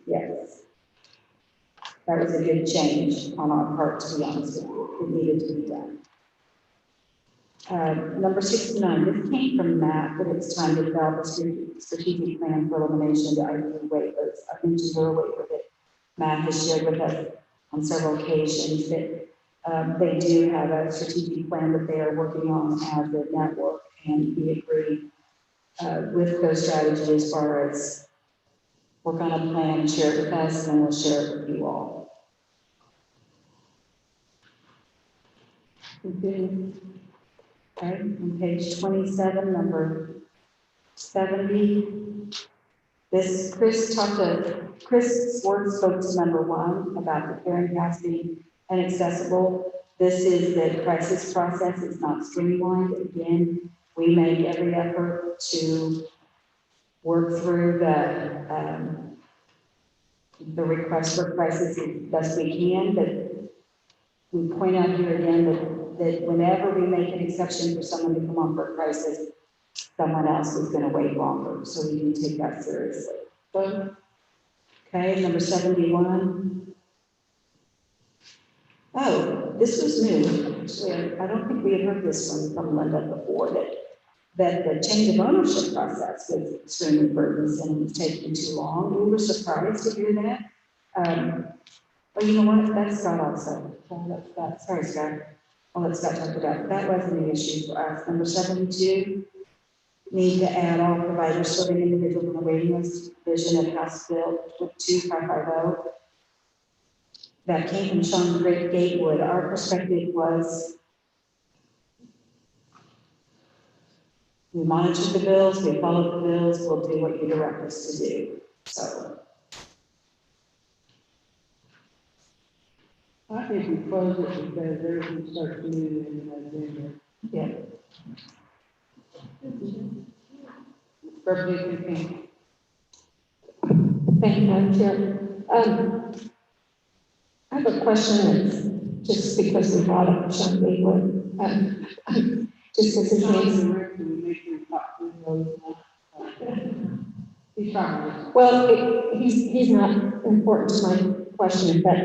Yes. That was a good change on our part, to be honest with you. It needed to be done. Number 69, this came from Matt, that it's time to develop a strategic plan for elimination of the IP waivers. I mentioned earlier that Matt has shared with us on several occasions that they do have a strategic plan that they are working on as a network, and we agree with those strategies as far as work on a plan, share it with us, and then we'll share it with you all. Continue. Okay, on page 27, number 70. This, Chris talked Chris Swartz spoke to number 1 about the clearinghouse being inaccessible. This is the crisis process. It's not streamlined. Again, we make every effort to work through the request for crisis as best we can, but we point out here again that whenever we make an exception for someone to come on for a crisis, someone else is going to wait longer. So we do take that seriously. Okay, number 71. Oh, this was new. Actually, I don't think we had heard this one from Linda before, that the change of ownership process was extremely burdensome and was taking too long. We were surprised to hear that. Well, you know what? That's Scott also. That's Scott. Sorry, Scott. I'll let Scott talk about it. That wasn't an issue for us. Number 72, need to add all providers serving individuals on the waiting list vision of House Bill 2550. That came from Sean Great Gatewood. Our perspective was we monitor the bills, we follow the bills, we'll do what you direct us to do. So I think we close it because everything starts moving in November. yeah. Perfectly contained. Thank you, Madam Chair. I have a question that's just because we brought up Sean Gatewood. Just because his name's well, he's not important to my question, but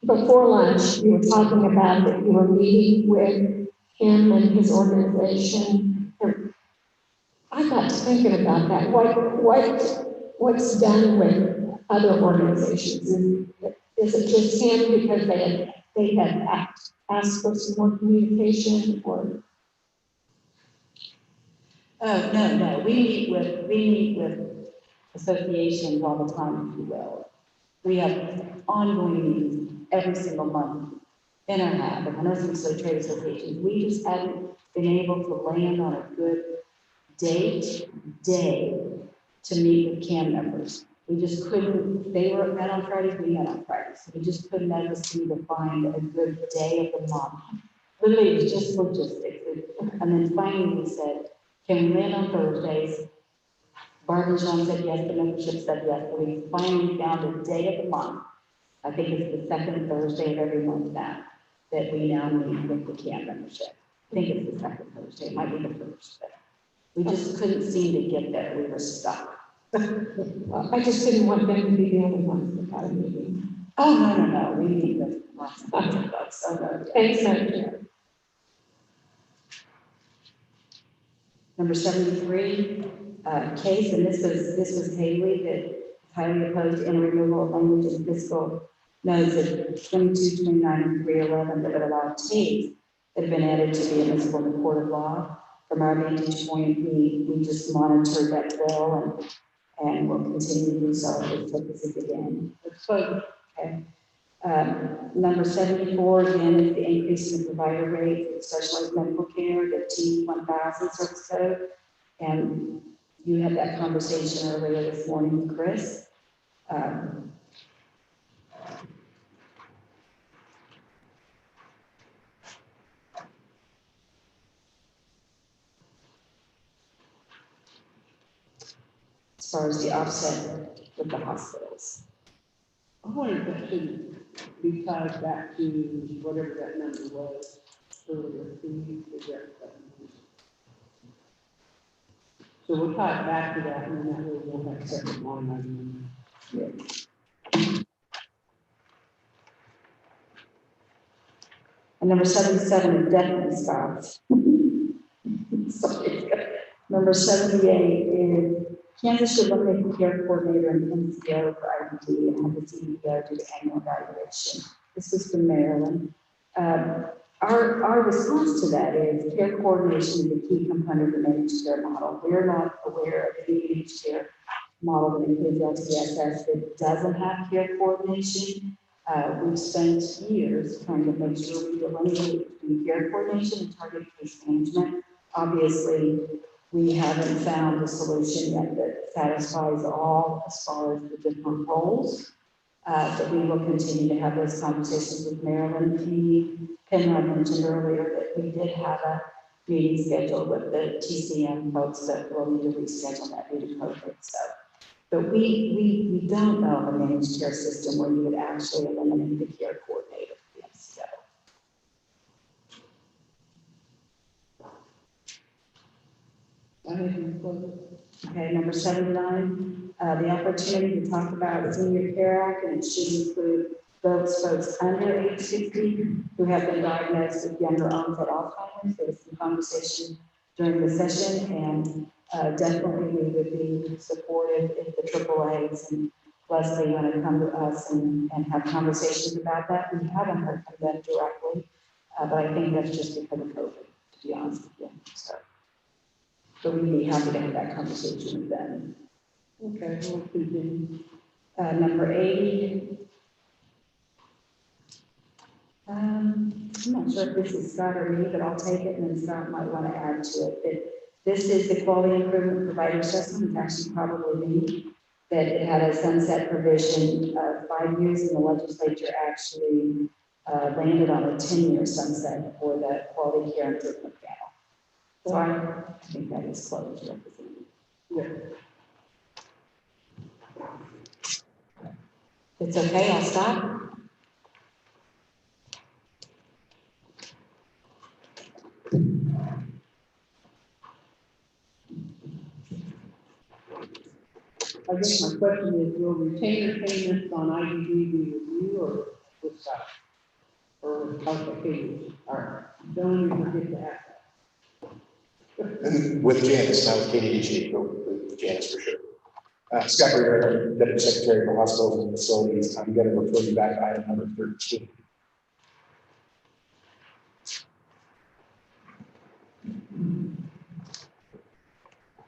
before lunch, you were talking about that you were meeting with him and his organization. I got to thinking about that. What's done with other organizations? Is it just him because they had asked for some more communication, or? Oh, no. We meet with associations all the time, if you will. We have ongoing meetings every single month in our hub, and nursing facility trade associations. We just haven't been able to land on a good day to meet with CAM members. We just couldn't, they were met on Fridays, we met on Fridays. We just couldn't ever seem to find a good day of the month. Literally, it was just logistics. And then finally we said, can we land on Thursdays? Barb and Sean said yes, the membership said yes. So we finally found a day of the month. I think it's the second Thursday of every month now that we now meet with the CAM membership. I think it's the second Thursday, it might be the first, but we just couldn't seem to get there. We were stuck. I just didn't want them to be the only ones that had a meeting. Oh, no. We meet with lots of folks. So no. Thanks, Madam Chair. Number 73, case, and this was Haley, that is highly opposed to any removal of language in fiscal notes at 22, 29, and 311 that would allow case that have been added to be admissible in the court of law. From our vantage point, we just monitored that bill and will continue to do so if it focuses again. Okay. Number 74, again, is the increase in the provider rate for specialized medical care, the T1000 service code. And you had that conversation earlier this morning with Chris. As far as the offset with the hospitals. I wonder if that should be tied back to whatever that number was earlier. So we'll tie it back to that, and then that way we'll have separate line items. And number 77 is definitely Scott's. Sorry. Number 78 is Kansas should eliminate the care coordinator and NCO for IBD and have the CEO do the annual evaluation. This is from Maryland. Our response to that is care coordination is a key component of the managed care model. We're not aware of any managed care model that includes LTSS that doesn't have care coordination. We've spent years trying to make sure we delineate between care coordination and target case management. Obviously, We haven't found a solution yet that satisfies all as far as the different roles. But we will continue to have those conversations with Marilyn. Penrod mentioned earlier that we did have a meeting scheduled with the TCM folks that will need to reschedule that due to COVID. So, but we don't know of a managed care system where you would actually eliminate the care coordinator for the MCO. Okay, number 79, the opportunity to talk about the Senior Care Act, and it should include those folks under age 60 who have been diagnosed with younger onset Alzheimer's. There was some conversation during the session, and definitely we would be supportive if the AAAs and Leslie want to come to us and have conversations about that. We haven't heard from them directly, but I think that's just because of COVID, to be honest with you. So we'd be happy to have that conversation with them. Okay, we'll continue. Number 80. I'm not sure if this is Scott or me, but I'll take it, and then Scott might want to add to it. This is the quality improvement provider assessment. It's actually probably me. That it had a sunset provision of 5 years, and the legislature actually landed on a 10-year sunset for the quality care improvement panel. So I think that is close to representing. Yeah. It's okay, I'll stop. I guess my question is, will retainer payments on IDD be reviewed or with that? Or okay, all right, don't even forget to ask that. And with Janice, not with KDHE, but with Janice for sure. Scott Rivera, Deputy Secretary for Hospitals and Facilities. I'm going to refer you back to item number 13.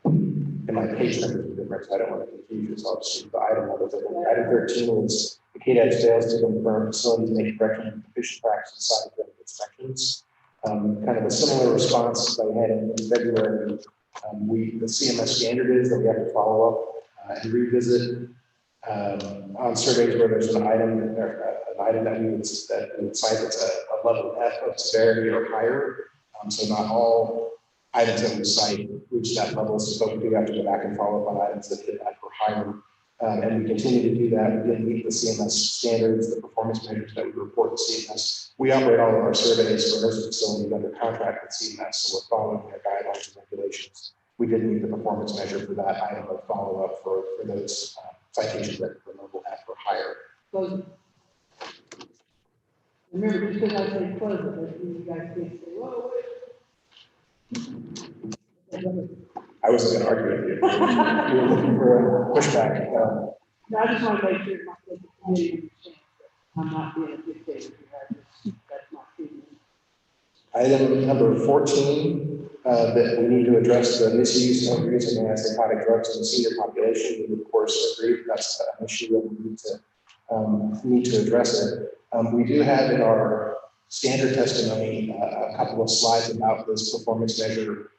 And my page number is different, so I don't want to confuse you, so I'll just read the item numbers. Item 13 was the KDHE fails to confirm facilities make correction of deficient practices inside of inspections. Kind of a similar response that we had in February. The CMS standard is that we have to follow up and revisit on surveys where there's an item that we would cite that's a level F of severity or higher. So not all items that we cite reach that level, so we do have to go back and follow up on items that hit that or higher. And we continue to do that. We didn't meet the CMS standards, the performance measures that we report to CMS. We operate all of our surveys for nursing facilities under contract with CMS, so we're following their guidelines and regulations. We didn't meet the performance measure for that item of follow-up for those citations that were level F or higher. Close it. Remember, just because I say close it, that you guys can't say, whoa, wait. I wasn't going to argue with you. You were looking for a pushback. No, I just want to make sure my committee understands that I'm not being a dictator. That's not true. Item number 14, that we need to address the misuse of using antipsychotic drugs in the senior population. We of course agree that's an issue that we need to address it. We do have in our standard testimony a couple of slides about this performance measure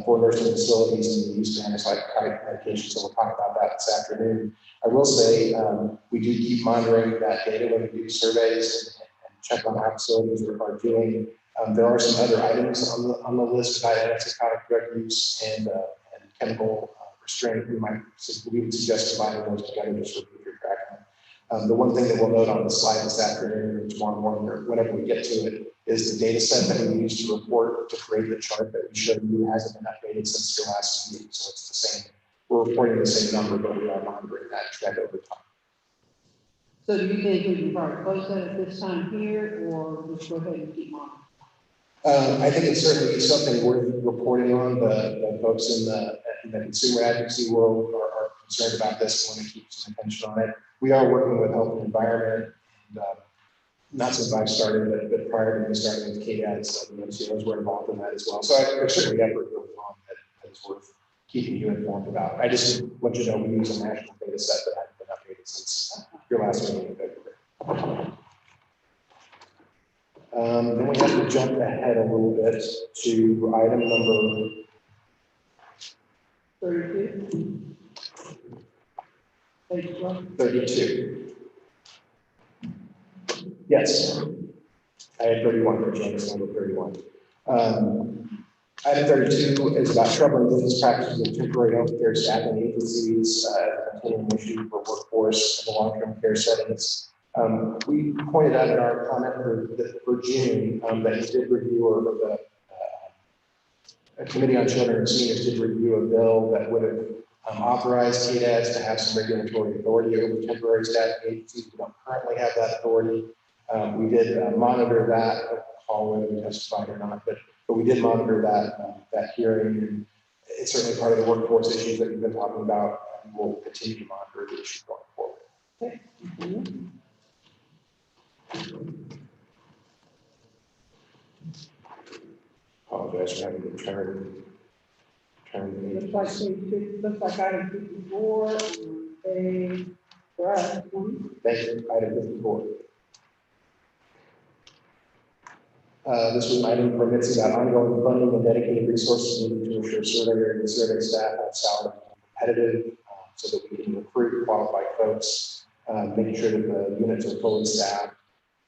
for nursing facilities and the use of antipsychotic medication. So we'll talk about that this afternoon. I will say we do keep monitoring that data when we do surveys and check on how facilities are doing. There are some other items on the list about antipsychotic drug use and chemical restraint. We would suggest combining those together just for future tracking. The one thing that we'll note on the slide this afternoon or tomorrow morning or whenever we get to it is the data set that we use to report to create the chart that we showed you hasn't been updated since your last meeting. So it's the same. We're reporting the same number, but we are monitoring that trend over time. So do you think we can probably close that at this time here, or just go ahead and keep on? I think it's certainly something worth reporting on. The folks in the consumer advocacy world are concerned about this and want to keep some attention on it. We are working with Health and Environment, and not since I've started, but prior to me starting with KDADS, the MCOs were involved in that as well. So there's certainly effort going on that is worth keeping you informed about. I just want you to know we use a national data set that hasn't been updated since your last meeting in February. Then we have to jump ahead a little bit to item number 32. Page 12. 32. Yes. I had 31 for James, number 31. Item 32 is about troubling business practices of temporary healthcare staffing agencies, a continuing issue for workforce in the long-term care settings. We pointed out in our comment for June that you did review, or the Committee on Children and Seniors did review a bill that would have authorized KDAS to have some regulatory authority over temporary staffing agencies. We don't currently have that authority. We did monitor that. I don't recall whether we testified or not, but we did monitor that hearing. And it's certainly part of the workforce issues that we've been talking about, and we'll continue to monitor the issue going forward. Okay. Mm-hmm. Apologize for having to turn the Looks like item 54, page, for us. Thank you. Item 54. This was an item permits about ongoing funding and dedicated resources needed to ensure surveyor and survey staff have salary competitive, so that we can recruit qualified folks, making sure that the units are fully staffed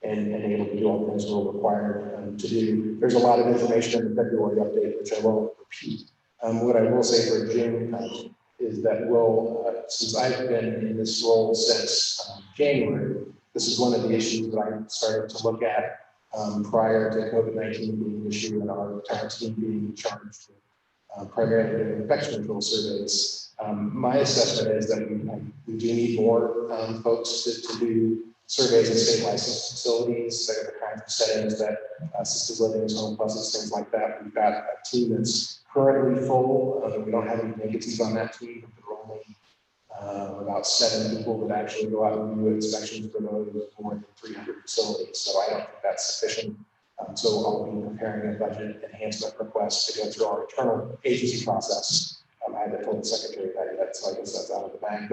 and able to do all the things we're required to do. There's a lot of information in the February update, which I won't repeat. What I will say for June is that since I've been in this role since January, this is one of the issues that I started to look at prior to COVID-19 being an issue and our entire team being charged with primarily doing infection control surveys. My assessment is that we do need more folks to do surveys in state licensed facilities that are the kinds of settings that assisted living, home pluses, things like that. We've got a team that's currently full. We don't have any vacancies on that team. There are only about 7 people that actually go out and do inspections for those more than 300 facilities. So I don't think that's sufficient. So I'll be preparing a budget enhancement request to go through our internal agency process. I haven't told the secretary that yet, so I guess that's out of the bag.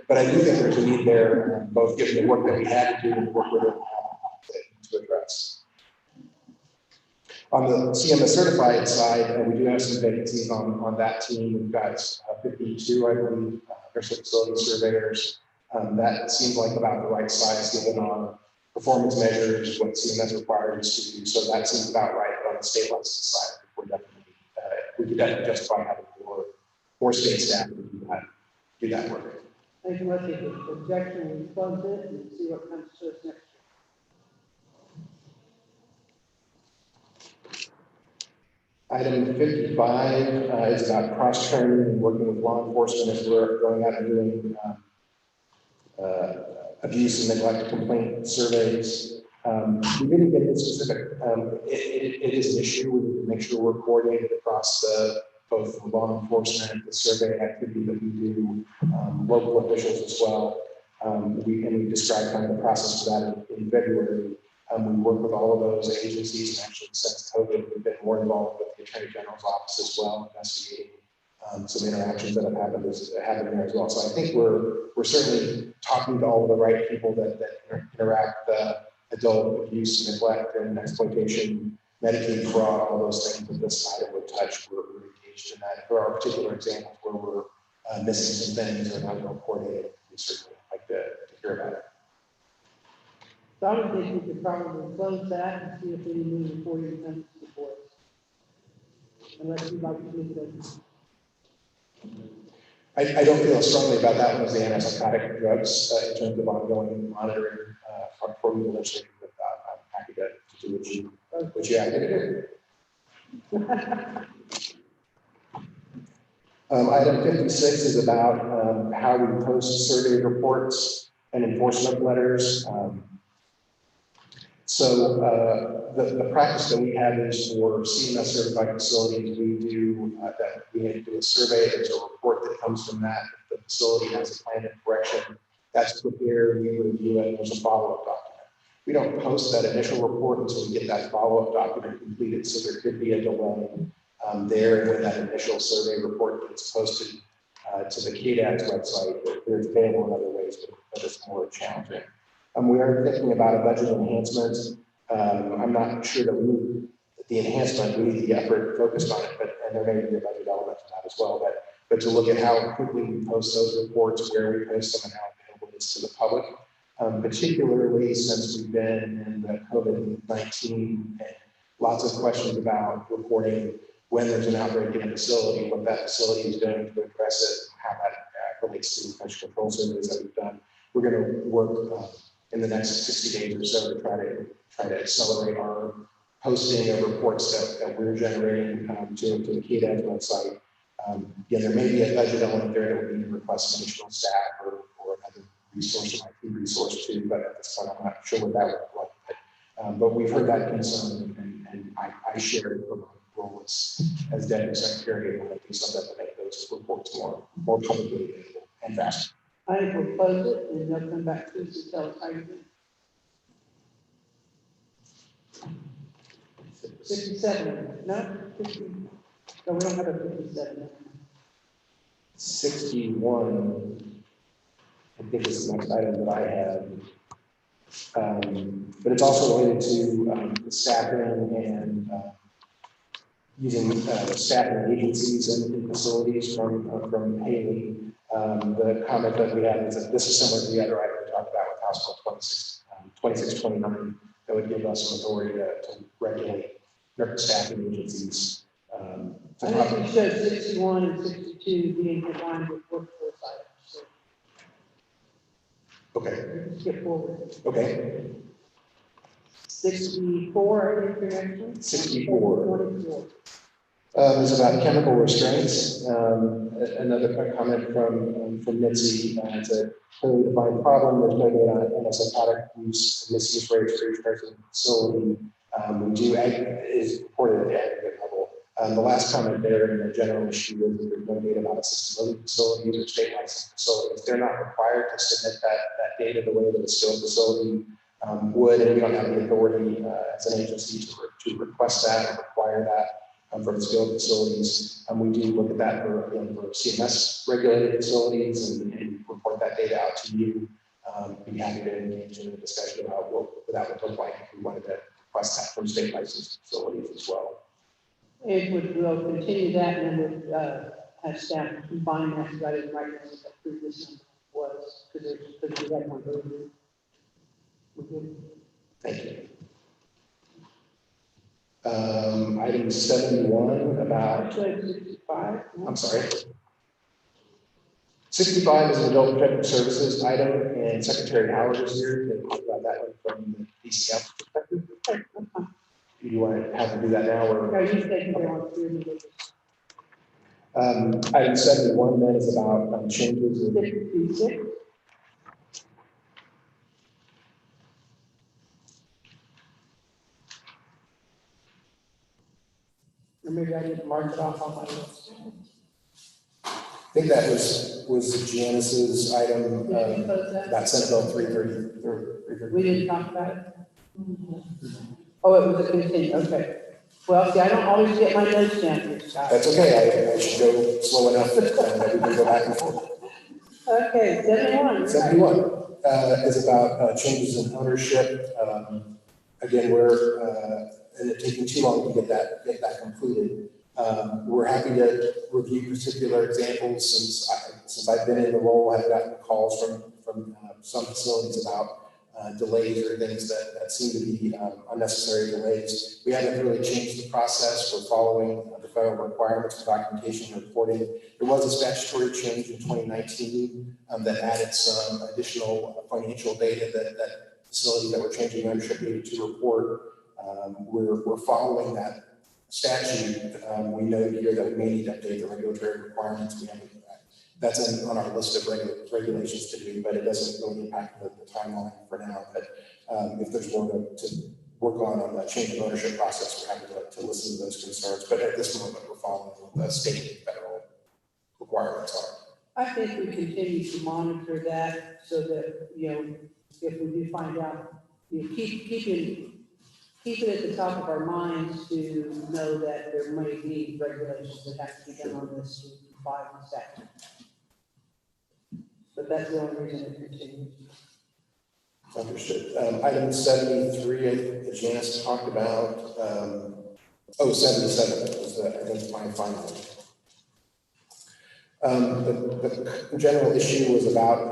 But I do think there's a need there, both given the work that we had to do and the work we're going to address. On the CMS certified side, we do have some vacancies on that team. We've got 52, I believe, nursing facility surveyors. That seems like about the right size given our performance measures, what CMS requires us to do. So that seems about right. But on the state license side, we could definitely justify having more state staff to do that work. Thank you. Let's see the objection, we close it and see what comes to us next. Item 55 is about cross-training and working with law enforcement as we're going out and doing abuse and neglect complaint surveys. We didn't get into specific. It is an issue. We need to make sure we're coordinated across both the law enforcement, the survey activity that we do, local officials as well. We described kind of the process for that in February. We work with all of those agencies, and actually since COVID, we've been more involved with the Attorney General's office as well, investigating some interactions that have happened there as well. So I think we're certainly talking to all of the right people that interact adult abuse, neglect, and exploitation, Medicaid fraud, all those things that this item would touch. We're engaged in that. If there are particular examples where we're missing some things or not well coordinated, we certainly like to hear about it. So I would think we could probably close that and see if any move before you come to the board. Unless you'd like to move those. I don't feel strongly about that one as the antipsychotic drugs in terms of ongoing monitoring for the legislature, but I'm happy to do what you have to do. Item 56 is about how we post survey reports and enforcement letters. So the practice that we have is for CMS certified facilities, we do that we need to do a survey. There's a report that comes from that. If the facility has a plan of correction, that's prepared, we review it, and there's a follow-up document. We don't post that initial report until we get that follow-up document completed, so there could be a delay there when that initial survey report gets posted to the KDAD's website. There's available in other ways, but it's more challenging. We are thinking about a budget enhancement. I'm not sure that we need the enhancement, we need the effort focused on it, and there may be a budget element to that as well. but to look at how quickly we post those reports, where we post them, and how available it is to the public. Particularly since we've been in the COVID-19 and lots of questions about reporting when there's an outbreak in a facility, what that facility is doing to address it, how that relates to infection control surveys that we've done. We're going to work in the next 60 days or so to try to accelerate our posting of reports that we're generating to the KDAD website. Again, there may be a budget element there that would need to request some additional staff or another resource, IT resource too, but at this point I'm not sure what that would look like. But we've heard that concern, and I share it from my role as Deputy Secretary, and we'll do something to make those reports more publicly available and faster. I will close it and they'll come back to us and tell us how you do. 67, no? 50. No, we don't have a 57. 61, I think is the next item that I have. But it's also related to the staffing and using staffing agencies and facilities from Haley. The comment that we have is that this is similar to the other item we talked about with House Bill 2629 that would give us some authority to regulate staffing agencies. I think we showed 61 and 62 being combined with workforce items. So okay. Skip forward. Okay. 64, I think you're actually. 64. 24. Is about chemical restraints. Another comment from Mitzi. It's a clearly defined problem. There's no data on antipsychotic use, misuse rates for each person in the facility. We do is reported at the aggregate level. The last comment there in the general issue is that there's no data about assisted living facilities or state licensed facilities. They're not required to submit that data the way that a skilled facility would, and we don't have the authority as an agency to request that or require that from skilled facilities. We do look at that for CMS regulated facilities and report that data out to you. Be happy to engage in a discussion about what that would look like if we wanted to request that from state licensed facilities as well. And we'll continue that, and then we'll have staff combine that rather than right now what that previous number was, because we had one earlier. Thank you. Item 71 about. 65. I'm sorry. 65 is an adult protective services item, and Secretary Howard is here to talk about that one from the DCF perspective. Do you want to have to do that now? Or? No, you said you want to do it. Item 71 then is about changes in. 56. Or maybe I didn't mark it off on my list. I think that was Janice's item about Senate Bill 330. We didn't talk about it. Oh, it was a continue. Okay. Well, see, I don't always get my notes down here, Scott. That's okay. I should go slow enough that we can go back and forth. Okay, 71. 71 is about changes in ownership. Again, and it's taking too long to get that completed. We're happy to review particular examples since I've been in the role. I've gotten calls from some facilities about delays or things that seem to be unnecessary delays. We haven't really changed the process. We're following the federal requirements for documentation and reporting. There was a statutory change in 2019 that added some additional financial data that facilities that were changing ownership needed to report. We're following that statute. We know here that we may need to update the regulatory requirements. We haven't. That's on our list of regulations to do, but it doesn't really impact the timeline for now. But if there's more to work on the change of ownership process, we're happy to listen to those concerns. But at this moment, we're following what the state and federal requirements are. I think we continue to monitor that so that, if we do find out, keep it at the top of our minds to know that there may be regulations that have to be done on this to comply with statute. But that's the only reason it continues. Understood. Item 73, Janice talked about. 77 was the, I think, my final. The general issue was about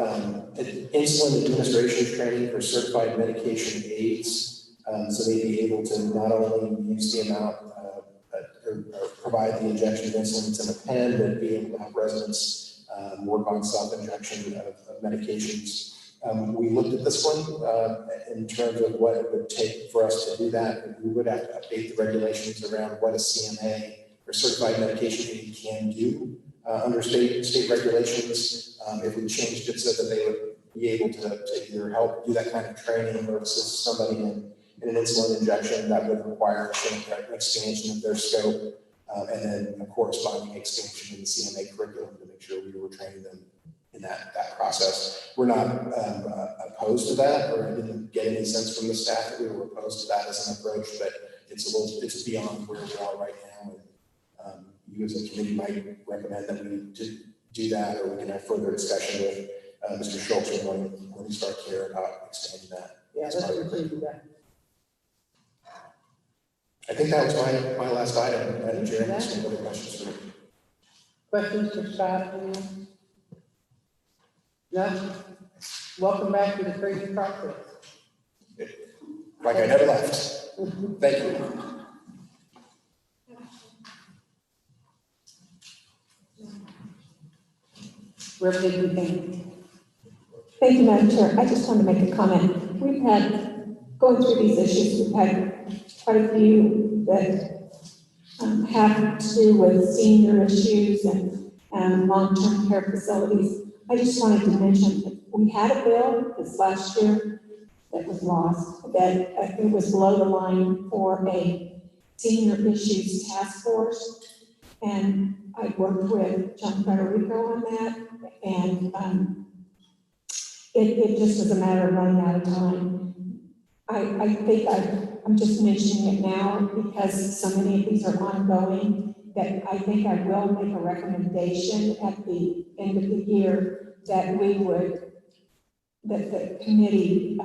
insulin administration training for certified medication aides. So they'd be able to not only use the amount or provide the injection of insulin that's in a pen, but be able to have residents work on self-injection of medications. We looked at this one in terms of what it would take for us to do that. We would have to update the regulations around what a CMA or certified medication aid can do under state regulations. If we changed it so that they would be able to either help do that kind of training or assist somebody in an insulin injection, that would require an expansion of their scope and then a corresponding expansion in the CMA curriculum to make sure we were training them in that process. We're not opposed to that, or I didn't get any sense from the staff that we were opposed to that as an approach, but it's beyond where we are right now. And you as a committee might recommend that we do that, or we can have further discussion with Mr. Schultz when we start care about expanding that. Yeah, let's do that. I think that was my last item, Madam Chair. Any other questions for me? Questions for Scott? Anyone? No? Welcome back to the crazy process. Like I never left. Thank you. Representative King. Thank you, Madam Chair. I just wanted to make a comment. We've had, going through these issues, we've had quite a few that have to do with senior issues and long-term care facilities. I just wanted to mention that we had a bill this last year that was lost, that it was below the line for a senior issues task force. And I worked with John Federico on that, and it just was a matter of running out of time. I think I'm just mentioning it now because so many of these are ongoing, that I think I will make a recommendation at the end of the year that the committee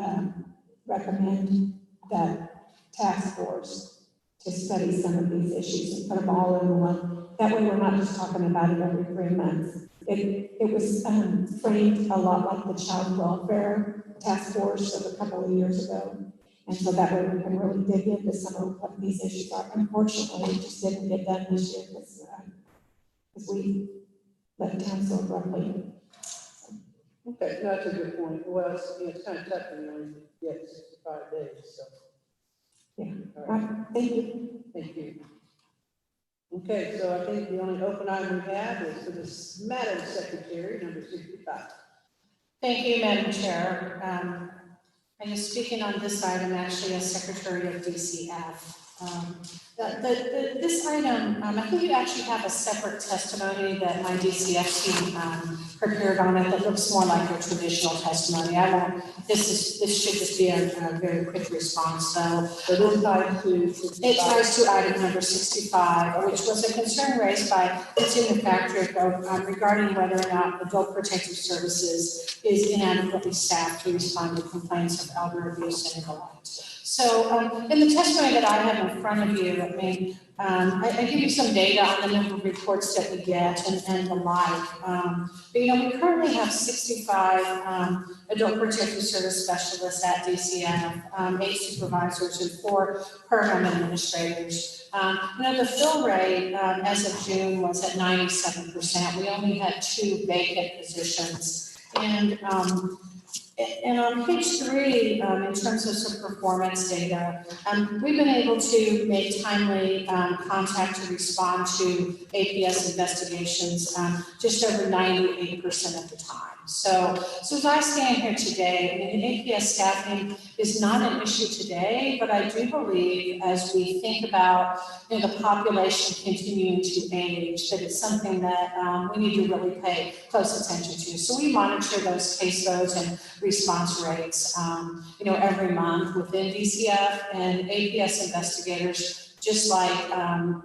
recommend that task force to study some of these issues and put them all in one. That way we're not just talking about it every 3 months. It was framed a lot like the child welfare task force of a couple of years ago. And so that way we can really dig into some of what these issues are. Unfortunately, it just didn't get done this year because we let town so abruptly. Okay, no, that's a good point. Well, it's kind of tough when you only get 65 days, so. Yeah, all right. Thank you. Thank you. Okay, so I think the only open item we have is for this Madam Secretary, number 65. Thank you, Madam Chair. I am speaking on this item actually as Secretary of DCF. This item, I think you actually have a separate testimony that my DCF team prepared on it that looks more like a traditional testimony. This should just be a very quick response. So it ties to item number 65, which was a concern raised by Ms. Patrick regarding whether or not adult protective services is inadequately staffed to respond to complaints of elder abuse and neglect. So in the testimony that I have in front of you, I give you some data on the number of reports that we get and the like. But, we currently have 65 adult protective service specialists at DCF, 8 supervisors and 4 program administrators. The fill rate as of June was at 97%. We only had 2 vacant positions. And on page 3, in terms of some performance data, we've been able to make timely contact to respond to APS investigations just over 98% of the time. So as I stand here today, APS staffing is not an issue today, but I do believe as we think about the population continuing to age, that it's something that we need to really pay close attention to. So we monitor those caseloads and response rates, every month within DCF, and APS investigators, just like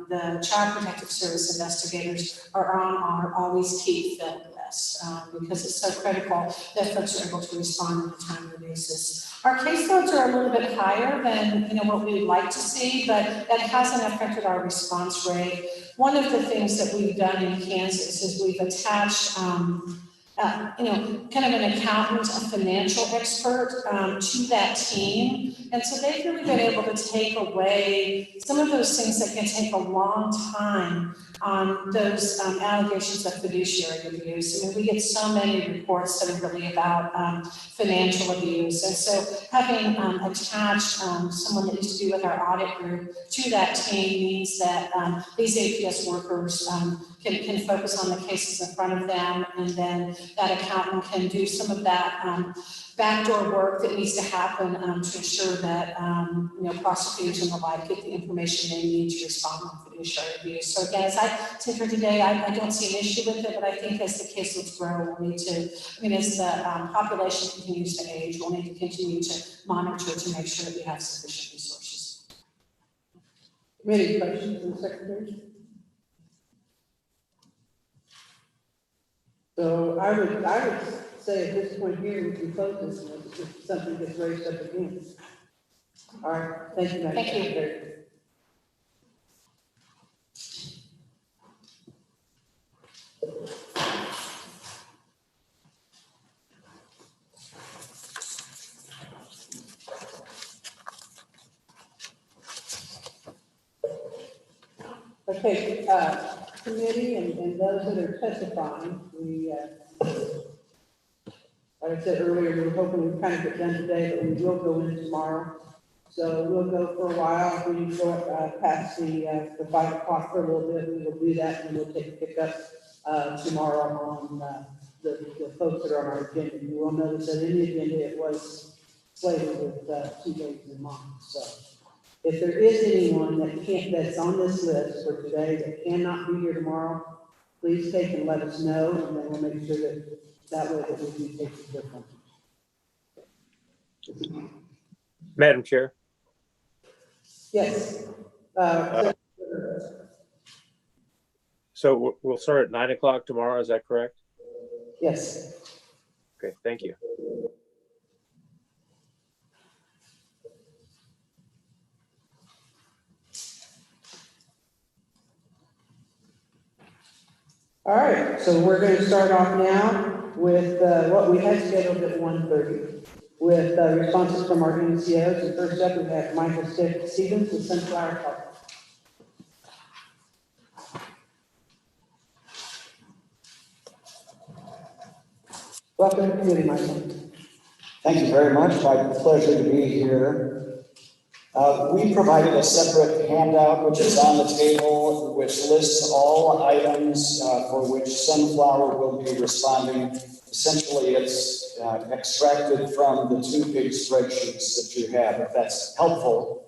the Child Protective Service investigators, are on our always keep fill list. this, because it's so critical that folks are able to respond on a timely basis. Our caseloads are a little bit higher than, what we would like to see, but that hasn't affected our response rate. One of the things that we've done in Kansas is we've attached, kind of an accountant, a financial expert to that team. And so they've really been able to take away some of those things that can take a long time on those allegations of fiduciary abuse. I mean, we get so many reports that are really about financial abuse. And so having attached someone that used to be with our audit group to that team means that these APS workers can focus on the cases in front of them, and then that accountant can do some of that backdoor work that needs to happen to ensure that prosecutors and the like get the information they need to respond on fiduciary abuse. So again, as I sit here today, I don't see an issue with it, but I think as the caseloads grow, we'll need to, as the population continues to age, we'll need to continue to monitor to make sure that we have sufficient resources. Any questions from the secretary? So I would say at this point here, we can close this one if something gets raised up again. All right, thank you, Madam Secretary. Okay, committee and those that are testifying, we, like I said earlier, we were hoping we'd kind of get done today, but we will go in tomorrow. So we'll go for a while. We go past the 5 o'clock for a little bit. We will do that, and we'll take a pickup tomorrow on the folks that are on our agenda. You will notice that in the agenda it was slated with 2 days a month. So if there is anyone that's on this list for today that cannot be here tomorrow, please take and let us know, and then we'll make sure that way that we can take the difference. Madam Chair. Yes. So we'll start at 9 o'clock tomorrow, is that correct? Yes. Okay, thank you. All right, so we're going to start off now with what we had scheduled at 1:30 with responses from our NCOs. And first up, we have Michael Stevens with Sunflower Park. Welcome to the committee, Michael. Thank you very much. My pleasure to be here. We provided a separate handout, which is on the table, which lists all items for which Sunflower will be responding. Essentially, it's extracted from the 2 big spreadsheets that you have, if that's helpful.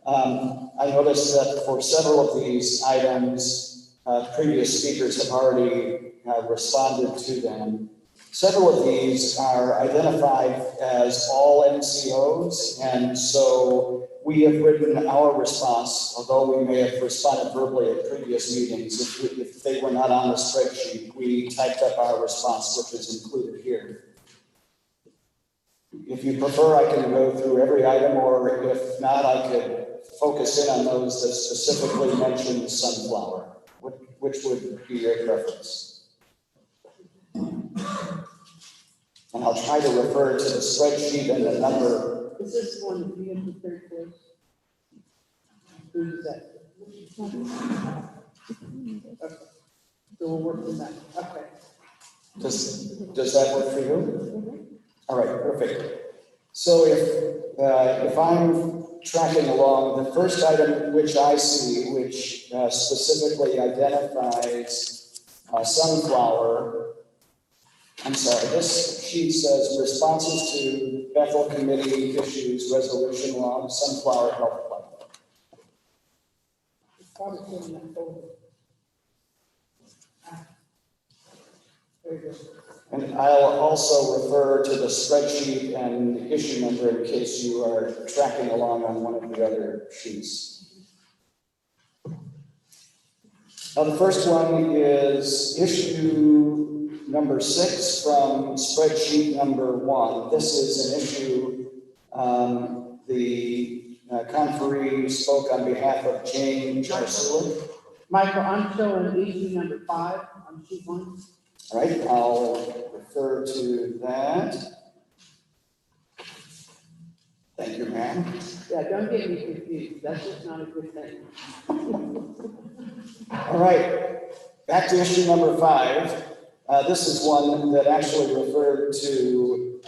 I noticed that for several of these items, previous speakers have already responded to them. Several of these are identified as all NCOs, and so we have written our response, although we may have responded verbally at previous meetings. If they were not on the spreadsheet, we typed up our response, which is included here. If you prefer, I can go through every item, or if not, I could focus in on those that specifically mention Sunflower. Which would be your preference? And I'll try to refer to the spreadsheet and the number. Is this one that you have prepared for us? Who is that? Okay. So we'll work on that. Okay. Does that work for you? All right, perfect. So if I'm tracking along, the first item which I see, which specifically identifies Sunflower, I'm sorry, this sheet says responses to Bethel Committee issues resolution on Sunflower Health Plan. It's probably in that folder. Very good. And I'll also refer to the spreadsheet and the issue number in case you are tracking along on one of the other sheets. Now, the first one is issue number 6 from spreadsheet number 1. This is an issue, the conferee spoke on behalf of Jane Charsula. Michael, I'm showing issue number 5 on sheet 1. All right, I'll refer to that. Thank you, ma'am. Yeah, don't get me confused. That's just not a good thing. All right, back to issue number 5. This is one that actually referred to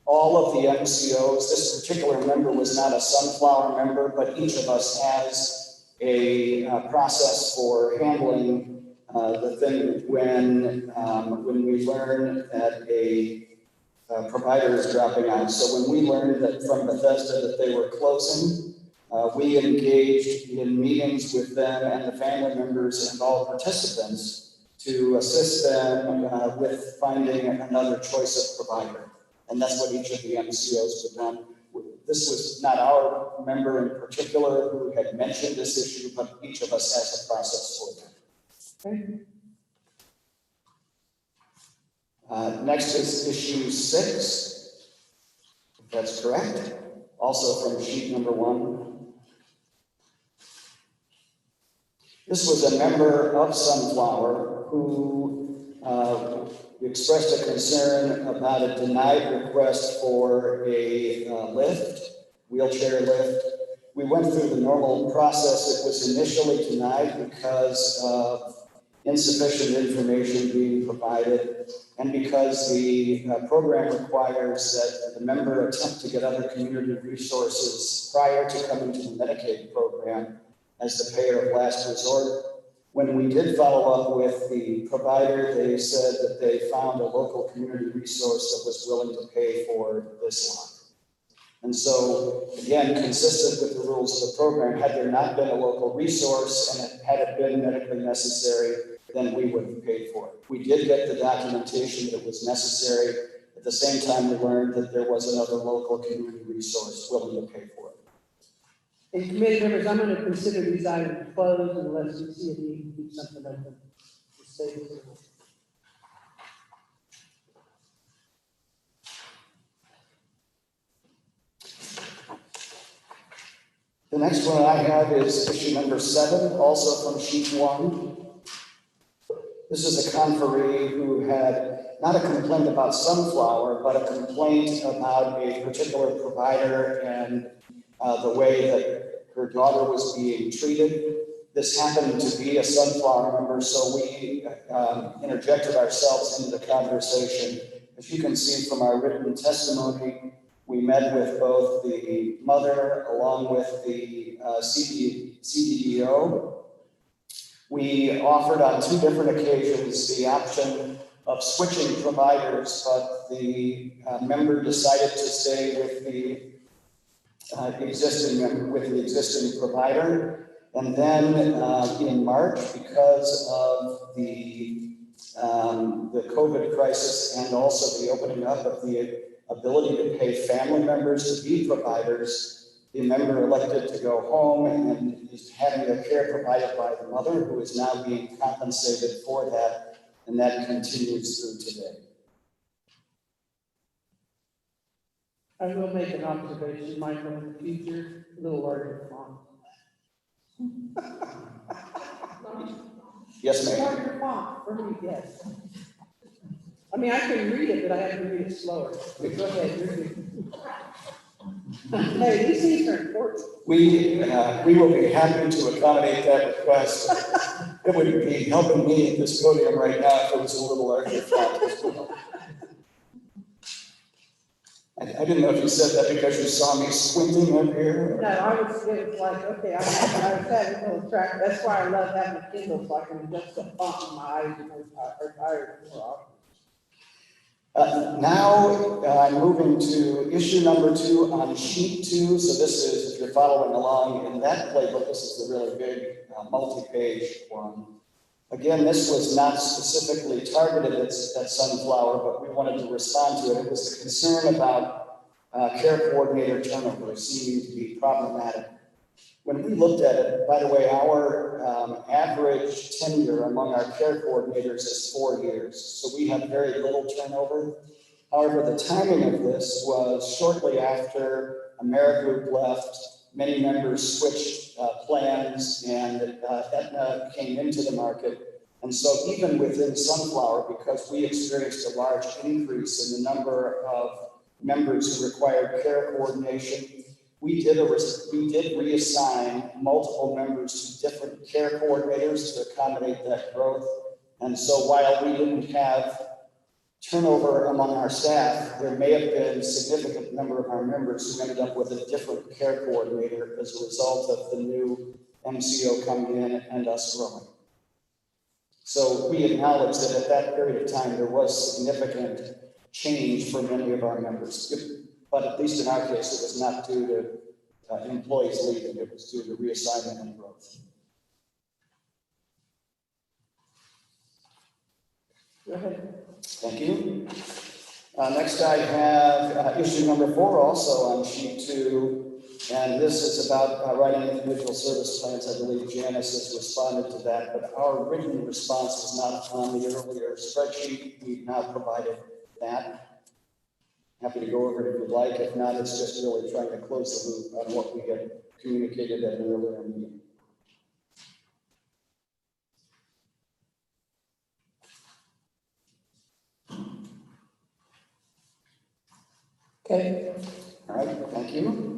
all of the MCOs. This particular member was not a sunflower member, but each of us has a process for handling the thing when we learn that a provider is dropping out. So when we learned that from Bethesda that they were closing, we engaged in meetings with them and the family members and all participants to assist them with finding another choice of provider. And that's what each of the MCOs have done. This was not our member in particular who had mentioned this issue, but each of us has a process for that. Okay. Next is issue 6, if that's correct, also from sheet number 1. This was a member of Sunflower who expressed a concern about a denied request for a wheelchair lift. We went through the normal process. It was initially denied because of insufficient information being provided, and because the program requires that the member attempt to get other community resources prior to coming to the Medicaid program as the payer of last resort. When we did follow up with the provider, they said that they found a local community resource that was willing to pay for this line. And so, again, consistent with the rules of the program, had there not been a local resource and had it been medically necessary, then we would have paid for it. We did get the documentation that was necessary. At the same time, we learned that there was another local community resource willing to pay for it. And committee members, I'm going to consider these items closed unless you see a need to keep something open. The next one I have is issue number 7, also from sheet 1. This is a conferee who had not a complaint about Sunflower, but a complaint about a particular provider and the way that her daughter was being treated. This happened to be a Sunflower member, so we interjected ourselves into the conversation. As you can see from our written testimony, we met with both the mother along with the CDEO. We offered on 2 different occasions the option of switching providers, but the member decided to stay with the existing provider. And then in March, because of the COVID crisis and also the opening up of the ability to pay family members to be providers, the member elected to go home and is having their care provided by the mother, who is now being compensated for that, and that continues through today. I will make an observation, Michael, in the future, a little larger font. Yes, ma'am. Larger font, for me, yes. I mean, I can read it, but I have to read it slower. But go ahead, you're good. Hey, these things are important. We will be happy to accommodate that request. It would be helping me at this podium right now if it was a little larger font as well. I didn't know if you said that because you saw me squinting up here. No, it was like, okay, I was having a little track. That's why I love having a Kindle, so I can adjust the font in my eyes and are tired more often. Now I'm moving to issue number 2 on sheet 2. So this is, if you're following along in that playbook, this is the really big multi-page one. Again, this was not specifically targeted at Sunflower, but we wanted to respond to it. It was a concern about care coordinator turnover seeming to be problematic. When we looked at it, by the way, our average tenure among our care coordinators is 4 years. So we have very little turnover. However, the timing of this was shortly after AmeriGroup left. Many members switched plans, and Aetna came into the market. And so even within Sunflower, because we experienced a large increase in the number of members who required care coordination, we did reassign multiple members to different care coordinators to accommodate that growth. And so while we didn't have turnover among our staff, there may have been a significant number of our members who ended up with a different care coordinator as a result of the new MCO coming in and us growing. So we acknowledge that at that period of time, there was significant change for many of our members. But at least in our case, it was not due to employees leaving, it was due to reassignment and growth. Go ahead. Thank you. Next I have issue number 4 also on sheet 2. And this is about writing individual service plans. I believe Janice has responded to that, but our written response was not on the earlier spreadsheet. We've now provided that. Happy to go over it if you'd like. If not, it's just really trying to close the loop on what we had communicated at an earlier meeting. Okay. All right, thank you.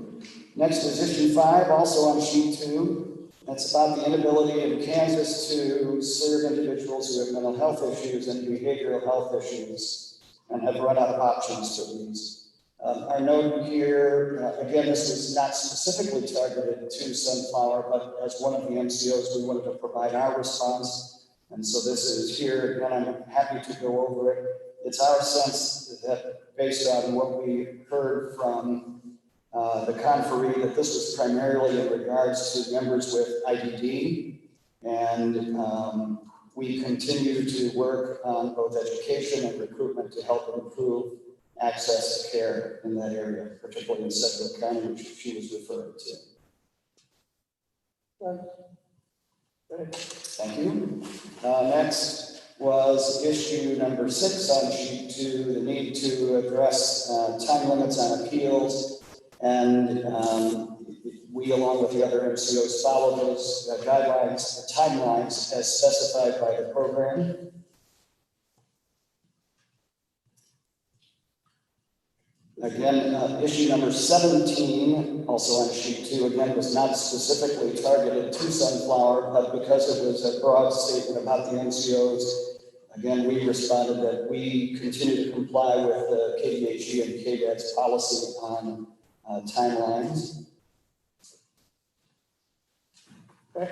Next is issue 5, also on sheet 2. That's about the inability in Kansas to serve individuals who have mental health issues and behavioral health issues and have run out of options for these. Our note here, again, this was not specifically targeted to Sunflower, but as one of the MCOs, we wanted to provide our response. And so this is here, and I'm happy to go over it. It's our sense that based on what we heard from the conferee, that this was primarily in regards to members with IDD. And we continue to work on both education and recruitment to help improve access to care in that area, particularly in Sedgwick County, which she was referring to. Thank you. Next was issue number 6 on sheet 2, the need to address time limits on appeals. And we, along with the other MCOs, follow those guidelines, timelines as specified by the program. Again, issue number 17, also on sheet 2, again, was not specifically targeted to Sunflower, but because it was a broad statement about the MCOs, again, we responded that we continue to comply with the KDHE and KDAD's policy on timelines. Okay.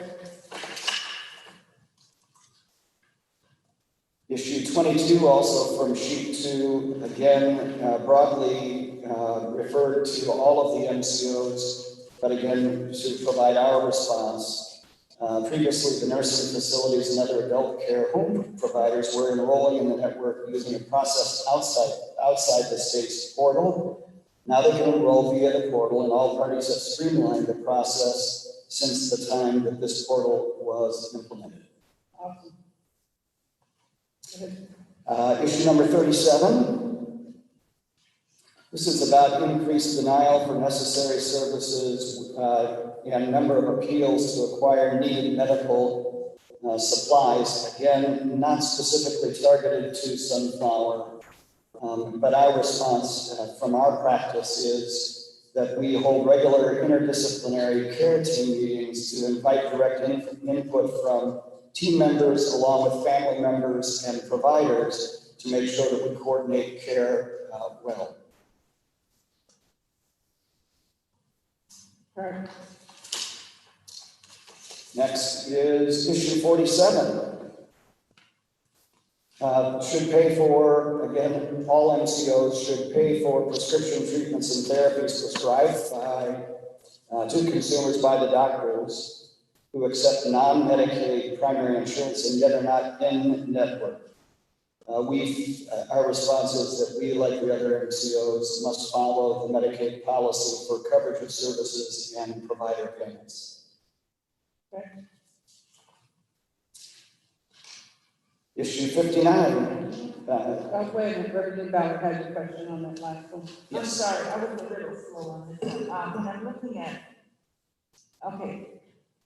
Issue 22, also from sheet 2, again, broadly referred to all of the MCOs, but again, to provide our response. Previously, the nursing facilities and other adult care home providers were enrolling in the network using a process outside the state's portal. Now they can enroll via the portal, and all parties have streamlined the process since the time that this portal was implemented. Issue number 37. This is about increased denial for necessary services and number of appeals to acquire needed medical supplies. Again, not specifically targeted to Sunflower, but our response from our practice is that we hold regular interdisciplinary care team meetings to invite direct input from team members along with family members and providers to make sure that we coordinate care well. All right. Next is issue 47. Should pay for, again, all MCOs should pay for prescription treatments and therapies prescribed to consumers by the doctors who accept non-Medicaid primary insurance and yet are not in network. Our response is that we, like the other MCOs, must follow the Medicaid policy for coverage of services and provider payments. Issue 59. Oh, wait a minute, Representative Ballard has a question on that last one. I'm Yes. sorry, I was a little slow on this one. When I'm looking at, okay,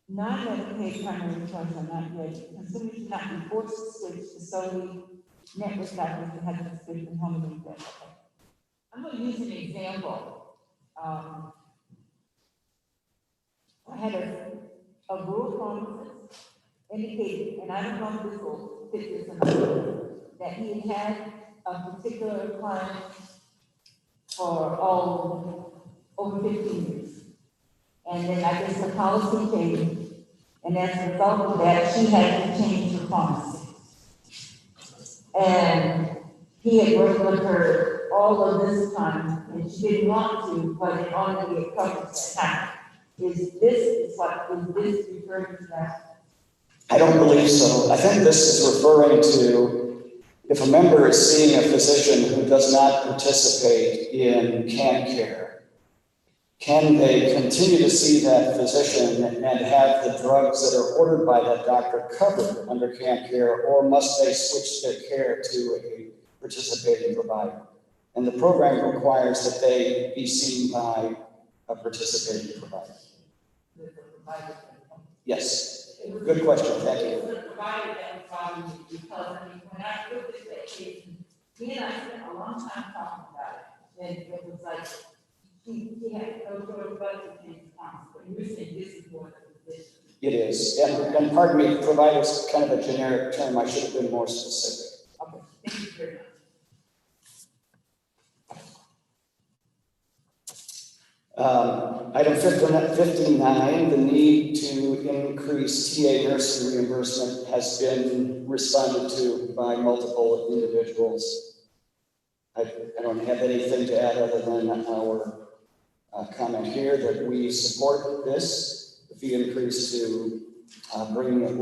non-Medicaid primary choice are not yet, consumers should not be forced to switch to solely network doctors that have a prescription home and okay. I'm gonna use an example. I had a rural pharmacist indicated, and I don't know if this will fit this or not, that he had a particular client for over 15 years. And then I guess the policy changed, and as a result of that, she had to change her pharmacy. And he had worked with her all of this time, and she didn't want to, but it only get covered that time. Is this referring to that? I don't believe so. I think this is referring to if a member is seeing a physician who does not participate in KanCare, can they continue to see that physician and have the drugs that are ordered by that doctor covered under KanCare, or must they switch their care to a participating provider? And the program requires that they be seen by a participating provider. Yes, good question, thank you. Because I mean, when I looked at that case, he and I spent a long time talking about it, and it was like, he had no sort of budget in his house, but you're saying this is more the position. It is, and pardon me, provider is kind of a generic term, I should have been more specific. Okay, thank you very much. Item 59, the need to increase TA nursing reimbursement has been responded to by multiple individuals. I don't have anything to add other than our comment here that we support this, the fee increase to bring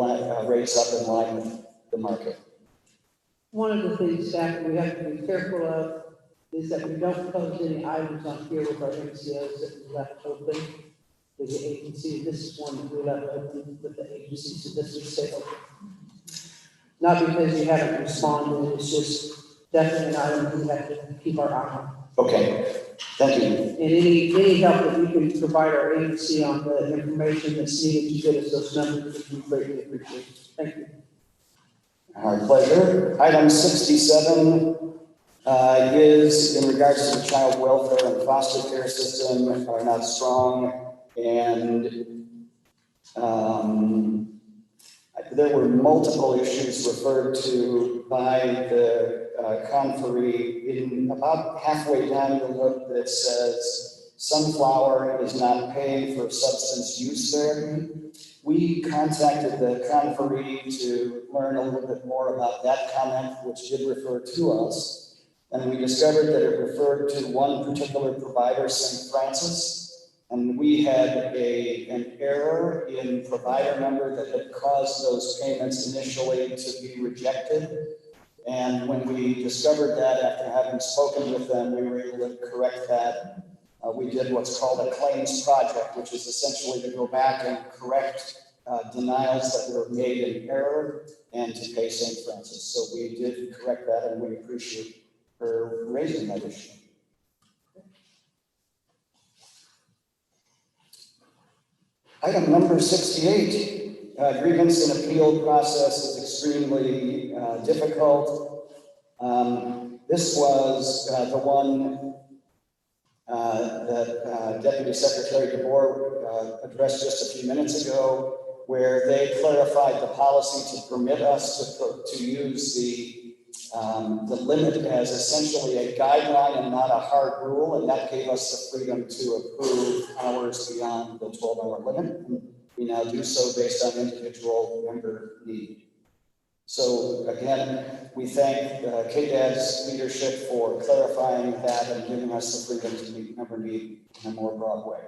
rates up in line with the market. One of the things, staff, we have to be careful of is that we don't close any items on here with our MCOs that we left open with the agency. This is one that we left open with the agency, so this would stay open. Not because you haven't responded, it's just definitely an item we have to keep our eye on. Okay, thank you. And any help that we can provide our agency on the information that's needed to get us those numbers, we greatly appreciate. Thank you. Our pleasure. Item 67 is in regards to the child welfare and foster care system are not strong, and there were multiple issues referred to by the conferee. In about halfway down the note that says sunflower is not paying for substance use therapy. We contacted the conferee to learn a little bit more about that comment, which did refer to us. And we discovered that it referred to one particular provider, St. Francis. And we had an error in provider number that had caused those payments initially to be rejected. And when we discovered that, after having spoken with them, we were able to correct that. We did what's called a claims project, which is essentially to go back and correct denials that were made in error and to pay St. Francis. So we did correct that, and we appreciate her raising that issue. Item number 68, grievance and appeal process is extremely difficult. This was the one that Deputy Secretary DeBoer addressed just a few minutes ago, where they clarified the policy to permit us to use the limit as essentially a guideline and not a hard rule, and that gave us the freedom to approve hours beyond the 12-hour limit. And we now do so based on individual member need. So again, we thank KDAD's leadership for clarifying that and giving us the freedom to meet member need in a more broad way.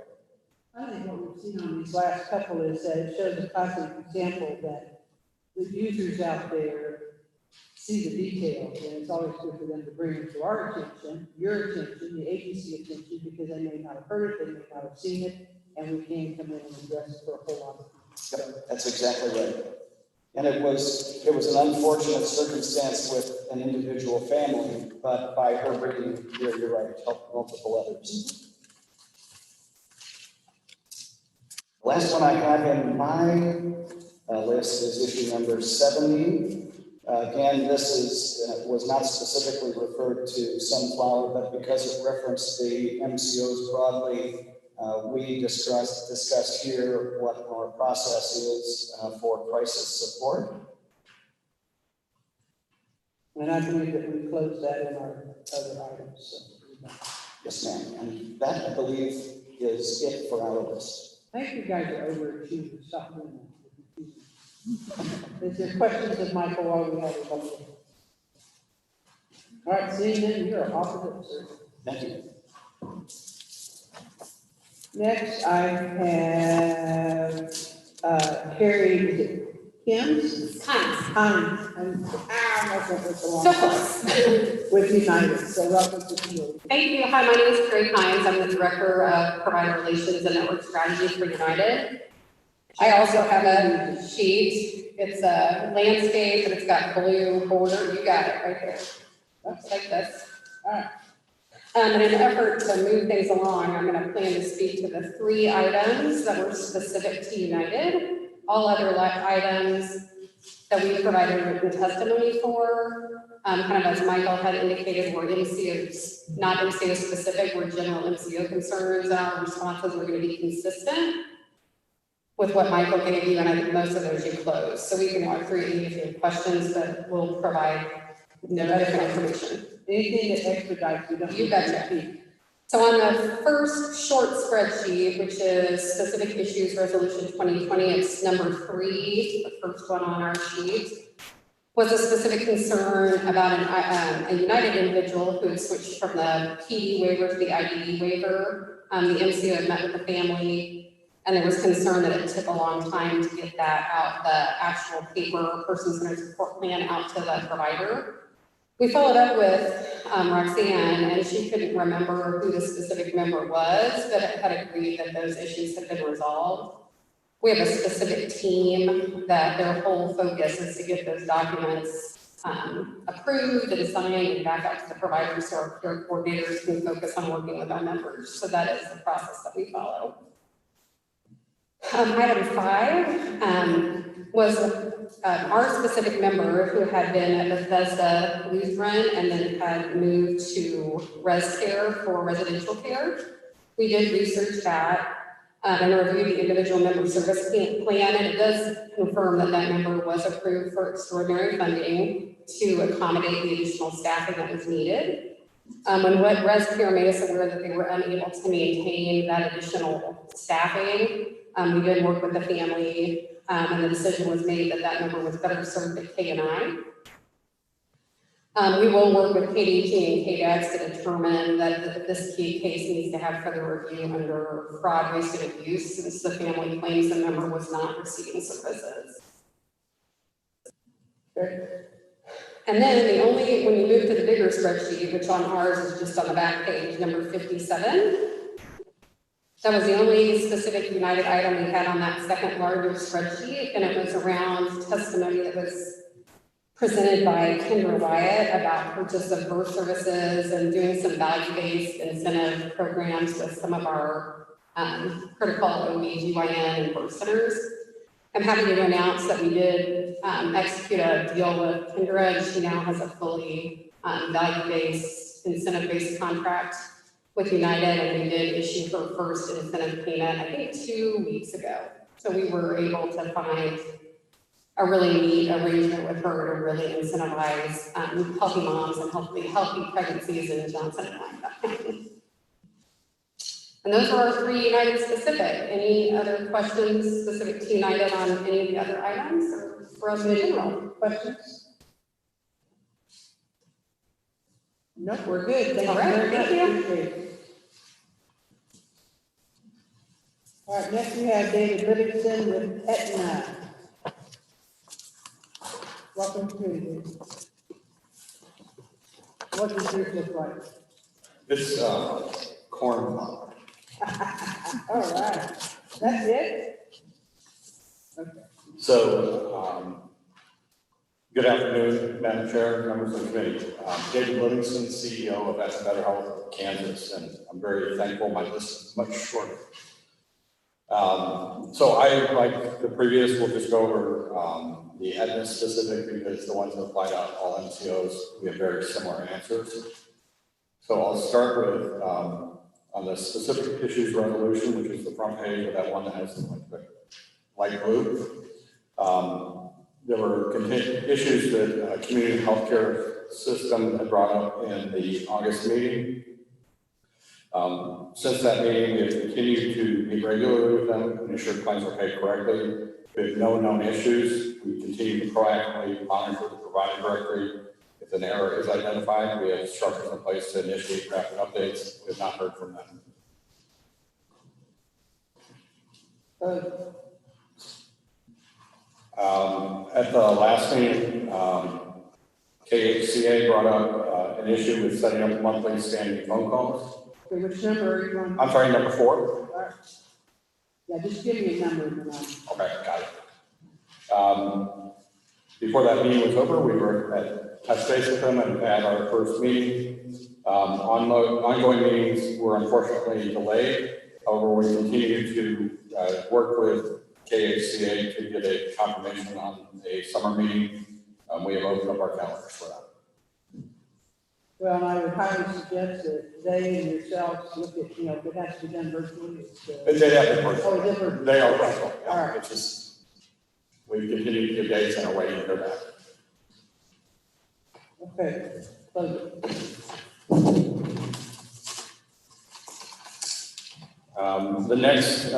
I think what we've seen on these last couple is that it shows a classic example that the users out there see the details, and it's always good for them to bring it to our attention, your attention, the agency attention, because they may not have heard it, they may not have seen it, and we can come in and address it for a whole lot of people. Yep, that's exactly right. And it was an unfortunate circumstance with an individual family, but by her bringing it here, you're right, it helped multiple others. The last one I have in my list is issue number 70. Again, this was not specifically referred to Sunflower, but because it referenced the MCOs broadly, we discussed here what our process is for crisis support. And I believe that we closed that in our other items. So. Yes, ma'am. And that, I believe, is it for our list. I think you guys are overachieving. Stop doing that. Is there questions of Michael while we have a motion? All right, seeing none, you're opposite, sir. Thank you. Next, I have Carrie Kim's. Hines. I'm messing with the wrong part. With United, so welcome to you. Thank you. Hi, my name is Carrie Hines. I'm the Director of Provider Relations and Network Strategy for United. I also have a sheet. It's a landscape and it's got blue border. You got it right there. Looks like this. All right. In an effort to move things along, I'm going to plan to speak to the 3 items that were specific to United. All other items that we provided written testimony for, kind of as Michael had indicated, were MCOs, not MCO specific, were general MCO concerns, and our responses were going to be consistent with what Michael gave you, and I think most of those you closed. So we can walk through any of your questions, but we'll provide better information. Anything that expedites, you don't. You betcha. So on the first short spreadsheet, which is specific issues resolution 2020, it's number 3, the first one on our sheet, was a specific concern about a United individual who had switched from the PD waiver to the IDE waiver. The MCO had met with the family, and there was concern that it took a long time to get that out, the actual paper person-centered support plan out to the provider. We followed up with Roxanne, and she couldn't remember who the specific member was, but had agreed that those issues had been resolved. We have a specific team that their whole focus is to get those documents approved and signed and back out to the providers so our care coordinators can focus on working with our members. So that is the process that we follow. Item 5 was our specific member who had been at Bethesda Lutheran and then had moved to ResCare for residential care. We did research that and reviewed the individual member service plan, and it does confirm that that member was approved for extraordinary funding to accommodate the additional staffing that was needed. When what ResCare made us aware that they were unable to maintain that additional staffing, we did work with the family, and the decision was made that that member was better served at K&I. We will work with KDT and KDAX to determine that this key case needs to have further review under fraud, waste, and abuse, since the family claims the member was not receiving services. And then when you move to the bigger spreadsheet, which on ours is just on the back page, number 57, that was the only specific United item we had on that second larger spreadsheet, and it was around testimony that was presented by Kendra Wyatt about purchase of birth services and doing some value-based incentive programs with some of our critical OB/GYN and birth centers. I'm happy to announce that we did execute a deal with Kendra, and she now has a fully value-based, incentive-based contract with United, and we did issue her first incentive payment, I think 2 weeks ago. So we were able to find a really neat arrangement with her to really incentivize healthy moms and healthy pregnancies in Johnson and Wyandotte. And those are our 3 United specific. Any other questions specific to United on any of the other items, or for us in general? Questions? No, we're good. Thank you very much. Thank you. All right, next we have David Livingston with Aetna. Welcome to you. What does yours look like? It's corn flour. All right, that's it? Good afternoon, Madam Chair, members of the committee. David Livingston, CEO of Better Health of Kansas, and I'm very thankful my list is much shorter. So I, like the previous, will just go over the Aetna specific because the ones that apply to all MCOs, we have very similar answers. So I'll start with on the specific issues resolution, which is the front page of that one that has the light blue. There were issues that community healthcare system had brought up in the August meeting. Since that meeting, we have continued to meet regularly with them and ensure claims are paid correctly. We have no known issues. We continue to proactively monitor the provider directory. If an error is identified, we have structures in place to initiate rapid updates. We have not heard from them. At the last meeting, KHCA brought up an issue with setting up monthly standing phone calls. Okay, which number are you on? I'm sorry, number 4. All right. Yeah, just give me a number. Okay, got it. Before that meeting was over, we were at touch base with them and had our first meeting. Ongoing meetings were unfortunately delayed. However, we continue to work with KHCA to get a confirmation on a summer meeting. We have opened up our calendars for that. Well, I would highly suggest that they and yourselves look at, if it has to be done virtually. They have been virtual. Oh, is it virtual? They are virtual. Yeah. All right. It's just, we continue to give dates and are waiting to hear back. Okay. The next,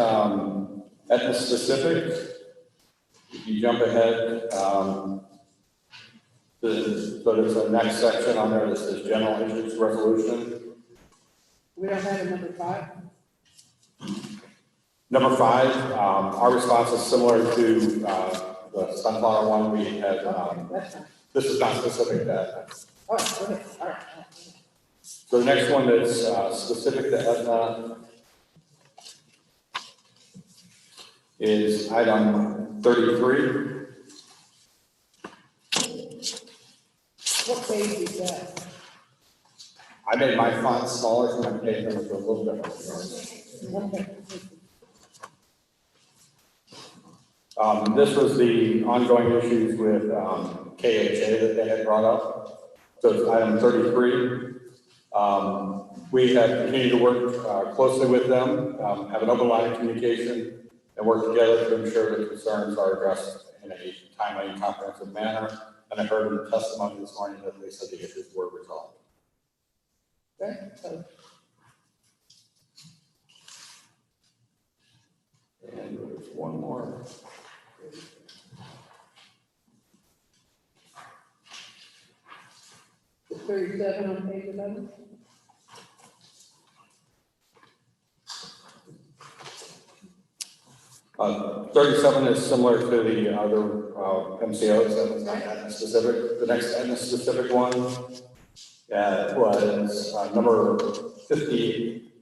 Aetna specific, if you jump ahead, so there's a next section on there that says general issues resolution. We don't have a number 5? Number 5, our response is similar to the sunflower one. We had, this is not specific to that. All right, okay. All right. So the next one that's specific to Aetna is item 33. What page is that? I made my font smaller so my page numbers are a little different. This was the ongoing issues with KHA that they had brought up. So it's item 33. We have continued to work closely with them, have an open line of communication, and work together to ensure that concerns are addressed in a timely and comprehensive manner. And I heard in the testimony this morning that they said the issues were resolved. Okay. And there's one more. The 37 on page 11? Uh, 37 is similar to the other MCOs, that was not Aetna specific. The next Aetna specific one was number 50.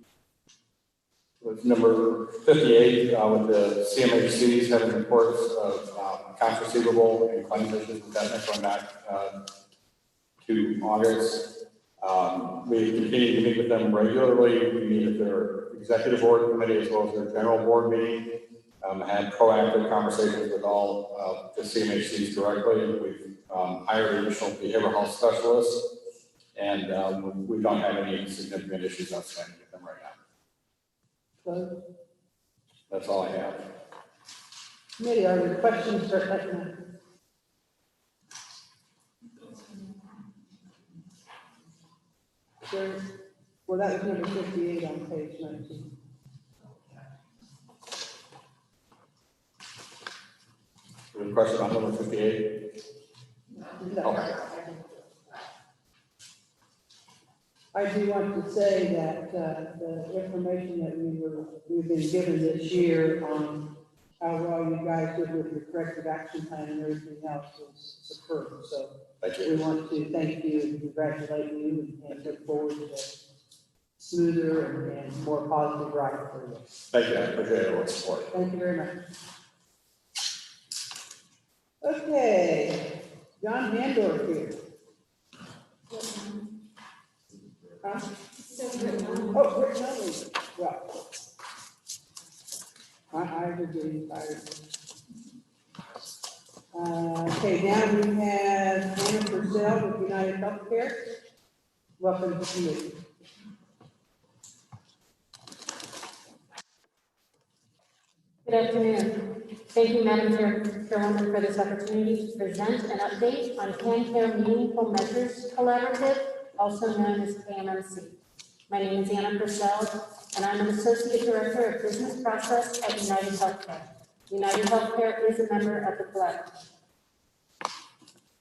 Was number 58 with the CMHCs having reports of accounts receivable and claims issues with Aetna going back to August. We continue to meet with them regularly. We meet at their executive board committee as well as their general board meeting. Had proactive conversations with all the CMHCs directly. We've hired additional behavioral health specialists, and we don't have any significant issues outstanding with them right now. So, that's all I have. Committee, are there questions for Aetna? Sure. Well, that was number 58 on page 19. Any question on number 58? No. Okay. I do want to say that the information that we've been given this year on how well you guys did with your corrective action plan and everything else was superb. So we want to thank you and congratulate you and look forward to smoother and more positive ride for you. Thank you. I appreciate everyone's support. Thank you very much. Okay, John Handorf here. Huh? Oh, Rick Nutley. Well, my eyes are getting tired. Okay, now we have Anna Purcell with United Healthcare. Welcome to you. Good afternoon. Thank you, Madam Chairwoman, for this opportunity to present an update on KanCare Meaningful Measures Collaborative, also known as KMMC. My name is Anna Purcell, and I'm an Associate Director of Business Process at United Healthcare. United Healthcare is a member of the collaborative.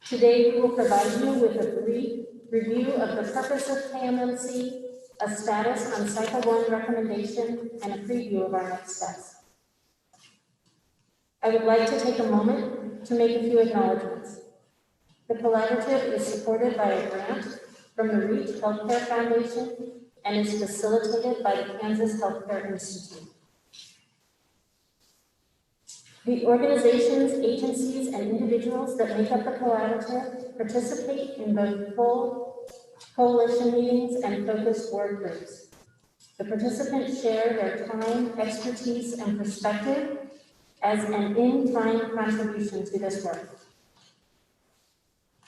Today, we will provide you with a brief review of the purpose of KMMC, a status on Cycle 1 recommendation, and a preview of our next steps. I would like to take a moment to make a few acknowledgments. The collaborative is supported by a grant from the REACH Healthcare Foundation and is facilitated by the Kansas Healthcare Institute. The organizations, agencies, and individuals that make up the collaborative participate in both full coalition meetings and focused work groups. The participants share their time, expertise, and perspective as an in-kind contribution to this work.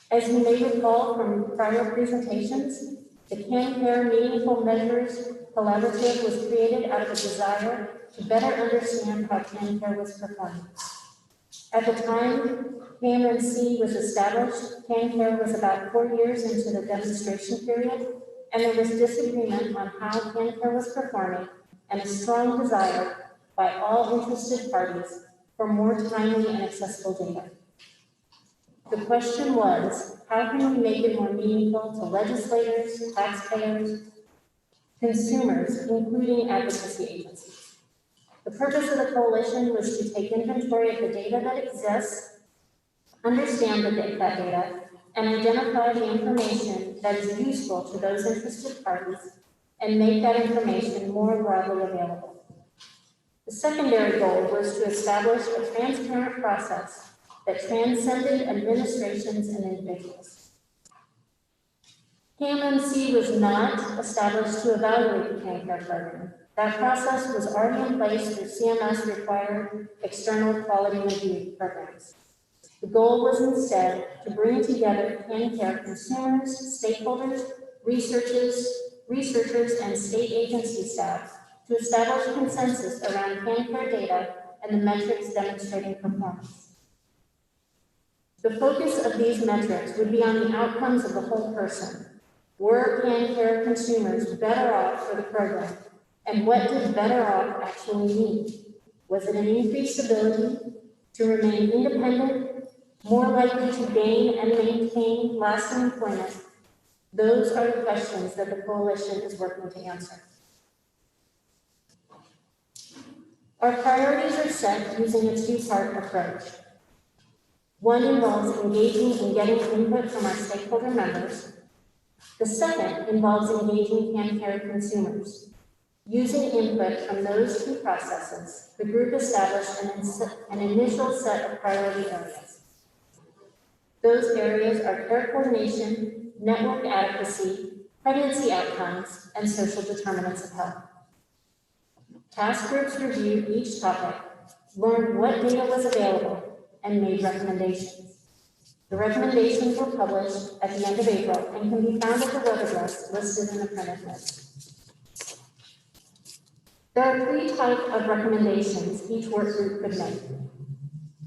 As you may recall from prior presentations, the KanCare Meaningful Measures Collaborative was created out of a desire to better understand how KanCare was performing. At the time KMMC was established, KanCare was about 4 years into the demonstration period, and there was disagreement on how KanCare was performing and a strong desire by all interested parties for more timely and accessible data. The question was, how can we make it more meaningful to legislators, taxpayers, consumers, including advocacy agencies? The purpose of the coalition was to take inventory of the data that exists, understand that data, and identify the information that is useful to those interested parties and make that information more broadly available. The secondary goal was to establish a transparent process that transcended administrations and individuals. KMMC was not established to evaluate the KanCare program. That process was already in place through CMS-required external quality review programs. The goal was instead to bring together KanCare consumers, stakeholders, researchers, and state agency staff to establish consensus around KanCare data and the metrics demonstrating performance. The focus of these metrics would be on the outcomes of the whole person. Were KanCare consumers better off for the program? And what did better off actually mean? Was it an increased ability to remain independent, more likely to gain and maintain lasting employment? Those are the questions that the coalition is working to answer. Our priorities are set using a two-part approach. One involves engaging and getting input from our stakeholder members. The second involves engaging KanCare consumers. Using input from those two processes, the group established an initial set of priority areas. Those areas are care coordination, network adequacy, pregnancy outcomes, and social determinants of health. Task groups reviewed each topic, learned what data was available, and made recommendations. The recommendations were published at the end of April and can be found at the web address listed in the printed list. There are 3 types of recommendations each work group could make.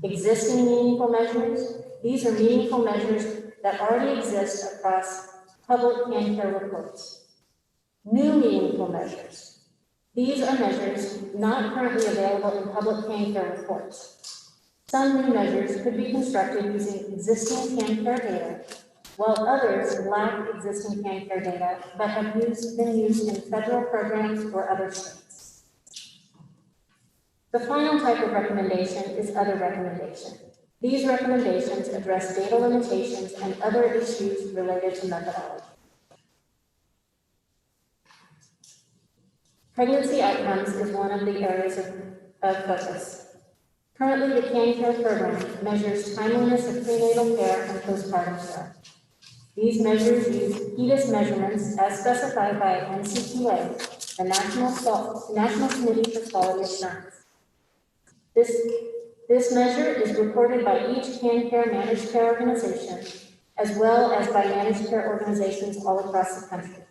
Existing meaningful measures. These are meaningful measures that already exist across public KanCare reports. New meaningful measures. These are measures not currently available in public KanCare reports. Some new measures could be constructed using existing KanCare data, while others lack existing KanCare data but have been used in federal programs or other states. The final type of recommendation is other recommendation. These recommendations address data limitations and other issues related to methodology. Pregnancy outcomes is one of the areas of focus. Currently, the KanCare program measures timeliness of prenatal care and postpartum care. These measures use HEDIS measurements as specified by NCQA, the National Committee for Quality Assurance. This measure is reported by each KanCare managed care organization, as well as by managed care organizations all across the country.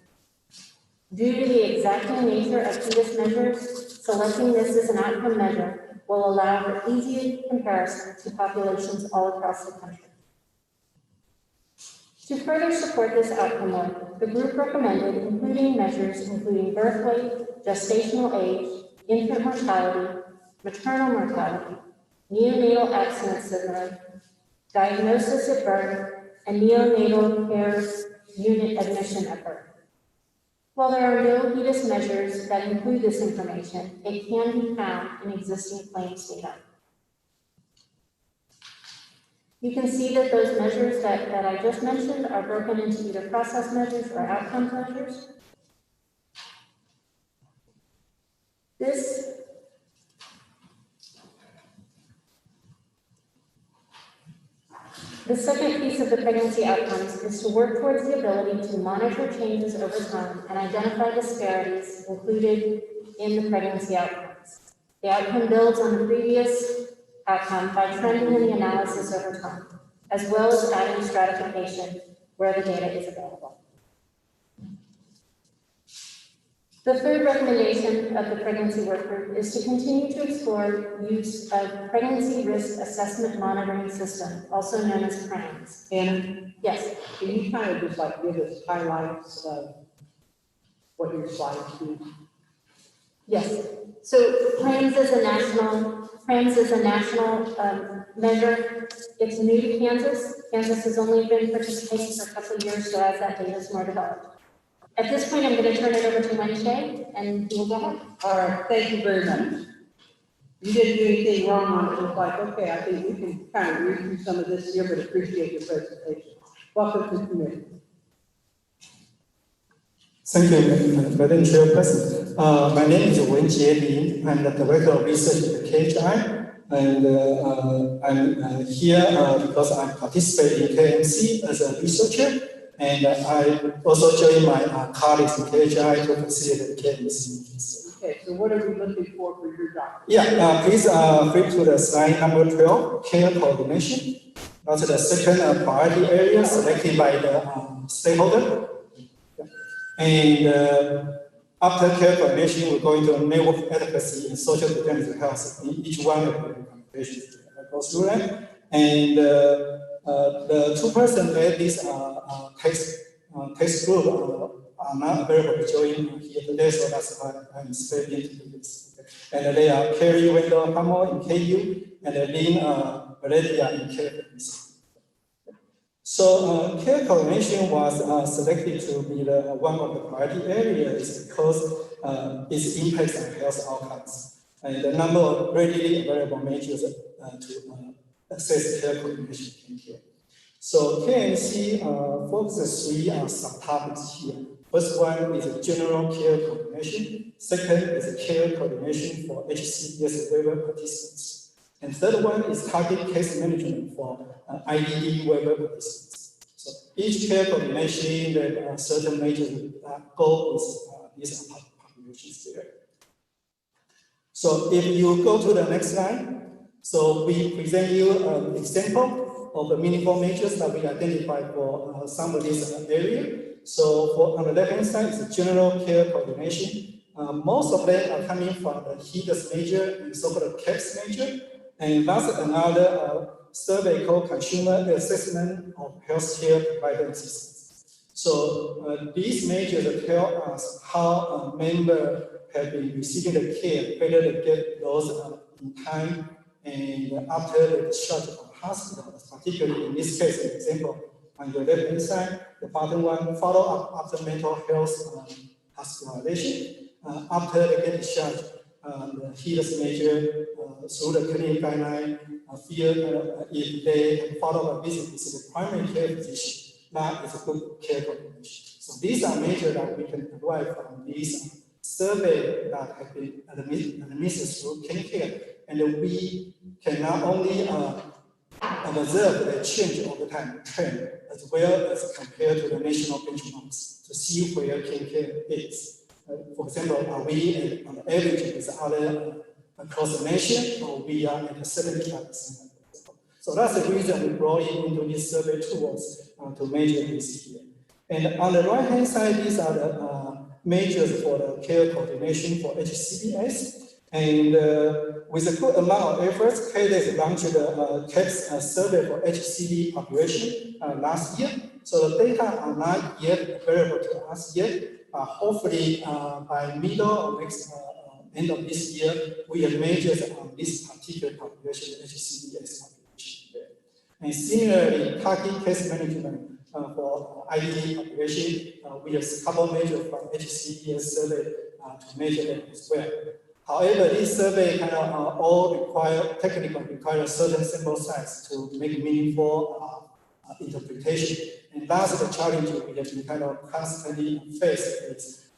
Due to the exacting nature of HEDIS measures, selecting this as an outcome measure will allow for easy comparison to populations all across the country. To further support this outcome work, the group recommended including measures including birth weight, gestational age, infant mortality, maternal mortality, neonatal abstinence syndrome, diagnosis at birth, and neonatal care unit admission at birth. While there are no HEDIS measures that include this information, it can be found in existing claims data. You can see that those measures that I just mentioned are broken into either process measures or outcome measures. The second piece of the pregnancy outcomes is to work towards the ability to monitor changes over time and identify disparities included in the pregnancy outcomes. The outcome builds on the previous outcome by trending in the analysis over time, as well as adding stratification where the data is available. The third recommendation of the pregnancy work group is to continue to explore use of pregnancy risk assessment monitoring system, also known as PRAMS. Anna? Yes. Can you kind of just like give us highlights of what your slides do? Yes. So PRAMS is a national measure. It's new to Kansas. Kansas has only been participating for a couple of years, so as that data is more developed. At this point, I'm going to turn it over to Wednesday, and you'll go ahead. All right, thank you very much. You didn't do anything wrong on it. It was like, okay, I think we can kind of read through some of this here, but appreciate your presentation. Welcome to the committee. Thank you, Madam Chairperson. My name is Wenjie Lin. I'm the Director of Research at KHI, and I'm here because I participate in KMC as a researcher, and I also join my colleagues in KHI to facilitate KMC. Okay, so what are we looking for your document? Yeah, please flip to the slide number 12, care coordination. That's the second priority area selected by the stakeholder. And after care coordination, we're going to network advocacy and social determinants of health in each one of the recommendations. I go through that. And the two persons that this case group are not available to join here today, so that's why I'm stepping into this. And they are Kerry Wendell Hamo in KU and Lynn Valeria in KU. So care coordination was selected to be one of the priority areas because its impacts on health outcomes and the number of readily available measures to assess care coordination in care. So KMC focuses three subtopics here. First one is general care coordination. Second is care coordination for HCPS waiver participants. And third one is target case management for IDD waiver participants. So each care coordination that certain measures go with these populations there. So if you go to the next slide, so we present you an example of the meaningful measures that we identified for some of these areas. So on the left-hand side is general care coordination. Most of them are coming from the HEDIS measure and so-called CAPS measure. And that's another survey called Consumer Assessment of Healthcare Provider Assistance. So these measures tell us how a member have been receiving the care, whether they get those in time and after they discharge from hospital. Particularly in this case, an example on the left-hand side, the bottom one, follow-up after mental health hospitalization. After they get discharged, the HEDIS measure through the clinic guideline feel if they follow a visit with the primary care physician, that is a good care coordination. So these are measures that we can derive from these surveys that have been administered through KanCare And we can not only observe the change over time trend, as well as compare to the national benchmarks to see where KanCare is. For example, are we on average with other across the nation, or we are at 75%? So that's the reason we brought it into this survey tools to measure this here. And on the right-hand side, these are the measures for the care coordination for HCBS. And with a good amount of efforts, KDS launched the KEPS survey for HCB population last year. So the data are not yet available to us yet. Hopefully, by middle or next end of this year, we have measures on this particular population, HCBS population there. And similarly, target case management for IDD population, we have a couple measures from HCBS survey to measure them as well. However, this survey kind of all require a certain sample size to make meaningful interpretation. And that's the challenge we have to kind of constantly face is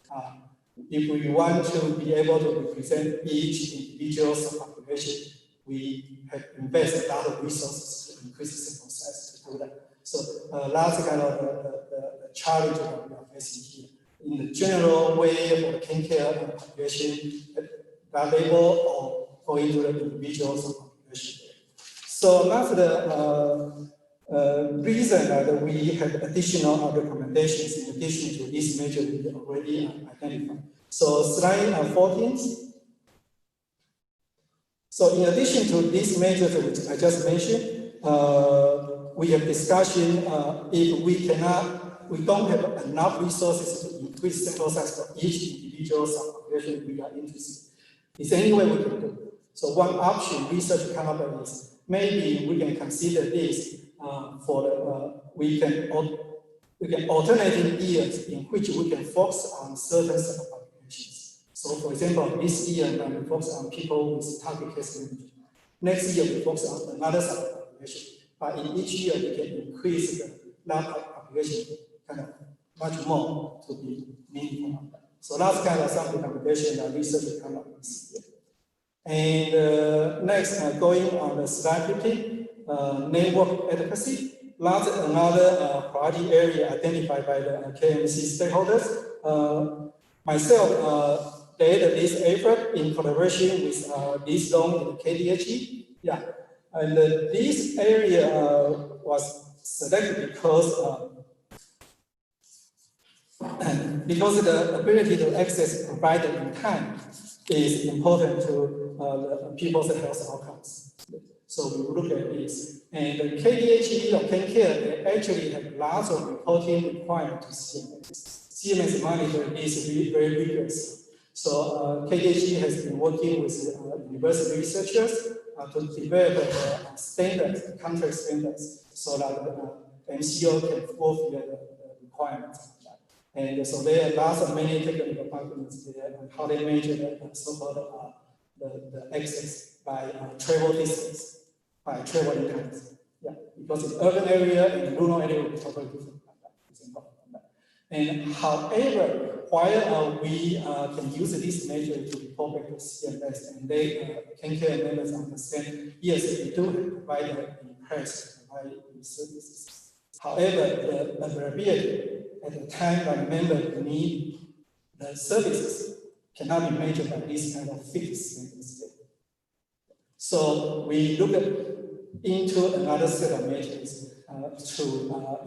if we want to be able to represent each individual subpopulation, we have invested a lot of resources to increase the sample size to do that. So that's kind of the challenge that we are facing here. In the general way for the KanCare population, that level or go into the individual subpopulation. So that's the reason that we have additional recommendations in addition to this measure we already identified. So slide 14. So in addition to these measures which I just mentioned, we have discussion if we don't have enough resources to increase sample size for each individual subpopulation we are interested. Is there any way we can do? So one option research come up with is maybe we can consider this we can alternate years in which we can focus on certain subpopulations. So for example, this year we focus on people with target case management. Next year we focus on another subpopulation. But in each year we can increase the number of population kind of much more to be meaningful. So that's kind of some recommendation that research come up with here. And next, going on the slide 15, network advocacy. That's another priority area identified by the KMC stakeholders. Myself led this effort in collaboration with this zone in KDHE. Yeah, and this area was selected because the ability to access provider in time is important to the people's health outcomes. So we look at this. And the KDHE or KanCare, they actually have lots of reporting requirements to CMS. CMS monitor is very rigorous. So KDHE has been working with university researchers to develop standards, contract standards, so that the MCO can fulfill the requirements. And so there are lots of many technical documents there on how they measure the so-called the access by travel distance, by traveling times. Yeah, because in urban area and rural area will be totally different. And however, while we can use this measure to report back to CMS, and they KanCare members understand, yes, we do provide in press, provide in services. However, the availability at the time that members need the services cannot be measured by this kind of fixed standards. So we look into another set of measures to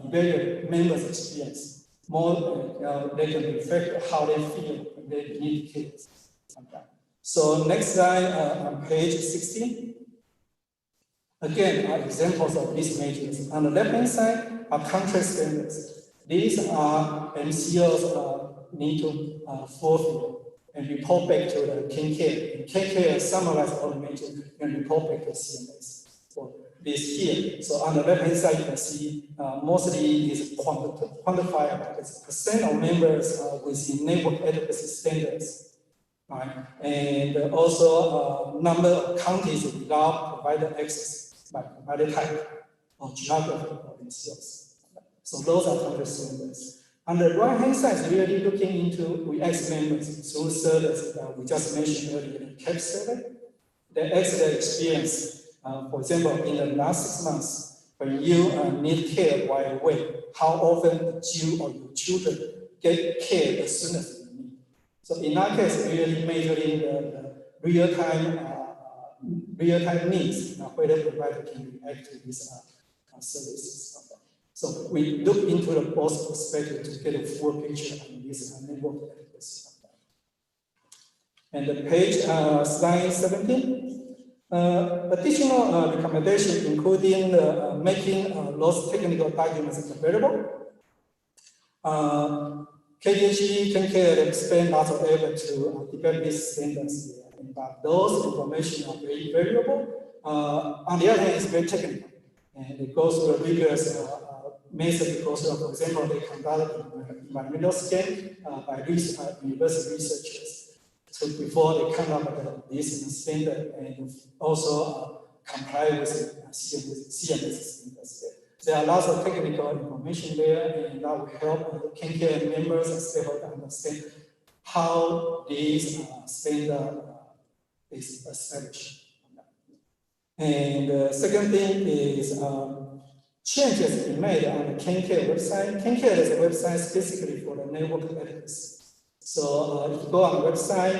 evaluate members' experience. More, they can reflect how they feel when they need care. So next slide on page 16. Again, are examples of these measures. On the left-hand side are contract standards. These are MCOs need to fulfill and report back to the KanCare. And KanCare summarize all the measures and report back to CMS for this here. So on the left-hand side, you can see mostly is quantifiable. It's percent of members within network advocacy standards, right? And also number of counties without provider access by provider type or geography or MCOs. So those are contract standards. On the right-hand side is really looking into, we ask members through surveys that we just mentioned earlier, the KEPS survey. the accident experience. For example, in the last 6 months, when you need care right away, how often did you or your children get care as soon as you need? So in that case, really measuring the real-time needs, whether the provider can react to these services. So we look into the both perspective to get a full picture on this network adequacy. And the page, slide 17. Additional recommendation, including making those technical documents available. KDG, KanCare spend lots of effort to develop these standards, but those information are very variable. On the other hand, it's very technical, and it goes through a rigorous method. Because, for example, they conduct environmental scan by university researchers before they come up with this standard, and also comply with CMS standards. There are lots of technical information there, and that will help KanCare members and stakeholders understand how this standard is established. And the second thing is changes been made on the KanCare website. KanCare is a website specifically for the network adequacy. So if you go on the website,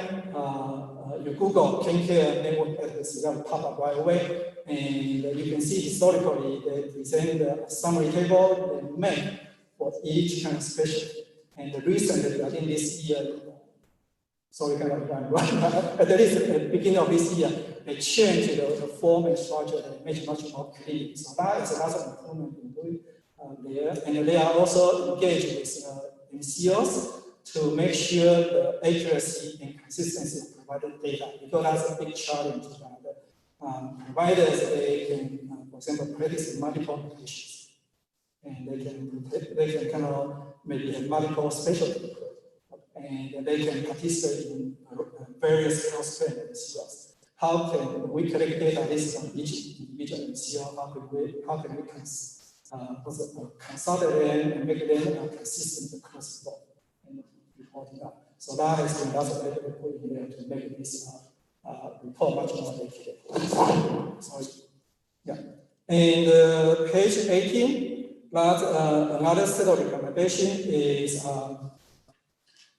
you Google KanCare network adequacy, that will pop up right away. And you can see historically they present a summary table they made for each kind of specialty. And recently, I think this year, sorry, kind of at least at the beginning of this year, they changed the form and structure and made it much more clean. So that is a lot of improvement in doing there. And they are also engaged with MCOs to make sure the accuracy and consistency of provided data, because that's a big challenge. Providers, they can, for example, practice multiple patients, and they can kind of maybe have multiple specialties, and they can participate in various health plans. How can we collect data based on each individual MCO? How can we consult them and make them consistent across the board and reporting out? So that has been lots of effort put in there to make this report much more accurate. Sorry. Yeah. And page 18, another set of recommendation is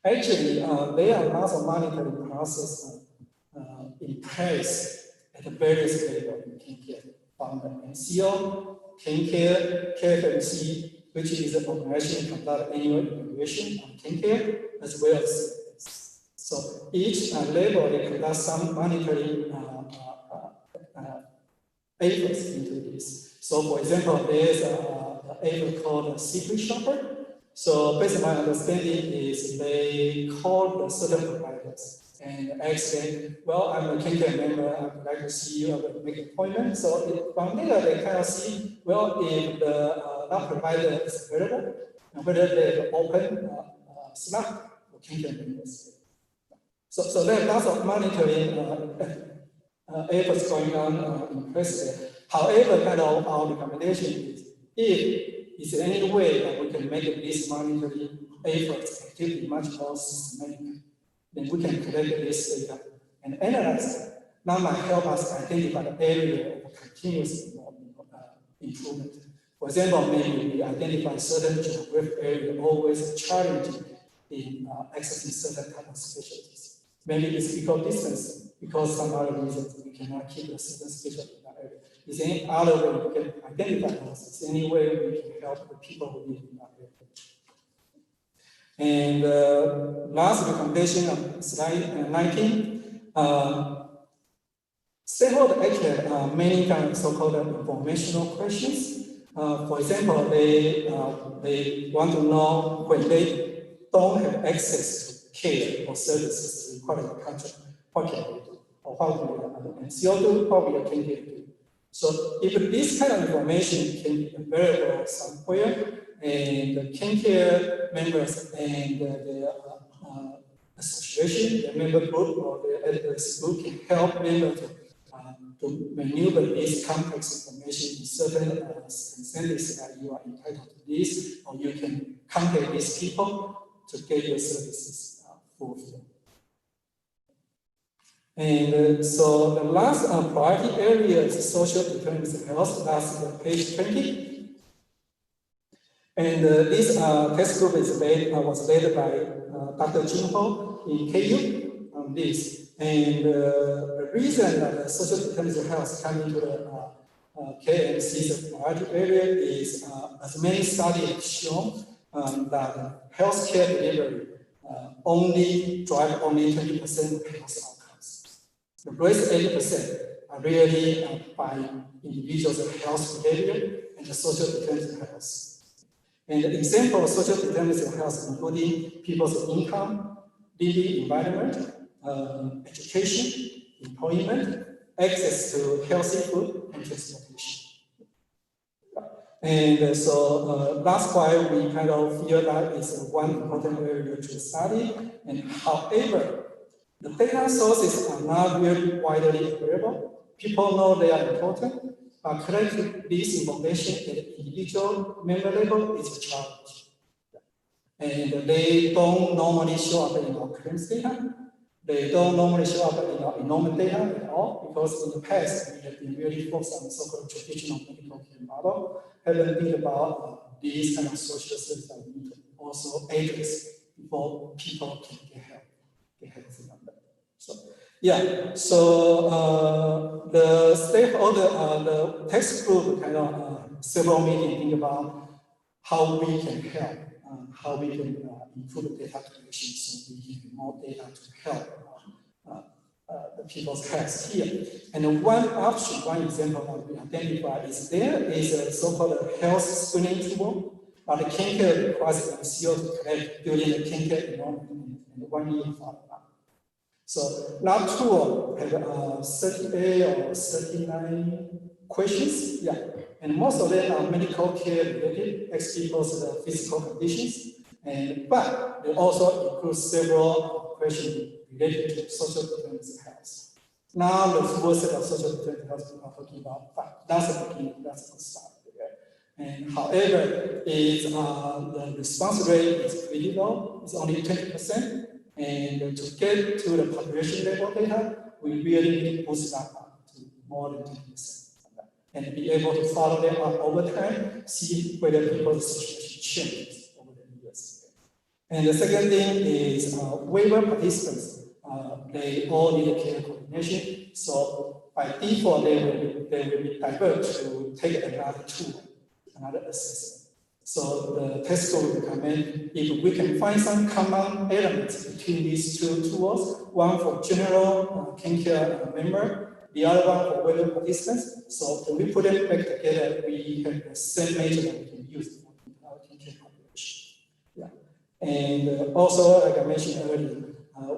actually there are lots of monitoring process in place at the various levels in KanCare, from the MCO, KanCare, KFMC, which is an organization conduct annual evaluation on KanCare, as well as so each level they conduct some monitoring efforts into this. So for example, there is an effort called a secret shopper. So based on my understanding is they call the certain providers and ask them, well, I'm a KanCare member, I would like to see you, I will make an appointment. So from there they kind of see, well, if that provider is available and whether they have open slot for KanCare members. So there are lots of monitoring efforts going on in place there. However, kind of our recommendation is, if is there any way that we can make this monitoring efforts activity much more systematic, then we can collect this data and analyze it. That might help us identify the area of continuous improvement. For example, maybe we identify certain geographic area always challenging in accessing certain type of specialties. Maybe it's because distance, because some other reasons we cannot keep a certain specialty in that area. Is there any other way we can identify those? Is there any way we can help the people who live in that area? And last recommendation on slide 19. Stakeholders actually have many kind of so-called informational questions. For example, they want to know when they don't have access to care or services required in the country, what can they do? Or what will the MCO do? What will the KanCare do? So if this kind of information can be available somewhere, and the KanCare members and the association, the member group or the advocacy group can help members to maneuver this complex information in certain incentives that you are entitled to this, or you can contact these people to get your services fulfilled. And so the last priority area is social determinants of health. That's page 20. And this test group was led by Dr. Jin Ho in KU on this. And the reason that the social determinants of health come into the KMC's priority area is, as many studies have shown, that healthcare delivery only drive only 20% of health outcomes. The rest 80% are really by individuals' health behavior and the social determinants of health. And the example of social determinants of health including people's income, living environment, education, employment, access to healthy food, and transportation. And so that's why we kind of feel that it's one important area to study. And however, the data sources are not really widely available. People know they are important, but collecting this information at the individual member level is a challenge. And they don't normally show up in our claims data. They don't normally show up in our enrollment data at all, because in the past, we have been really focused on so-called traditional medical care model, haven't think about these kind of social services that we need to also address before people can get help. So, yeah, so the stakeholder, the text group kind of several meetings think about how we can help, how we can improve the data collection so we get more data to help the people's health here. And one option, one example that we identify is there is a so-called health screening tool, but the KanCare requires MCO to collect during the KanCare enrollment and 1 year follow-up. So that tool has 38 or 39 questions, yeah. And most of them are medical care related, ask people's physical conditions, but they also include several questions related to social determinants of health. Now the full set of social determinants of health we are talking about, but that's the beginning, that's a good start. And however, the response rate is pretty low, it's only 20%. And to get to the population level data, we really need to boost that up to more than 20%. And be able to follow them up over time, see whether people's situation changes over the years. And the second thing is waiver participants. They all need a care coordination. So by default, they will be diverted to take another tool, another assessment. So the test group will recommend if we can find some common elements between these two tools, one for general KanCare member, the other one for waiver participants. So when we put them back together, we have the same measure that we can use for our KanCare population. Yeah. And also, like I mentioned earlier,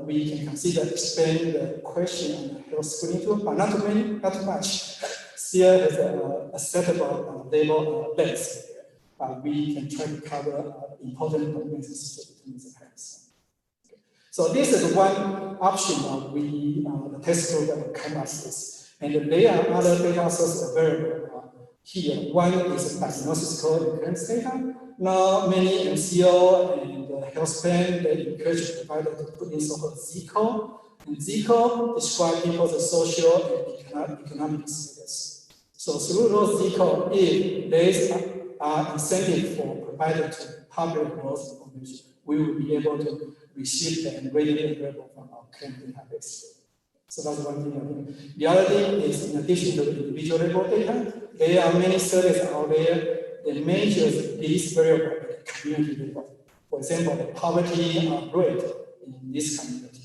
we can consider expanding the question on the health screening tool, but not too many, not too much. Still has a acceptable label length. We can try to cover important domains of social determinants of health. So this is one option the test group will come up with. And there are other data sources available here. One is diagnosis code and claims data. Now many MCO and health plan, they encourage providers to put in so-called Z code. And Z code describes people's social and economic status. So through those Z code, if there are incentive for provider to publish those information, we will be able to receive them and readily available from our claim database. So that's one thing I think. The other thing is, in addition to the individual level data, there are many surveys out there that measures these variables at the community level. For example, the poverty rate in this community.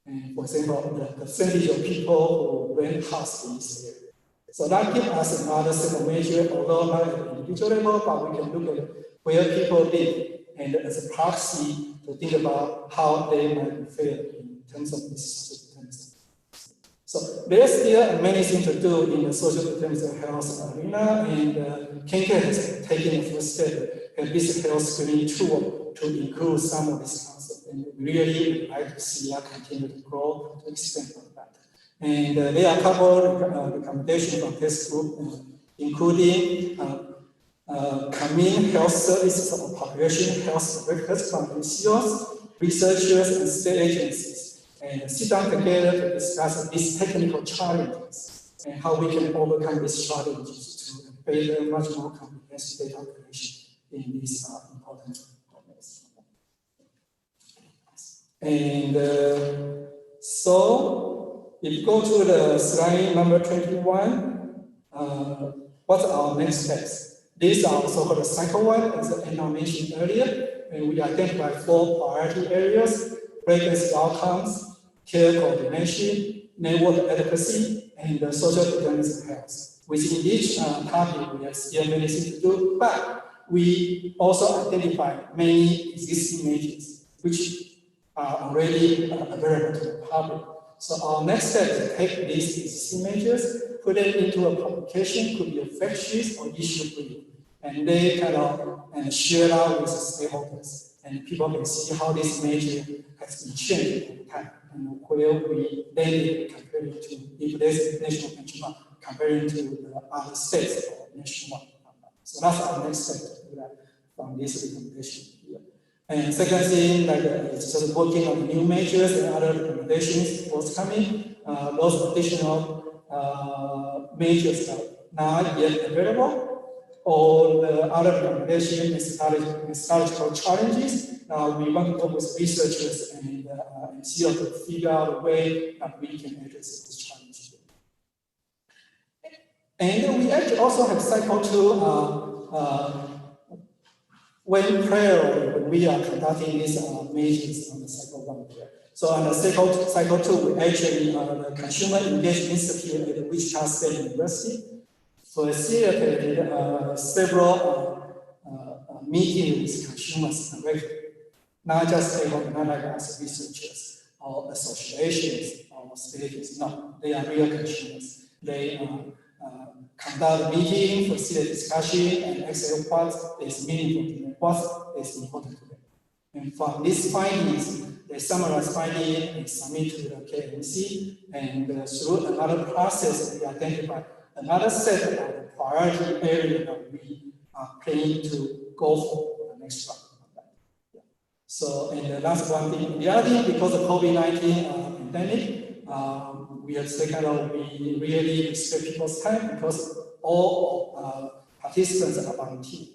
And for example, the percentage of people who rent house in this area. So that gives us another set of measures, although not at the individual level, but we can look at where people live and as a proxy to think about how they might be fared in terms of this social determinants. So there's still many things to do in the social determinants of health arena, and KanCare has taken the first step at this health screening tool to include some of these concepts, and we really would like to see that continue to grow, to expand on that. And there are a couple of recommendations from this group, including community health services or population health workers from NCOs, researchers, and state agencies and sit down together to discuss these technical challenges and how we can overcome these challenges to better, much more comprehensive data collection in these important domains. And so, if you go to the slide number 21, what's our next steps? These are so-called the cycle one, as Anna mentioned earlier, and we identify 4 priority areas: pregnancy outcomes, care coordination, network adequacy, and social determinants of health. Within each topic, we have still many things to do, but we also identify many existing measures which are already available to the public. So our next step is to take these existing measures, put it into a publication, could be a fact sheet or issue brief, and they kind of share out with the stakeholders, and people can see how this measure has been changed over time, and where we then compare it to, if there's national benchmark, comparing to the other states or nationwide. So that's our next step to do that from this recommendation here. And second thing, like it's just working on new measures and other recommendations forthcoming. Those additional measures are not yet available, or the other recommendation methodological challenges. Now we want to work with researchers and see if we figure out a way that we can address this challenge. And we actually also have cycle 2 when we are conducting these measures on the cycle 1 here. So on the cycle 2, we actually, the Consumer Engagement Institute at Wichita State University facilitated several meetings with consumers directly, not just stakeholders, not like us researchers or associations or states. No, they are real consumers. They conduct a meeting, facilitate discussion, and explain what is meaningful to them, what is important to them. And from these findings, they summarize findings and submit to the KMC, and through another process, we identify another set of priority areas that we are planning to go for the next round. Yeah. So, and the last one thing, the other thing, because of COVID-19 pandemic, we have taken we really respect people's time, because all participants are volunteer.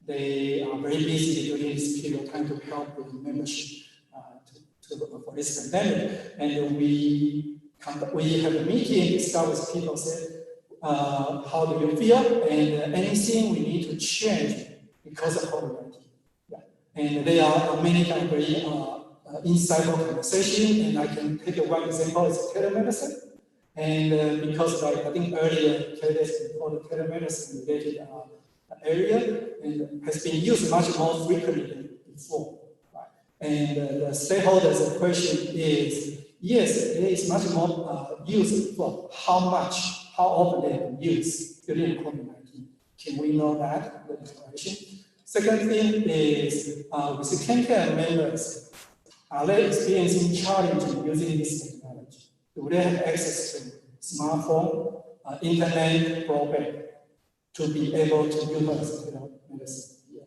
They are very busy during this period of time to help with the membership for this pandemic. And we have a meeting, discuss with people, say, how do you feel, and anything we need to change because of COVID-19. Yeah. And there are many kind of very insightful conversation, and I can take one example, is telemedicine. And because I think earlier, called the telemedicine related area, and has been used much more frequently than before. Right? And the stakeholders' question is, yes, there is much more use for how much, how often they have used during COVID-19. Can we know that, the information? Second thing is, with the KanCare members, are they experiencing challenges using this technology? Do they have access to smartphone, internet, broadband to be able to utilize telemedicine? Yeah.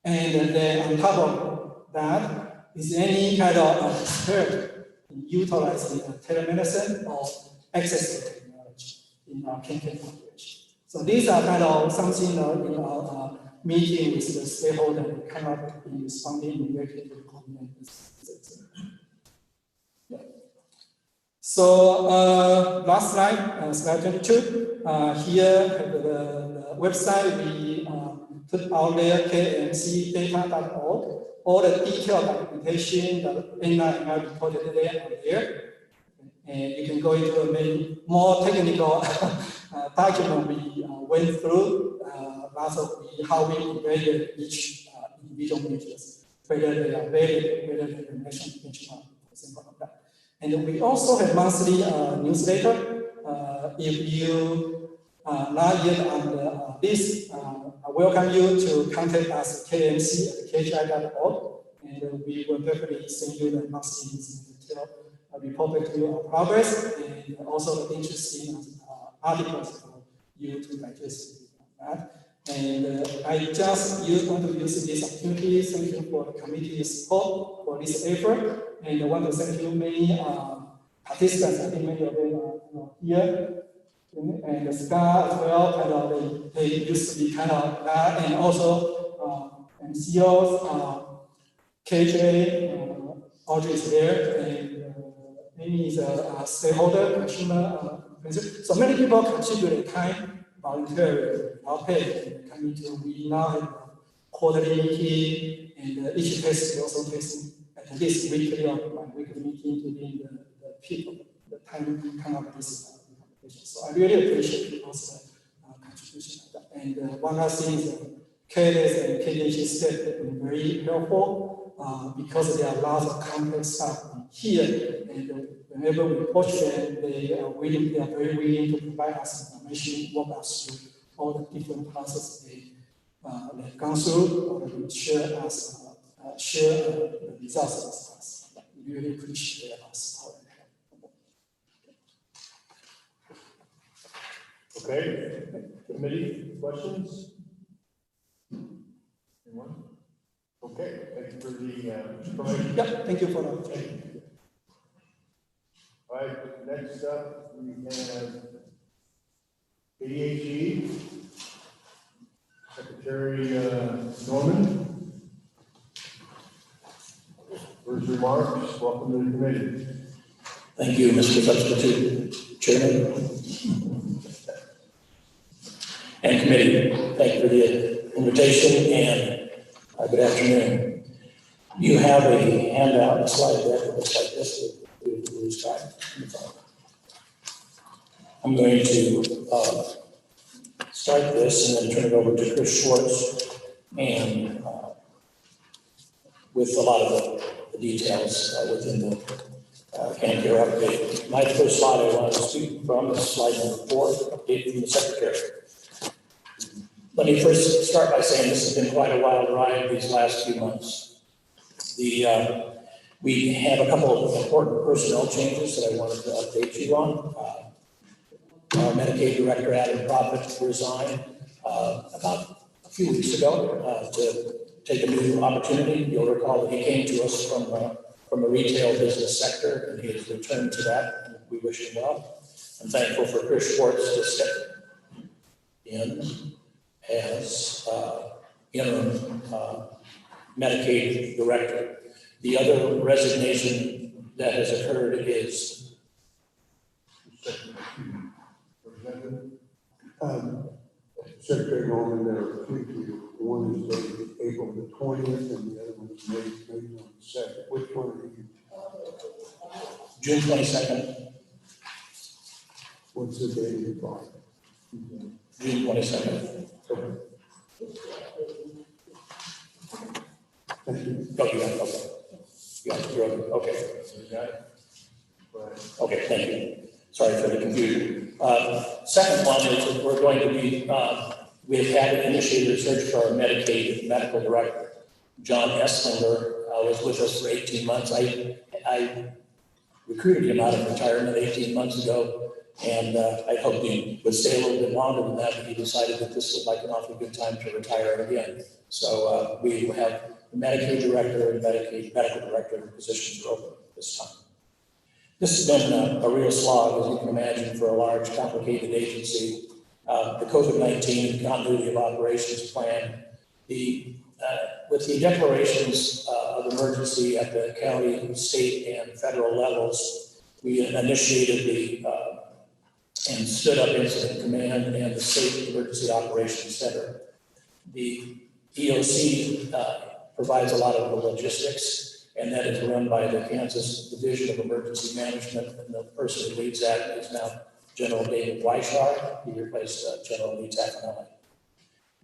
And then on top of that, is there any kind of expert in utilizing telemedicine or access to technology in our KanCare population? So these are kind of something in our meeting with the stakeholder we come up in responding directly to the COVID-19. Yeah. So last slide, slide 22. Here the website we put out there, kmcdata.org. All the detailed documentation that Anna and I reported today are there. And you can go into a maybe more technical document we went through, lots of how we evaluate each individual measures, whether they are valid, whether they are national benchmark, for example, of that. And we also have monthly newsletter. If you not yet on this, I welcome you to contact us at kmc@kgi.org, and we will definitely send you the monthly newsletter. Report back to you our progress, and also the interesting articles for you to digest that. And I just want to use this opportunity. Thank you for the committee's support for this effort. And I want to thank you many participants. I think many of them are here. And Scar as well, kind of, they used to be kind of that. And also MCOs, KJ, Audrey is there. And Amy is a stakeholder, consumer. So many people contribute time, volunteer, without pay. Coming to, we now have a quarterly meeting, and each test is also testing at least weekly or bi-weekly meeting to be the people, the time come up with this information. So I really appreciate people's contribution. And one last thing is KDS and KDH staff have been very helpful because there are lots of complex stuff here. And whenever we approach them, they are very willing to provide us information, walk us through all the different processes they've gone through, or they share the results of this class. We really appreciate their support. Okay, committee questions? Anyone? Okay, thank you for the information. Yep, thank you for that. All right, next up we have ADHE, Secretary Norman. First remarks, welcome to the committee. Thank you, Mr. Substitute Chairman and committee. Thank you for the invitation and good afternoon. You have a handout, a slide deck that looks like this with the blue sky. I'm going to start this and then turn it over to Chris Schwartz and with a lot of the details within the KanCare update. My first slide I want to speak from is slide number 4, update from the Secretary. Let me first start by saying this has been quite a wild ride these last few months. We have a couple of important personnel changes that I wanted to update you on. Our Medicaid Director, Adam Profit, resigned about a few weeks ago to take a new opportunity. You'll recall that he came to us from a retail business sector, and he has returned to that, and we wish him well. I'm thankful for Chris Schwartz to step in as interim Medicaid Director. The other resignation that has occurred is Secretary Norman, there are 2 people. One is dated April the 20th, and the other one is May on the 2nd. Which one are you? June 22nd. What's the date of your file? June 22nd. Thank you. Oh, you got it, okay. You're okay. Okay, thank you. Sorry for the confusion. Second one is that we're going to be, we've had initiated a search for our Medicaid medical director. John Esslinger was with us for 18 months. I recruited him out of retirement 18 months ago, and I hoped he would stay a little bit longer than that, but he decided that this was like an awfully good time to retire again. So we have the Medicaid director and Medicaid medical director positions are open this time. This has been a real slog, as you can imagine, for a large, complicated agency. The COVID-19 continuity of operations plan, with the declarations of emergency at the county, state, and federal levels, we initiated and stood up Incident Command and the State Emergency Operations Center. The EOC provides a lot of the logistics, and that is run by the Kansas Division of Emergency Management, and the person who leads that is now General David Weishar. He replaced General Lee Tafanelli.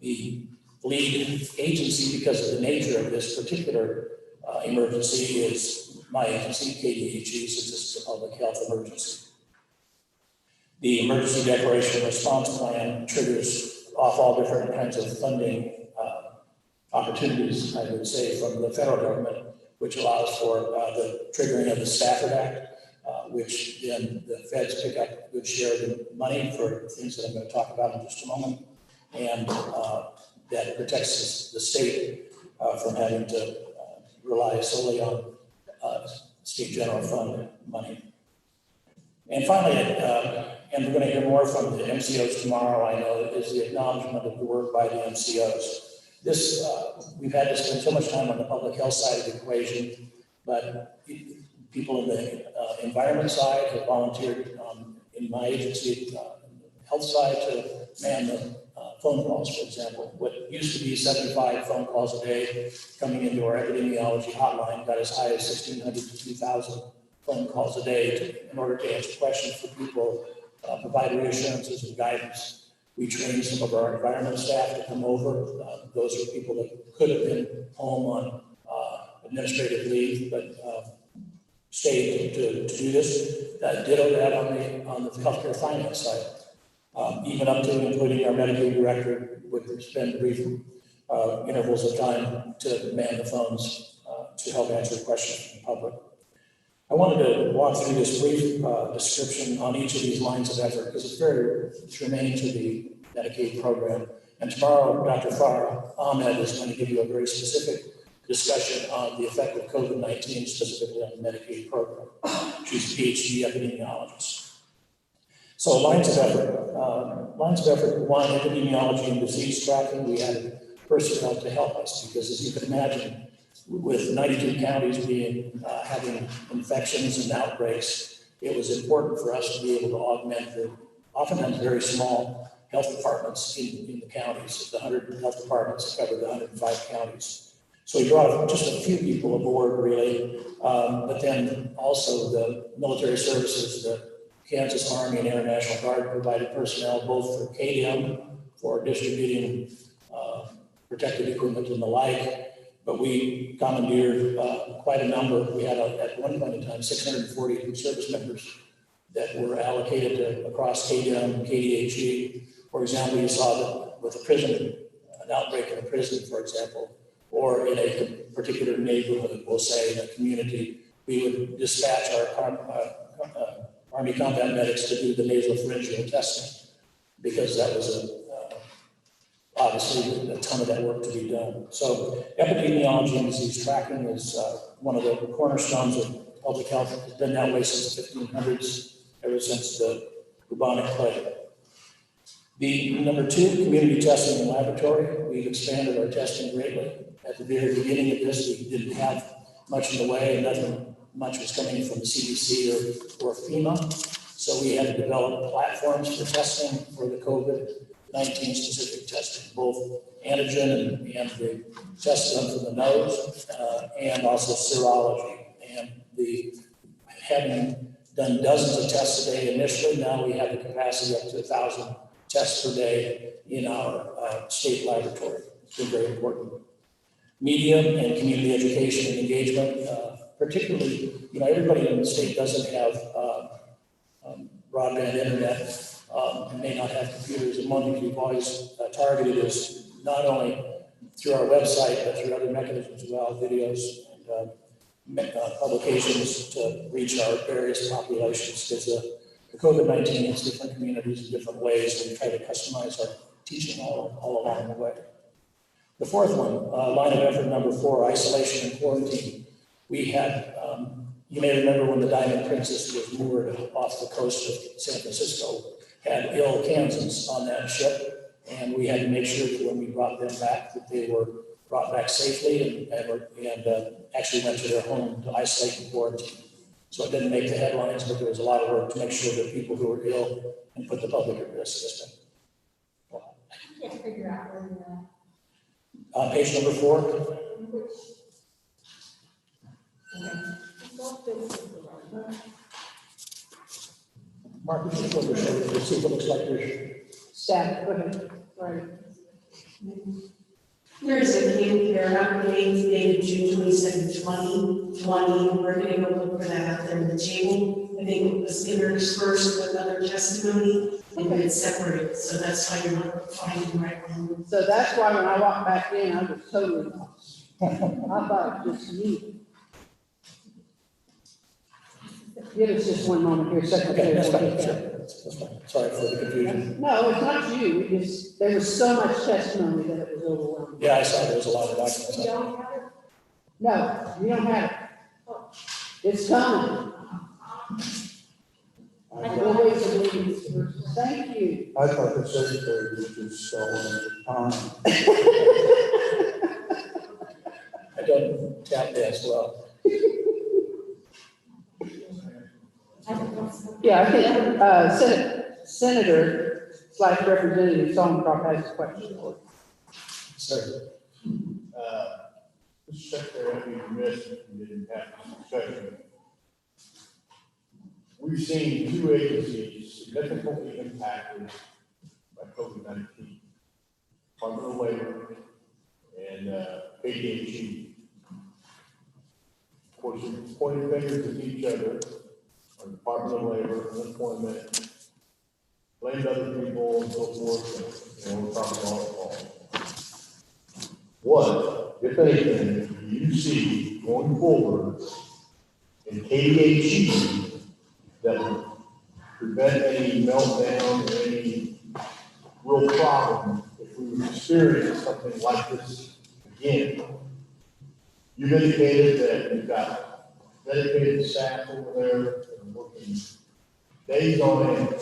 The lead agency, because of the nature of this particular emergency, is my agency, KDHE, since this is a public health emergency. The Emergency Declaration Response Plan triggers off all different kinds of funding opportunities, I would say, from the federal government, which allows for the triggering of the Stafford Act, which then the feds pick up a good share of the money for things that I'm going to talk about in just a moment. and that protects the state from having to rely solely on state general fund money. And finally, and we're going to hear more from the MCOs tomorrow, I know, is the acknowledgement of the work by the MCOs. This, we've had to spend so much time on the public health side of the equation, but people in the environment side have volunteered in my agency, health side, to man the phone calls, for example. What used to be 75 phone calls a day coming into our epidemiology hotline got as high as 1,600 to 2,000 phone calls a day in order to answer questions for people, provide reassurances and guidance. We trained some of our environment staff to come over. Those are people that could have been home on administrative leave, but stayed to do this. Ditto that on the healthcare finance side. Even up to and including our Medicaid director would spend brief intervals of time to man the phones to help answer questions from the public. I wanted to walk through this brief description on each of these lines of effort because it's very germane to the Medicaid program. And tomorrow, Dr. Farah Ahmed is going to give you a very specific discussion on the effect of COVID-19 specifically on the Medicaid program. She's a PhD epidemiologist. So lines of effort. Lines of effort, one, epidemiology and disease tracking. We added personnel to help us because, as you can imagine, with 92 counties being having infections and outbreaks, it was important for us to be able to augment the oftentimes very small health departments in the counties. The 100 health departments that cover the 105 counties. So we brought just a few people aboard, really, but then also the military services, the Kansas Army and Air National Guard provided personnel both for KDM, for distributing protective equipment and the like. But we commandeered quite a number. We had, at one point in time, 640 service members that were allocated across KDM and KDHE. For example, you saw that with a prison, an outbreak in a prison, for example, or in a particular neighborhood, we'll say, in a community, we would dispatch our Army combat medics to do the nasopharyngeal testing because that was obviously a ton of that work to be done. So epidemiology and disease tracking is one of the cornerstones of public health. It's been that way since the 1500s, ever since the bubonic plague. The number two, community testing and laboratory. We've expanded our testing greatly. At the very beginning of this, we didn't have much in the way, and nothing much was coming from the CDC or FEMA. So we had to develop platforms for testing for the COVID-19 specific testing, both antigen and the tests done from the nose, and also serology. And having done dozens of tests a day initially, now we have the capacity up to 1,000 tests per day in our state laboratory. It's been very important. Media and community education and engagement, particularly, everybody in the state doesn't have broadband internet, and may not have computers. And one thing we've always targeted is not only through our website, but through other mechanisms as well, videos and publications to reach our various populations. Because the COVID-19 hits different communities in different ways, and we try to customize our teaching all along the way. The fourth one, line of effort number 4, isolation and quarantine. We had, you may remember when the Diamond Princess was moored off the coast of San Francisco, had ill Kansans on that ship, and we had to make sure that when we brought them back, that they were brought back safely and actually went to their home to isolate and quarantine. So it didn't make the headlines, but there was a lot of work to make sure that people who were ill and put the public at risk system. I can't figure out where you're Page number 4. Mark, you should see what it looks like here. Staff, go ahead. Right. There's a KanCare update dated June 27, 2020. We're going to go look for that out there in the table. I think it was interspersed with other testimony and it's separated. So that's why you're not finding the right one. So that's why when I walked back in, I was totally lost. I thought it was just me. Give us just one moment here, Okay, Secretary. that's fine, We'll get sure, that. that's fine. Sorry for the confusion. No, it's not you, it just, there was so much testimony that it was overwhelming. Yeah, I saw there was a lot of documents. You don't have it? No, you don't have it. It's coming. Always a meeting. Thank you. I thought the secretary was just stalling the time. I don't tap dance well. Yeah, I think, Senator / Representative Songcroft has a question for you. Sir. Mr. Secretary, I'd be remiss if we didn't have this discussion. We've seen two agencies significantly impacted by COVID-19, Department of Labor and KDHE. Of course, we pointed fingers at each other on Department of Labor, unemployment, blamed other people and so forth, and we're talking all fault. What, if anything, do you see going forward in KDHE that would prevent any meltdown or any real problem if we would experience something like this again? You've indicated that you've got dedicated staff over there that are working days on end.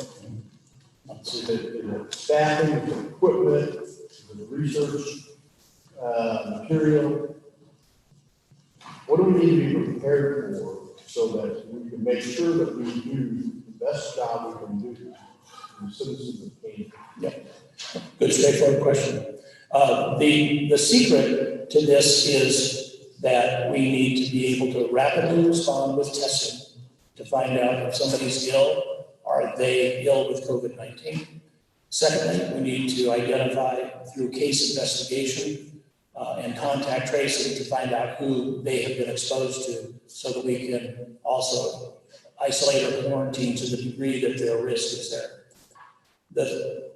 So the staffing, the equipment, the research material. What do we need to be prepared for so that we can make sure that we do the best job we can do for the citizens of Kansas? Yeah, good straightforward question. The secret to this is that we need to be able to rapidly respond with testing to find out if somebody's ill, are they ill with COVID-19? Secondly, we need to identify through case investigation and contact tracing to find out who they have been exposed to so that we can also isolate or quarantine to the degree that their risk is there.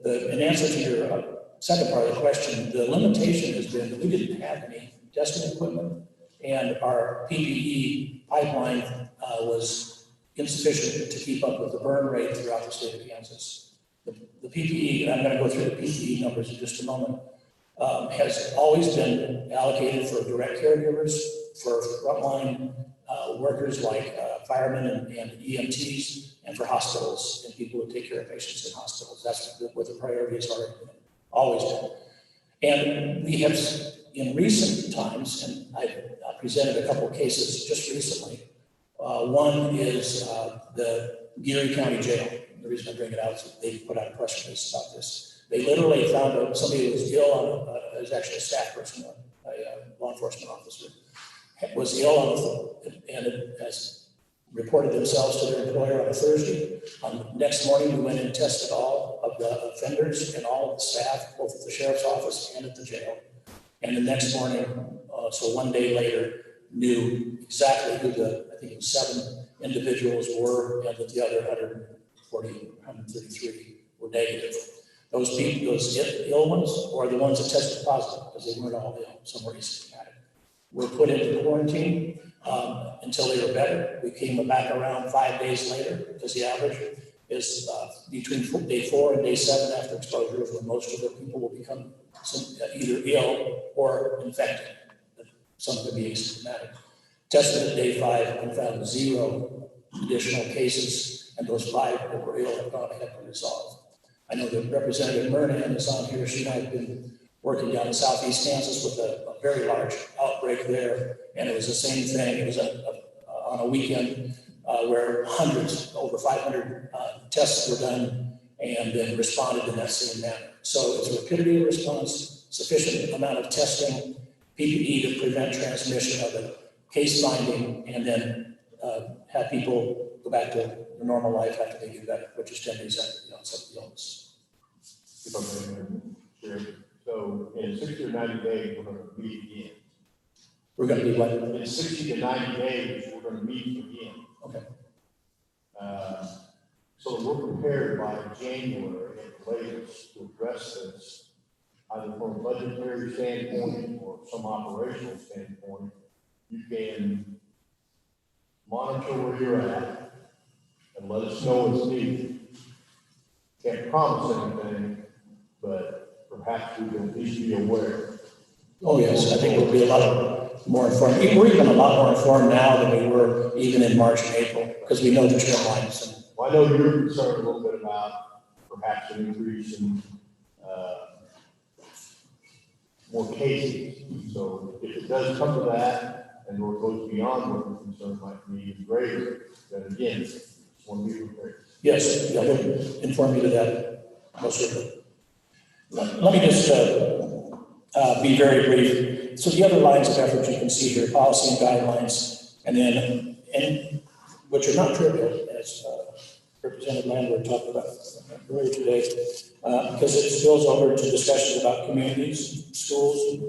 In answer to your second part of the question, the limitation has been that we didn't have any testing equipment and our PPE pipeline was insufficient to keep up with the burn rate throughout the state of Kansas. The PPE, and I'm going to go through the PPE numbers in just a moment, has always been allocated for direct caregivers, for frontline workers like firemen and EMTs, and for hospitals and people who take care of patients in hospitals. That's what the priorities are, always been. And we have, in recent times, and I've presented a couple of cases just recently. One is the Geary County Jail. The reason I bring it out is they put out a press release about this. They literally found out somebody who was ill, it was actually a staff person, a law enforcement officer, was ill and it has reported themselves to their employer on a Thursday. On the next morning, we went and tested all of the offenders and all of the staff, both at the sheriff's office and at the jail. And the next morning, so one day later, knew exactly who I think it was 7 individuals were, and that the other 133 were negative. Those people, those ill ones, or the ones that tested positive, because they weren't all ill, some were asymptomatic, were put into quarantine until they were better. We came back around 5 days later, because the average is between day 4 and day 7 after exposure, when most of the people will become either ill or infected. Some could be asymptomatic. Tested at day 5 and found 0 additional cases, and those 5 that were ill have gone ahead and resolved. I know that Representative Murnan is on here. She and I have been working down in southeast Kansas with a very large outbreak there, and it was the same thing. It was on a weekend where over 500 tests were done and then responded in that same manner. So it's a rapidity of response, sufficient amount of testing, PPE to prevent transmission of it, case finding, and then have people go back to their normal life after they get better, which is 10 days after the onset of the illness. So in 60 or 90 days, we're going to meet again. We're going to be what? In 60 to 90 days, we're going to meet again. Okay. So we're prepared by January at the latest to address this, either from a budgetary standpoint or some operational standpoint. You can monitor where you're at, and let us know what's needed. Can't promise anything, but perhaps we can at least be aware. Oh, yes, I think we'll be a lot more informed. We're even a lot more informed now than we were even in March and April, because we know the trend lines. Well, I know you're concerned a little bit about perhaps an increase in more cases. So if it does come to that, and or goes beyond what the concern might be even greater, then again, want to be prepared. Yes, I will inform you of that, most certainly. Let me just be very brief. So the other lines of effort you can see here, policy and guidelines, and then, and which are not trivial, as Representative Landwehr talked about earlier today, because it spills over to discussions about communities, schools,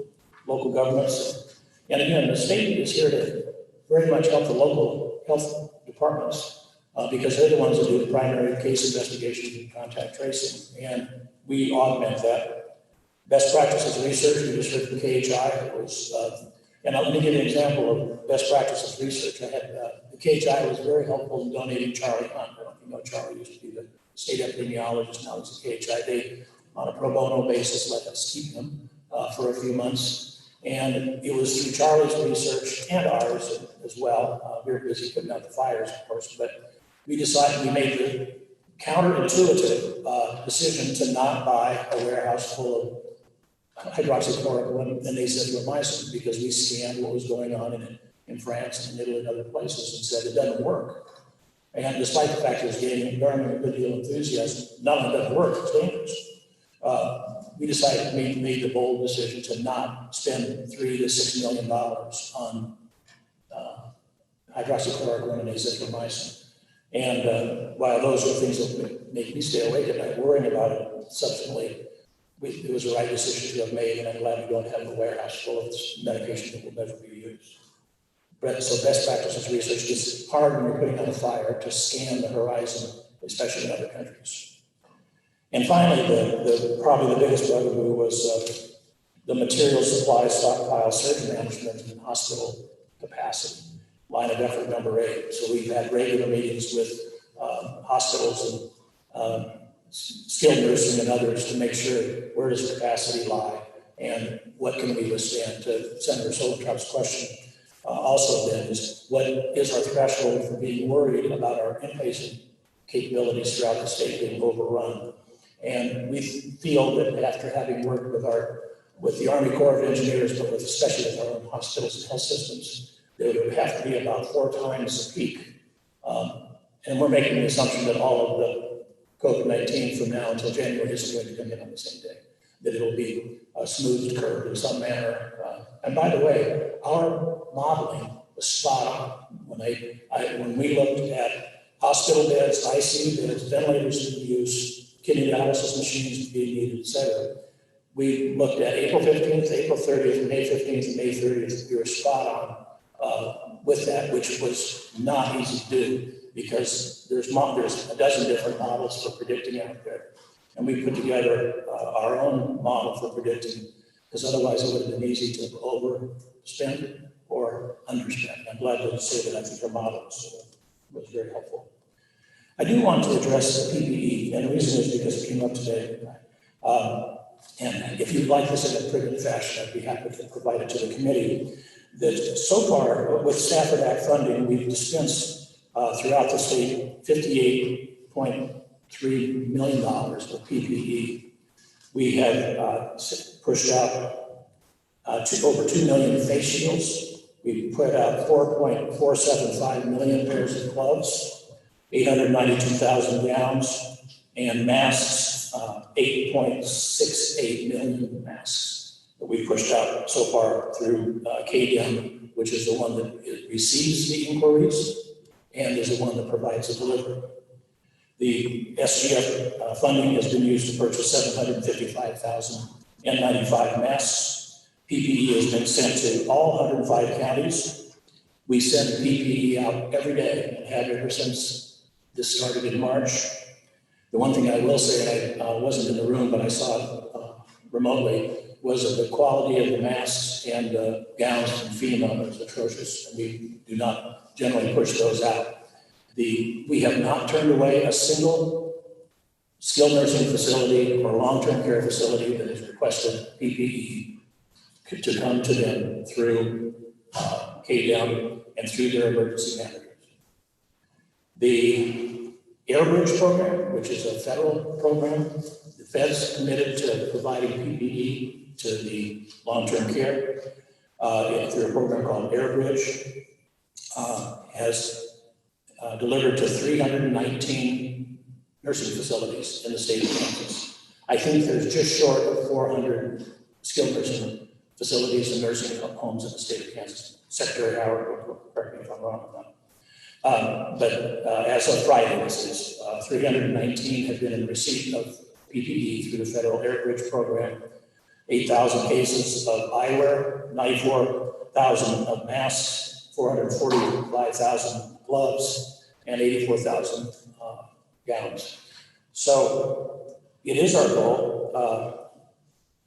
local governments. And again, the state is here to very much help the local health departments because they're the ones that do the primary case investigation and contact tracing. And we augment that. Best practices research, we just heard from KHI. It was, and let me give you an example of best practices research. I had, the KHI was very helpful in donating Charlie Hunt. I don't know if you know Charlie used to be the state epidemiologist, now he's a KHI. They, on a pro bono basis, let us keep him for a few months. And it was through Charlie's research and ours as well. We were busy putting out the fires, of course, but we decided, we made the counterintuitive decision to not buy a warehouse full of hydroxychloroquine and azithromycin because we scanned what was going on in France and Italy and other places and said it doesn't work. And despite the fact it was gaining a good deal of enthusiasm, none of it doesn't work, it's dangerous. We decided, made the bold decision to not spend $3 to $6 million on hydroxychloroquine and azithromycin. And while those are things that make me stay awake at night worrying about it subsequently, it was the right decision to have made, and I'm glad we don't have a warehouse full of medication that will never be used. So best practices research is hard when you're putting out a fire to scan the horizon, especially in other countries. And finally, probably the biggest bugaboo was the material supply stockpile surge management and hospital capacity, line of effort number 8. So we've had regular meetings with hospitals and skilled nursing and others to make sure where does the capacity lie and what can we withstand. To Senator Solotrop's question also then is what is our threshold for being worried about our inpatient capabilities throughout the state being overrun. And we feel that after having worked with the Army Corps of Engineers, but especially with our own hospitals and health systems, that it would have to be about 4 times the peak. And we're making the assumption that all of the COVID-19 from now until January isn't going to come in on the same day, that it'll be a smoothed curve in some manner. And by the way, our modeling was spot on. When we looked at hospital beds, ICU beds, ventilators in use, kidney dialysis machines being needed, et cetera, we looked at April 15th, April 30th, May 15th, and May 30th. We were spot on with that, which was not easy to do because there's a dozen different models for predicting out there. And we put together our own model for predicting, because otherwise it would have been easy to overspend or underspend. I'm glad to say that I think our model was very helpful. I do want to address the PPE, and the reason is because it came up today. And if you'd like this in a printed fashion, I'd be happy to provide it to the committee. That so far, with Stafford Act funding, we've dispensed throughout the state $58.3 million of PPE. We have pushed out to over 2 million face shields. We put out 4.475 million pairs of gloves, 892,000 gowns, and masks, 8.68 million masks that we pushed out so far through KDM, which is the one that receives the inquiries and is the one that provides the delivery. The SGF funding has been used to purchase 755,000 N95 masks. PPE has been sent to all 105 counties. We send PPE out every day and have ever since this started in March. The one thing I will say, and I wasn't in the room, but I saw it remotely, was that the quality of the masks and the gowns from FEMA was atrocious, and we do not generally push those out. We have not turned away a single skilled nursing facility or long-term care facility that has requested PPE to come to them through KDM and through their emergency managers. The Airbridge program, which is a federal program, the feds committed to providing PPE to the long-term care through a program called Airbridge, has delivered to 319 nursing facilities in the state of Kansas. I think there's just short of 400 skilled nursing facilities and nursing homes in the state of Kansas. Secretary Howard will correct me if I'm wrong on that. But as of Friday, this is 319 have been in receipt of PPE through the federal Airbridge program, 8,000 cases of eyewear, 94,000 of masks, 445,000 gloves, and 84,000 gowns. So it is our goal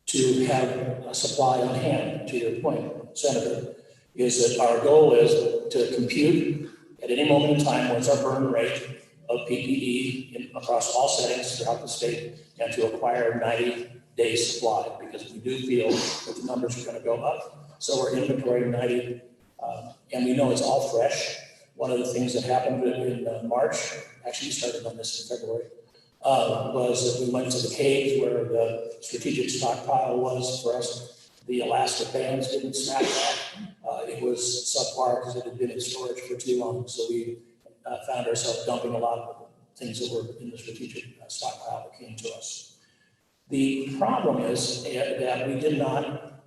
to have a supply on hand, to your point, Senator, is that our goal is to compute at any moment in time what's our burn rate of PPE across all settings throughout the state and to acquire 90-day supply, because we do feel that the numbers are going to go up. So we're inventorying 90, and we know it's all fresh. One of the things that happened in March, actually we started on this in February, was that we went to the caves where the strategic stockpile was for us. The elastic bands didn't snap back. It was subpar because it had been in storage for too long. So we found ourselves dumping a lot of things that were in the strategic stockpile that came to us. The problem is that we did not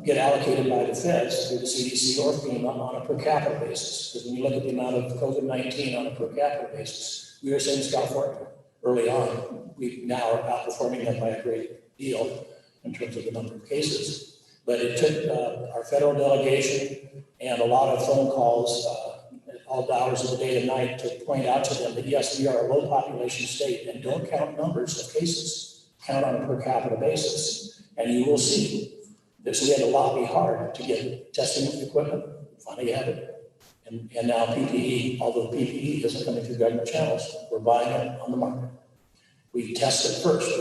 get allocated by the feds through the CDC or FEMA on a per capita basis. Because when you look at the amount of COVID-19 on a per capita basis, we were same as California early on. We now are outperforming them by a great deal in terms of the number of cases. But it took our federal delegation and a lot of phone calls at all hours of the day and night to point out to them that yes, we are a low population state, and don't count numbers of cases, count on a per capita basis, and you will see. So we had to lobby hard to get testing equipment, finally have it. And now PPE, although PPE isn't coming through government channels, we're buying it on the market. We tested first.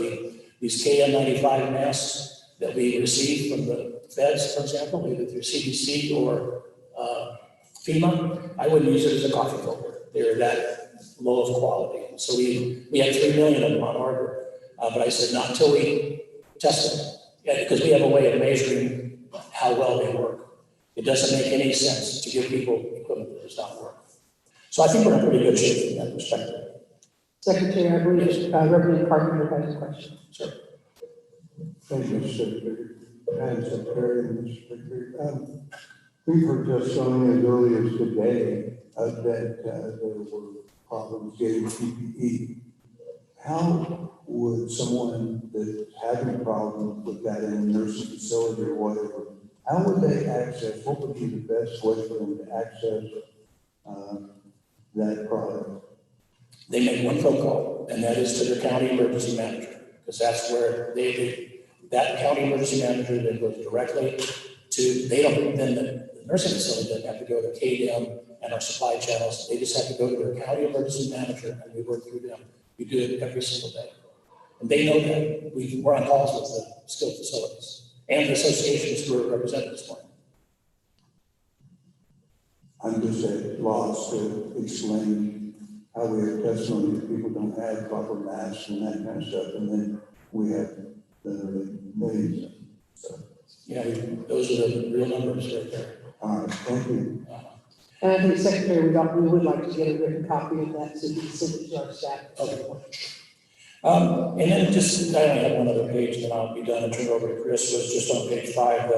These KN95 masks that we received from the feds, for example, either through CDC or FEMA, I wouldn't use it as a coffee filter. They're that low of quality. So we had 3 million of them on order. But I said, not until we test them. Yeah, because we have a way of measuring how well they work. It doesn't make any sense to give people equipment that does not work. So I think we're in pretty good shape from that perspective. Secretary, I believe Reverend Carpenter has a question. Sure. Thank you, Mr. Secretary. Madam Secretary and Mr. Secretary. We've heard testimony as early as today that there were problems getting PPE. How would someone that's having a problem with that in a nursing facility or whatever, how would they access, what would be the best way for them to access that product? They make one phone call, and that is to their county emergency manager, because that's where that county emergency manager then goes directly to, then the nursing facility doesn't have to go to KDM and our supply channels. They just have to go to their county emergency manager, and we work through them. We do it every single day. And they know that. We're on calls with the skilled facilities and the associations who are represented this morning. I'm just at loss to explain how we have testimony that people don't have proper masks and that kind of stuff, and then we have literally millions. So. Yeah, those are the real numbers right there. All right, thank you. And I think, Secretary, we would like to get a written copy of that so we can send it to our staff. Okay. And then just, I only have one other page, then I'll be done and turn it over to Chris, was just on page 5.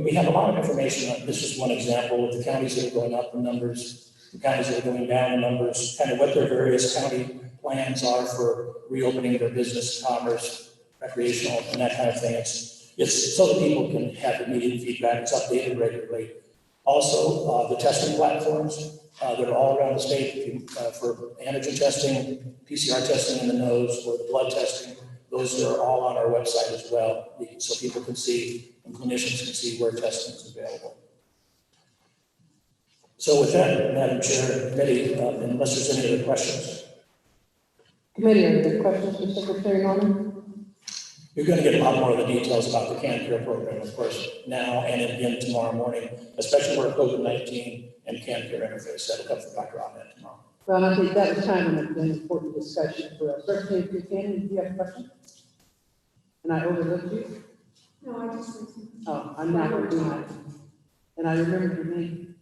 We have a lot of information. This is one example of the counties that are going up in numbers, the counties that are going down in numbers, kind of what their various county plans are for reopening their business, commerce, recreational, and that kind of thing. It's so that people can have immediate feedback. It's updated regularly. Also, the testing platforms that are all around the state for antigen testing, PCR testing in the nose, or the blood testing, those are all on our website as well, so people can see and clinicians can see where testing is available. So with that, Madam Chair, Committee, unless there's any other questions, Committee, are there questions for Secretary Norman? you're going to get a lot more of the details about the KanCare program, of course, now and again tomorrow morning, especially where COVID-19 and KanCare interface. That'll come from Dr. Ahmed tomorrow. Well, I think that was kind of an important discussion for us. Secretary Buchanan, do you have a question? And I overlooked you? No, I just. Oh, I'm not going to do that. And I remember your name.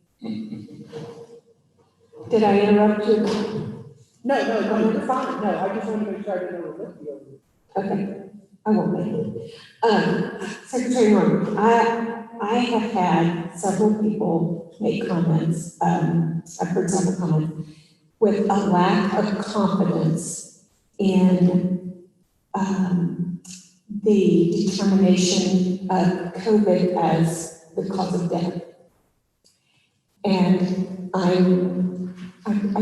Did I interrupt you? No, you're fine. No, I just want to make sure I didn't overlook you. Okay, I won't make it. Secretary Norman, I have had several people make comments, I've heard several comments, with a lack of confidence in the determination of COVID as the cause of death. And I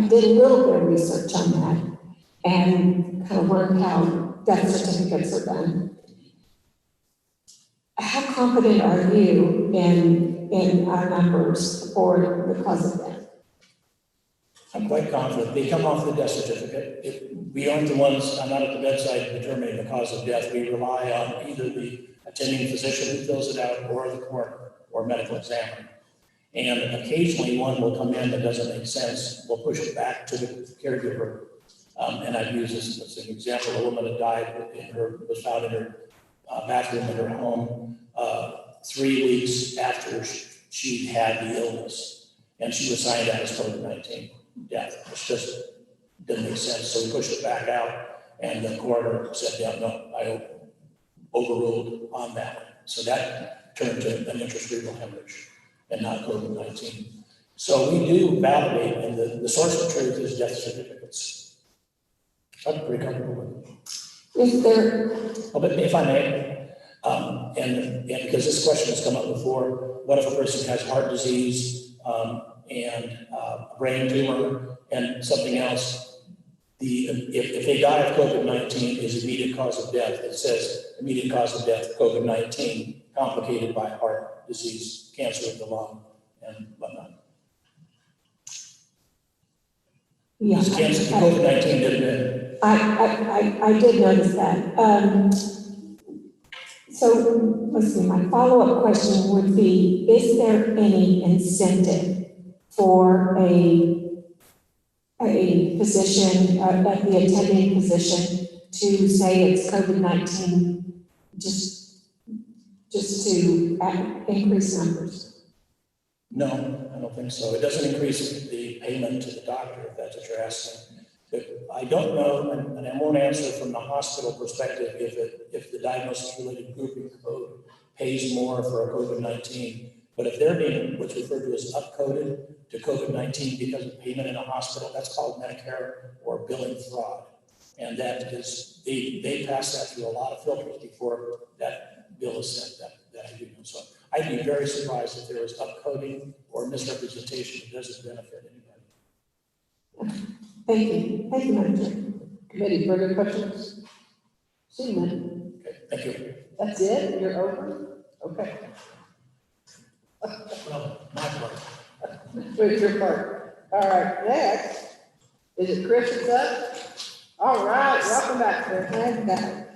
did a little bit of research on that and kind of learned how death certificates are done. How confident are you in our numbers for the cause of death? I'm quite confident. They come off the death certificate. We aren't the ones, I'm not at the bedside determining the cause of death. We rely on either the attending physician who fills it out or the coroner or medical examiner. And occasionally one will come in that doesn't make sense. We'll push it back to the caregiver. And I've used this as an example. A woman that died was found in her bathroom in her home 3 weeks after she had the illness. And she was signed out as COVID-19 death. It just didn't make sense. So we pushed it back out and the coroner said, yeah, no, I overruled on that. So that turned to an intracerebral hemorrhage and not COVID-19. So we do validate, and the source of truth is death certificates. I'm pretty comfortable with it. Is there? Oh, but if I may, and because this question has come up before, what if a person has heart disease and brain tumor and something else? If they die of COVID-19 is immediate cause of death, it says immediate cause of death, COVID-19, complicated by heart disease, cancer of the lung, and whatnot. Yeah. Cancer, COVID-19 didn't end. I did notice that. So let's see, my follow-up question would be, is there any incentive for a physician, the attending physician, to say it's COVID-19 just to increase numbers? No, I don't think so. It doesn't increase the payment to the doctor, if that's what you're asking. But I don't know, and I won't answer from the hospital perspective if the diagnosis-related grouping code pays more for a COVID-19. But if they're being what's referred to as upcoded to COVID-19 because of payment in a hospital, that's called Medicare or billing fraud. And that is, they pass that through a lot of filters before that bill is sent, that I do know. So I'd be very surprised if there was upcoding or misrepresentation that doesn't benefit anybody. Thank you. Thank you, Madam Chair. Committee, further questions? See none. Okay, thank you. That's it? You're over? Okay. Well, my part. Wait, your part. All right, next. Is it Chris that's up? All right, welcome back, sir. I'm back.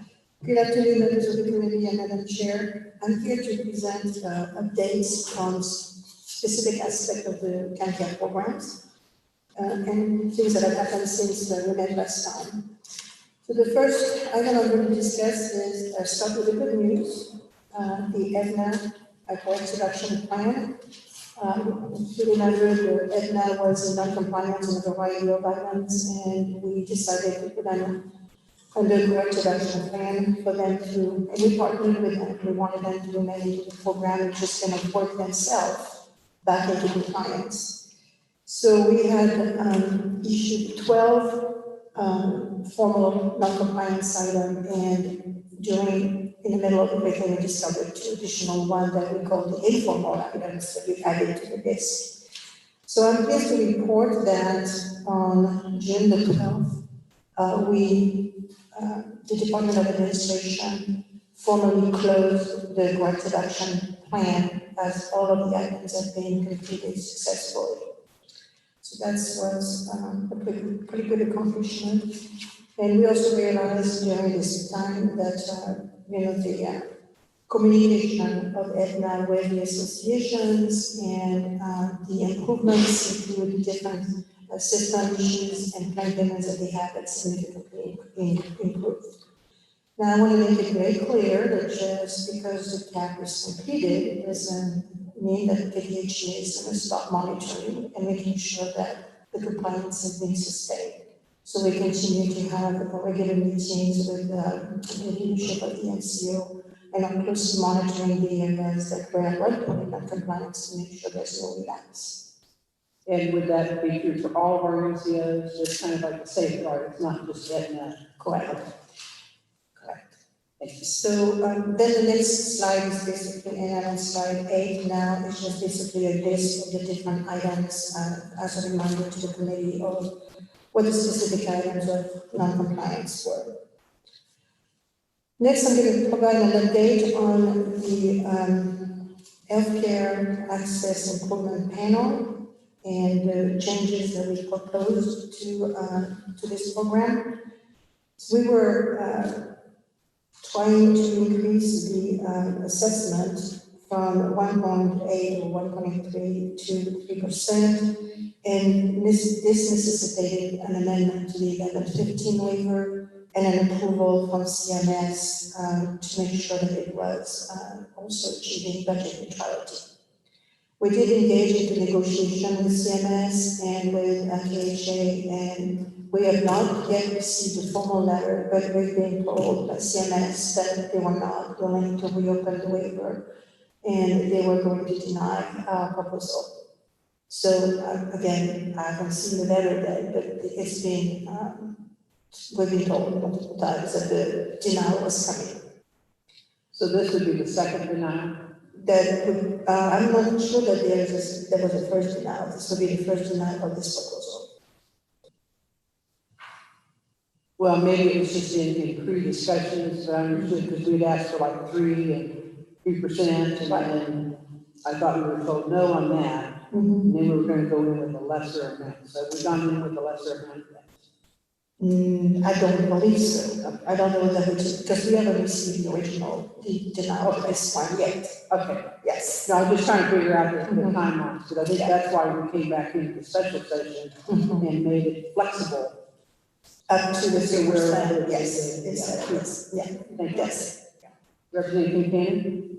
Good afternoon, members of the committee and Madam Chair. I'm here to present updates on specific aspects of the KanCare programs and things that have happened since we met last time. So the first item I'm going to discuss is start with the good news, the EDNA cost reduction plan. If you remember, the EDNA was in non-compliance on a variety of items, and we decided to put them under correct reduction plan for them to, and we partnered with them. We wanted them to remain in the program and just kind of work themselves back into compliance. So we had issued 12 formal non-compliance items, and in the middle of the week, we discovered 2 additional ones that we call the informal items that we added to the list. So I'm pleased to report that on June the 12th, the Department of Administration formally closed the grant reduction plan as all of the items have been completed successfully. So that was a pretty good accomplishment. And we also realized during this time that, the communication of Aetna with the associations and the improvements include different system issues and plan payments that they have that significantly improved. Now, I want to make it very clear that just because the cap is completed doesn't mean that the KDHA is going to stop monitoring and making sure that the compliance has been sustained. So we continue to have regular meetings with the leadership of the NCO and of course monitoring the areas that we're working on compliance to make sure there's no relapse. And would that be true for all of our NCOs, just kind of like a safeguard, it's not just Aetna? Correct. So then the next slide is basically, and I'm on slide 8 now, is just basically a list of the different items as a reminder to the committee of what the specific items of non-compliance were. Next, I'm going to provide an update on the healthcare access improvement panel and the changes that we proposed to this program. So we were trying to increase the assessment from 1.8 or 1.3 to 3%, and this necessitated an amendment to the 1115 waiver and an approval from CMS to make sure that it was also achieving budget neutrality. We did engage into negotiation with CMS and with KHA, and we have not yet received a formal letter, but we've been told by CMS that they were not willing to reopen the waiver and they were going to deny our proposal. So again, I haven't seen the letter yet, but it's been, we've been told multiple times that the denial was coming. So this would be the second denial? That would, I'm not sure that there was a first denial. This would be the first denial of this proposal. Well, maybe it was just in pre-discussions, but I understood because we'd asked for like 3% and 3%, and then I thought we were told no on that. And then we were going to go in with a lesser amount. So we've gone in with a lesser amount. I don't believe so. I don't know that because we haven't received the original denial of this one yet. Okay. Yes. No, I was just trying to figure out the timelines, because I think that's why we came back into the special session and made it flexible. Up to the 3%. Yes. Yes. Yeah. Yes. Representative Cannon?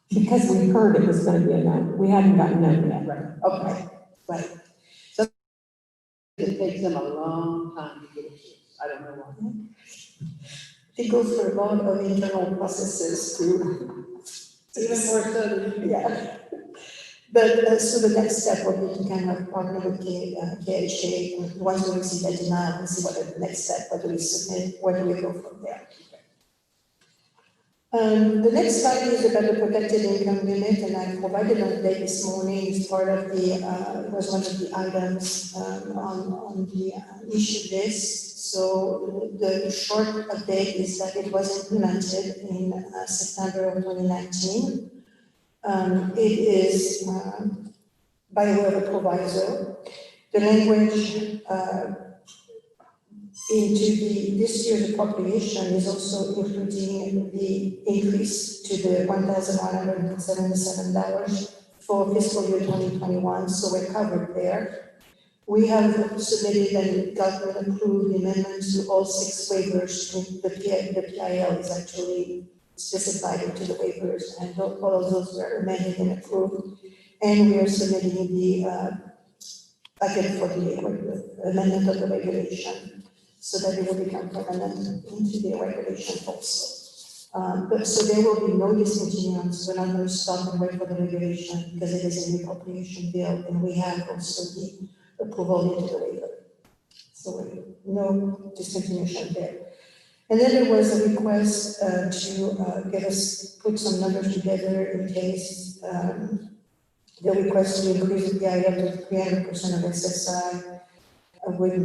Because we heard it was going to be a no. We hadn't gotten no yet. Right. Okay. Right. So it takes them a long time to get it. I don't know why. They go through a lot of internal processes to even more so than yeah. But so the next step will be to kind of partner with KHA once we receive that denial and see what the next step, whether we submit, where do we go from there. The next slide is about the protected income limit, and I provided an update this morning as part of the, was one of the items on the issue list. So the short update is that it was implemented in September of 2019. It is by way of a proviso. The language into this year's appropriation is also including the increase to the $1,177 for fiscal year 2021, so we're covered there. We have submitted and government approved amendments to all 6 waivers. The PIL is actually specified into the waivers, and all of those were amended and approved. And we are submitting the budget for the amendment of the regulation, so that it will become permanent into the regulation also. But so there will be no discontinuance. We're not going to stop and wait for the regulation because it is an appropriation bill, and we have also the approval into the waiver. So no discontinuation there. And then there was a request to get us put some numbers together in case the request to increase the PIF to 300% of SSI would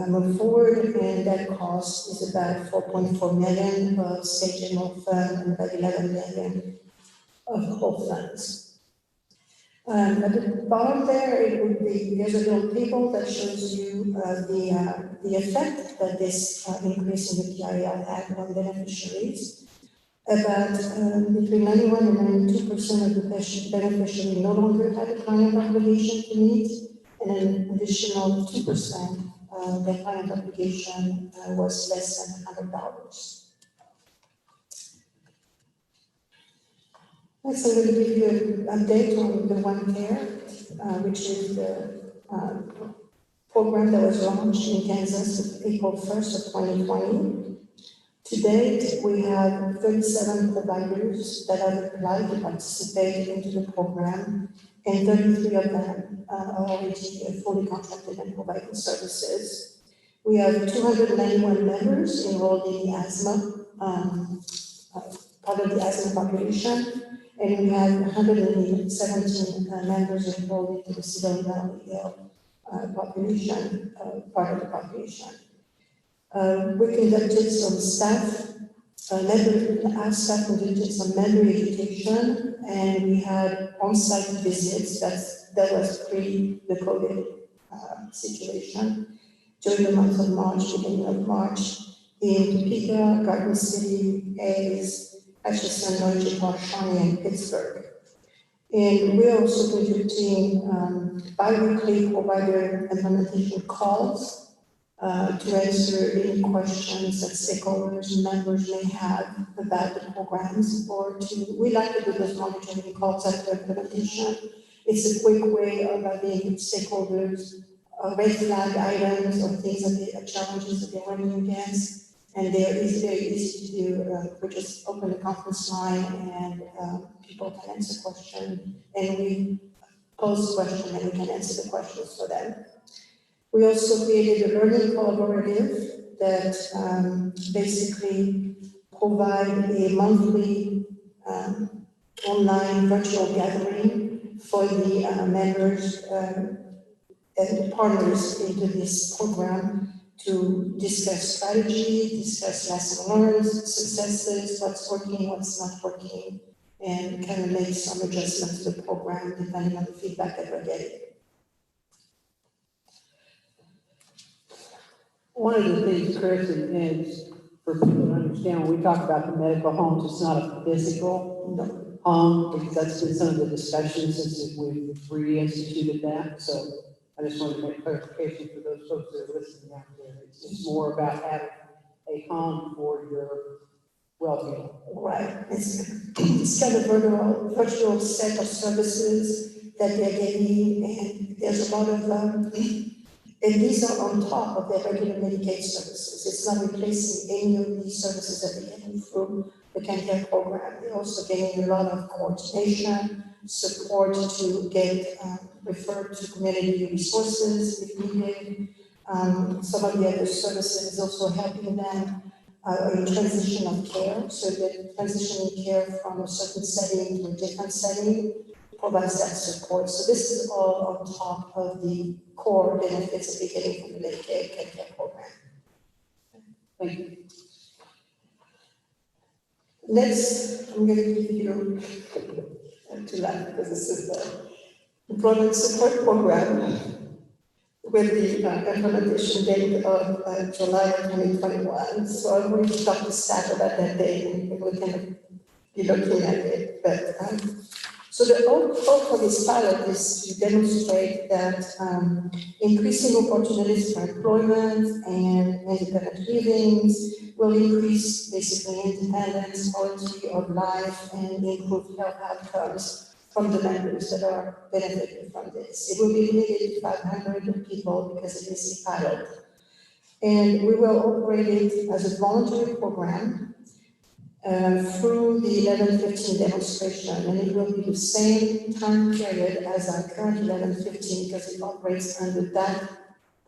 move forward, and that cost is about 4.4 million of state general fund and about 11 million of whole funds. At the bottom there, it would be, there's a little table that shows you the effect that this increase in the PIL had on beneficiaries. About between 91 and 92% of the beneficiaries no longer had a client obligation to meet, and an additional 2% their client obligation was less than $100. Next, I'm going to give you an update on the KanCare, which is the program that was launched in Kansas April 1st of 2020. To date, we have 37 providers that have applied to participate into the program, and 33 of them are already fully contracted and providing services. We have 291 members enrolled in the asthma, part of the asthma population, and we have 117 members enrolled into the civilian population, part of the population. We conducted some our staff conducted some member education, and we had on-site visits. That was pre the COVID situation during the month of March, beginning of March, in Topeka, Garden City, Hayes, Atchison, Norwich, Shawnee, and Pittsburgh. And we're also conducting bi-weekly provider implementation calls to answer any questions that stakeholders and members may have about the programs, or we like to do those monitoring calls after implementation. It's a quick way of having stakeholders red flag items or things that challenges that they're running against. And they're very easy to do. We just open the conference line and people can answer questions, and we pose questions and we can answer the questions for them. We also created a learning collaborative that basically provide a monthly online virtual gathering for the members and partners into this program to discuss strategy, discuss lessons learned, successes, what's working, what's not working, and kind of make some adjustments to the program depending on the feedback that we're getting. One of the things, Chris, is for people to understand, when we talk about the medical homes, it's not a physical home, because that's been some of the discussions since we've reinstituted that. So I just wanted to make clarification for those folks that are listening out there. It's more about having a home for your well-being. Right. It's kind of a virtual set of services that they're getting, and there's a lot of and these are on top of their regular Medicaid services. It's not replacing any of these services that they're getting through the KanCare program. They're also getting a lot of coordination, support to get referred to community resources if needed. Some of the other services is also helping them in transition of care. So they're transitioning care from a certain setting to a different setting, provides that support. So this is all on top of the core benefits that they're getting from the Medicaid KanCare program. Thank you. Next, I'm going to give you to that because this is the employment support program with the implementation date of July 2021. So I'm going to talk to staff about that date and we can be looking at it. But so the hope for this pilot is to demonstrate that increasing opportunities for employment and independent living will increase basically independence, quality of life, and improve health outcomes from the members that are benefiting from this. It will be limited to 500 people because it is a pilot. And we will operate it as a voluntary program through the 1115 demonstration, and it will be the same time period as our current 1115 because it operates under that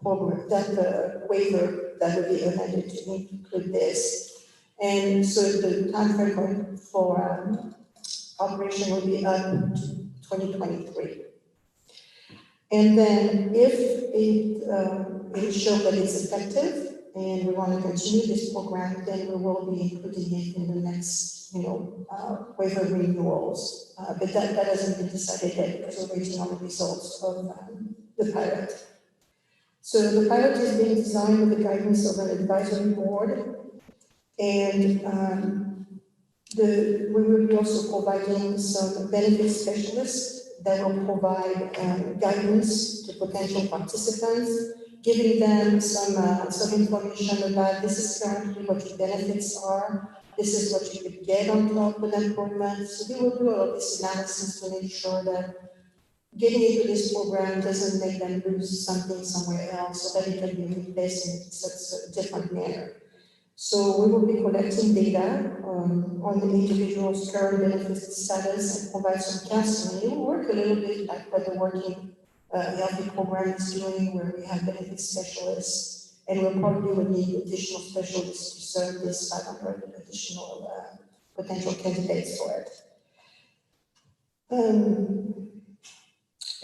program, that waiver that will be amended to include this. And so the time frame for operation will be up to 2023. And then if it shows that it's effective, and we want to continue this program, then we will be including it in the next waiver renewals. But that hasn't been decided yet because we're waiting on the results of the pilot. So the pilot is being designed with the guidance of an advisory board, and we will be also providing some benefit specialists that will provide guidance to potential participants, giving them some information about this is currently what your benefits are, this is what you could get on top with employment. So we will do all of this analysis to make sure that getting into this program doesn't make them lose something somewhere else, so that it can be replaced in such a different manner. So we will be collecting data on the individual's current benefits status and provide some counseling. It will work a little bit like what the Working Healthy program is doing, where we have benefits specialists, and we'll probably would need additional specialists to serve this 500 additional potential candidates for it.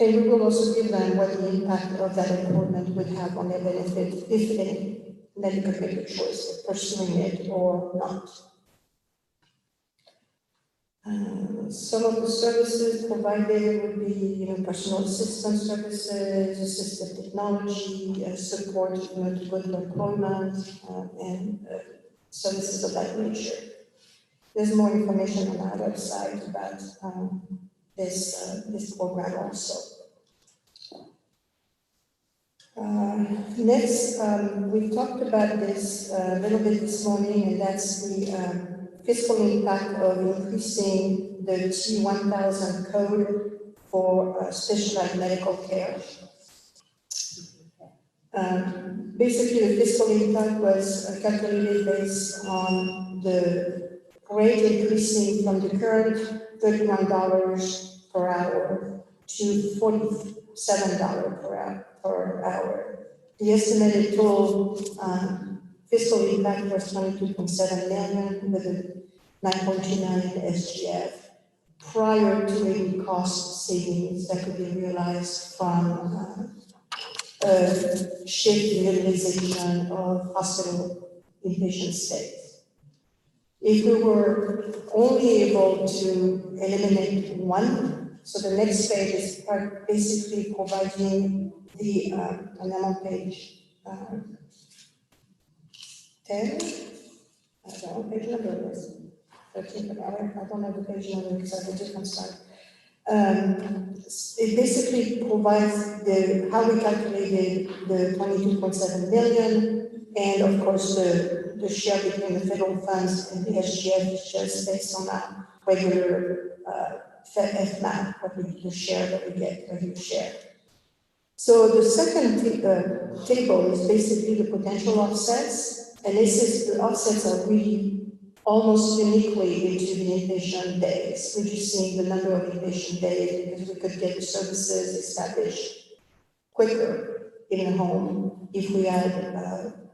And we will also give them what the impact of that enrollment would have on their benefit, if any. Then you could make a choice of pursuing it or not. Some of the services provided would be, personal assistance services, assistive technology, support, to go to employment, and services of that nature. There's more information on our website about this program also. Next, we talked about this a little bit this morning, and that's the fiscal impact of increasing the T1000 code for specialized medical care. Basically, the fiscal impact was calculated based on the rate increasing from the current $31 per hour to $47 per hour. The estimated total fiscal impact was $22.7 million with a 9.2 million SGF prior to any cost savings that could be realized from shift in utilization of hospital inpatient stays. If we were only able to eliminate one, so the next page is basically providing the, and I'm on page 10, I don't know what page number it is, 13, but I don't have the page number because I have a different slide. It basically provides how we calculated the 22.7 million, and of course the share between the federal funds and the SGF is just based on that regular FMAP, the share that we get, regular share. So the second table is basically the potential offsets, and the offsets are really almost uniquely into the inpatient days, reducing the number of inpatient days because we could get the services established quicker in the home if we had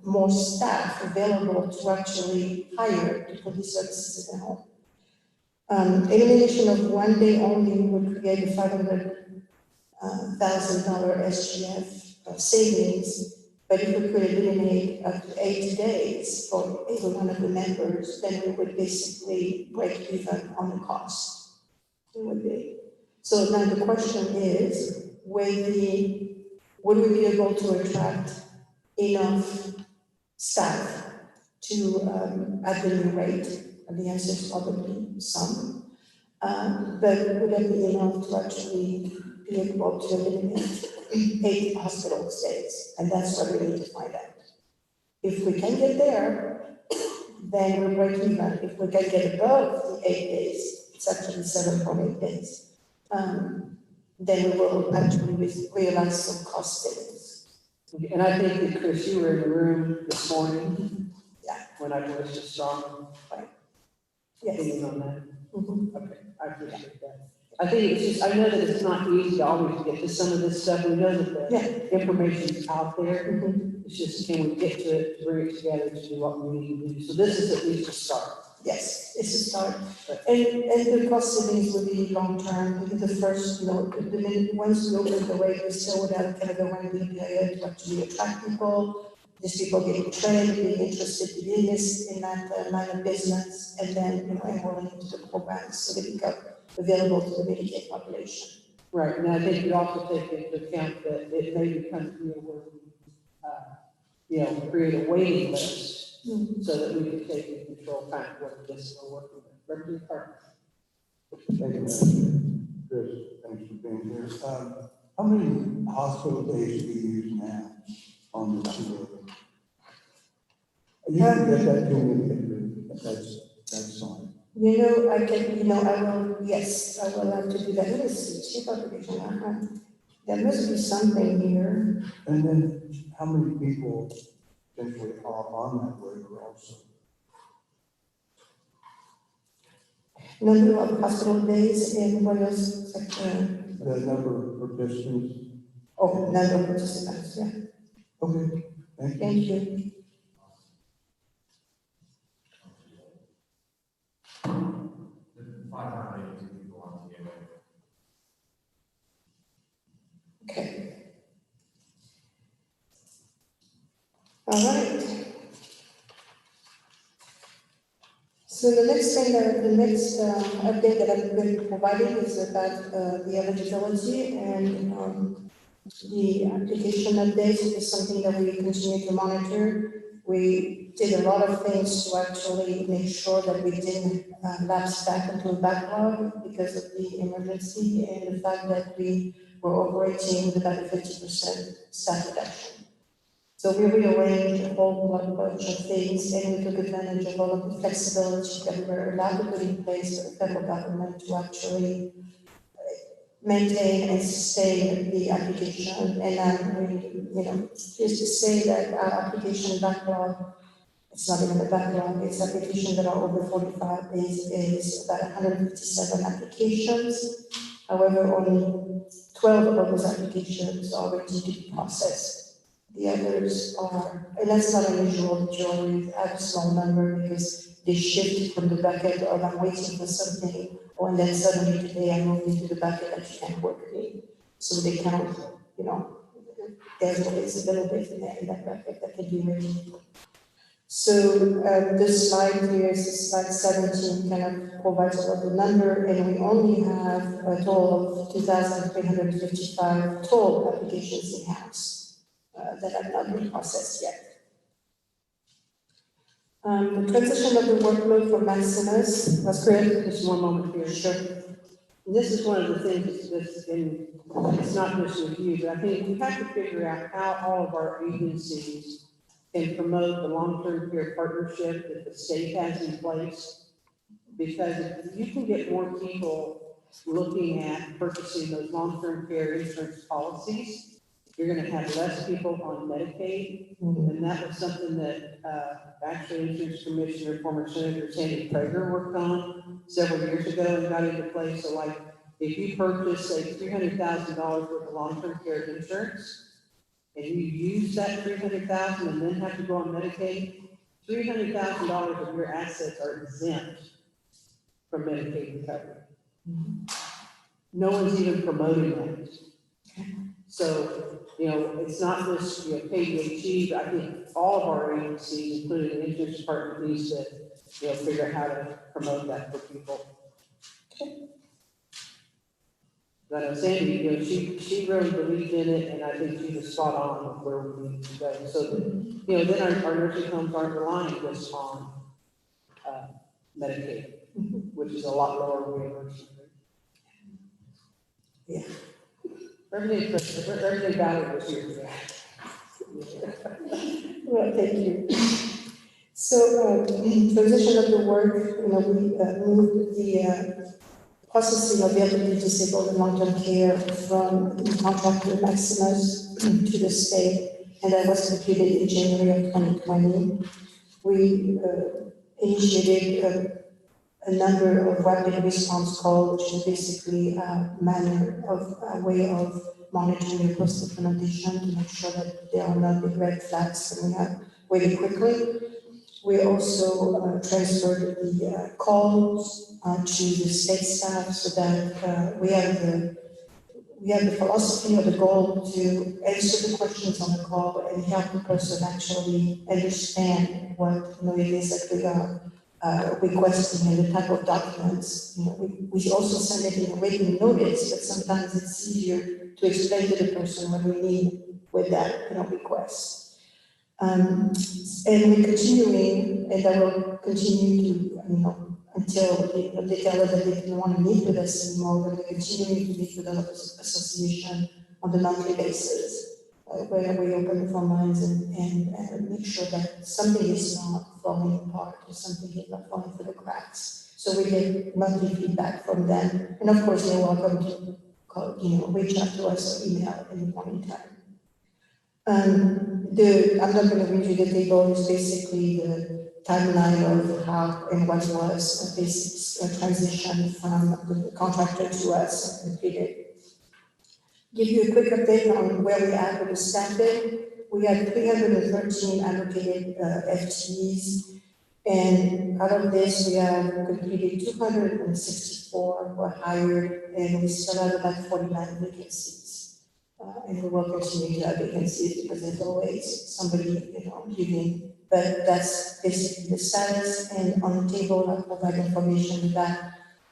more staff available to actually hire to put these services in the home. Elimination of one day only would create a $500,000 SGF savings. But if we could eliminate up to 8 days for either one of the members, then we would basically break even on the cost. It would be. So now the question is, would we be able to attract enough staff to at the new rate? And the answer is probably some. But would that be enough to actually be able to eliminate 8 hospital stays? And that's what we need to find out. If we can get there, then we'll break even. If we can get above the 8 days, it's actually 7.8 days, then we will actually realize some cost savings. And I think that Chris, you were in the room this morning. Yeah. When I voiced a strong opinion on that. Mm-hmm. Okay, I appreciate that. I think it's just, I know that it's not easy to always get to some of this stuff. We know that the information is out there. Mm-hmm. It's just, can we get to it, bring it together to do what we need to do? So this is at least a start. Yes, it's a start. And the cost savings will be long term because the first, once we open the rate, we still would have kind of a running period to actually attract people. these people getting trained, being interested in this, in that line of business, and then, enrolling into the programs so they become available to the Medicaid population. Right, and I think you also take into account that it may become, where we, create a waiting list so that we can take and control kind of what this we're working with. Representative Parker. Thank you, Madam Chris, thanks for being here. How many hospital days do you use now on the two? You can get that to me, that's fine. I can, I will, yes, I will have to do that. Let me see, chief occupation, there must be something here. And then how many people potentially are on that waiver also? Number of hospital days and what else? The number of participants. Oh, number of participants, yeah. Okay, thank you. Thank you. Okay. All right. So the next thing, the next update that I'm going to be providing is about the eligibility and the application update is something that we continue to monitor. We did a lot of things to actually make sure that we didn't lapse back into a backlog because of the emergency and the fact that we were operating with about a 50% staff reduction. So we rearranged a whole bunch of things and we took advantage of all of the flexibility that we were allowed to put in place for the federal government to actually maintain and sustain the application. And I'm really, just to say that our application backlog, it's not even a backlog, it's applications that are over 45 days is about 157 applications. However, only 12 of those applications are ready to be processed. The others are, and that's not unusual, generally have a small number because they shift from the bucket of I'm waiting for something, and then suddenly today I moved into the bucket that you can't work in. So they count, there's always a little bit in that bucket that can be removed. So this slide here is slide 17, kind of provides a lot of number, and we only have a total of 2,355 total applications in-house that have not been processed yet. The transition of the workload for Maximus was great. Just one moment here. Sure. And this is one of the things that's in, it's not just with you, but I think we have to figure out how all of our agencies can promote the long-term care partnership that the state has in place. Because if you can get more people looking at purchasing those long-term care insurance policies, you're going to have less people on Medicaid. And that was something that actually Insurance Commissioner, former Senator Sandy Prager worked on several years ago and got into place. So like if you purchase, say, $300,000 worth of long-term care insurance, and you use that $300,000 and then have to go on Medicaid, $300,000 of your assets are exempt from Medicaid recovery. No one's even promoting that. So, it's not just, KDHE, but I think all of our agencies, including the insurance department, needs to, figure out how to promote that for people. But Sandy, she really believed in it, and I think she was spot on with where we need to go. So, then our nursing homes aren't relying just on Medicaid, which is a lot lower reimbursement. Yeah. Representative Ballard was here today. Well, thank you. So, transition of the work, we moved the processing of the elderly disabled and long-term care from the contract with Maximus to the state, and that was completed in January of 2020. We initiated a number of rapid response calls, which is basically a way of monitoring the post-implementation to make sure that there are not big red flags coming up really quickly. We also transferred the calls to the state staff so that we have we have the philosophy or the goal to answer the questions on the call and help the person actually understand what, it is that we are requesting and the type of documents. We also send it in a written notice, but sometimes it's easier to explain to the person what we need with that, request. And we're continuing, and I will continue to, until they tell us that they don't want to meet with us anymore, but we're continuing to meet with the association on the monthly basis, where we open the phone lines and make sure that something is not falling apart or something is not falling through the cracks. So we get monthly feedback from them, and of course they're welcome to call, reach out to us or email at any point in time. I'm not going to read you the table. It's basically the timeline of how and what was a basic transition from the contractor to us completed. Give you a quick update on where we are with the staffing. We had 313 allocated FTEs, and out of this, we have completed 264 were hired, and we still have about 49 vacancies. And we will continue to have vacancies because there's always somebody, leaving. But that's basically the status, and on the table, I'll provide information about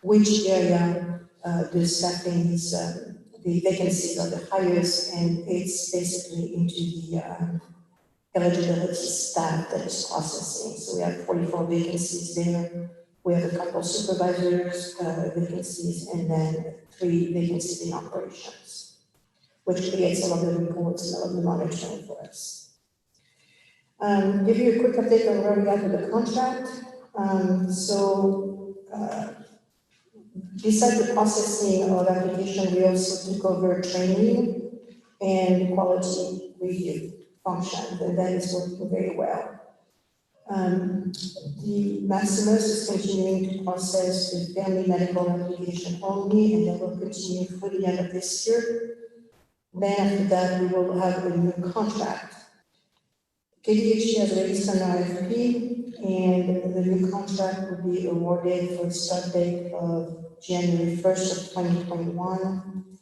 which area the staffing is, the vacancies are the highest, and it's basically into the eligibility staff that is processing. So we have 44 vacancies there. We have a couple supervisors vacancies, and then 3 vacancies in operations, which creates a lot of reports and a lot of monitoring for us. Give you a quick update on where we are with the contract. Besides the processing of application, we also took over training and quality review functions, and that is working very well. The Maximus is continuing to process the family medical application only, and that will continue for the end of this year. Then after that, we will have a new contract. KDHC has released an RFP, and the new contract will be awarded for the start date of January 1st of 2021.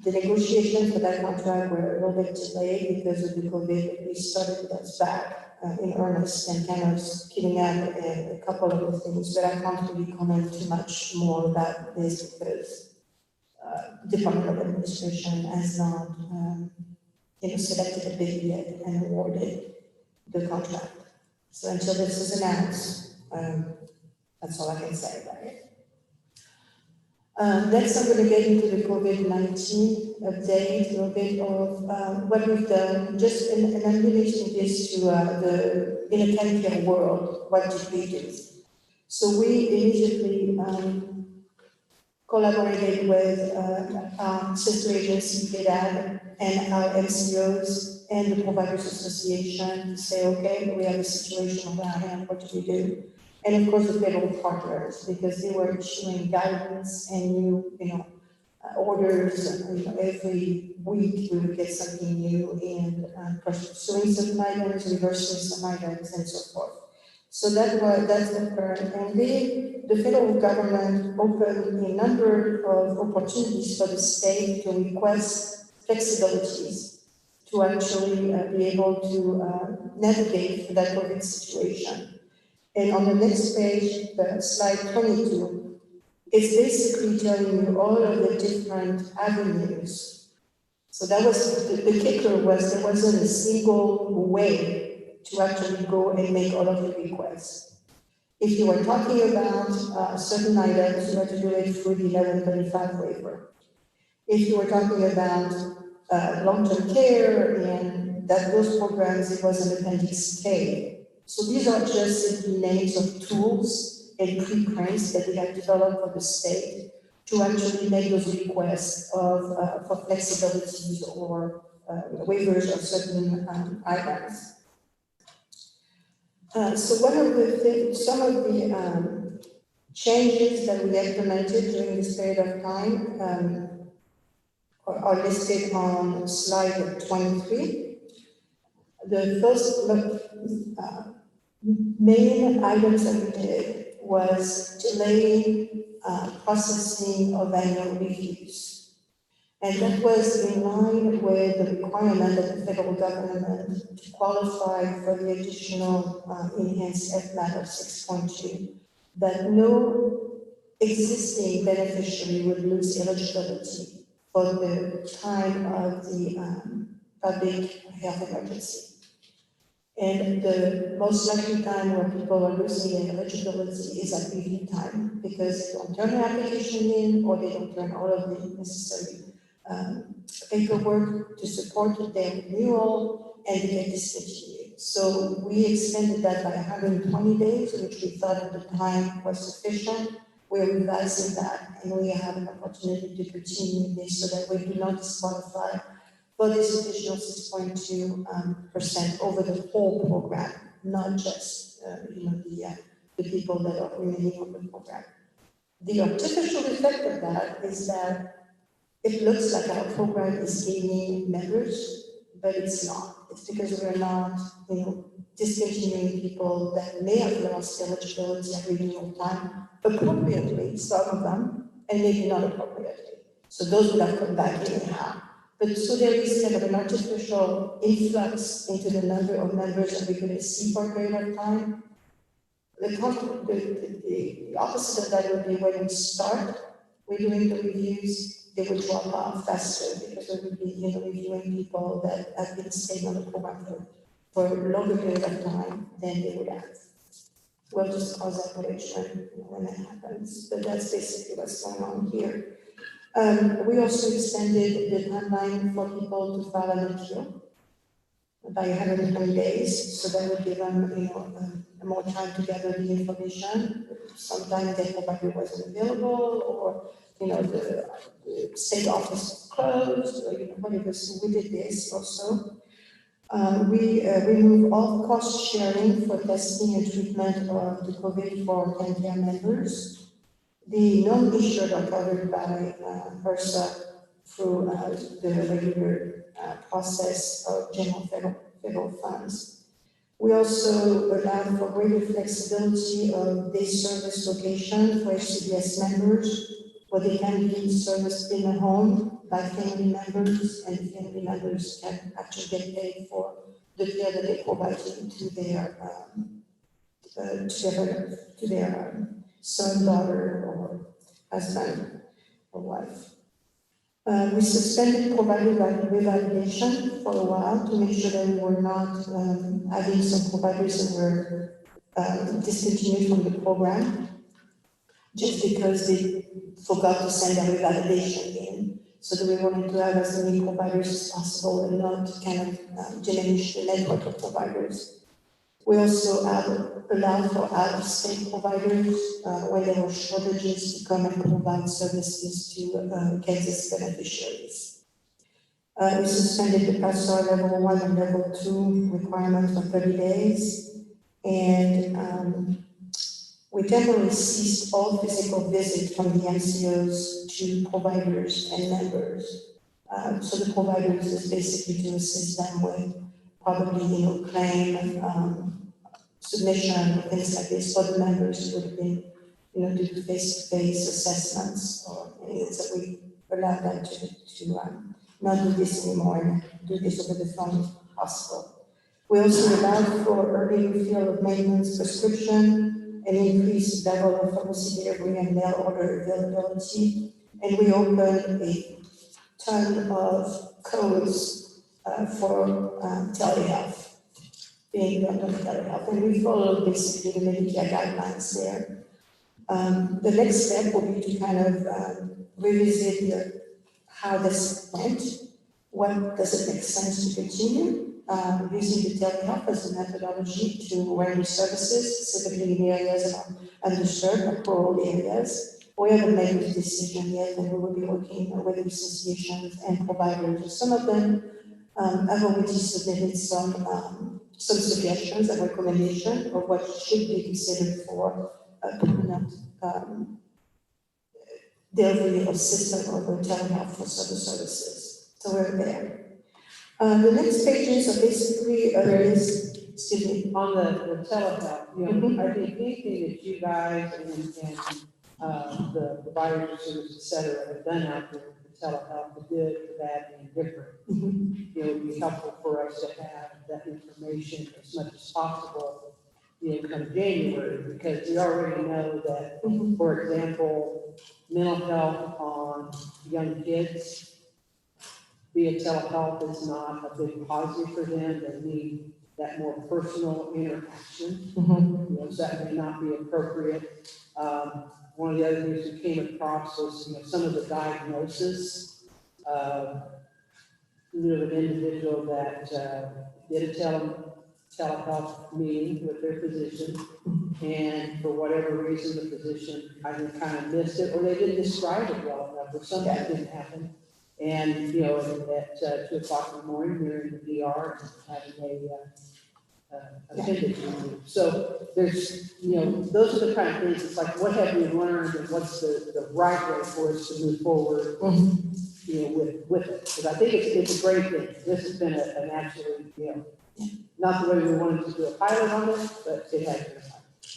The negotiations for that contract were a little bit delayed because of the COVID. We started us back in earnest and kind of keeping up a couple of the things, but I can't really comment too much more about this because the Department of Administration has not selected a bid yet and awarded the contract. So until this is announced, that's all I can say about it. Next, I'm going to get into the COVID-19 update, a little bit of what we've done, and I'm relating this to in a KanCare world, what did we do? So we immediately collaborated with our sister agency, KDAD, and our MCOs and the Providers Association to say, okay, we have a situation on our hand, what do we do? And of course, the federal partners, because they were issuing guidance and new, orders. Every week we would get something new and pursuing some items, reversing some items, and so forth. So that's the current. And the federal government opened a number of opportunities for the state to request flexibilities to actually be able to navigate that COVID situation. And on the next page, the slide 22, it's basically telling you all of the different avenues. So that was, the kicker was there wasn't a single way to actually go and make all of the requests. If you were talking about certain items, you had to do it through the 1135 waiver. If you were talking about long-term care and those programs, it was an Appendix K. So these are just the names of tools and preprints that we have developed for the state to actually make those requests of for flexibilities or waivers of certain items. So one of the things, some of the changes that we implemented during this period of time are listed on slide 23. The first main items that we did was delaying processing of annual reviews. And that was in line with the requirement of the federal government to qualify for the additional enhanced FMAP of 6.2, that no existing beneficiary would lose eligibility for the time of the public health emergency. And the most likely time where people are losing their eligibility is at review time, because they don't turn the application in or they don't turn all of the necessary paperwork to support their renewal and they get discontinued. So we extended that by 120 days, which we thought at the time was sufficient. We're revising that and we have an opportunity to continue this so that we do not disqualify for this additional 6.2% over the whole program, not just the people that are remaining on the program. The artificial effect of that is that it looks like our program is gaining members, but it's not. It's because we're not, discontinuing people that may have lost eligibility at renewal time appropriately, some of them, and maybe not appropriately. So those would have come back anyhow. But so there is kind of an artificial influx into the number of members that we're going to see for a period of time. The opposite of that would be when we start, we're doing the reviews, they would drop off faster because we would be reviewing people that have been staying on the program for a longer period of time than they would have. We'll just cause that when that happens. But that's basically what's going on here. We also extended the timeline for people to file an appeal by 120 days, so that would give them, more time to gather the information. Sometimes their provider wasn't available, or the state office closed, or whatever. So we did this also. We remove all cost sharing for testing and treatment of the COVID for KanCare members. The non-insured are covered by HRSA through the regular process of general federal funds. We also allow for greater flexibility of day service location for HCBS members, where they can be serviced in the home by family members, and family members can actually get paid for the care that they provide to their son, daughter, or husband or wife. We suspended provider revalidation for a while to make sure that we were not having some providers that were discontinued from the program just because they forgot to send their revalidation in. So that we wanted to have as many providers as possible and not kind of diminish the network of providers. We also allowed for out-of-state providers when there were shortages to come and provide services to Kansas beneficiaries. We suspended the PASAR level 1 and level 2 requirements for 30 days. And we temporarily ceased all physical visits from the MCOs to providers and members. So the providers is basically to assist them with probably, claim, submission, things like this, for the members would have been, do face-to-face assessments or anything. So we allowed them to not do this anymore and do this over the phone if possible. We also allowed for early refill of maintenance prescription and increased level of pharmacy delivery and mail order availability. And we opened a ton of codes for telehealth. Being done on telehealth, and we follow basically the Medicare guidelines there. The next step will be to kind of revisit how this went. When does it make sense to continue using the telehealth as a methodology to render services, specifically in areas that are underserved or rural areas? We haven't made this decision yet, and we will be working with associations and providers. Some of them have already submitted some suggestions and recommendations of what should be considered for a permanent delivery of system of telehealth for services. So we're there. The next pages are basically excuse me. On the telehealth, I think anything that you guys and the providers, et cetera, have done out there, telehealth, the good, the bad, and different. You know, it would be helpful for us to have that information as much as possible, you know, come January, because we already know that, for example, mental health on young kids via telehealth is not a big positive for them. They need that more personal interaction. You know, so that may not be appropriate. One of the other things we came across was, you know, some of the diagnosis. Knew of an individual that did a telehealth meeting with their physician, and for whatever reason, the physician either kind of missed it, or they didn't describe it well enough, or something didn't happen. And, you know, at 2 o'clock in the morning, we were in the ER and having appendix removed. So there's, you know, those are the kind of things, it's like, what have we learned, and what's the right way for us to move forward, you know, with it. Because I think it's a great thing. This has been an absolute, you know, not the way we wanted to do a pilot on it, but it has been.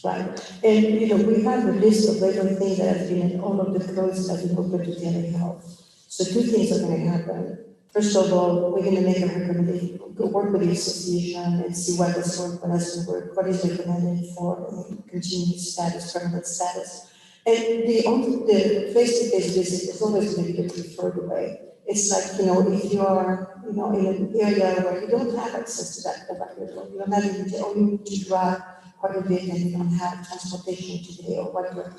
Right, and you know, we have a list of regular things that have been in all of the codes that we put together in health. So 2 things are gonna happen. First of all, we're gonna make a recommendation, go work with the association and see what does work, what doesn't work, what is recommended for continued status, permanent status. And the face-to-face visit is always going to be the preferred way. It's like, you know, if you are, you know, in an area where you don't have access to that provider, or you're not able to, or you need to drive quite a bit and you don't have transportation today or whatever,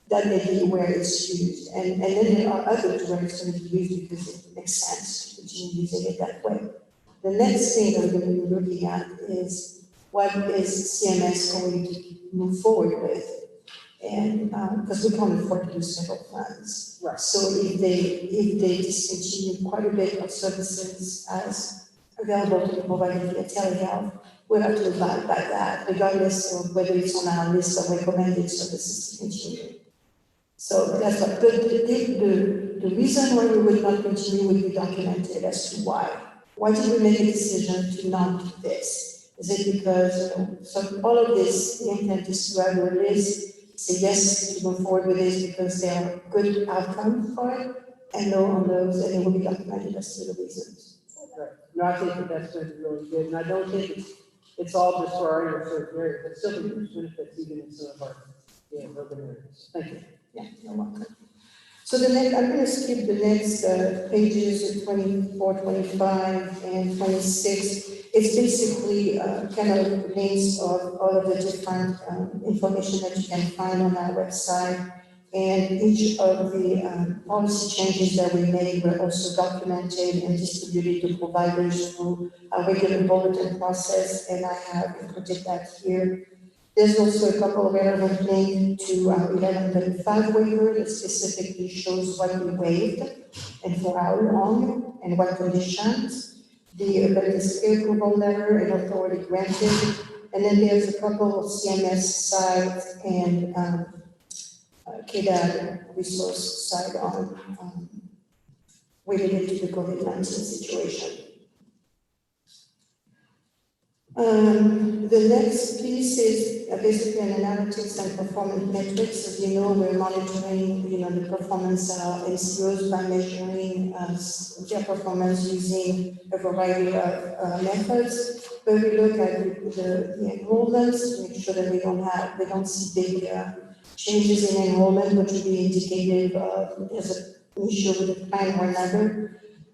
that may be where it's used. And then there are others where it's going to be used because it makes sense to continue using it that way. The next thing that we're going to be looking at is what is CMS going to move forward with? And because we can't afford to do several plans. Right. So if they discontinue quite a bit of services as available to be provided via telehealth, we'll have to abide by that, regardless of whether it's on our list of recommended services to continue. So that's what the reason why we will not continue will be documented as to why. Why did we make a decision to not do this? Is it because, you know, so all of this, the intent is to have a list, say yes to move forward with this because they are good outcome for it, and no on those, and it will be documented as to the reasons. Right. No, I think that that's going to be really good, and I don't think it's all just for our underserved area, but still think there's benefits even in some of our urban areas. Thank you. Yeah, you're welcome. So the next, I'm going to skip the next pages, 24, 25, and 26. It's basically kind of links of all of the different information that you can find on our website. And each of the policy changes that we made were also documented and distributed to providers through a regular bulletin process, and I have included that here. There's also a couple of relevant links to 1135 waiver that specifically shows what we waived and for how long and what conditions. The ability scale approval letter and authority granted. And then there's a couple of CMS sites and KDAD resource site on related to the COVID-19 situation. The next piece is basically an analytics and performance metrics. As you know, we're monitoring, you know, the performance of NCOs by measuring their performance using a variety of methods. But we look at the enrollments to make sure that we don't see big changes in enrollment, which would be indicative of there's an issue with the plan or another.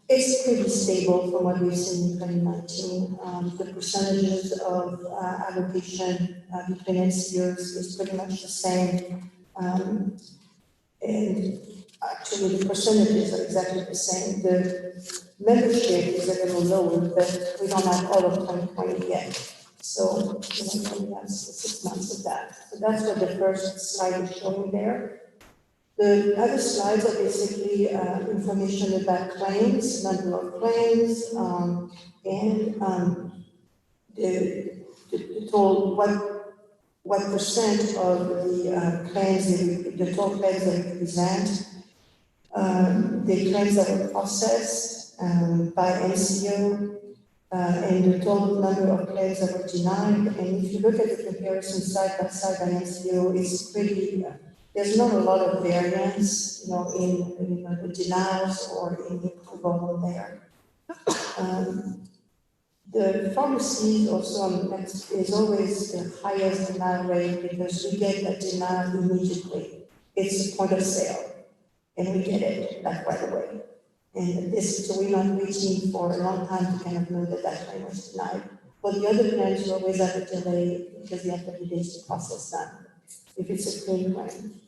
It's pretty stable from what we've seen in 2019. The percentages of allocation between NCOs is pretty much the same. And actually, the percentages are exactly the same. The membership is a little lower, but we don't have all of 2020 yet. So, you know, we have 6 months of that. So that's what the first slide is showing there. The other slides are basically information about claims, number of claims, and the total, what percent of the claims, the total claims that we present, the claims that were processed by NCO, and the total number of claims that were denied. And if you look at the comparison side by NCO, it's pretty there's not a lot of variance, in the denials or in the approval there. The pharmacy also is always the highest denial rate because we get that denial immediately. It's a point of sale, and we get it like right away. And so we're not waiting for a long time to kind of know that that claim was denied. But the other plans, you always have a delay because you have 30 days to process that if it's a clean claim.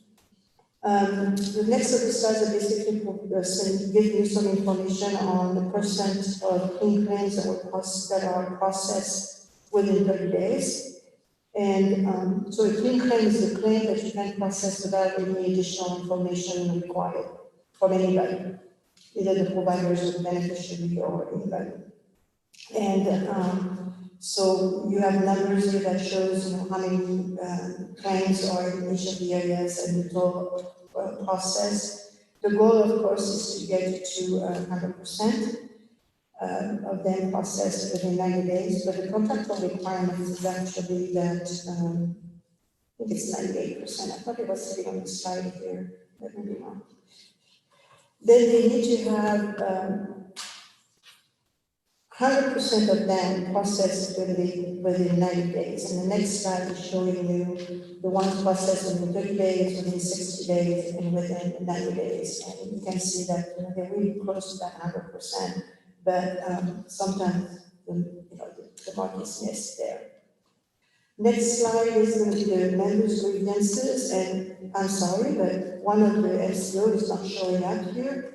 The next set of slides are basically give you some information on the percent of clean claims that are processed within 30 days. And so a clean claim is a claim that you can process without any additional information required from anybody, either the providers or the beneficiary or anybody. And so you have numbers here that shows how many claims are in each of the areas and the total process. The goal, of course, is to get to 100% of them processed within 90 days, but the contractual requirement is actually that I think it's 98%. I thought it was sitting on the slide here, but maybe not. Then they need to have 100% of them processed within 90 days. And the next slide is showing you the ones processed within 30 days, within 60 days, and within 90 days. And you can see that they're really close to that 100%, but sometimes the mark is missed there. Next slide is going to be the members' grievances, and I'm sorry, but one of the MCO is not showing up here.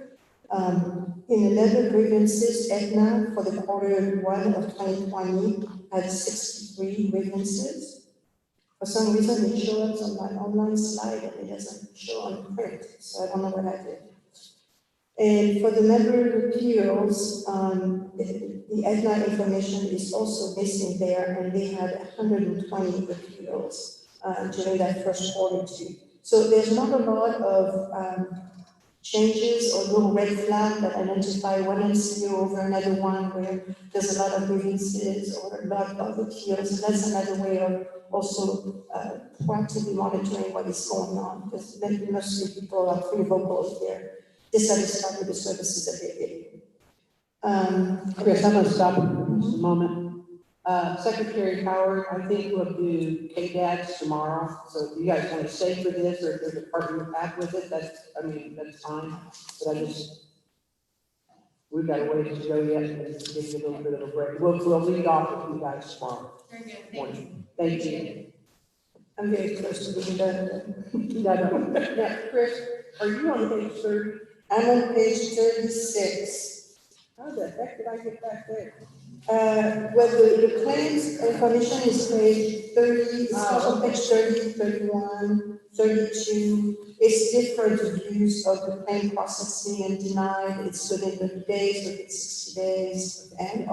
In the member grievances, Aetna for the Q1 of 2020 had 63 grievances. For some reason, it shows on my online slide and it doesn't show on print, so I don't know what I did. And for the member appeals, the Aetna information is also missing there, and they had 120 appeals during that first quarter too. So there's not a lot of changes or little red flag that identify one MCO over another one where there's a lot of grievances or a lot of appeals. And that's another way of also proactively monitoring what is going on, because mostly people are pretty vocal here, dissatisfied with the services that they're getting. Chris, I'm going to stop you for just a moment. Secretary Howard, I think we'll do KDADs tomorrow. So if you guys want to stay for this, or if there's a partner back with it, that's fine. But we've got a ways to go yet, and give you a little bit of a break. We'll lead off with you guys tomorrow. Very good. Morning. Thank you. I'm very close to being done. Now, Chris, are you on page 30? I'm on page 36. How the heck did I get back there? Well, the claims information is page 30, it's on page 30, 31, 32. It's different views of the claim processing and denied. It's within 30 days, within 60 days, and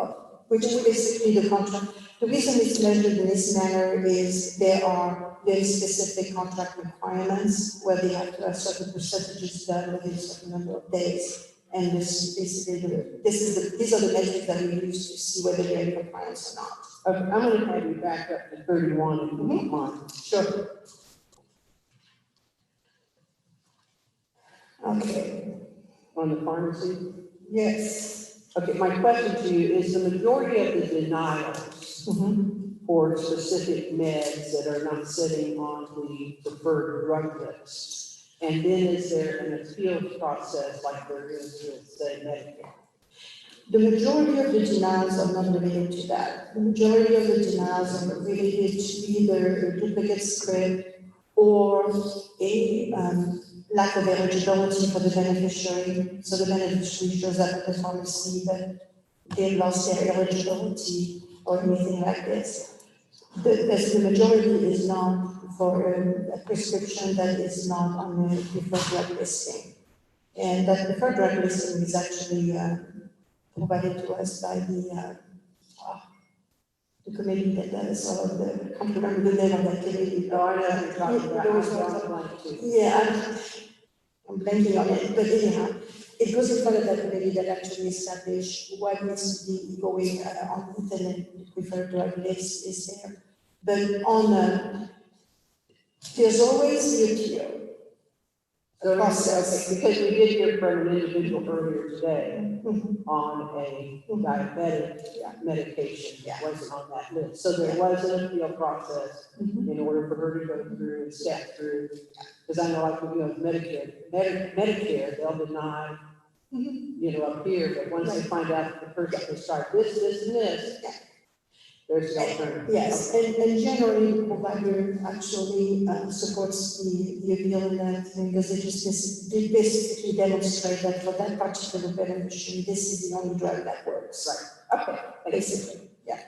which is basically the contract. The reason it's measured in this manner is there are very specific contract requirements where they have to have certain percentages done within a certain number of days. And this basically, these are the metrics that we use to see whether they're in compliance or not. Okay, I'm going to have you back up to 31 if you don't mind. Sure. Okay. On the pharmacy? Yes. Okay, my question to you is the majority of the denials for specific meds that are not sitting on the preferred drug list. And then is there an appeals process like there is with, say, Medicare? The majority of the denials are not related to that. The majority of the denials are related to either a duplicate script or a lack of eligibility for the beneficiary. So the beneficiary shows up at the pharmacy, but they lost their eligibility or anything like this. The majority is not for a prescription that is not on the preferred drug listing. And that preferred drug listing is actually provided to us by the committee that does all of the, I can't remember the name of that committee. Oh, I know what you're talking about. Yeah, I'm blanking on it, but anyhow, it goes in front of that committee that actually established what needs to be going on the preferred drug list is there. But on there's always the appeal. process. Okay, because we did hear from an individual earlier today on a diabetic medication that wasn't on that list. So there was an appeal process in order for her to go through and step through. Because I know, like, you know, Medicare, they'll deny, you know, up here, but once they find out that the person can start this, and this, there's the alternative. Yes, and generally, the provider actually supports the appeal in that, because they basically demonstrate that for that particular beneficiary, this is the only drug that works. Right, okay. Basically, yeah.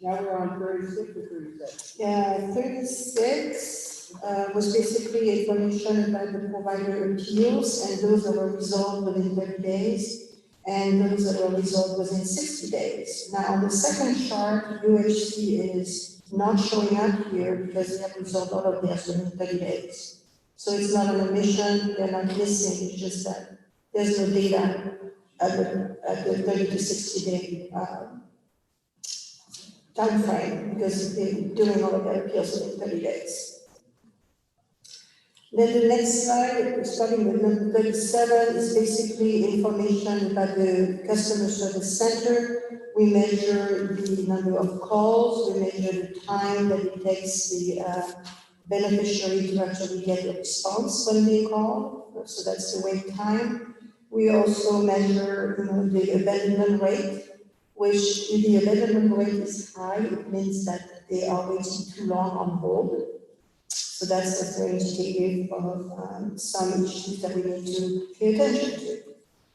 Now we're on 36 or 37? Yeah, 36 was basically information about the provider appeals, and those that were resolved within 30 days. And those that were resolved within 60 days. Now, on the second chart, UHC is not showing up here because they have resolved all of theirs within 30 days. So it's not an omission, they're not missing, it's just that there's no data at the 30 to 60 day time frame because they're doing all of their appeals within 30 days. Then the next slide, starting with number 37, is basically information about the customer service center. We measure the number of calls, we measure the time that it takes the beneficiary to actually get a response when they call, so that's the wait time. We also measure, you know, the abandonment rate, which if the abandonment rate is high, it means that they are waiting too long on hold. So that's very indicative of some issues that we need to pay attention to.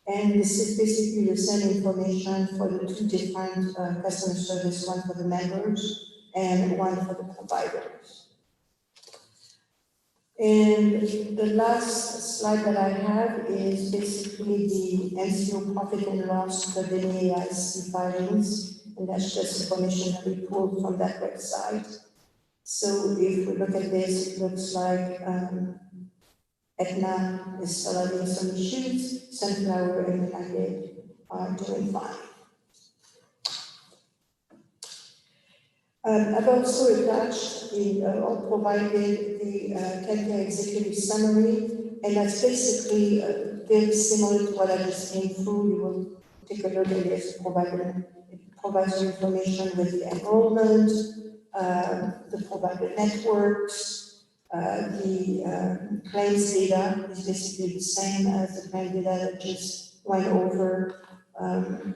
And this is basically the same information for the two different customer service, one for the members and one for the providers. And the last slide that I have is basically the NCO profit and loss for the NAIC filings, and that's just information that we pulled from that website. So if we look at this, it looks like Aetna is still having some issues, Sunflower and United are doing fine. I've also attached or provided the KanCare executive summary, and that's basically very similar to what I just came through. You will take a look at this, it provides you information with the enrollment, the provider networks, the claims data is basically the same as the claim data that just went over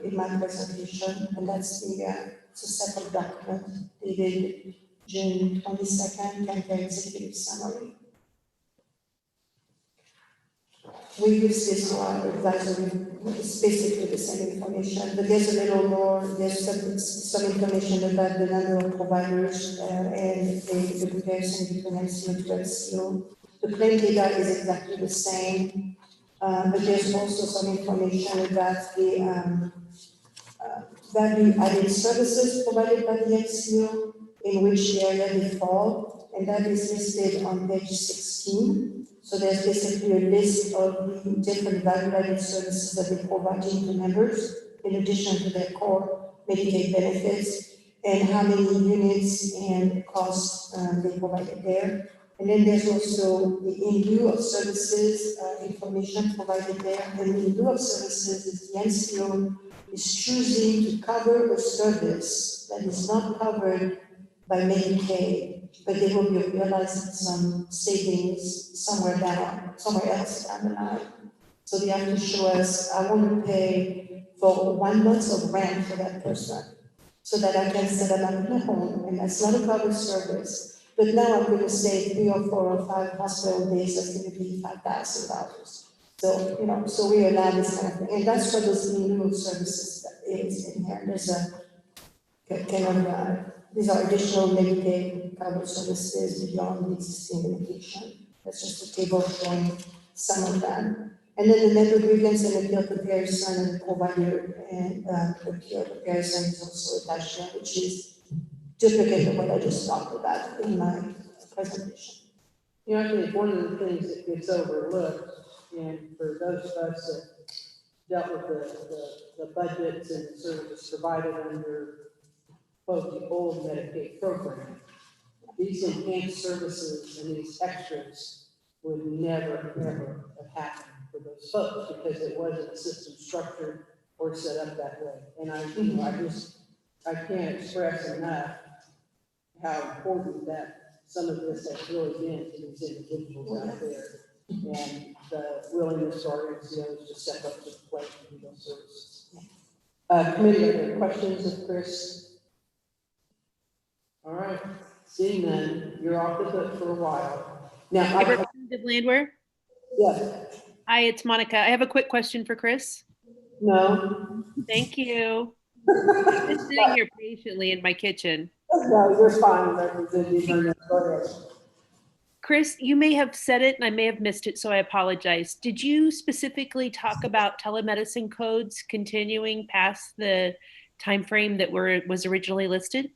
in my presentation, and that's it's a separate document dated June 22nd, KanCare executive summary. We use this one advisory, it's basically the same information, but there's a little more, there's some information about the number of providers and the comparison between NCO to NCO. The claim data is exactly the same, but there's also some information about the value-added services provided by the NCO, in which area they fall, and that is listed on page 16. So there's basically a list of the different value-added services that they provide to members, in addition to their core Medicaid benefits, and how many units and costs they provided there. And then there's also the in lieu of services information provided there. And the in lieu of services is the NCO is choosing to cover a service that is not covered by Medicaid, but they will be realizing some savings somewhere else down the line. So they have to show us, I want to pay for 1 month of rent for that person, so that I can set them up in a home, and that's not a covered service. But now I'm going to save 3 or 4 or 5 hospital days, that's going to be $5,000. So, you know, so we allow this kind of thing, and that's what those minimum services is in here. There's a kind of, these are additional Medicaid covered services beyond the existing medication. That's just a table showing some of them. And then the member grievance and appeal comparison and provider and appeal comparison is also attached here, which is duplicate of what I just talked about in my presentation. You know, I think one of the things that gets overlooked, and for those of us that dealt with the budgets and the services provided under, quote, the old Medicaid program, these enhanced services and these extras would never, ever have happened for those folks because it wasn't a system structured or set up that way. And I can't express enough how important that some of this has really been to these individuals out there. And the willingness to our NCOs to step up to the plate and do those services. Committee, are there questions of Chris? All right, seeing none, you're off the hook for a while. Now, Representative Landwehr? Yes. Hi, it's Monica. I have a quick question for Chris. No. Thank you. I'm just sitting here patiently in my kitchen. No, you're fine, Representative. Go ahead. Chris, you may have said it and I may have missed it, so I apologize. Did you specifically talk about telemedicine codes continuing past the timeframe that was originally listed?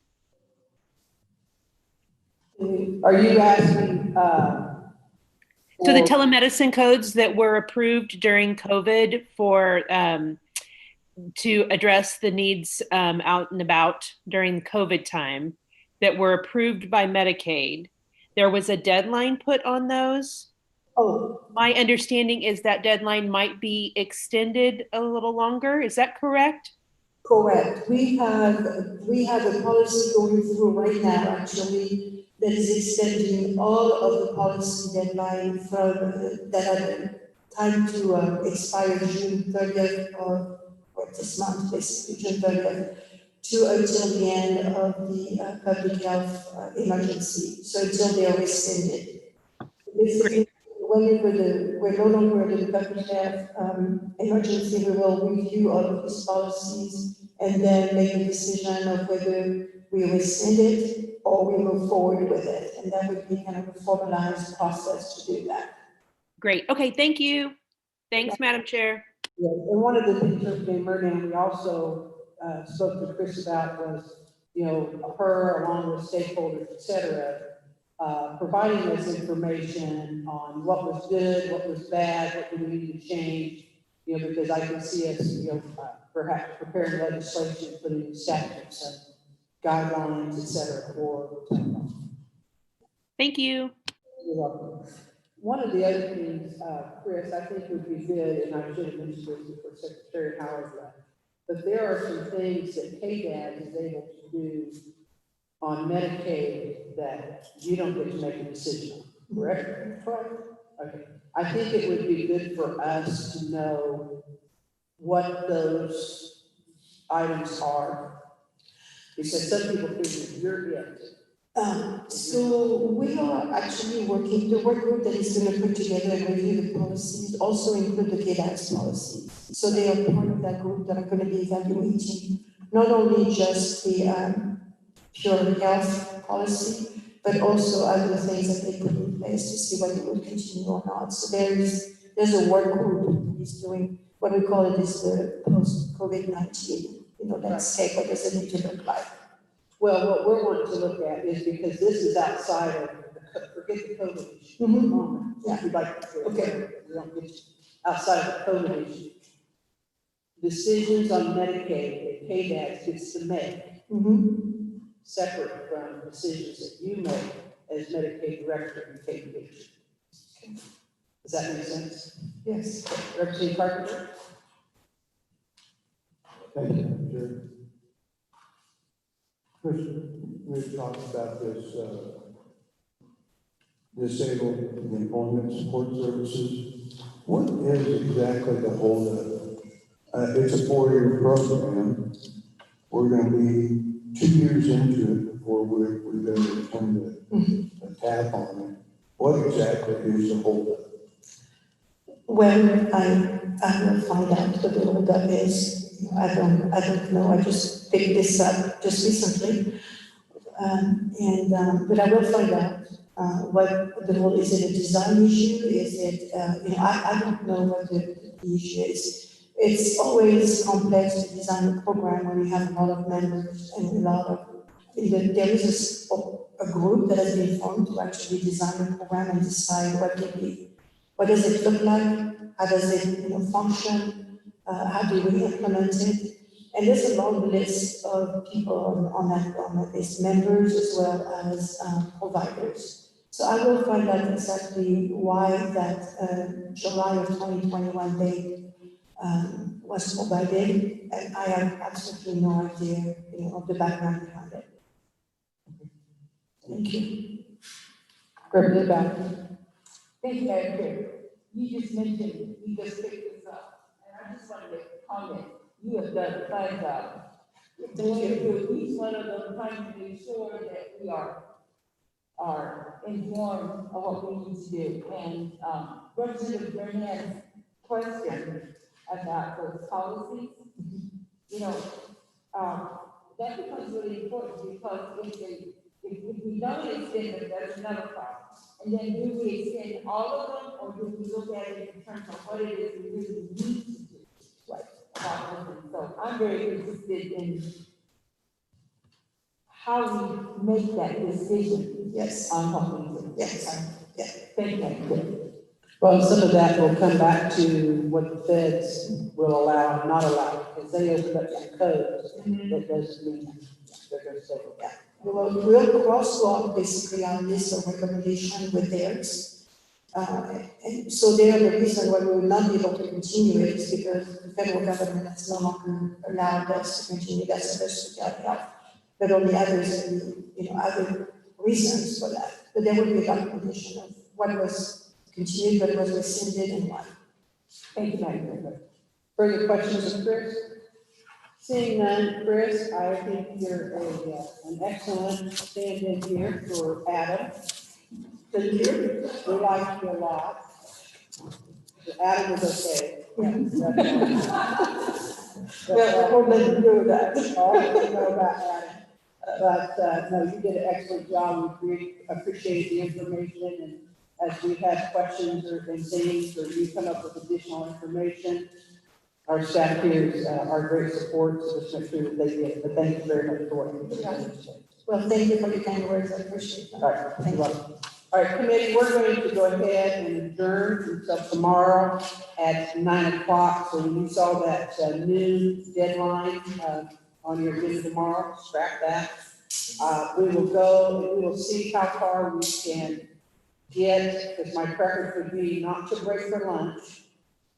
Are you asking? So the telemedicine codes that were approved during COVID for to address the needs out and about during COVID time that were approved by Medicaid, there was a deadline put on those. Oh. My understanding is that deadline might be extended a little longer. Is that correct? Correct. We have a policy going through right now, actually, that is extending all of the policy deadline from that had time to expire June 30th or this month, basically June 30th, to until the end of the public health emergency. So until they are rescinded. Basically, we're no longer in the public health emergency, we will review all of these policies and then make a decision of whether we rescind it or we move forward with it. And that would be kind of a formalized process to do that. Great. Okay, thank you. Thanks, Madam Chair. Yeah, and one of the things that we also spoke to Chris about was, her along with stakeholders, et cetera, providing us information on what was good, what was bad, what do we need to change, because I can see us, perhaps preparing legislation, putting in statutes and guidelines, et cetera, for. Thank you. You're welcome. One of the other things, Chris, I think would be good, and I should have mentioned this before Secretary Howard left, but there are some things that KDAD is able to do on Medicaid that you don't get to make a decision on, correct? Okay. I think it would be good for us to know what those items are, because some people think you're it. So we are actually working, the work group that is going to put together and review the policies also include the KDAX policies. So they are part of that group that are going to be evaluating not only just the pure health policy, but also other things that they put in place to see whether it will continue or not. So there's a work group that is doing what we call it is the post-COVID-19, landscape. What does it need to look like? Well, what we're wanting to look at is because this is outside of, forget the COVID issue. Mm-hmm. Yeah. We'd like to, okay, we don't get outside of the COVID issue. Decisions on Medicaid that KDAD gets to make, separate from decisions that you make as Medicaid director in KDAD. Does that make sense? Yes. Representative Carpenter? Thank you, Chair. Chris, we talked about this disabled employment support services. What is exactly the holdup? It's a 4-year program. We're going to be 2 years into it before we're going to turn the tap on it. What exactly is the holdup? When I will find out what the holdup is. I don't know. I just picked this up just recently, but I will find out what the whole. Is it a design issue? Is it? I don't know what the issue is. It's always complex to design a program when you have a lot of members and a lot of. There is a group that has been formed to actually design a program and decide what does it look like? How does it function? How do we implement it? And there's a long list of people on that list, members as well as providers. So I will find out exactly why that July of 2021 date was provided, and I have absolutely no idea, of the background behind it. Thank you. Representative Bowden. Thank you, Madam Chair. You just mentioned, you just picked this up, and I just wanted to comment, you have done a fine job. Going through each one of them, trying to make sure that we are informed of what we need to do. And Representative Burnham's question about those policies, that becomes really important because if we don't extend them, that's another problem. And then do we extend all of them, or do we look at it in terms of what it is we really need to do? Right. So I'm very interested in how we make that decision. Yes. On what we do. Yes. Yeah. Thank you. Well, some of that will come back to what the feds will allow and not allow, because they opened up some codes that doesn't mean they're going to say, yeah. We'll crosswalk basically on this recommendation with theirs. And so there, the reason why we will not be able to continue it is because the federal government has no longer allowed us to continue that service to health. But on the others, other reasons for that. But there will be a documentation of what was continued, what was rescinded, and why. Thank you, Madam Chair. Further questions of Chris? Seeing none, Chris, I think you're an excellent stand-in here for Adam. Thank you. We like you a lot. Adam is okay. We'll let you do that. All you know about Adam. But no, you did an excellent job. We appreciate the information, and as we have questions or things, or you come up with additional information, our staff here are great support, so just make sure that they get it. But thank you very much for what you did. Well, thank you for your kind words. I appreciate that. All right, thank you. All right, committee, we're going to go ahead and adjourn until tomorrow at 9 o'clock. So when you saw that noon deadline on your agenda tomorrow, scrap that. We will go and we will see how far we can get, because my preference would be not to break for lunch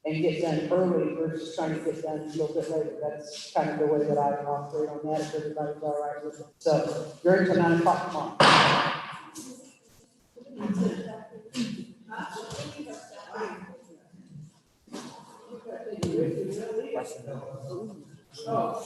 and get done early versus trying to get done a little bit later. That's kind of the way that I operate on that, if everybody's all right with it. So you're until 9 o'clock tomorrow. Oh.